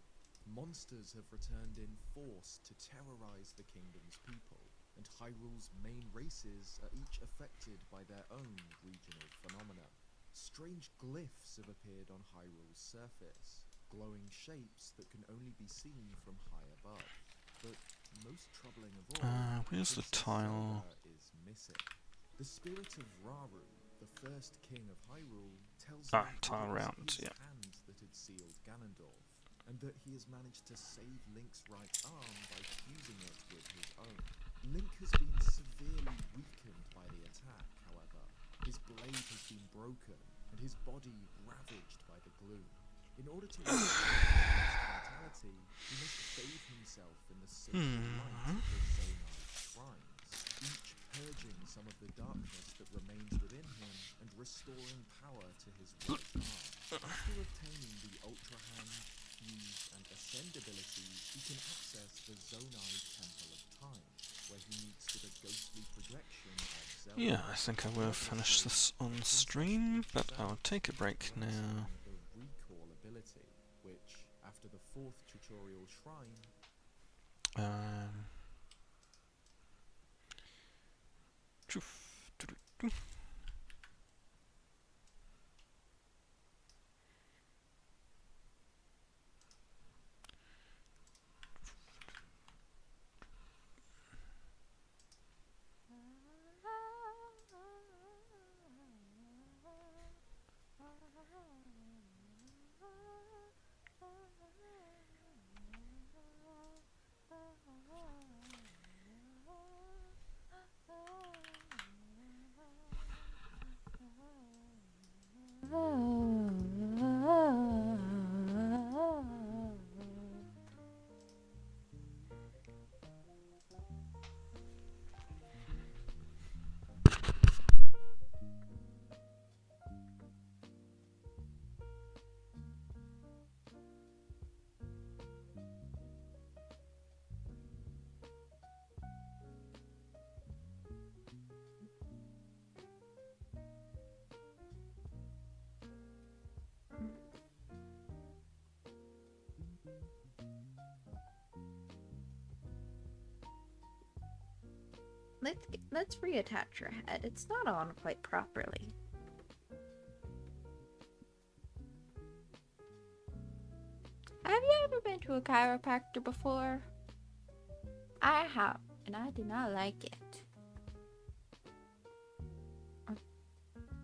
Speaker 22: Monsters have returned in force to terrorize the kingdom's people, and Hyrule's main races are each affected by their own regional phenomena. Strange glyphs have appeared on Hyrule's surface, glowing shapes that can only be seen from high above. But most troubling of all,
Speaker 1: where's the tile?
Speaker 22: Zelda is missing. The spirit of Rauru, the first king of Hyrule, tells him
Speaker 1: tile
Speaker 22: it was
Speaker 1: round,
Speaker 22: his
Speaker 1: yeah.
Speaker 22: hand that had sealed Ganondorf, and that he has managed to save Link's right arm by fusing it with his own. Link has been severely weakened by the attack, however. His blade has been broken, and his body ravaged by the gloom. In order to restore his vitality, he must bathe himself in the sacred light of the Zonai shrines, each purging some of the darkness that remains within him and restoring power to his right arm. After obtaining the Ultra Hand, Fuse, and Ascend abilities, he can access the Zonai Temple of Time, where he meets with a ghostly projection of Zelda.
Speaker 1: Yeah, I think I will finish this on stream, but I'll take a break now.
Speaker 22: The Recall ability, which, after the 4th tutorial shrine,
Speaker 4: Let's reattach your head. It's not on quite properly. Have you ever been to a chiropractor before? I have, and I did not like it.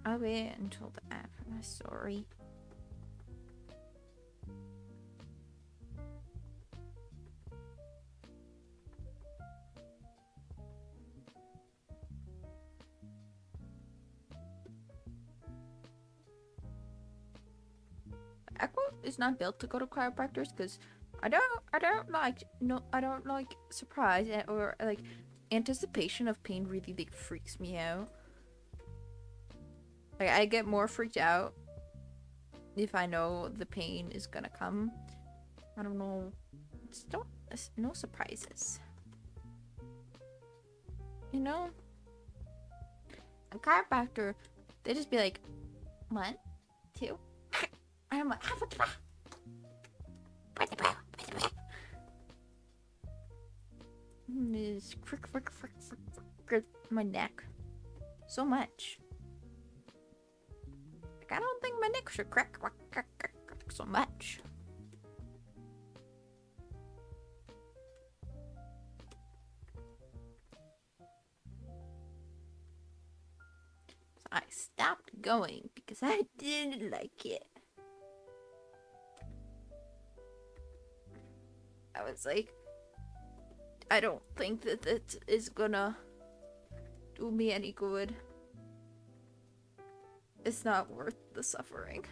Speaker 4: I'll wait until the end for my story. Echo is not built to go to chiropractors because I don't like surprise or like anticipation of pain really like freaks me out. Like I get more freaked out if I know the pain is gonna come. I don't know. It's no surprises. You know? A chiropractor, they just be like, 1, 2. And I'm like, It's frick my neck so much. Like, I don't think my neck should crack so much. So I stopped going because I didn't like it. I was like, I don't think that that is gonna do me any good. It's not worth the suffering.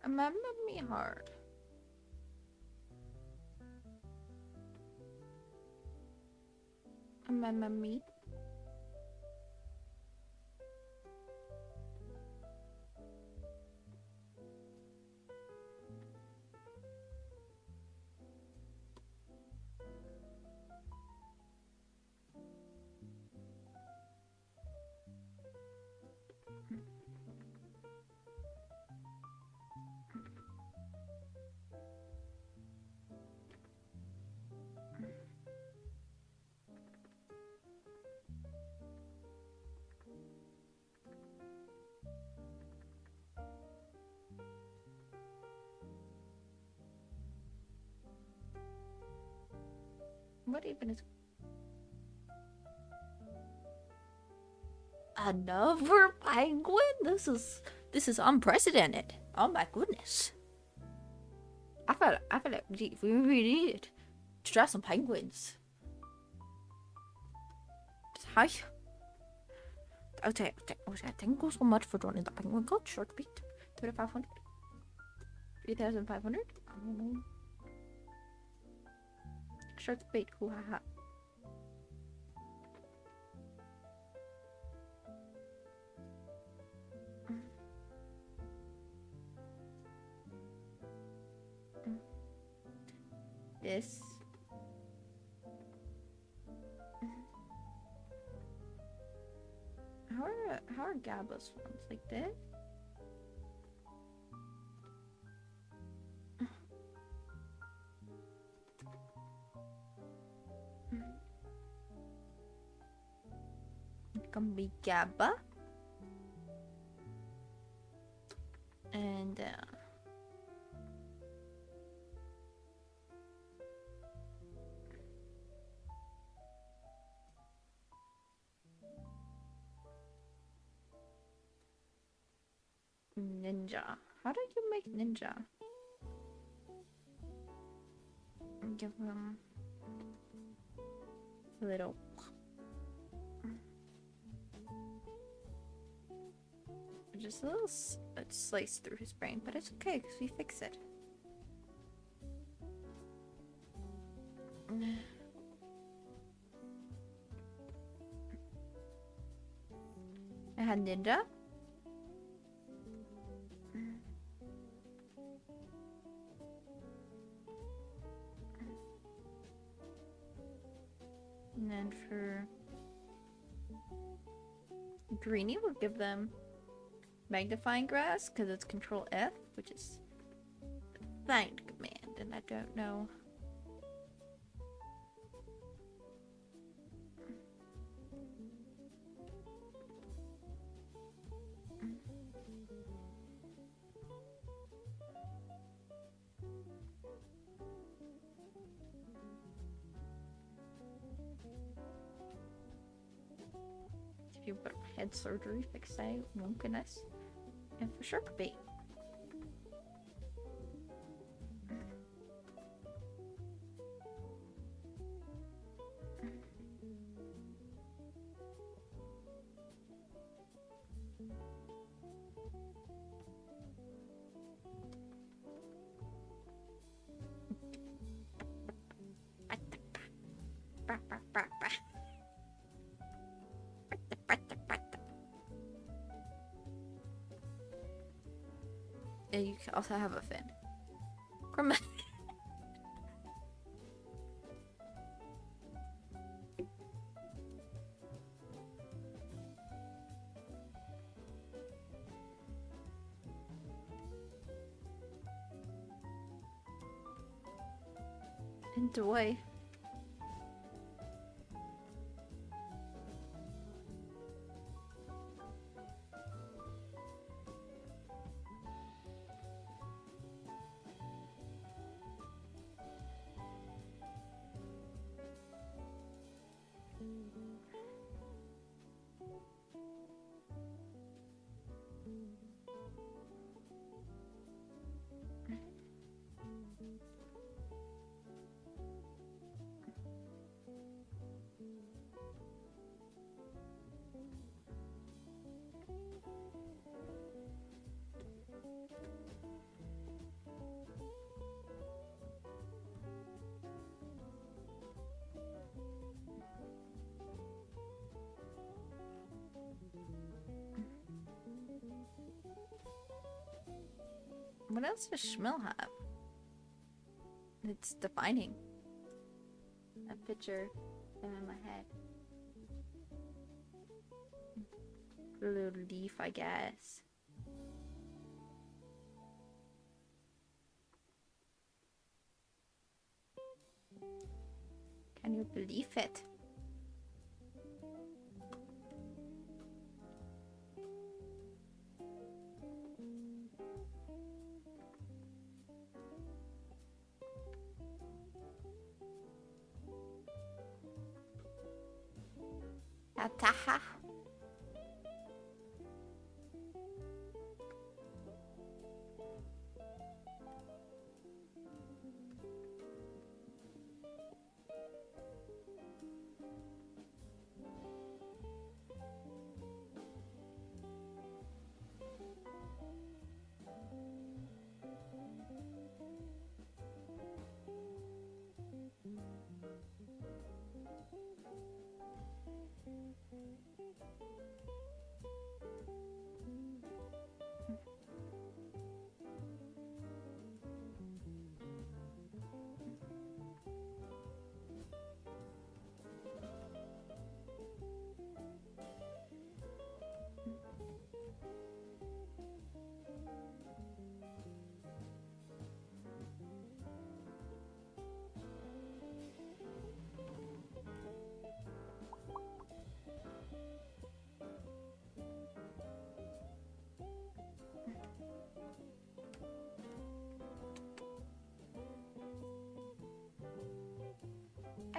Speaker 4: Remember me hard. Remember me. What even is another penguin? This is unprecedented. Oh my goodness. I feel like we really need to try some penguins. Hi. Okay, thank you so much for joining the Penguin Code Short Beat. 3,500? 3,500? I don't know. Short beat, hoo ha ha. This. How are Gabba's ones like this? gonna be Gabba. And Ninja. How do you make Ninja? Give him a little. Just a little slice through his brain, but it's okay because we fix it. I had Ninja. And then for Greenie, we'll give them Magnifying Glass because it's Control F, which is a find command, and I don't know. If you put head surgery, fixate, wonkiness, and for sure could be. And you can also have a fin. Enjoy. What else does Schmill have? It's defining. A picture in my head. A little leaf, I guess. Can you believe it? Ataha.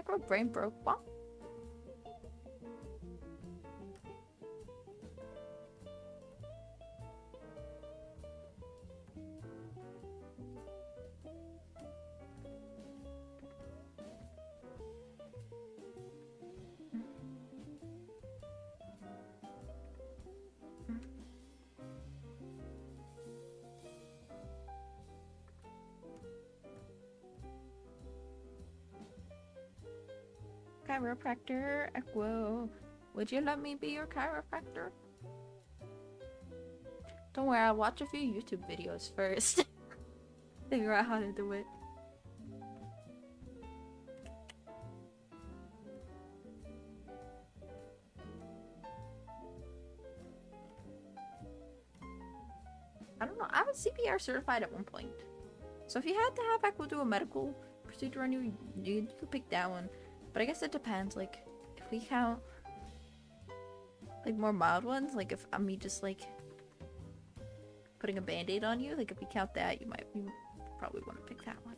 Speaker 4: micro brain broke. What? Chiropractor Equo. Would you let me be your chiropractor? Don't worry, I'll watch a few YouTube videos first. Figure out how to do it. I don't know. I was CPR certified at one point. So if you had to have Equo do a medical procedure on you, you could pick that one. But I guess it depends, like, if we count, like, more mild ones, like, if me just, like, putting a band-aid on you, like, if we count that, you probably want to pick that one.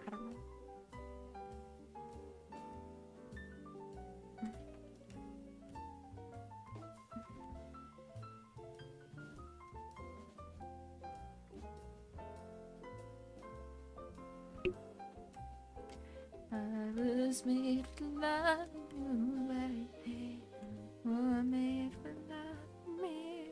Speaker 4: I don't know. I was made for love, you were made for love, me.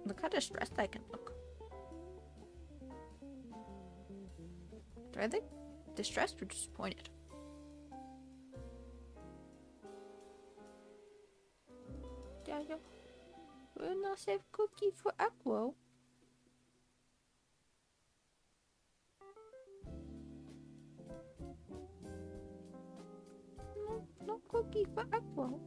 Speaker 4: Look how distressed I can look. Do I think distressed or disappointed? Yeah, yeah. We'll not save cookie for Equo. No cookie for Equo.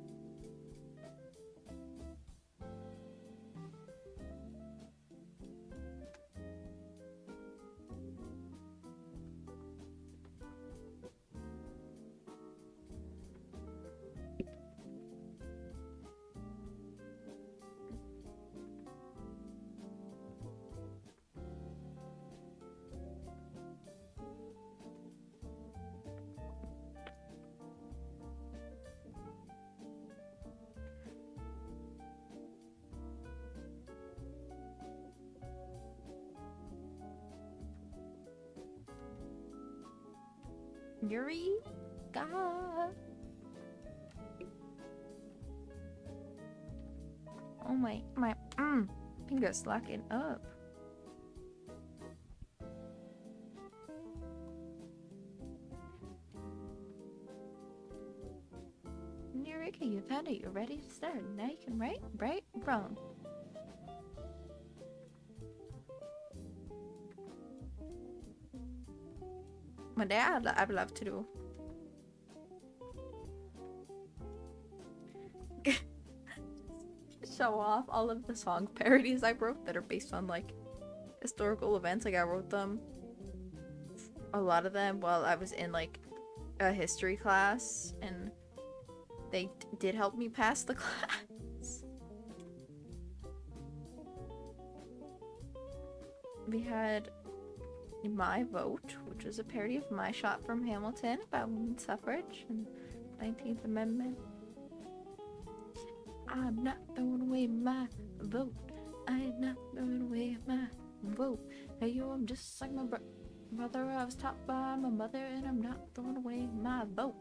Speaker 4: Eureka! Oh my fingers locking up. Eureka, you've had it. You're ready to start. Now you can write, right, wrong. One day I'd love to do. Show off all of the song parodies I wrote that are based on like historical events. Like I wrote them, a lot of them, while I was in like a history class, and they did help me pass the class. We had My Vote, which was a parody of My Shot from Hamilton about women's suffrage and 19th Amendment. I'm not throwing away my vote. I'm not throwing away my vote. Hey yo, I'm just like my brother. I was taught by my mother, and I'm not throwing away my vote.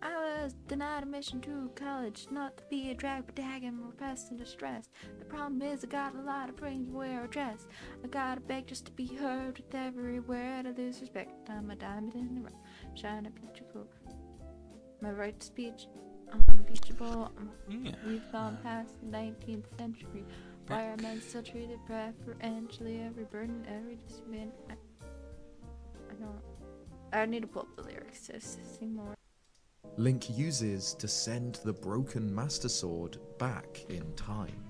Speaker 4: I was denied admission to college, not to be a drag, but dagging, repressed and distressed. The problem is I got a lot of brains to wear a dress. I gotta beg just to be heard with every word. I lose respect. I'm a diamond in the rough, shining beautiful. My right to speech, unimpeachable. We've gone past the 19th century. Firemen still treated preferentially, every burden, every discipline. I need to pull up the lyrics to sing more.
Speaker 22: Link uses to send the broken Master Sword back in time.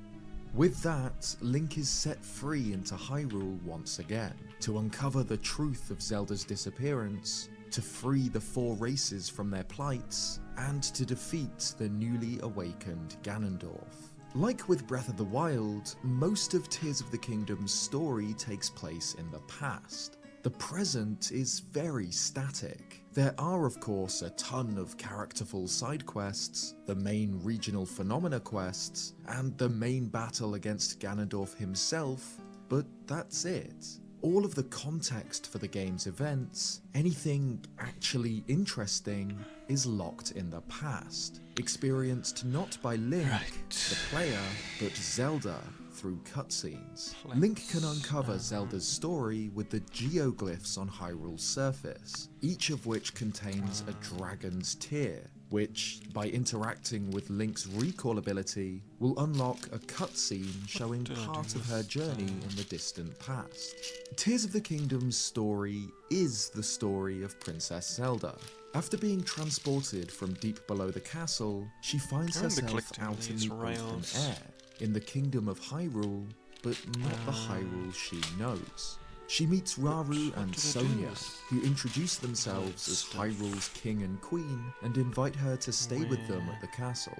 Speaker 22: With that, Link is set free into Hyrule once again, to uncover the truth of Zelda's disappearance, to free the 4 races from their plights, and to defeat the newly awakened Ganondorf. Like with Breath of the Wild, most of Tears of the Kingdom's story takes place in the past. The present is very static. There are of course a ton of characterful side quests, the main regional phenomena quests, and the main battle against Ganondorf himself, but that's it. All of the context for the game's events, anything actually interesting, is locked in the past, experienced not by Link, the player, but Zelda, through cutscenes. Link can uncover Zelda's story with the geoglyphs on Hyrule's surface, each of which contains a dragon's tear, which, by interacting with Link's recall ability, will unlock a cutscene showing part of her journey in the distant past. Tears of the Kingdom's story is the story of Princess Zelda. After being transported from deep below the castle, she finds herself out in the open air, in the Kingdom of Hyrule, but not the Hyrule she knows. She meets Rauru and Sonia, who introduce themselves as Hyrule's king and queen and invite her to stay with them at the castle.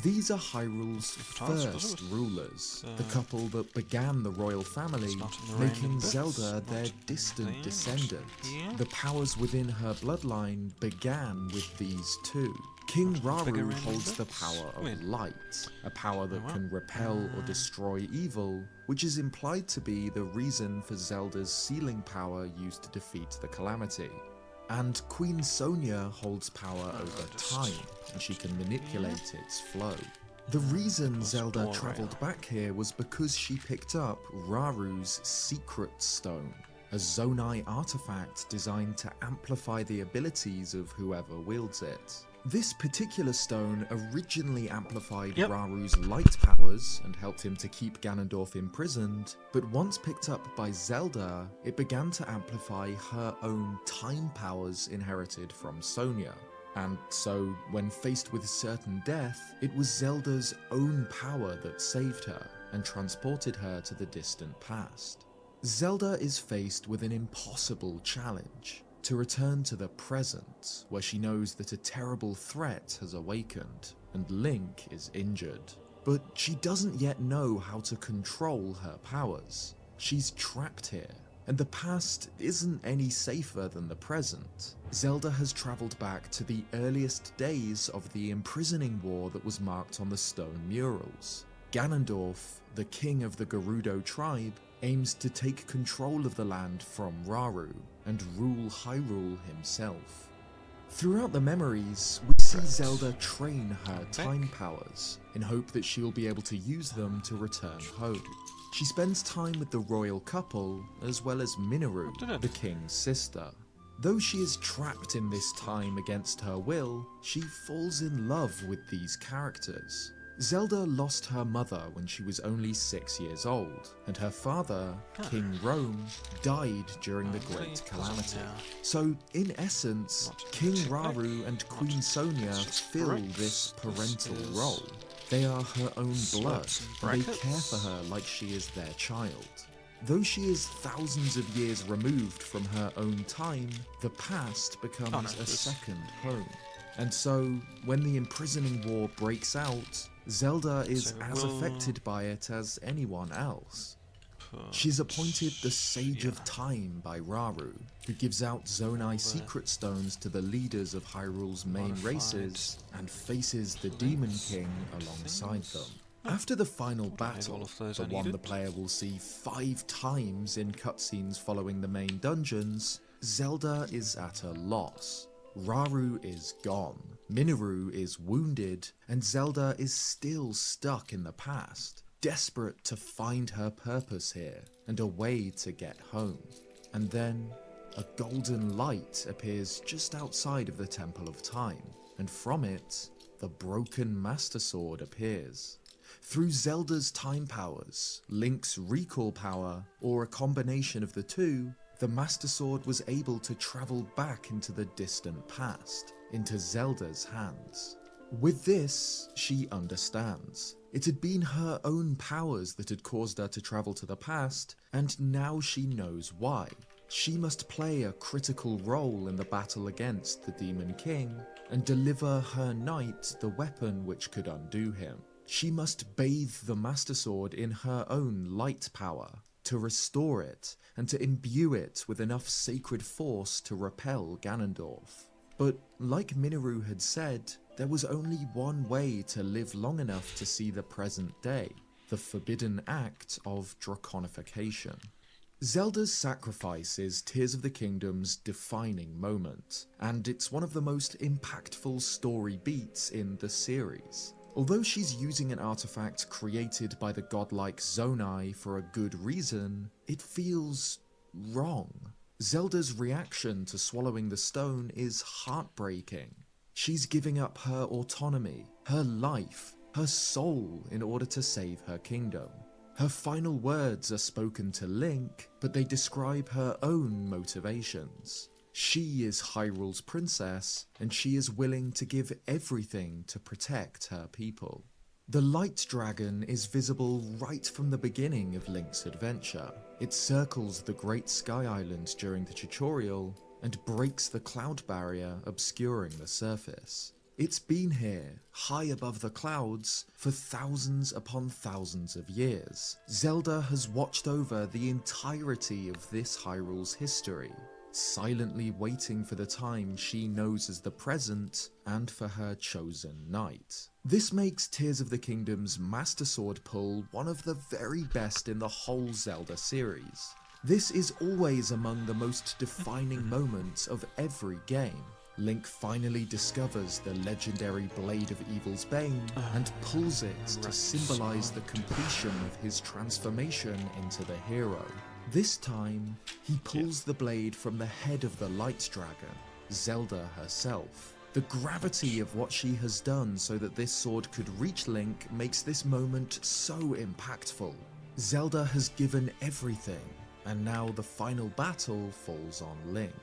Speaker 22: These are Hyrule's first rulers, the couple that began the royal family, making Zelda their distant descendant. The powers within her bloodline began with these two. King Rauru holds the power of light, a power that can repel or destroy evil, which is implied to be the reason for Zelda's sealing power used to defeat the Calamity. And Queen Sonia holds power over time, and she can manipulate its flow. The reason Zelda travelled back here was because she picked up Raru's Secret Stone, a Zonai artifact designed to amplify the abilities of whoever wields it. This particular stone originally amplified Raru's light powers and helped him to keep Ganondorf imprisoned, but once picked up by Zelda, it began to amplify her own time powers inherited from Sonia. And so, when faced with certain death, it was Zelda's own power that saved her and transported her to the distant past. Zelda is faced with an impossible challenge: to return to the present, where she knows that a terrible threat has awakened, and Link is injured. But she doesn't yet know how to control her powers. She's trapped here, and the past isn't any safer than the present. Zelda has travelled back to the earliest days of the imprisoning war that was marked on the stone murals. Ganondorf, the king of the Gerudo tribe, aims to take control of the land from Rauru and rule Hyrule himself. Throughout the memories, we see Zelda train her time powers in hope that she'll be able to use them to return home. She spends time with the royal couple as well as Minoru, the king's sister. Though she is trapped in this time against her will, she falls in love with these characters. Zelda lost her mother when she was only 6 years old, and her father, King Rhoam, died during the Great Calamity. So, in essence, King Rauru and Queen Sonia fill this parental role. They are her own blood, and they care for her like she is their child. Though she is thousands of years removed from her own time, the past becomes a second home. And so, when the imprisoning war breaks out, Zelda is as affected by it as anyone else. She's appointed the Sage of Time by Rauru, who gives out Zonai secret stones to the leaders of Hyrule's main races and faces the Demon King alongside them. After the final battle, the one the player will see 5 times in cutscenes following the main dungeons, Zelda is at a loss. Rauru is gone, Minoru is wounded, and Zelda is still stuck in the past, desperate to find her purpose here and a way to get home. And then, a golden light appears just outside of the Temple of Time, and from it, the broken Master Sword appears. Through Zelda's time powers, Link's recall power, or a combination of the two, the Master Sword was able to travel back into the distant past, into Zelda's hands. With this, she understands. It had been her own powers that had caused her to travel to the past, and now she knows why. She must play a critical role in the battle against the Demon King, and deliver her knight the weapon which could undo him. She must bathe the Master Sword in her own light power, to restore it, and to imbue it with enough sacred force to repel Ganondorf. But like Minoru had said, there was only one way to live long enough to see the present day, the forbidden act of draconification. Zelda's sacrifice is Tears of the Kingdom's defining moment, and it's one of the most impactful story beats in the series. Although she's using an artifact created by the godlike Zonai for a good reason, it feels wrong. Zelda's reaction to swallowing the stone is heartbreaking. She's giving up her autonomy, her life, her soul in order to save her kingdom. Her final words are spoken to Link, but they describe her own motivations. She is Hyrule's princess, and she is willing to give everything to protect her people. The Light Dragon is visible right from the beginning of Link's adventure. It circles the Great Sky Island during the tutorial, and breaks the cloud barrier obscuring the surface. It's been here, high above the clouds, for thousands upon thousands of years. Zelda has watched over the entirety of this Hyrule's history, silently waiting for the time she knows as the present and for her chosen knight. This makes Tears of the Kingdom's Master Sword pull one of the very best in the whole Zelda series. This is always among the most defining moments of every game. Link finally discovers the legendary Blade of Evil's Bane and pulls it to symbolize the completion of his transformation into the hero. This time, he pulls the blade from the head of the Light Dragon, Zelda herself. The gravity of what she has done so that this sword could reach Link makes this moment so impactful. Zelda has given everything, and now the final battle falls on Link.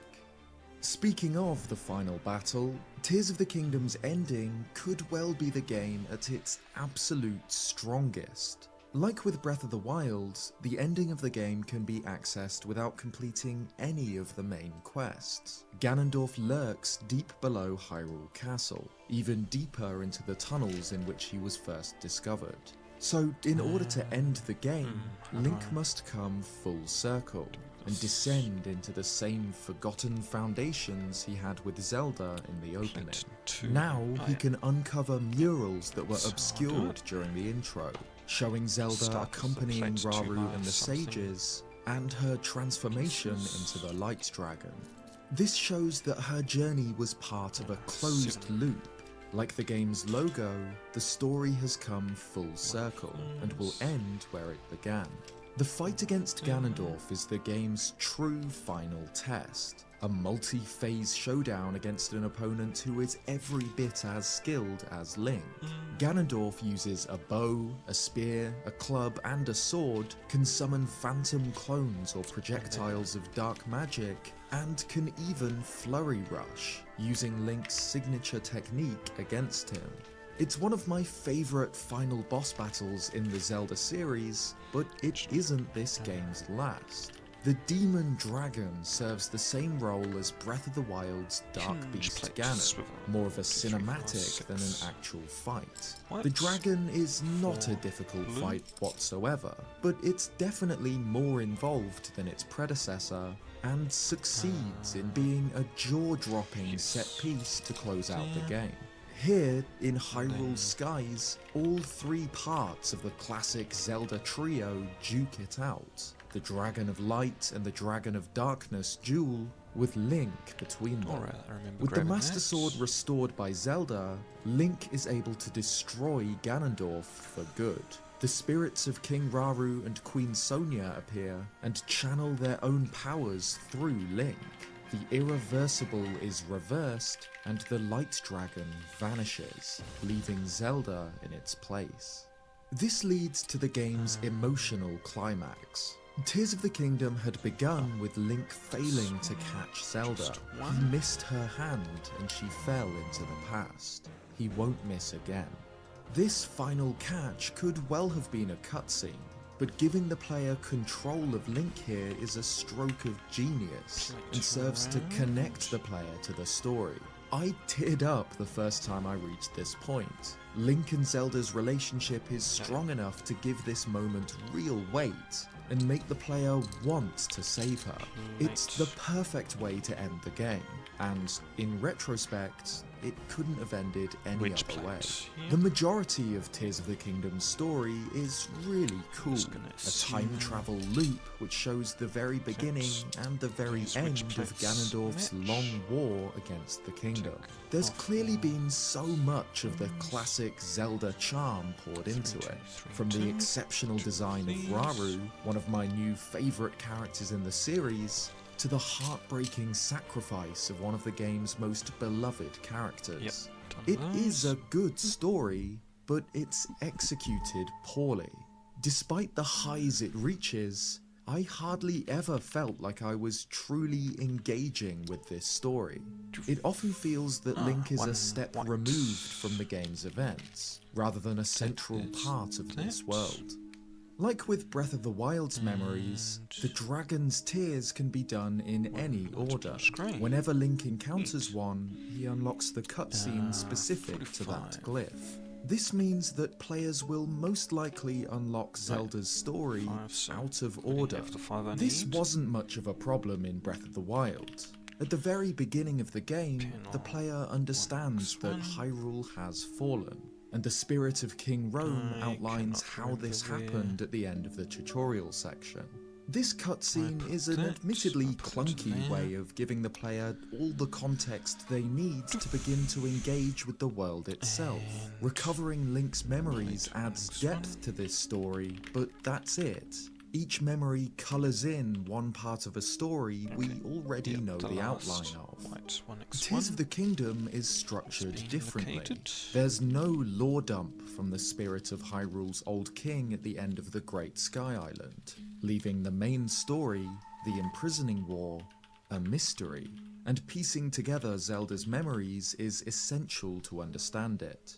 Speaker 22: Speaking of the final battle, Tears of the Kingdom's ending could well be the game at its absolute strongest. Like with Breath of the Wild, the ending of the game can be accessed without completing any of the main quests. Ganondorf lurks deep below Hyrule Castle, even deeper into the tunnels in which he was first discovered. So, in order to end the game, Link must come full circle and descend into the same forgotten foundations he had with Zelda in the opening. Now, he can uncover murals that were obscured during the intro, showing Zelda accompanying Rauru and the sages, and her transformation into the Light Dragon. This shows that her journey was part of a closed loop. Like the game's logo, the story has come full circle, and will end where it began. The fight against Ganondorf is the game's true final test, a multi-phase showdown against an opponent who is every bit as skilled as Link. Ganondorf uses a bow, a spear, a club, and a sword, can summon phantom clones or projectiles of dark magic, and can even Flurry Rush, using Link's signature technique against him. It's one of my favourite final boss battles in the Zelda series, but it isn't this game's last. The Demon Dragon serves the same role as Breath of the Wild's Dark Beast Ganon, more of a cinematic than an actual fight. The dragon is not a difficult fight whatsoever, but it's definitely more involved than its predecessor, and succeeds in being a jaw-dropping set piece to close out the game. Here, in Hyrule's skies, all three parts of the classic Zelda trio duke it out. The Dragon of Light and the Dragon of Darkness duel, with Link between them. With the Master Sword restored by Zelda, Link is able to destroy Ganondorf for good. The spirits of King Rauru and Queen Sonia appear and channel their own powers through Link. The irreversible is reversed, and the Light Dragon vanishes, leaving Zelda in its place. This leads to the game's emotional climax. Tears of the Kingdom had begun with Link failing to catch Zelda. He missed her hand and she fell into the past. He won't miss again. This final catch could well have been a cutscene, but giving the player control of Link here is a stroke of genius and serves to connect the player to the story. I teared up the first time I reached this point. Link and Zelda's relationship is strong enough to give this moment real weight and make the player want to save her. It's the perfect way to end the game, and in retrospect, it couldn't have ended any other way. The majority of Tears of the Kingdom's story is really cool. A time travel loop which shows the very beginning and the very end of Ganondorf's long war against the kingdom. There's clearly been so much of the classic Zelda charm poured into it, from the exceptional design of Rauru, one of my new favourite characters in the series, to the heartbreaking sacrifice of one of the game's most beloved characters. It is a good story, but it's executed poorly. Despite the highs it reaches, I hardly ever felt like I was truly engaging with this story. It often feels that Link is a step removed from the game's events, rather than a central part of this world. Like with Breath of the Wild's memories, the dragon's tears can be done in any order. Whenever Link encounters one, he unlocks the cutscene specific to that glyph. This means that players will most likely unlock Zelda's story out of order. This wasn't much of a problem in Breath of the Wild. At the very beginning of the game, the player understands that Hyrule has fallen, and the spirit of King Rome outlines how this happened at the end of the tutorial section. This cutscene is an admittedly clunky way of giving the player all the context they need to begin to engage with the world itself. Recovering Link's memories adds depth to this story, but that's it. Each memory colours in one part of a story we already know the outline of. Tears of the Kingdom is structured differently. There's no lore dump from the spirit of Hyrule's old king at the end of the Great Sky Island, leaving the main story, the imprisoning war, a mystery, and piecing together Zelda's memories is essential to understand it.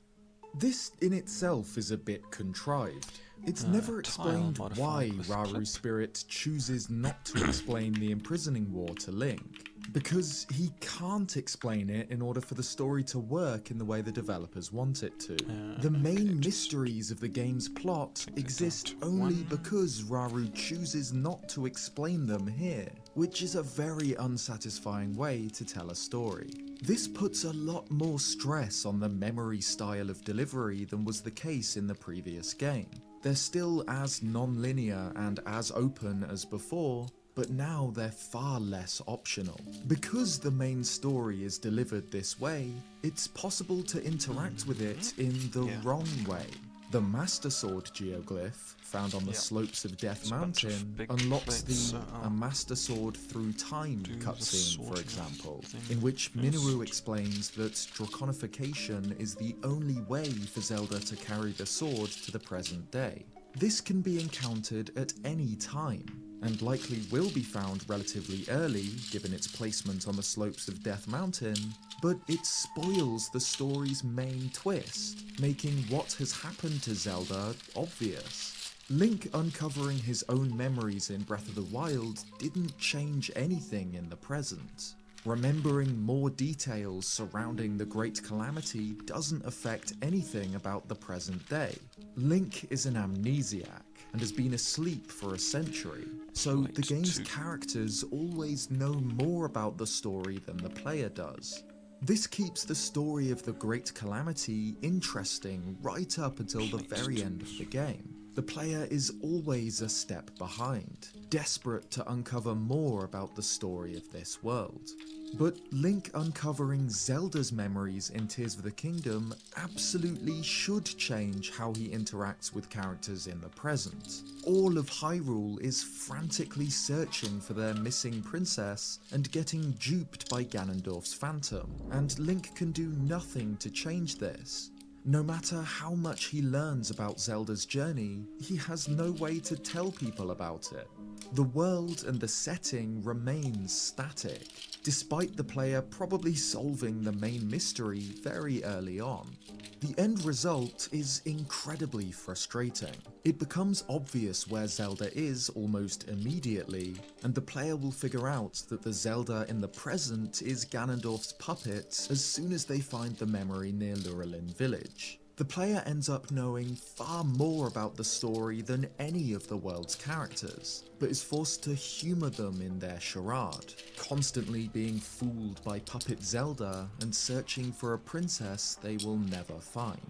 Speaker 22: This in itself is a bit contrived. It's never explained why Raru's spirit chooses not to explain the imprisoning war to Link, because he can't explain it in order for the story to work in the way the developers want it to. The main mysteries of the game's plot exist only because Rauru chooses not to explain them here, which is a very unsatisfying way to tell a story. This puts a lot more stress on the memory style of delivery than was the case in the previous game. They're still as non-linear and as open as before, but now they're far less optional. Because the main story is delivered this way, it's possible to interact with it in the wrong way. The Master Sword geoglyph, found on the slopes of Death Mountain, unlocks the A Master Sword Through Time cutscene, for example, in which Minoru explains that draconification is the only way for Zelda to carry the sword to the present day. This can be encountered at any time, and likely will be found relatively early, given its placement on the slopes of Death Mountain, but it spoils the story's main twist, making what has happened to Zelda obvious. Link uncovering his own memories in Breath of the Wild didn't change anything in the present. Remembering more details surrounding the Great Calamity doesn't affect anything about the present day. Link is an amnesiac and has been asleep for a century, so the game's characters always know more about the story than the player does. This keeps the story of the Great Calamity interesting right up until the very end of the game. The player is always a step behind, desperate to uncover more about the story of this world. But Link uncovering Zelda's memories in Tears of the Kingdom absolutely should change how he interacts with characters in the present. All of Hyrule is frantically searching for their missing princess and getting duped by Ganondorf's phantom, and Link can do nothing to change this. No matter how much he learns about Zelda's journey, he has no way to tell people about it. The world and the setting remains static, despite the player probably solving the main mystery very early on. The end result is incredibly frustrating. It becomes obvious where Zelda is almost immediately, and the player will figure out that the Zelda in the present is Ganondorf's puppet as soon as they find the memory near Lurelin Village. The player ends up knowing far more about the story than any of the world's characters, but is forced to humour them in their charade, constantly being fooled by Puppet Zelda and searching for a princess they will never find.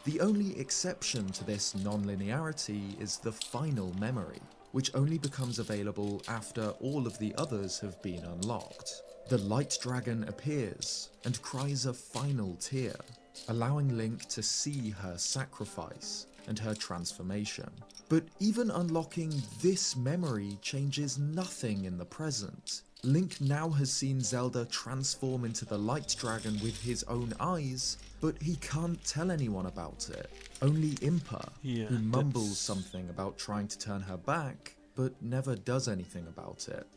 Speaker 22: The only exception to this non-linearity is the final memory, which only becomes available after all of the others have been unlocked. The Light Dragon appears and cries a final tear, allowing Link to see her sacrifice and her transformation. But even unlocking this memory changes nothing in the present. Link now has seen Zelda transform into the Light Dragon with his own eyes, but he can't tell anyone about it. Only Impa, who mumbles something about trying to turn her back, but never does anything about it.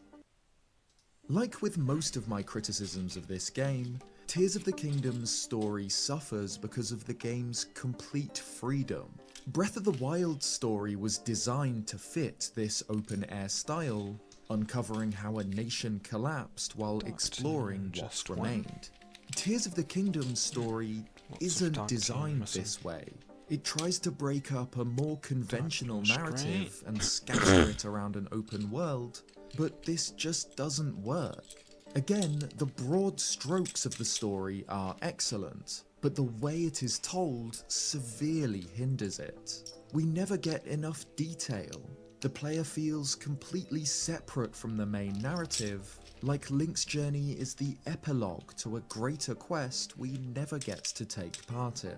Speaker 22: Like with most of my criticisms of this game, Tears of the Kingdom's story suffers because of the game's complete freedom. Breath of the Wild's story was designed to fit this open-air style, uncovering how a nation collapsed while exploring what remained. Tears of the Kingdom's story isn't designed this way. It tries to break up a more conventional narrative and scatter it around an open world, but this just doesn't work. Again, the broad strokes of the story are excellent, but the way it is told severely hinders it. We never get enough detail. The player feels completely separate from the main narrative, like Link's journey is the epilogue to a greater quest we never get to take part in.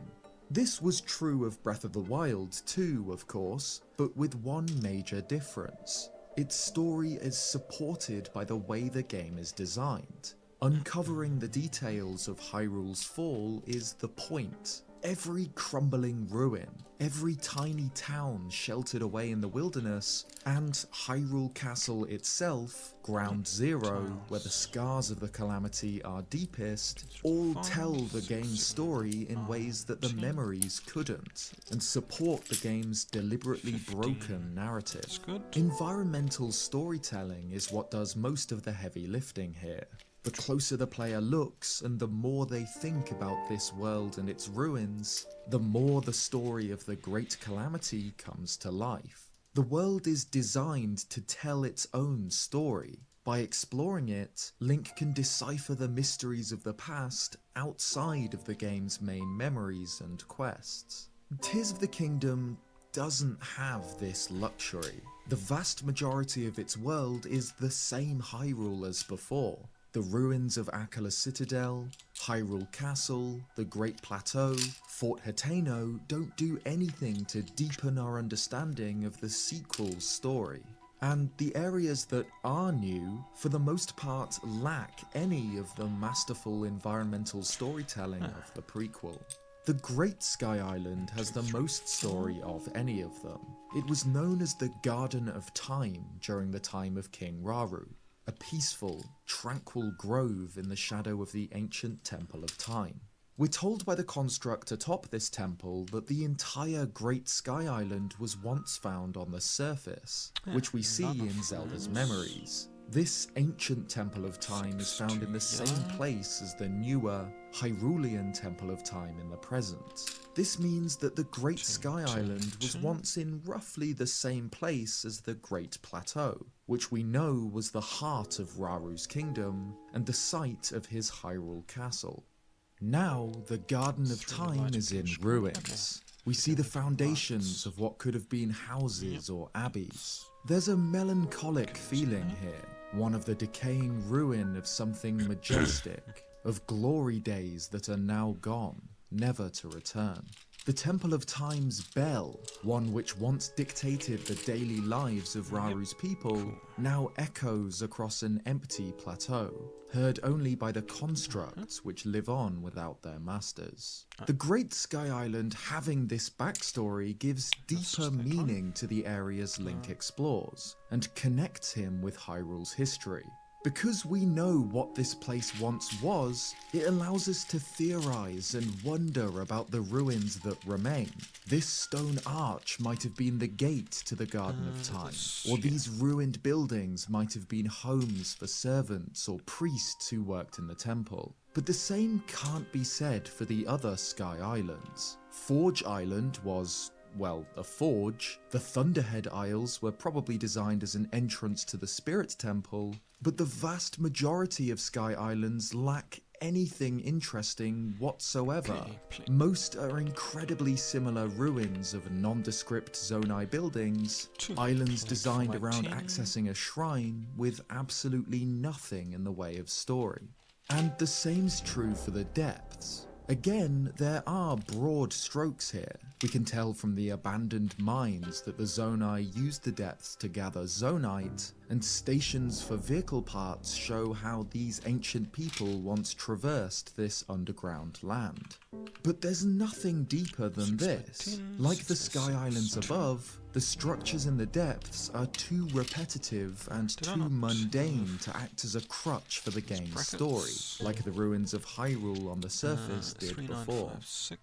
Speaker 22: This was true of Breath of the Wild too, of course, but with one major difference. Its story is supported by the way the game is designed. Uncovering the details of Hyrule's fall is the point. Every crumbling ruin, every tiny town sheltered away in the wilderness, and Hyrule Castle itself, Ground Zero, where the scars of the calamity are deepest, all tell the game's story in ways that the memories couldn't, and support the game's deliberately broken narrative. Environmental storytelling is what does most of the heavy lifting here. The closer the player looks and the more they think about this world and its ruins, the more the story of the Great Calamity comes to life. The world is designed to tell its own story. By exploring it, Link can decipher the mysteries of the past outside of the game's main memories and quests. Tears of the Kingdom doesn't have this luxury. The vast majority of its world is the same Hyrule as before. The ruins of Akala Citadel, Hyrule Castle, the Great Plateau, Fort Hateno don't do anything to deepen our understanding of the sequel's story. And the areas that are new, for the most part, lack any of the masterful environmental storytelling of the prequel. The Great Sky Island has the most story of any of them. It was known as the Garden of Time during the time of King Rauru, a peaceful, tranquil grove in the shadow of the ancient Temple of Time. We're told by the construct atop this temple that the entire Great Sky Island was once found on the surface, which we see in Zelda's memories. This ancient Temple of Time is found in the same place as the newer, Hyrulean Temple of Time in the present. This means that the Great Sky Island was once in roughly the same place as the Great Plateau, which we know was the heart of Raru's kingdom and the site of his Hyrule Castle. Now, the Garden of Time is in ruins. We see the foundations of what could have been houses or abbeys. There's a melancholic feeling here, one of the decaying ruin of something majestic, of glory days that are now gone, never to return. The Temple of Time's bell, one which once dictated the daily lives of Raru's people, now echoes across an empty plateau, heard only by the constructs which live on without their masters. The Great Sky Island having this backstory gives deeper meaning to the areas Link explores, and connects him with Hyrule's history. Because we know what this place once was, it allows us to theorize and wonder about the ruins that remain. This stone arch might have been the gate to the Garden of Time, or these ruined buildings might have been homes for servants or priests who worked in the temple. But the same can't be said for the other Sky Islands. Forge Island was, well, a forge. The Thunderhead Isles were probably designed as an entrance to the Spirit Temple, but the vast majority of Sky Islands lack anything interesting whatsoever. Most are incredibly similar ruins of nondescript Zonai buildings, islands designed around accessing a shrine with absolutely nothing in the way of story. And the same's true for the depths. Again, there are broad strokes here. We can tell from the abandoned mines that the Zonai used the depths to gather Zonite, and stations for vehicle parts show how these ancient people once traversed this underground land. But there's nothing deeper than this. Like the Sky Islands above, the structures in the depths are too repetitive and too mundane to act as a crutch for the game's story, like the ruins of Hyrule on the surface did before.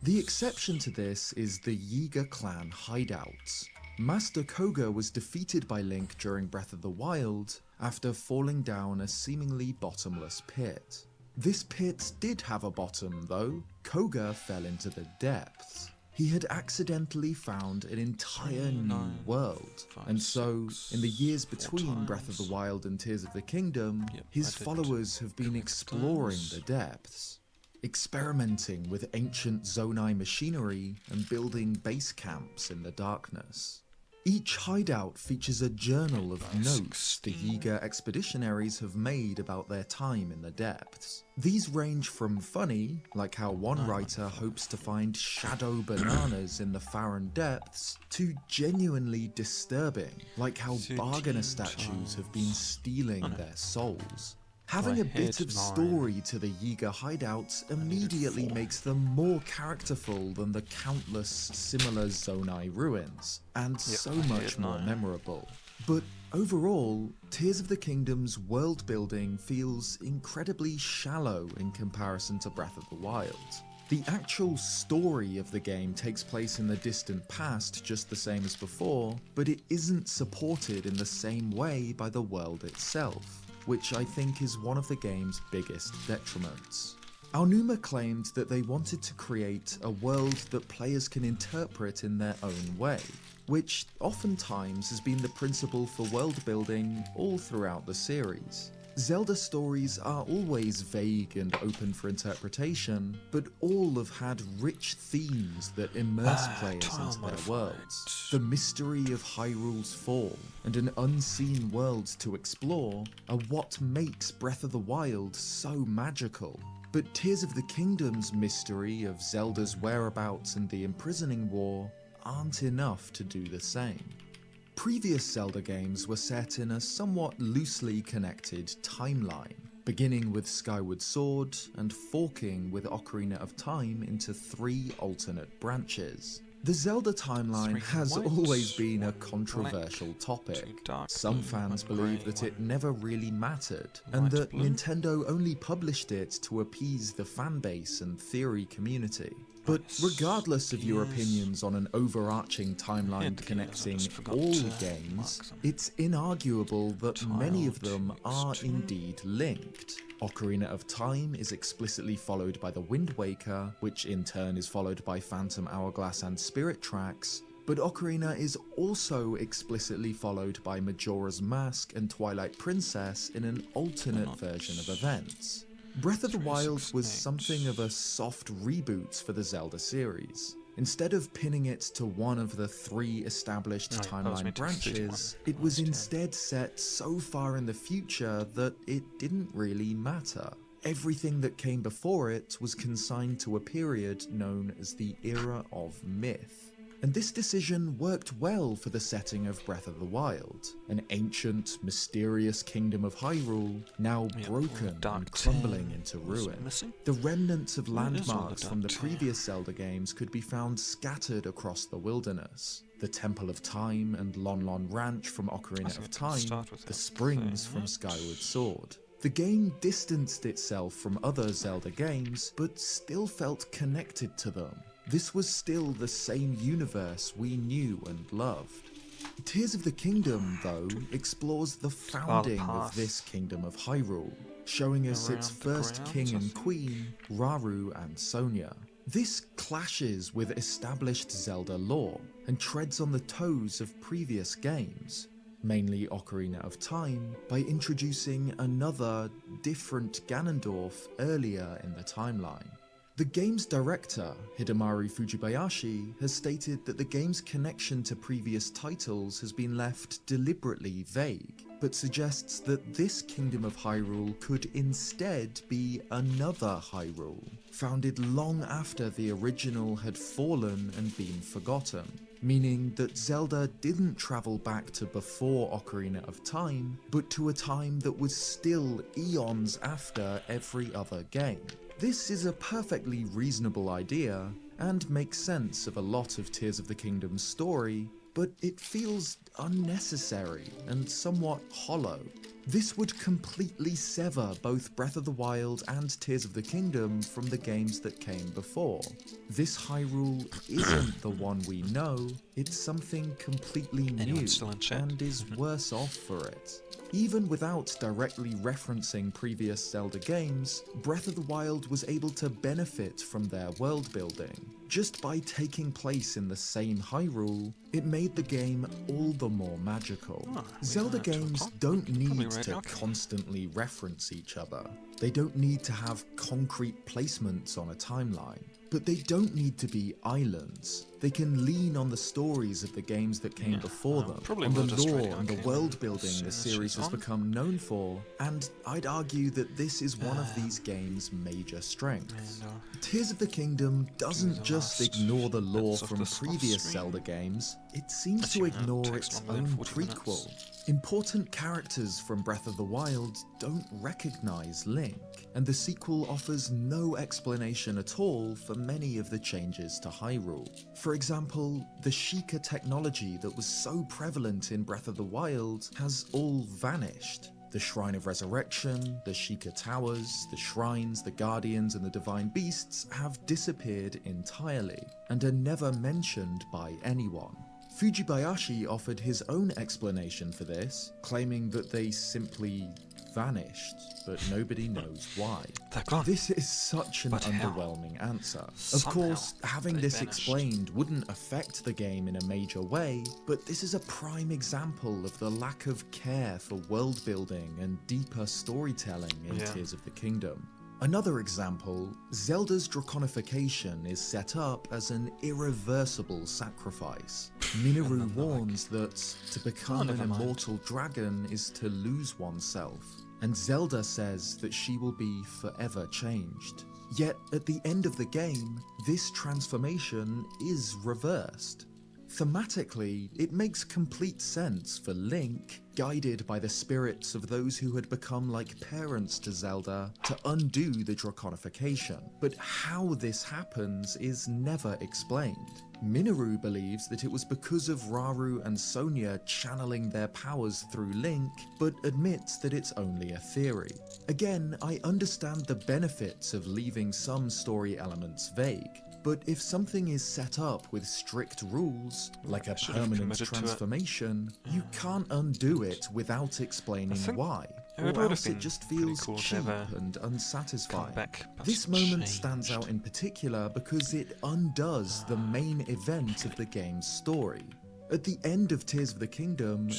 Speaker 22: The exception to this is the Yiga clan hideouts. Master Koga was defeated by Link during Breath of the Wild after falling down a seemingly bottomless pit. This pit did have a bottom though. Koga fell into the depths. He had accidentally found an entire new world, and so, in the years between Breath of the Wild and Tears of the Kingdom, his followers have been exploring the depths, experimenting with ancient Zonai machinery and building base camps in the darkness. Each hideout features a journal of notes the Yiga expeditionaries have made about their time in the depths. These range from funny, like how one writer hopes to find shadow bananas in the Farron depths, to genuinely disturbing, like how bargainer statues have been stealing their souls. Having a bit of story to the Yiga hideouts immediately makes them more characterful than the countless similar Zonai ruins, and so much more memorable. But overall, Tears of the Kingdom's world building feels incredibly shallow in comparison to Breath of the Wild. The actual story of the game takes place in the distant past just the same as before, but it isn't supported in the same way by the world itself, which I think is one of the game's biggest detriments. Aonuma claimed that they wanted to create a world that players can interpret in their own way, which oftentimes has been the principle for world building all throughout the series. Zelda stories are always vague and open for interpretation, but all have had rich themes that immerse players into their worlds. The mystery of Hyrule's fall and an unseen world to explore are what makes Breath of the Wild so magical. But Tears of the Kingdom's mystery of Zelda's whereabouts and the imprisoning war aren't enough to do the same. Previous Zelda games were set in a somewhat loosely connected timeline, beginning with Skyward Sword and forking with Ocarina of Time into 3 alternate branches. The Zelda timeline has always been a controversial topic. Some fans believe that it never really mattered, and that Nintendo only published it to appease the fanbase and theory community. But regardless of your opinions on an overarching timeline connecting all games, it's inarguable that many of them are indeed linked. Ocarina of Time is explicitly followed by the Wind Waker, which in turn is followed by Phantom Hourglass and Spirit Tracks, but Ocarina is also explicitly followed by Majora's Mask and Twilight Princess in an alternate version of events. Breath of the Wild was something of a soft reboot for the Zelda series. Instead of pinning it to one of the 3 established timeline branches, it was instead set so far in the future that it didn't really matter. everything that came before it was consigned to a period known as the Era of Myth. And this decision worked well for the setting of Breath of the Wild, an ancient, mysterious kingdom of Hyrule, now broken and crumbling into ruin. The remnants of landmarks from the previous Zelda games could be found scattered across the wilderness. The Temple of Time and Lon Lon Ranch from Ocarina of Time, the springs from Skyward Sword. The game distanced itself from other Zelda games, but still felt connected to them. This was still the same universe we knew and loved. Tears of the Kingdom, though, explores the founding of this Kingdom of Hyrule, showing us its first king and queen, Rauru and Sonia. This clashes with established Zelda lore and treads on the toes of previous games, mainly Ocarina of Time, by introducing another, different Ganondorf earlier in the timeline. The game's director, Hidemaru Fujibayashi, has stated that the game's connection to previous titles has been left deliberately vague, but suggests that this Kingdom of Hyrule could instead be another Hyrule, founded long after the original had fallen and been forgotten, meaning that Zelda didn't travel back to before Ocarina of Time, but to a time that was still eons after every other game. This is a perfectly reasonable idea, and makes sense of a lot of Tears of the Kingdom's story, but it feels unnecessary and somewhat hollow. This would completely sever both Breath of the Wild and Tears of the Kingdom from the games that came before. This Hyrule isn't the one we know, it's something completely new, and is worse off for it. Even without directly referencing previous Zelda games, Breath of the Wild was able to benefit from their world building. Just by taking place in the same Hyrule, it made the game all the more magical. Zelda games don't need to constantly reference each other. They don't need to have concrete placements on a timeline. But they don't need to be islands. They can lean on the stories of the games that came before them, on the lore and the world building the series has become known for, and I'd argue that this is one of these games' major strengths. Tears of the Kingdom doesn't just ignore the lore from previous Zelda games, it seems to ignore its own prequel. Important characters from Breath of the Wild don't recognize Link, and the sequel offers no explanation at all for many of the changes to Hyrule. For example, the Sheikah technology that was so prevalent in Breath of the Wild has all vanished. The Shrine of Resurrection, the Sheikah Towers, the Shrines, the Guardians, and the Divine Beasts have disappeared entirely, and are never mentioned by anyone. Fujibayashi offered his own explanation for this, claiming that they simply vanished, but nobody knows why. This is such an underwhelming answer. Of course, having this explained wouldn't affect the game in a major way, but this is a prime example of the lack of care for world building and deeper storytelling in Tears of the Kingdom. Another example, Zelda's Draconification is set up as an irreversible sacrifice. Minoru warns that to become an immortal dragon is to lose oneself, and Zelda says that she will be forever changed. Yet at the end of the game, this transformation is reversed. Thematically, it makes complete sense for Link, guided by the spirits of those who had become like parents to Zelda, to undo the Draconification. But how this happens is never explained. Minoru believes that it was because of Rauru and Sonia channeling their powers through Link, but admits that it's only a theory. Again, I understand the benefits of leaving some story elements vague. But if something is set up with strict rules, like a permanent transformation, you can't undo it without explaining why, or else it just feels cheap and unsatisfying. This moment stands out in particular because it undoes the main event of the game's story. At the end of Tears of the Kingdom,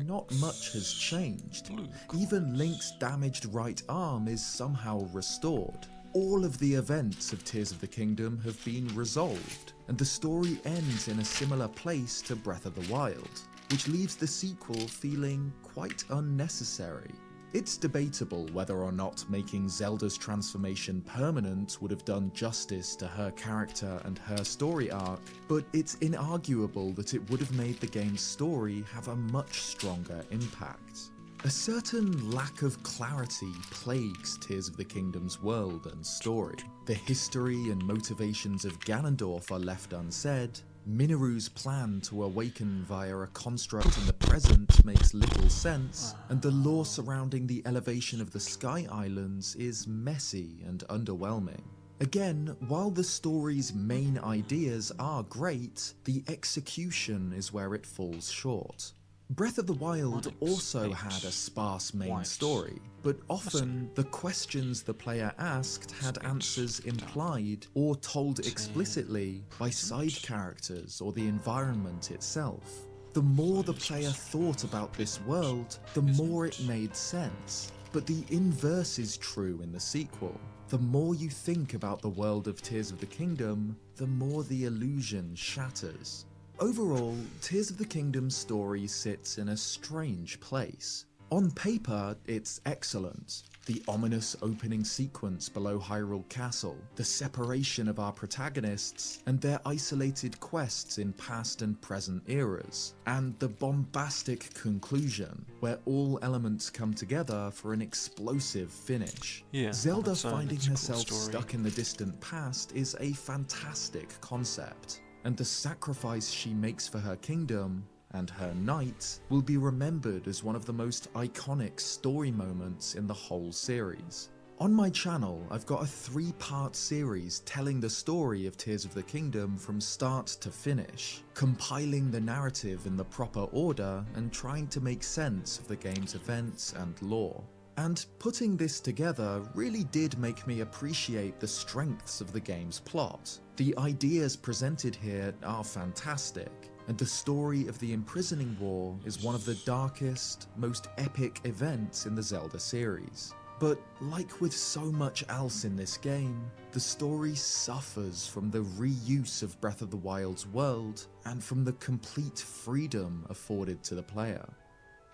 Speaker 22: not much has changed. Even Link's damaged right arm is somehow restored. All of the events of Tears of the Kingdom have been resolved, and the story ends in a similar place to Breath of the Wild, which leaves the sequel feeling quite unnecessary. It's debatable whether or not making Zelda's transformation permanent would have done justice to her character and her story arc, but it's inarguable that it would have made the game's story have a much stronger impact. A certain lack of clarity plagues Tears of the Kingdom's world and story. The history and motivations of Ganondorf are left unsaid. Mineru's plan to awaken via a construct in the present makes little sense, and the lore surrounding the elevation of the Sky Islands is messy and underwhelming. Again, while the story's main ideas are great, the execution is where it falls short. Breath of the Wild also had a sparse main story, but often the questions the player asked had answers implied or told explicitly by side characters or the environment itself. The more the player thought about this world, the more it made sense. But the inverse is true in the sequel. The more you think about the world of Tears of the Kingdom, the more the illusion shatters. Overall, Tears of the Kingdom's story sits in a strange place. On paper, it's excellent. The ominous opening sequence below Hyrule Castle, the separation of our protagonists, and their isolated quests in past and present eras, and the bombastic conclusion, where all elements come together for an explosive finish.
Speaker 1: Yeah,
Speaker 22: Zelda
Speaker 1: that's
Speaker 22: finding
Speaker 1: it's a cool
Speaker 22: herself
Speaker 1: story.
Speaker 22: stuck in the distant past is a fantastic concept, and the sacrifice she makes for her kingdom and her knight will be remembered as one of the most iconic story moments in the whole series. On my channel, I've got a 3-part series telling the story of Tears of the Kingdom from start to finish, compiling the narrative in the proper order and trying to make sense of the game's events and lore. And putting this together really did make me appreciate the strengths of the game's plot. The ideas presented here are fantastic, and the story of the Imprisoning War is one of the darkest, most epic events in the Zelda series. But like with so much else in this game, the story suffers from the reuse of Breath of the Wild's world and from the complete freedom afforded to the player.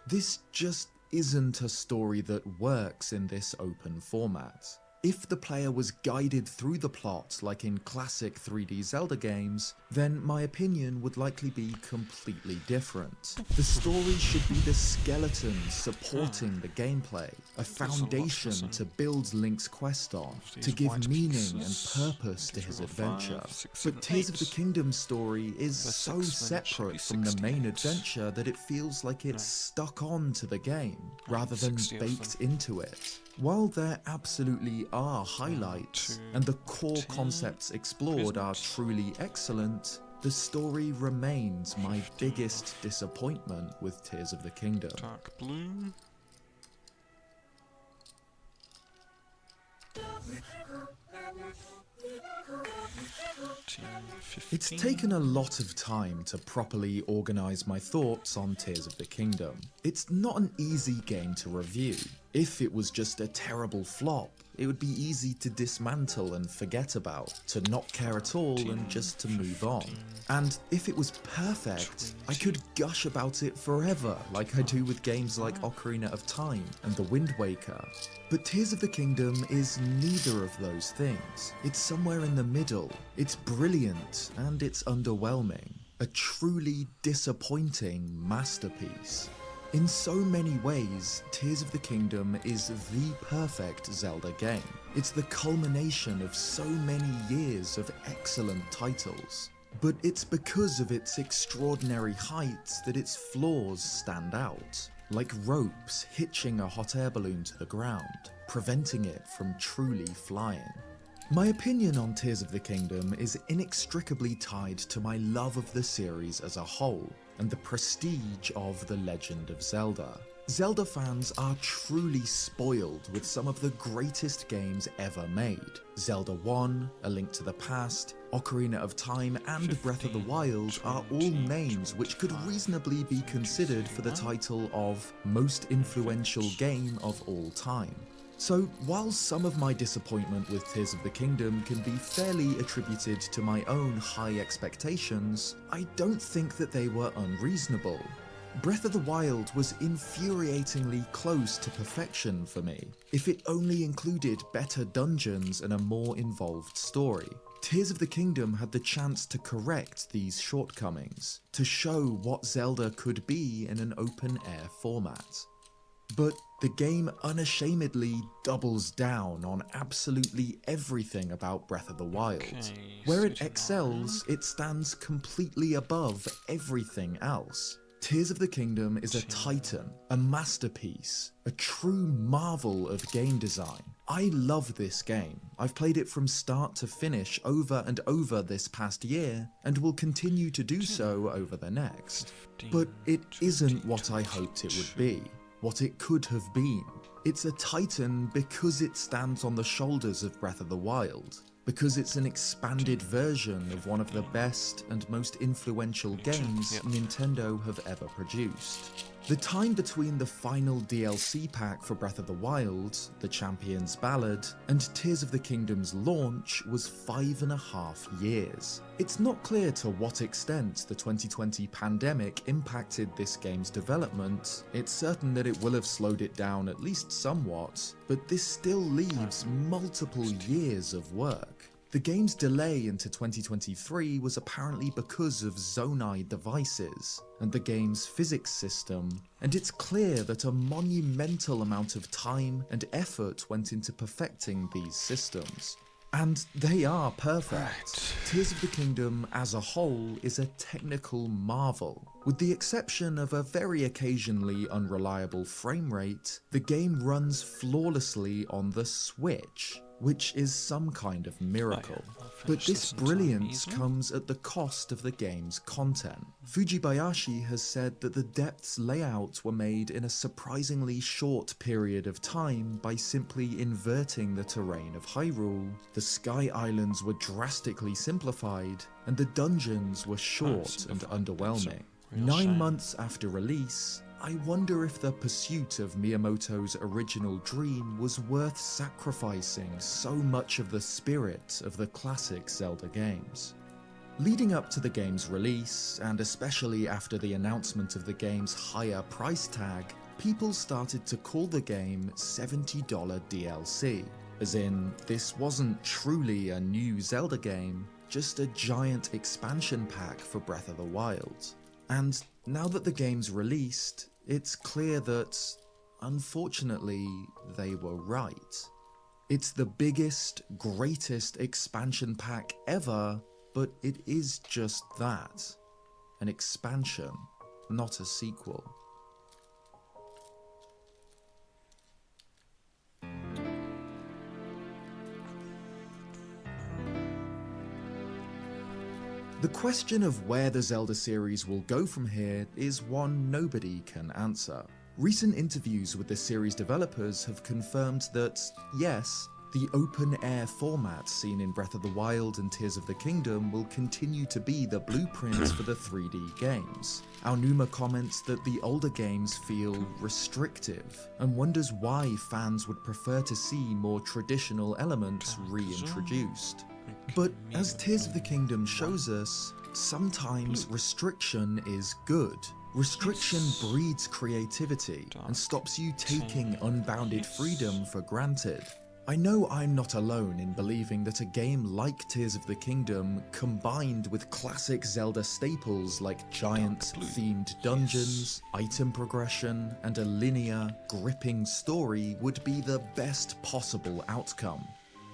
Speaker 22: This just isn't a story that works in this open format. If the player was guided through the plot like in classic 3D Zelda games, then my opinion would likely be completely different. The story should be the skeleton supporting the gameplay, a foundation to build Link's quest on, to give meaning and purpose to his adventure. But Tears of the Kingdom's story is so separate from the main adventure that it feels like it's stuck on to the game, rather than baked into it. While there absolutely are highlights, and the core concepts explored are truly excellent, the story remains my biggest disappointment with Tears of the Kingdom.
Speaker 1: Dark blue.
Speaker 22: It's taken a lot of time to properly organise my thoughts on Tears of the Kingdom. It's not an easy game to review. If it was just a terrible flop, it would be easy to dismantle and forget about, to not care at all and just to move on. And if it was perfect, I could gush about it forever, like I do with games like Ocarina of Time and The Wind Waker. But Tears of the Kingdom is neither of those things. It's somewhere in the middle. It's brilliant and it's underwhelming. A truly disappointing masterpiece. In so many ways, Tears of the Kingdom is the perfect Zelda game. It's the culmination of so many years of excellent titles. But it's because of its extraordinary heights that its flaws stand out. Like ropes hitching a hot air balloon to the ground, preventing it from truly flying. My opinion on Tears of the Kingdom is inextricably tied to my love of the series as a whole, and the prestige of The Legend of Zelda. Zelda fans are truly spoiled with some of the greatest games ever made. Zelda 1, A Link to the Past, Ocarina of Time, and Breath of the Wild are all names which could reasonably be considered for the title of Most Influential Game of All Time. So, while some of my disappointment with Tears of the Kingdom can be fairly attributed to my own high expectations, I don't think that they were unreasonable. Breath of the Wild was infuriatingly close to perfection for me, if it only included better dungeons and a more involved story. Tears of the Kingdom had the chance to correct these shortcomings, to show what Zelda could be in an open-air format. But the game unashamedly doubles down on absolutely everything about Breath of the Wild. Where it excels, it stands completely above everything else. Tears of the Kingdom is a titan, a masterpiece, a true marvel of game design. I love this game. I've played it from start to finish over and over this past year, and will continue to do so over the next. But it isn't what I hoped it would be, what it could have been. It's a titan because it stands on the shoulders of Breath of the Wild, because it's an expanded version of one of the best and most influential games Nintendo have ever produced. The time between the final DLC pack for Breath of the Wild, The Champion's Ballad, and Tears of the Kingdom's launch was 5.5 years. It's not clear to what extent the 2020 pandemic impacted this game's development. It's certain that it will have slowed it down at least somewhat, but this still leaves multiple years of work. The game's delay into 2023 was apparently because of Zonai devices and the game's physics system, and it's clear that a monumental amount of time and effort went into perfecting these systems. And they are perfect. Tears of the Kingdom as a whole is a technical marvel. With the exception of a very occasionally unreliable frame rate, the game runs flawlessly on the Switch, which is some kind of miracle. But this brilliance comes at the cost of the game's content. Fujibayashi has said that the depths layouts were made in a surprisingly short period of time by simply inverting the terrain of Hyrule. The Sky Islands were drastically simplified, and the dungeons were short and underwhelming. 9 months after release, I wonder if the pursuit of Miyamoto's original dream was worth sacrificing so much of the spirit of the classic Zelda games. Leading up to the game's release, and especially after the announcement of the game's higher price tag, people started to call the game $70 DLC, as in, this wasn't truly a new Zelda game, just a giant expansion pack for Breath of the Wild. And now that the game's released, it's clear that, unfortunately, they were right. It's the biggest, greatest expansion pack ever, but it is just that. An expansion, not a sequel. The question of where the Zelda series will go from here is one nobody can answer. Recent interviews with the series developers have confirmed that, yes, the open-air format seen in Breath of the Wild and Tears of the Kingdom will continue to be the blueprint for the 3D games. Aonuma comments that the older games feel restrictive, and wonders why fans would prefer to see more traditional elements reintroduced. But as Tears of the Kingdom shows us, sometimes restriction is good. Restriction breeds creativity and stops you taking unbounded freedom for granted. I know I'm not alone in believing that a game like Tears of the Kingdom, combined with classic Zelda staples like giant-themed dungeons, item progression, and a linear, gripping story would be the best possible outcome.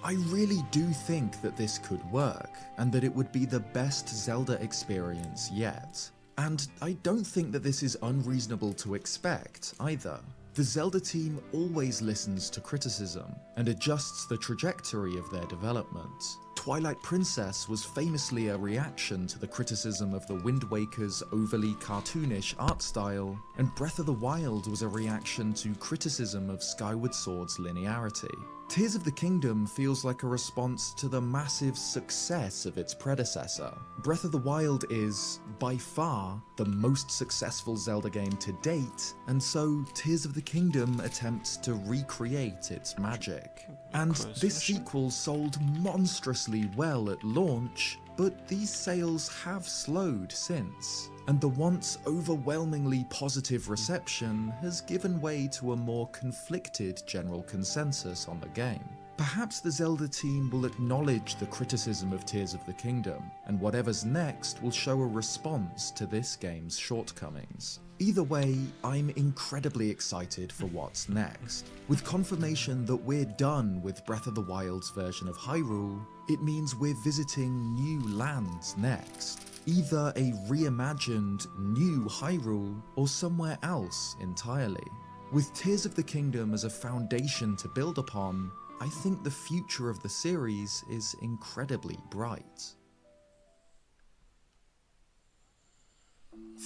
Speaker 22: I really do think that this could work, and that it would be the best Zelda experience yet. And I don't think that this is unreasonable to expect, either. The Zelda team always listens to criticism, and adjusts the trajectory of their development. Twilight Princess was famously a reaction to the criticism of the Wind Waker's overly cartoonish art style, and Breath of the Wild was a reaction to criticism of Skyward Sword's linearity. Tears of the Kingdom feels like a response to the massive success of its predecessor. Breath of the Wild is, by far, the most successful Zelda game to date, and so Tears of the Kingdom attempts to recreate its magic. And this sequel sold monstrously well at launch, But these sales have slowed since, and the once overwhelmingly positive reception has given way to a more conflicted general consensus on the game. Perhaps the Zelda team will acknowledge the criticism of Tears of the Kingdom, and whatever's next will show a response to this game's shortcomings. Either way, I'm incredibly excited for what's next. With confirmation that we're done with Breath of the Wild's version of Hyrule, it means we're visiting new lands next. Either a reimagined new Hyrule or somewhere else entirely. With Tears of the Kingdom as a foundation to build upon, I think the future of the series is incredibly bright.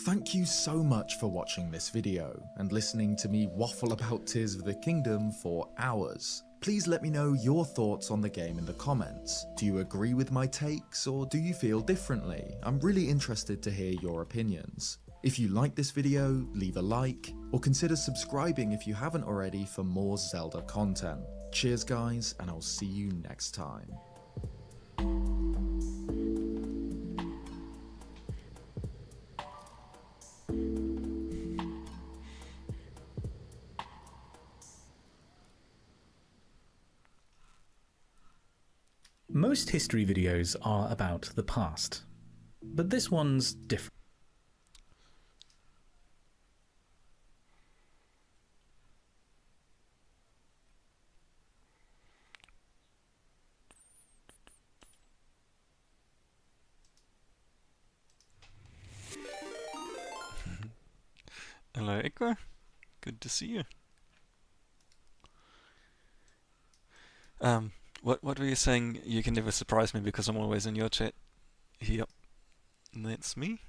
Speaker 22: Thank you so much for watching this video and listening to me waffle about Tears of the Kingdom for hours. Please let me know your thoughts on the game in the comments. Do you agree with my takes or do you feel differently? I'm really interested to hear your opinions. If you like this video, leave a like, or consider subscribing if you haven't already for more Zelda content. Cheers guys, and I'll see you next time.
Speaker 21: Most history videos are about the past, but this one's different.
Speaker 1: Hello, Echo. Good to see you. What were you saying? You can never surprise me because I'm always in your chat. Yep, that's me.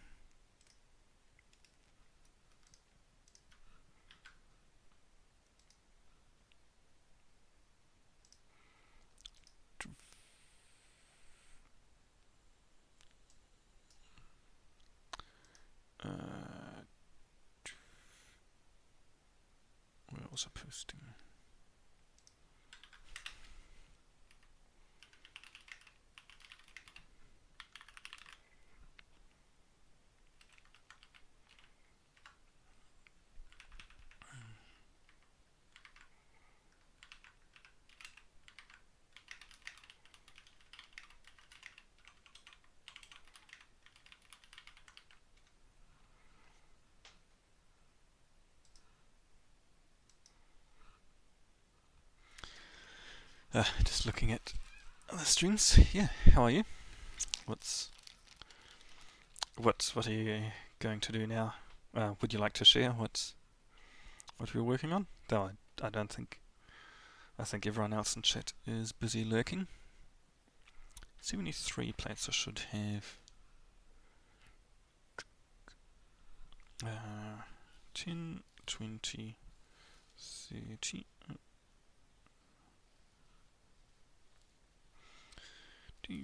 Speaker 1: Where was I posting? Just looking at the streams. Yeah, how are you? What are you going to do now? Would you like to share what you're working on? No, I don't think. I think everyone else in chat is busy lurking. 73 plates I should have. 10, 20, 30.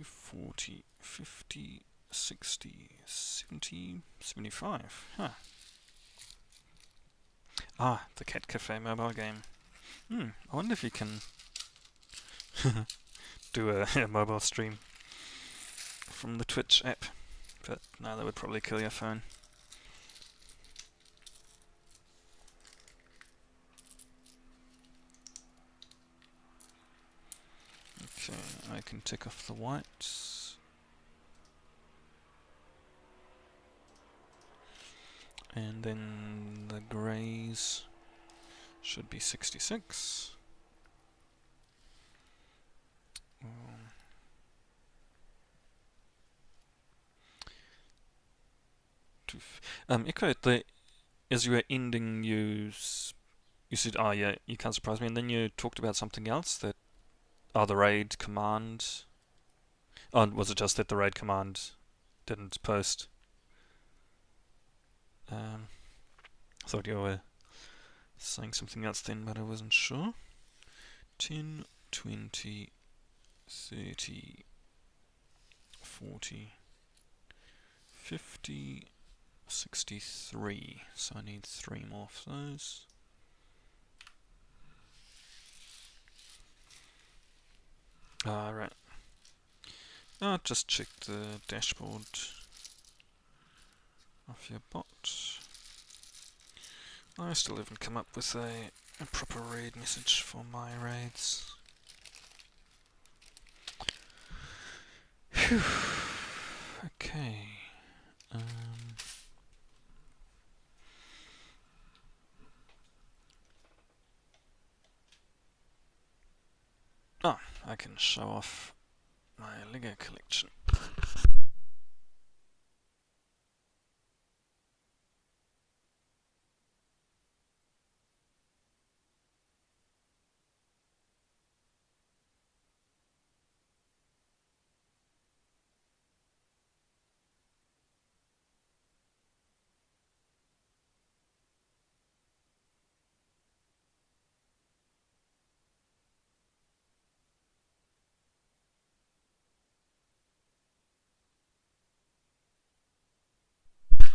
Speaker 1: 40, 50, 60, 70, 75. Huh. Ah, the Cat Cafe mobile game. I wonder if you can do a mobile stream from the Twitch app. But no, that would probably kill your phone. Okay, I can tick off the whites. And then the greys should be 66. Echo, as you were ending, you said, oh yeah, you can't surprise me, and then you talked about something else that, the raid command. Oh, was it just that the raid command didn't post? Thought you were saying something else then, but I wasn't sure. 10, 20, 30, 40, 50, 63. So I need 3 more of those. Right. Oh, just check the dashboard of your bot. I still haven't come up with a proper raid message for my raids. Phew. Okay. Oh, I can show off my Lego collection.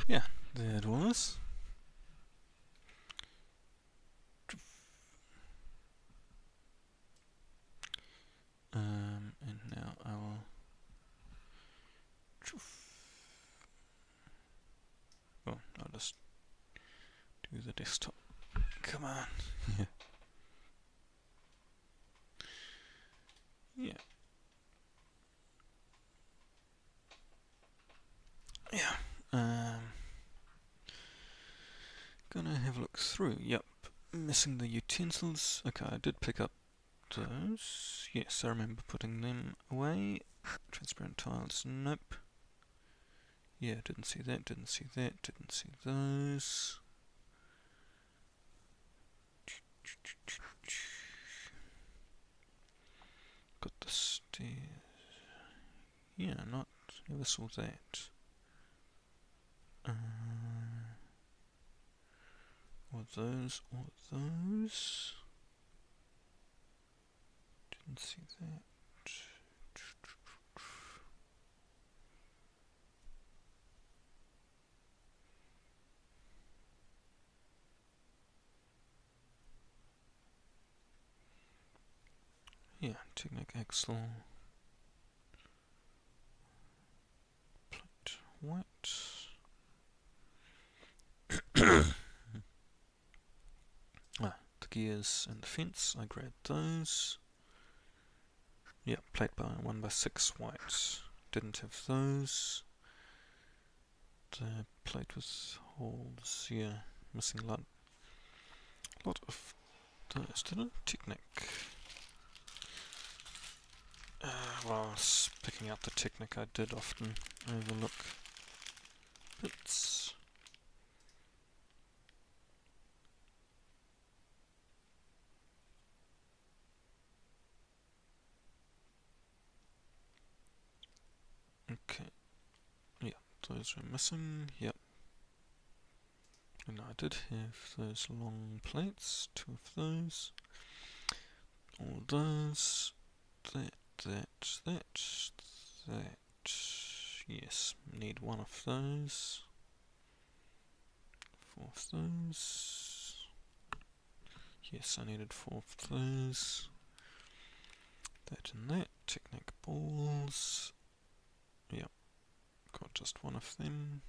Speaker 1: Yeah, there it was. And now I will I'll just do the desktop. Come on. Yeah. Yeah. Gonna have a look through. Yep. Missing the utensils. Okay, I did pick up those. Yes, I remember putting them away. Transparent tiles. Nope. Yeah, didn't see that, didn't see that, didn't see those. Got the stairs. Yeah, never saw that. Or those, or those. Didn't see that. Yeah, Technic Axle. Plate white. The gears and the fence, I grabbed those. Yeah, plate by 1x6 white. Didn't have those. The plate with holes, yeah, missing a lot of those. Didn't Technic? While I was picking out the Technic, I did often overlook bits. Okay, yeah, those were missing, yep. And I did have those long plates, 2 of those. All those, that. Yes, need 1 of those. 4 of those. Yes, I needed 4 of those. That and that. Technic balls. Yep, got just 1 of them.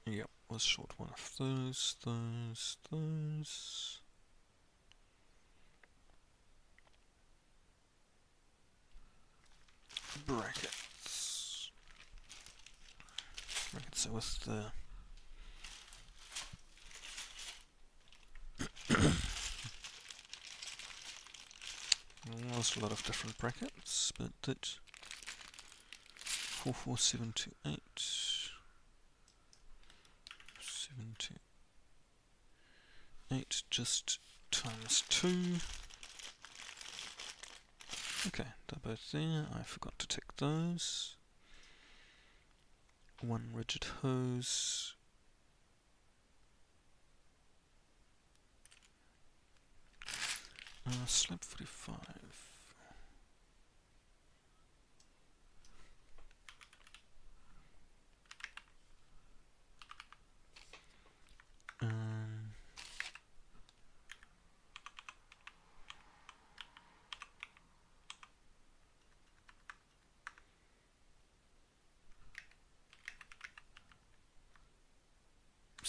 Speaker 1: Yep, was short 1 of those. Brackets. Brackets are with the there's a lot of different brackets, but that 44728 728 just times 2. Okay, they're both there. I forgot to tick those. 1 rigid hose. Slab 45.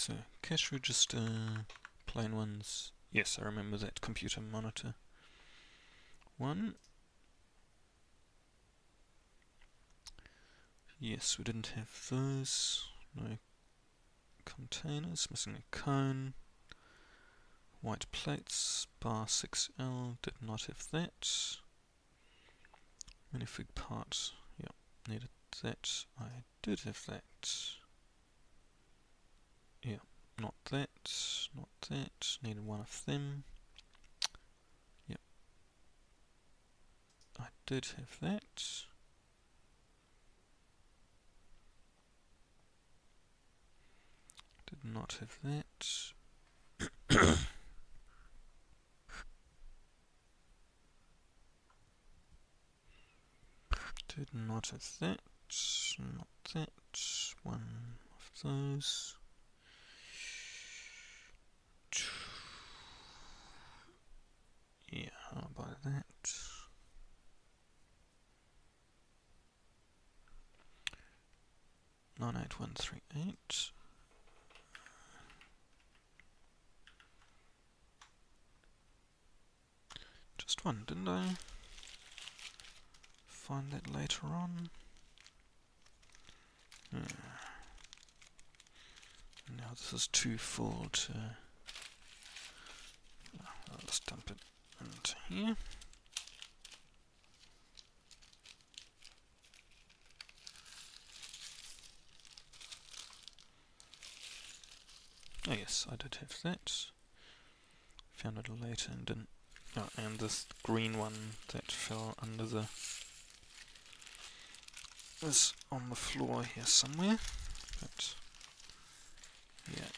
Speaker 1: So, cash register, plain ones. Yes, I remember that computer monitor one. Yes, we didn't have those. No containers, missing a cone. White plates, bar 6L, did not have that. Minifig part, yeah, needed that. I did have that. Yeah, not that, not that. Needed one of them. Yep. I did have that. Did not have that. Did not have that. Not that. One of those. Yeah, I'll buy that. Nine 8138. Just one, didn't I? Find that later on. Now this is too full to... I'll just dump it into here. Oh yes, I did have that. Found it later and didn't... Oh, and this green one that fell under the... is on the floor here somewhere, but yeah,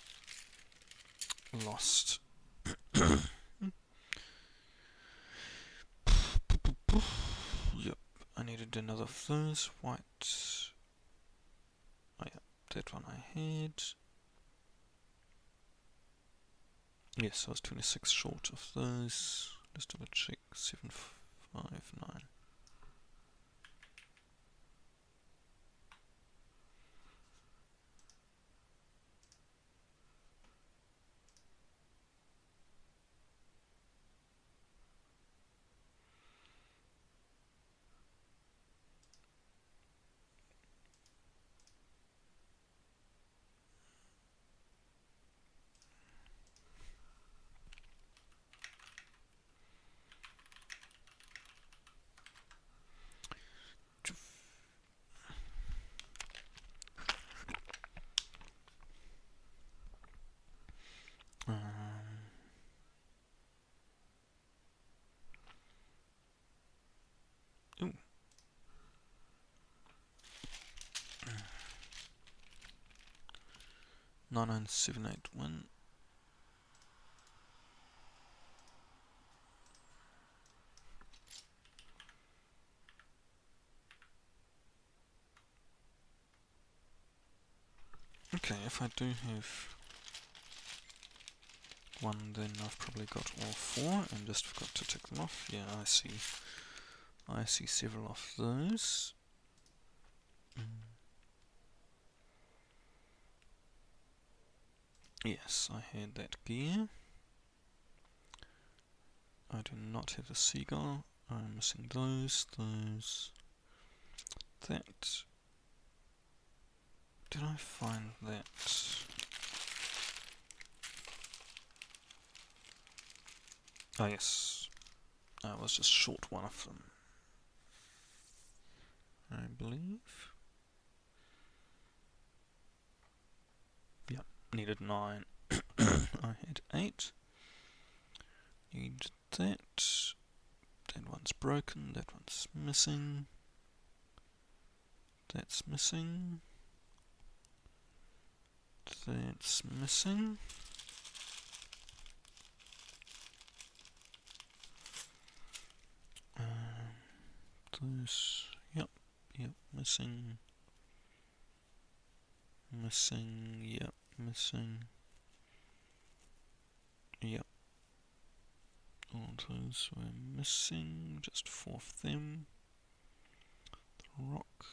Speaker 1: lost. Yep, I needed another of those. White. Oh yeah, that one I had. Yes, I was 26 short of those. Let's double check. 759. Ooh. 99781. Okay, if I do have one, then I've probably got all four and just forgot to tick them off. Yeah, I see. I see several of those. Yes, I had that gear. I do not have a seagull. I'm missing those, that. Did I find that? Oh yes, I was just short one of them, I believe. Yep, needed 9. I had 8. Need that. That one's broken, that one's missing. That's missing. That's missing. Those, yep, missing. Missing, yep, missing. Yep. All those were missing, just 4 of them. The rock.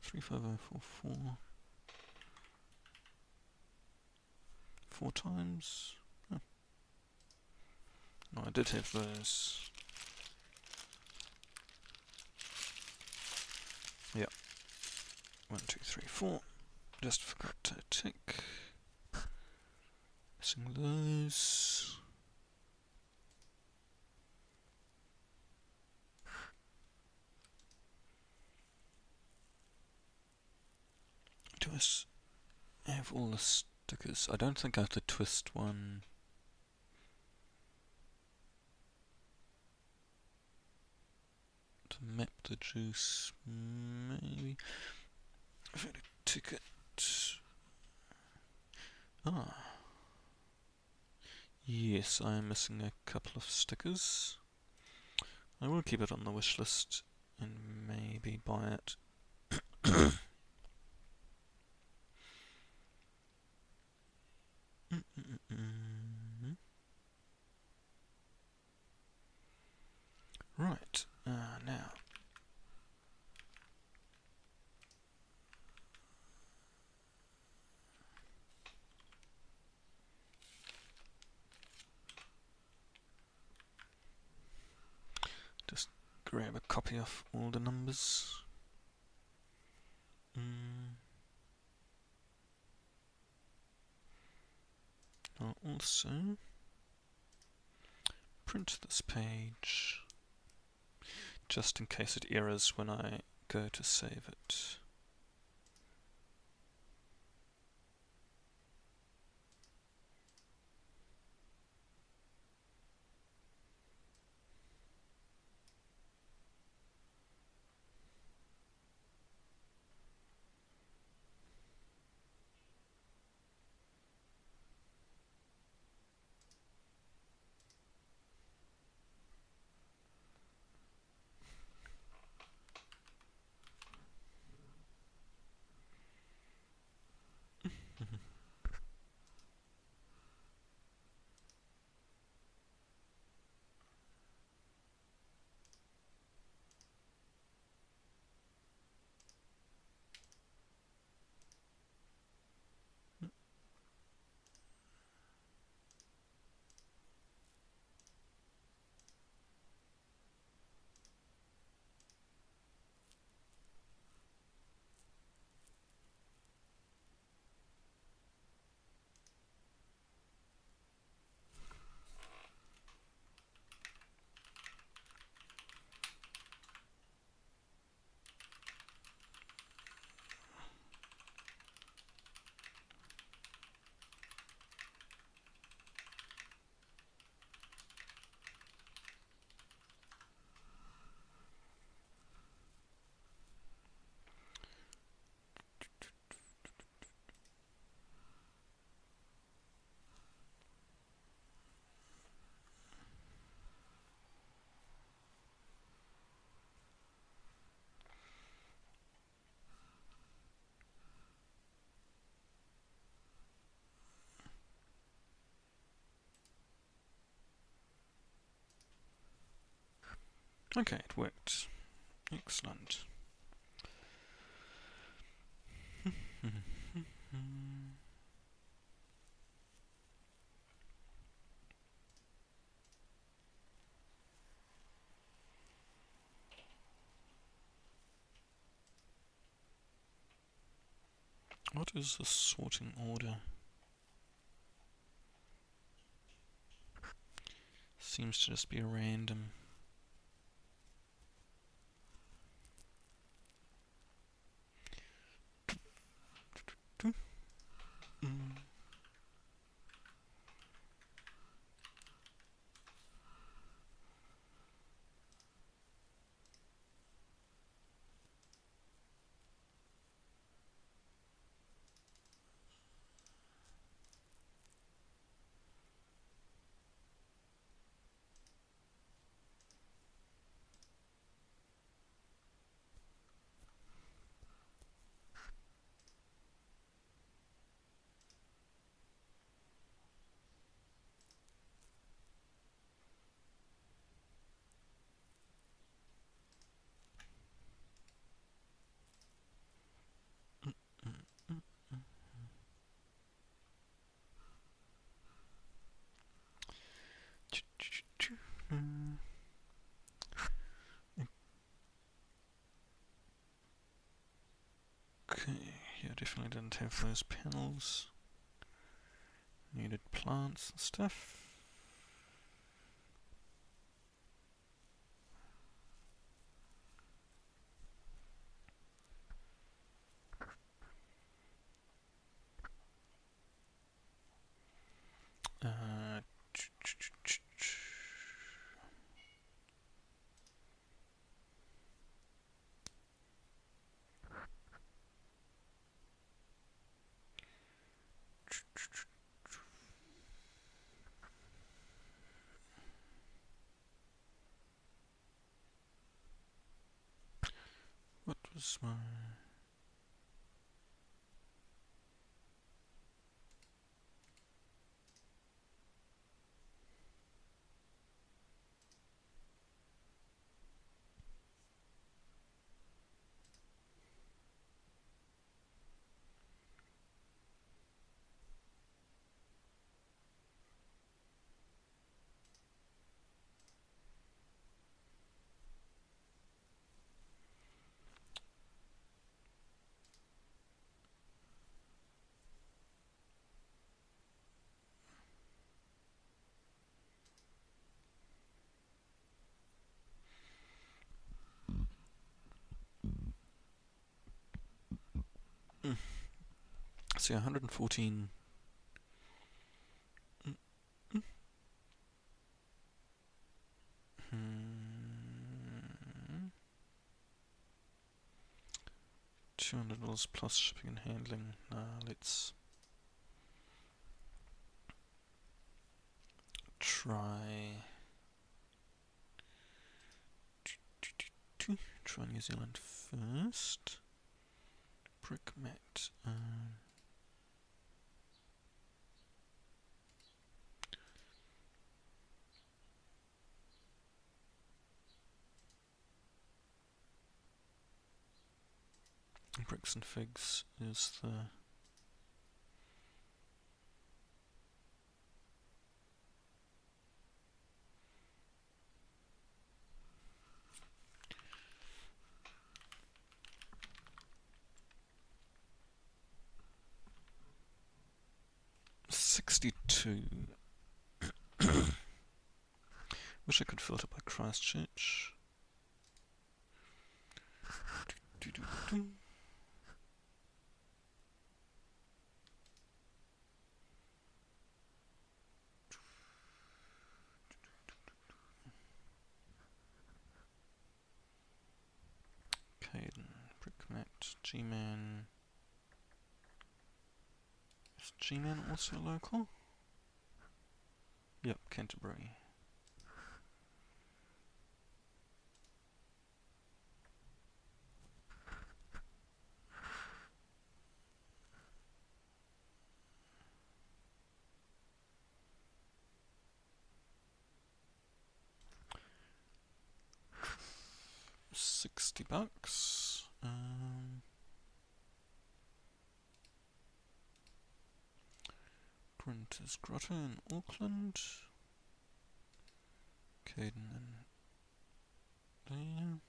Speaker 1: 35044. 4 times. Oh. No, I did have those. Yep. 1, 2, 3, 4. Just forgot to tick. Missing those. Do I have all the stickers? I don't think I have the twist one. To map the juice, maybe. I've had a ticket. Ah. Yes, I am missing a couple of stickers. I will keep it on the wish list and maybe buy it. Right, now. Just grab a copy of all the numbers. I'll also print this page just in case it errors when I go to save it. Okay, it worked. Excellent. What is the sorting order? Seems to just be random. Okay, yeah, definitely didn't have those panels. Needed plants and stuff. What was my... See, 114. 200 plus shipping and handling. Let's try New Zealand first. Brick mat. Bricks and figs is the $62. Wish I could filter by Christchurch. Caden, Brickmat, G-Man. Is G-Man also local? Yep, Canterbury. $60. Grinter's Grotto in Auckland. Caden in there.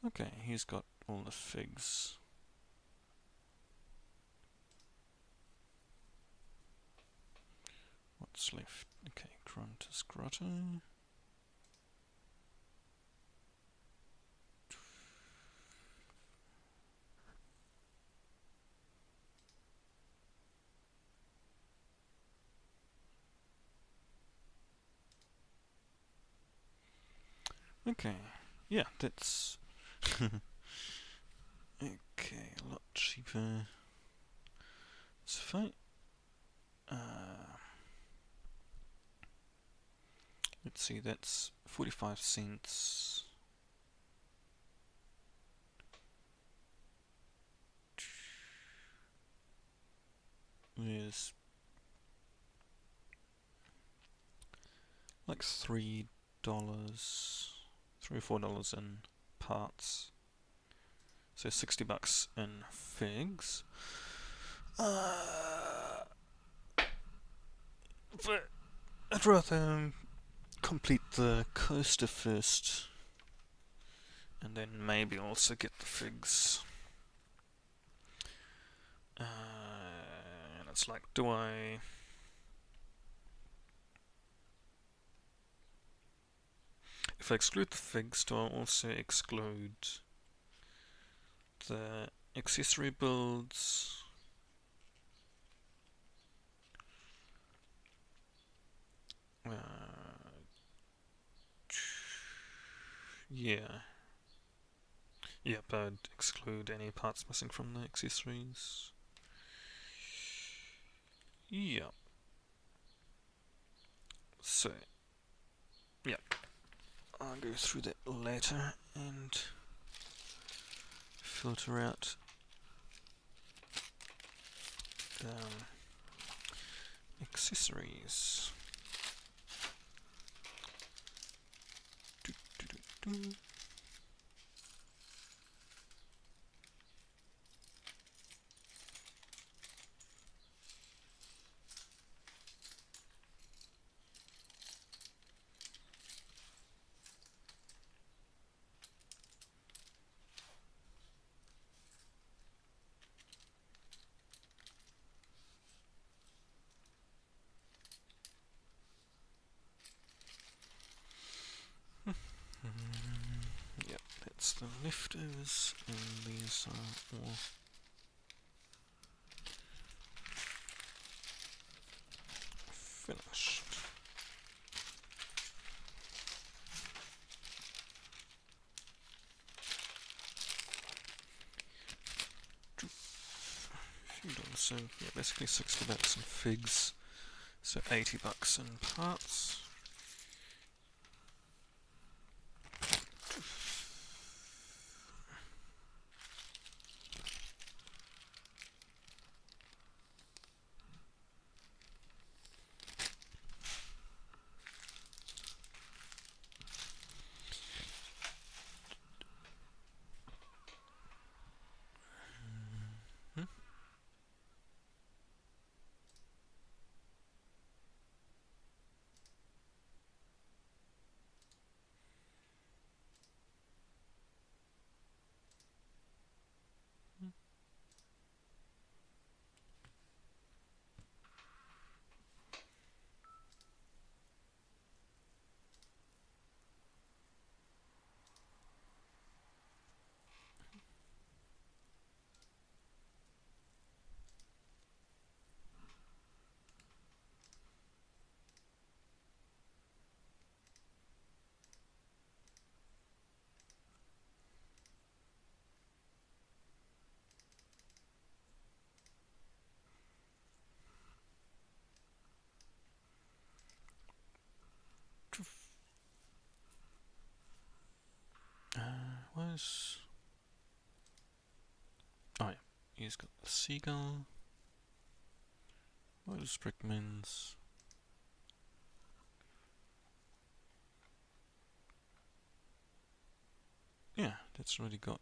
Speaker 1: Okay, he's got all the figs. What's left? Okay, Grunter's Grotto. Okay, yeah, that's okay, a lot cheaper. So if I let's see, that's 45 cents. There's like $3, $3 or $4 in parts. So $60 in figs. But I'd rather complete the coaster first. and then maybe also get the figs. And it's like, do I... If I exclude the figs, do I also exclude the accessory builds? Yeah. Yep, I'd exclude any parts missing from the accessories. Yep. So, yep. I'll go through that later and filter out accessories. Yep, that's the leftovers, and these are all finished. So yeah, basically $60 in figs, so $80 in parts. Where's... Oh yeah, he's got the seagull. Where's Brickman's? Yeah, that's already got...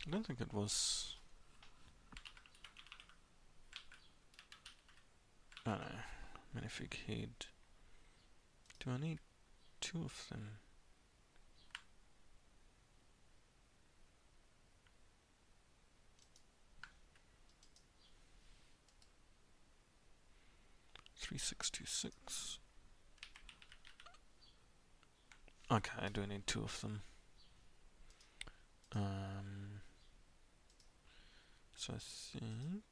Speaker 1: I don't think it was... Oh no, minifig head. Do I need two of them? $3626. Okay, I do need two of them. So I think...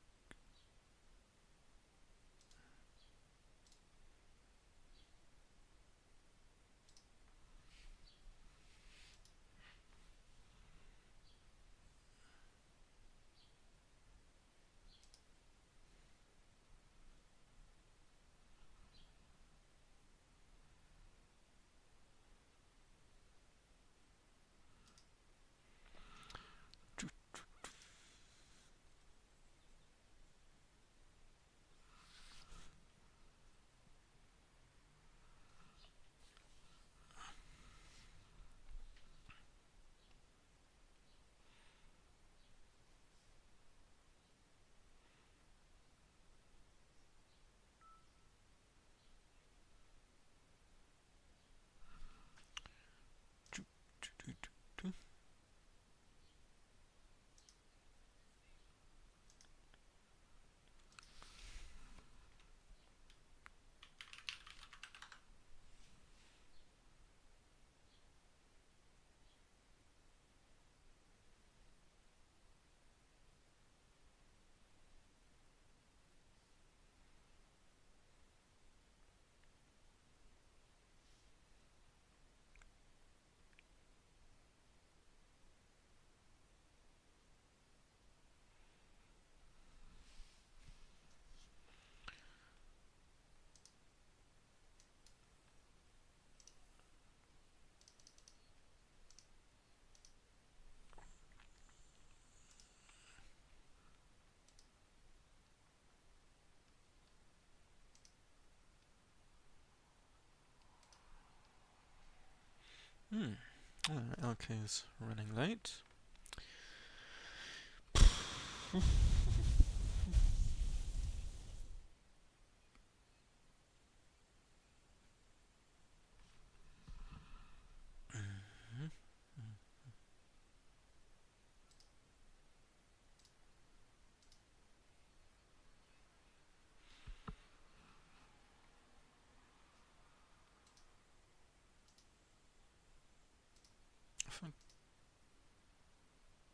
Speaker 1: LK's running late.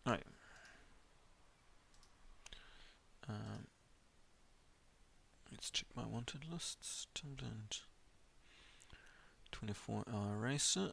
Speaker 1: Right. Let's check my wanted lists. Timberland 24-hour racer.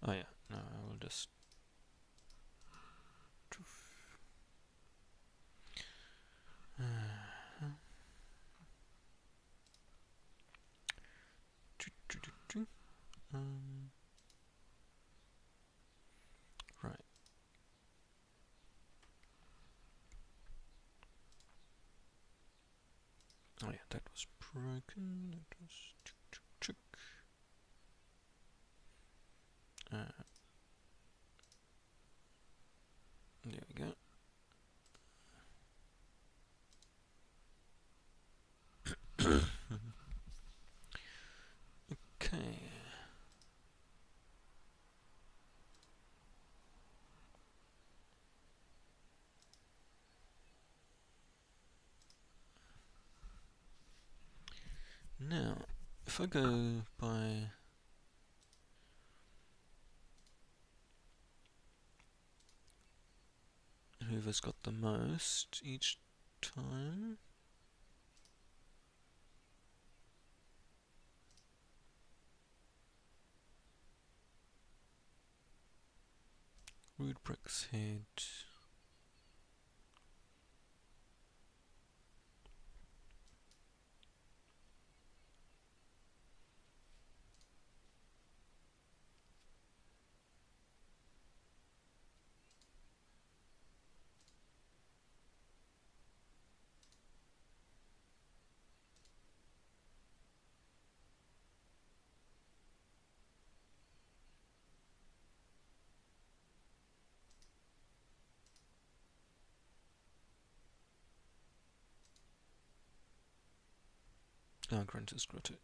Speaker 1: Oh yeah, no, I will just right. Oh yeah, that was broken. That was there we go. Okay. Now, if I go by whoever's got the most each time. Rude Brick's Head. Grunter's got it.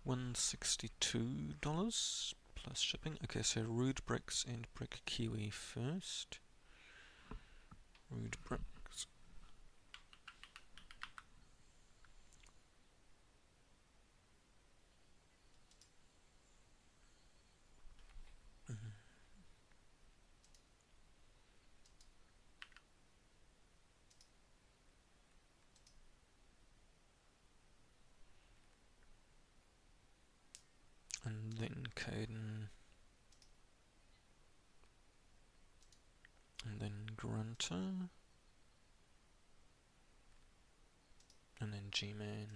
Speaker 1: $162 plus shipping. Okay, so Rude Bricks and Brick Kiwi first. Rude Bricks. And then Caden. And then Grunter. And then G-Man.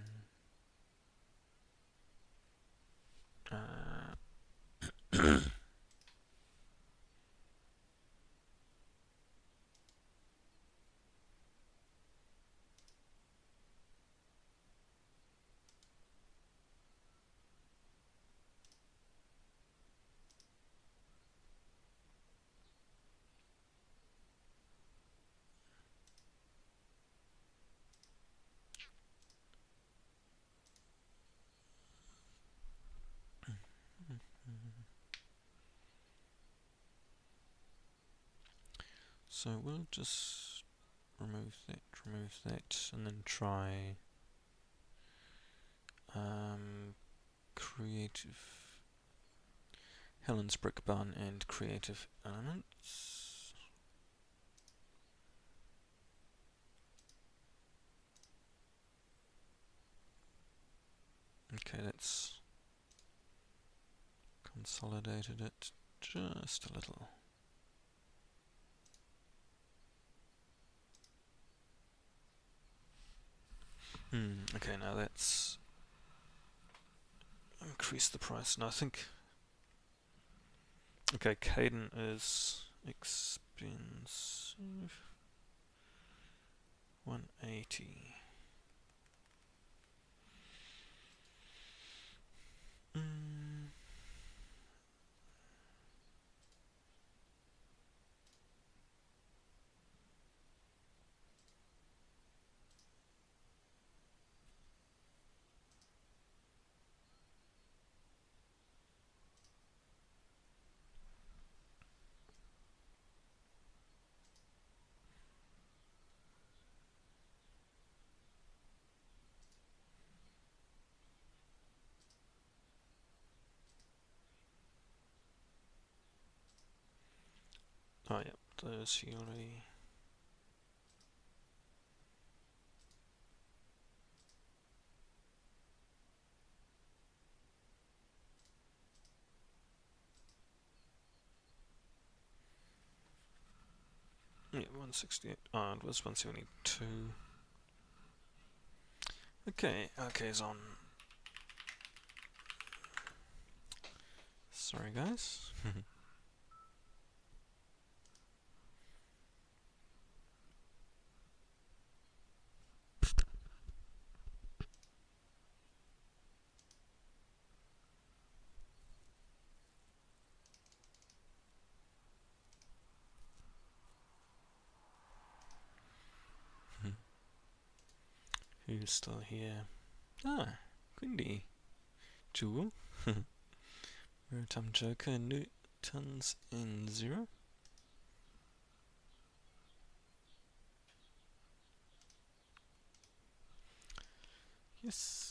Speaker 1: So we'll just remove that, and then try creative Helen's Brick Barn and creative elements. Okay, that's consolidated it just a little. Okay, now that's increase the price. Now I think, okay, Caden is expensive. 180. Oh, yep, those he already. Yeah, 168. Oh, it was 172. Okay, Ok's on. Sorry, guys. Who's still here? Ah, quindi Jewel. Maritime Joker, Newtons in 0. Yes.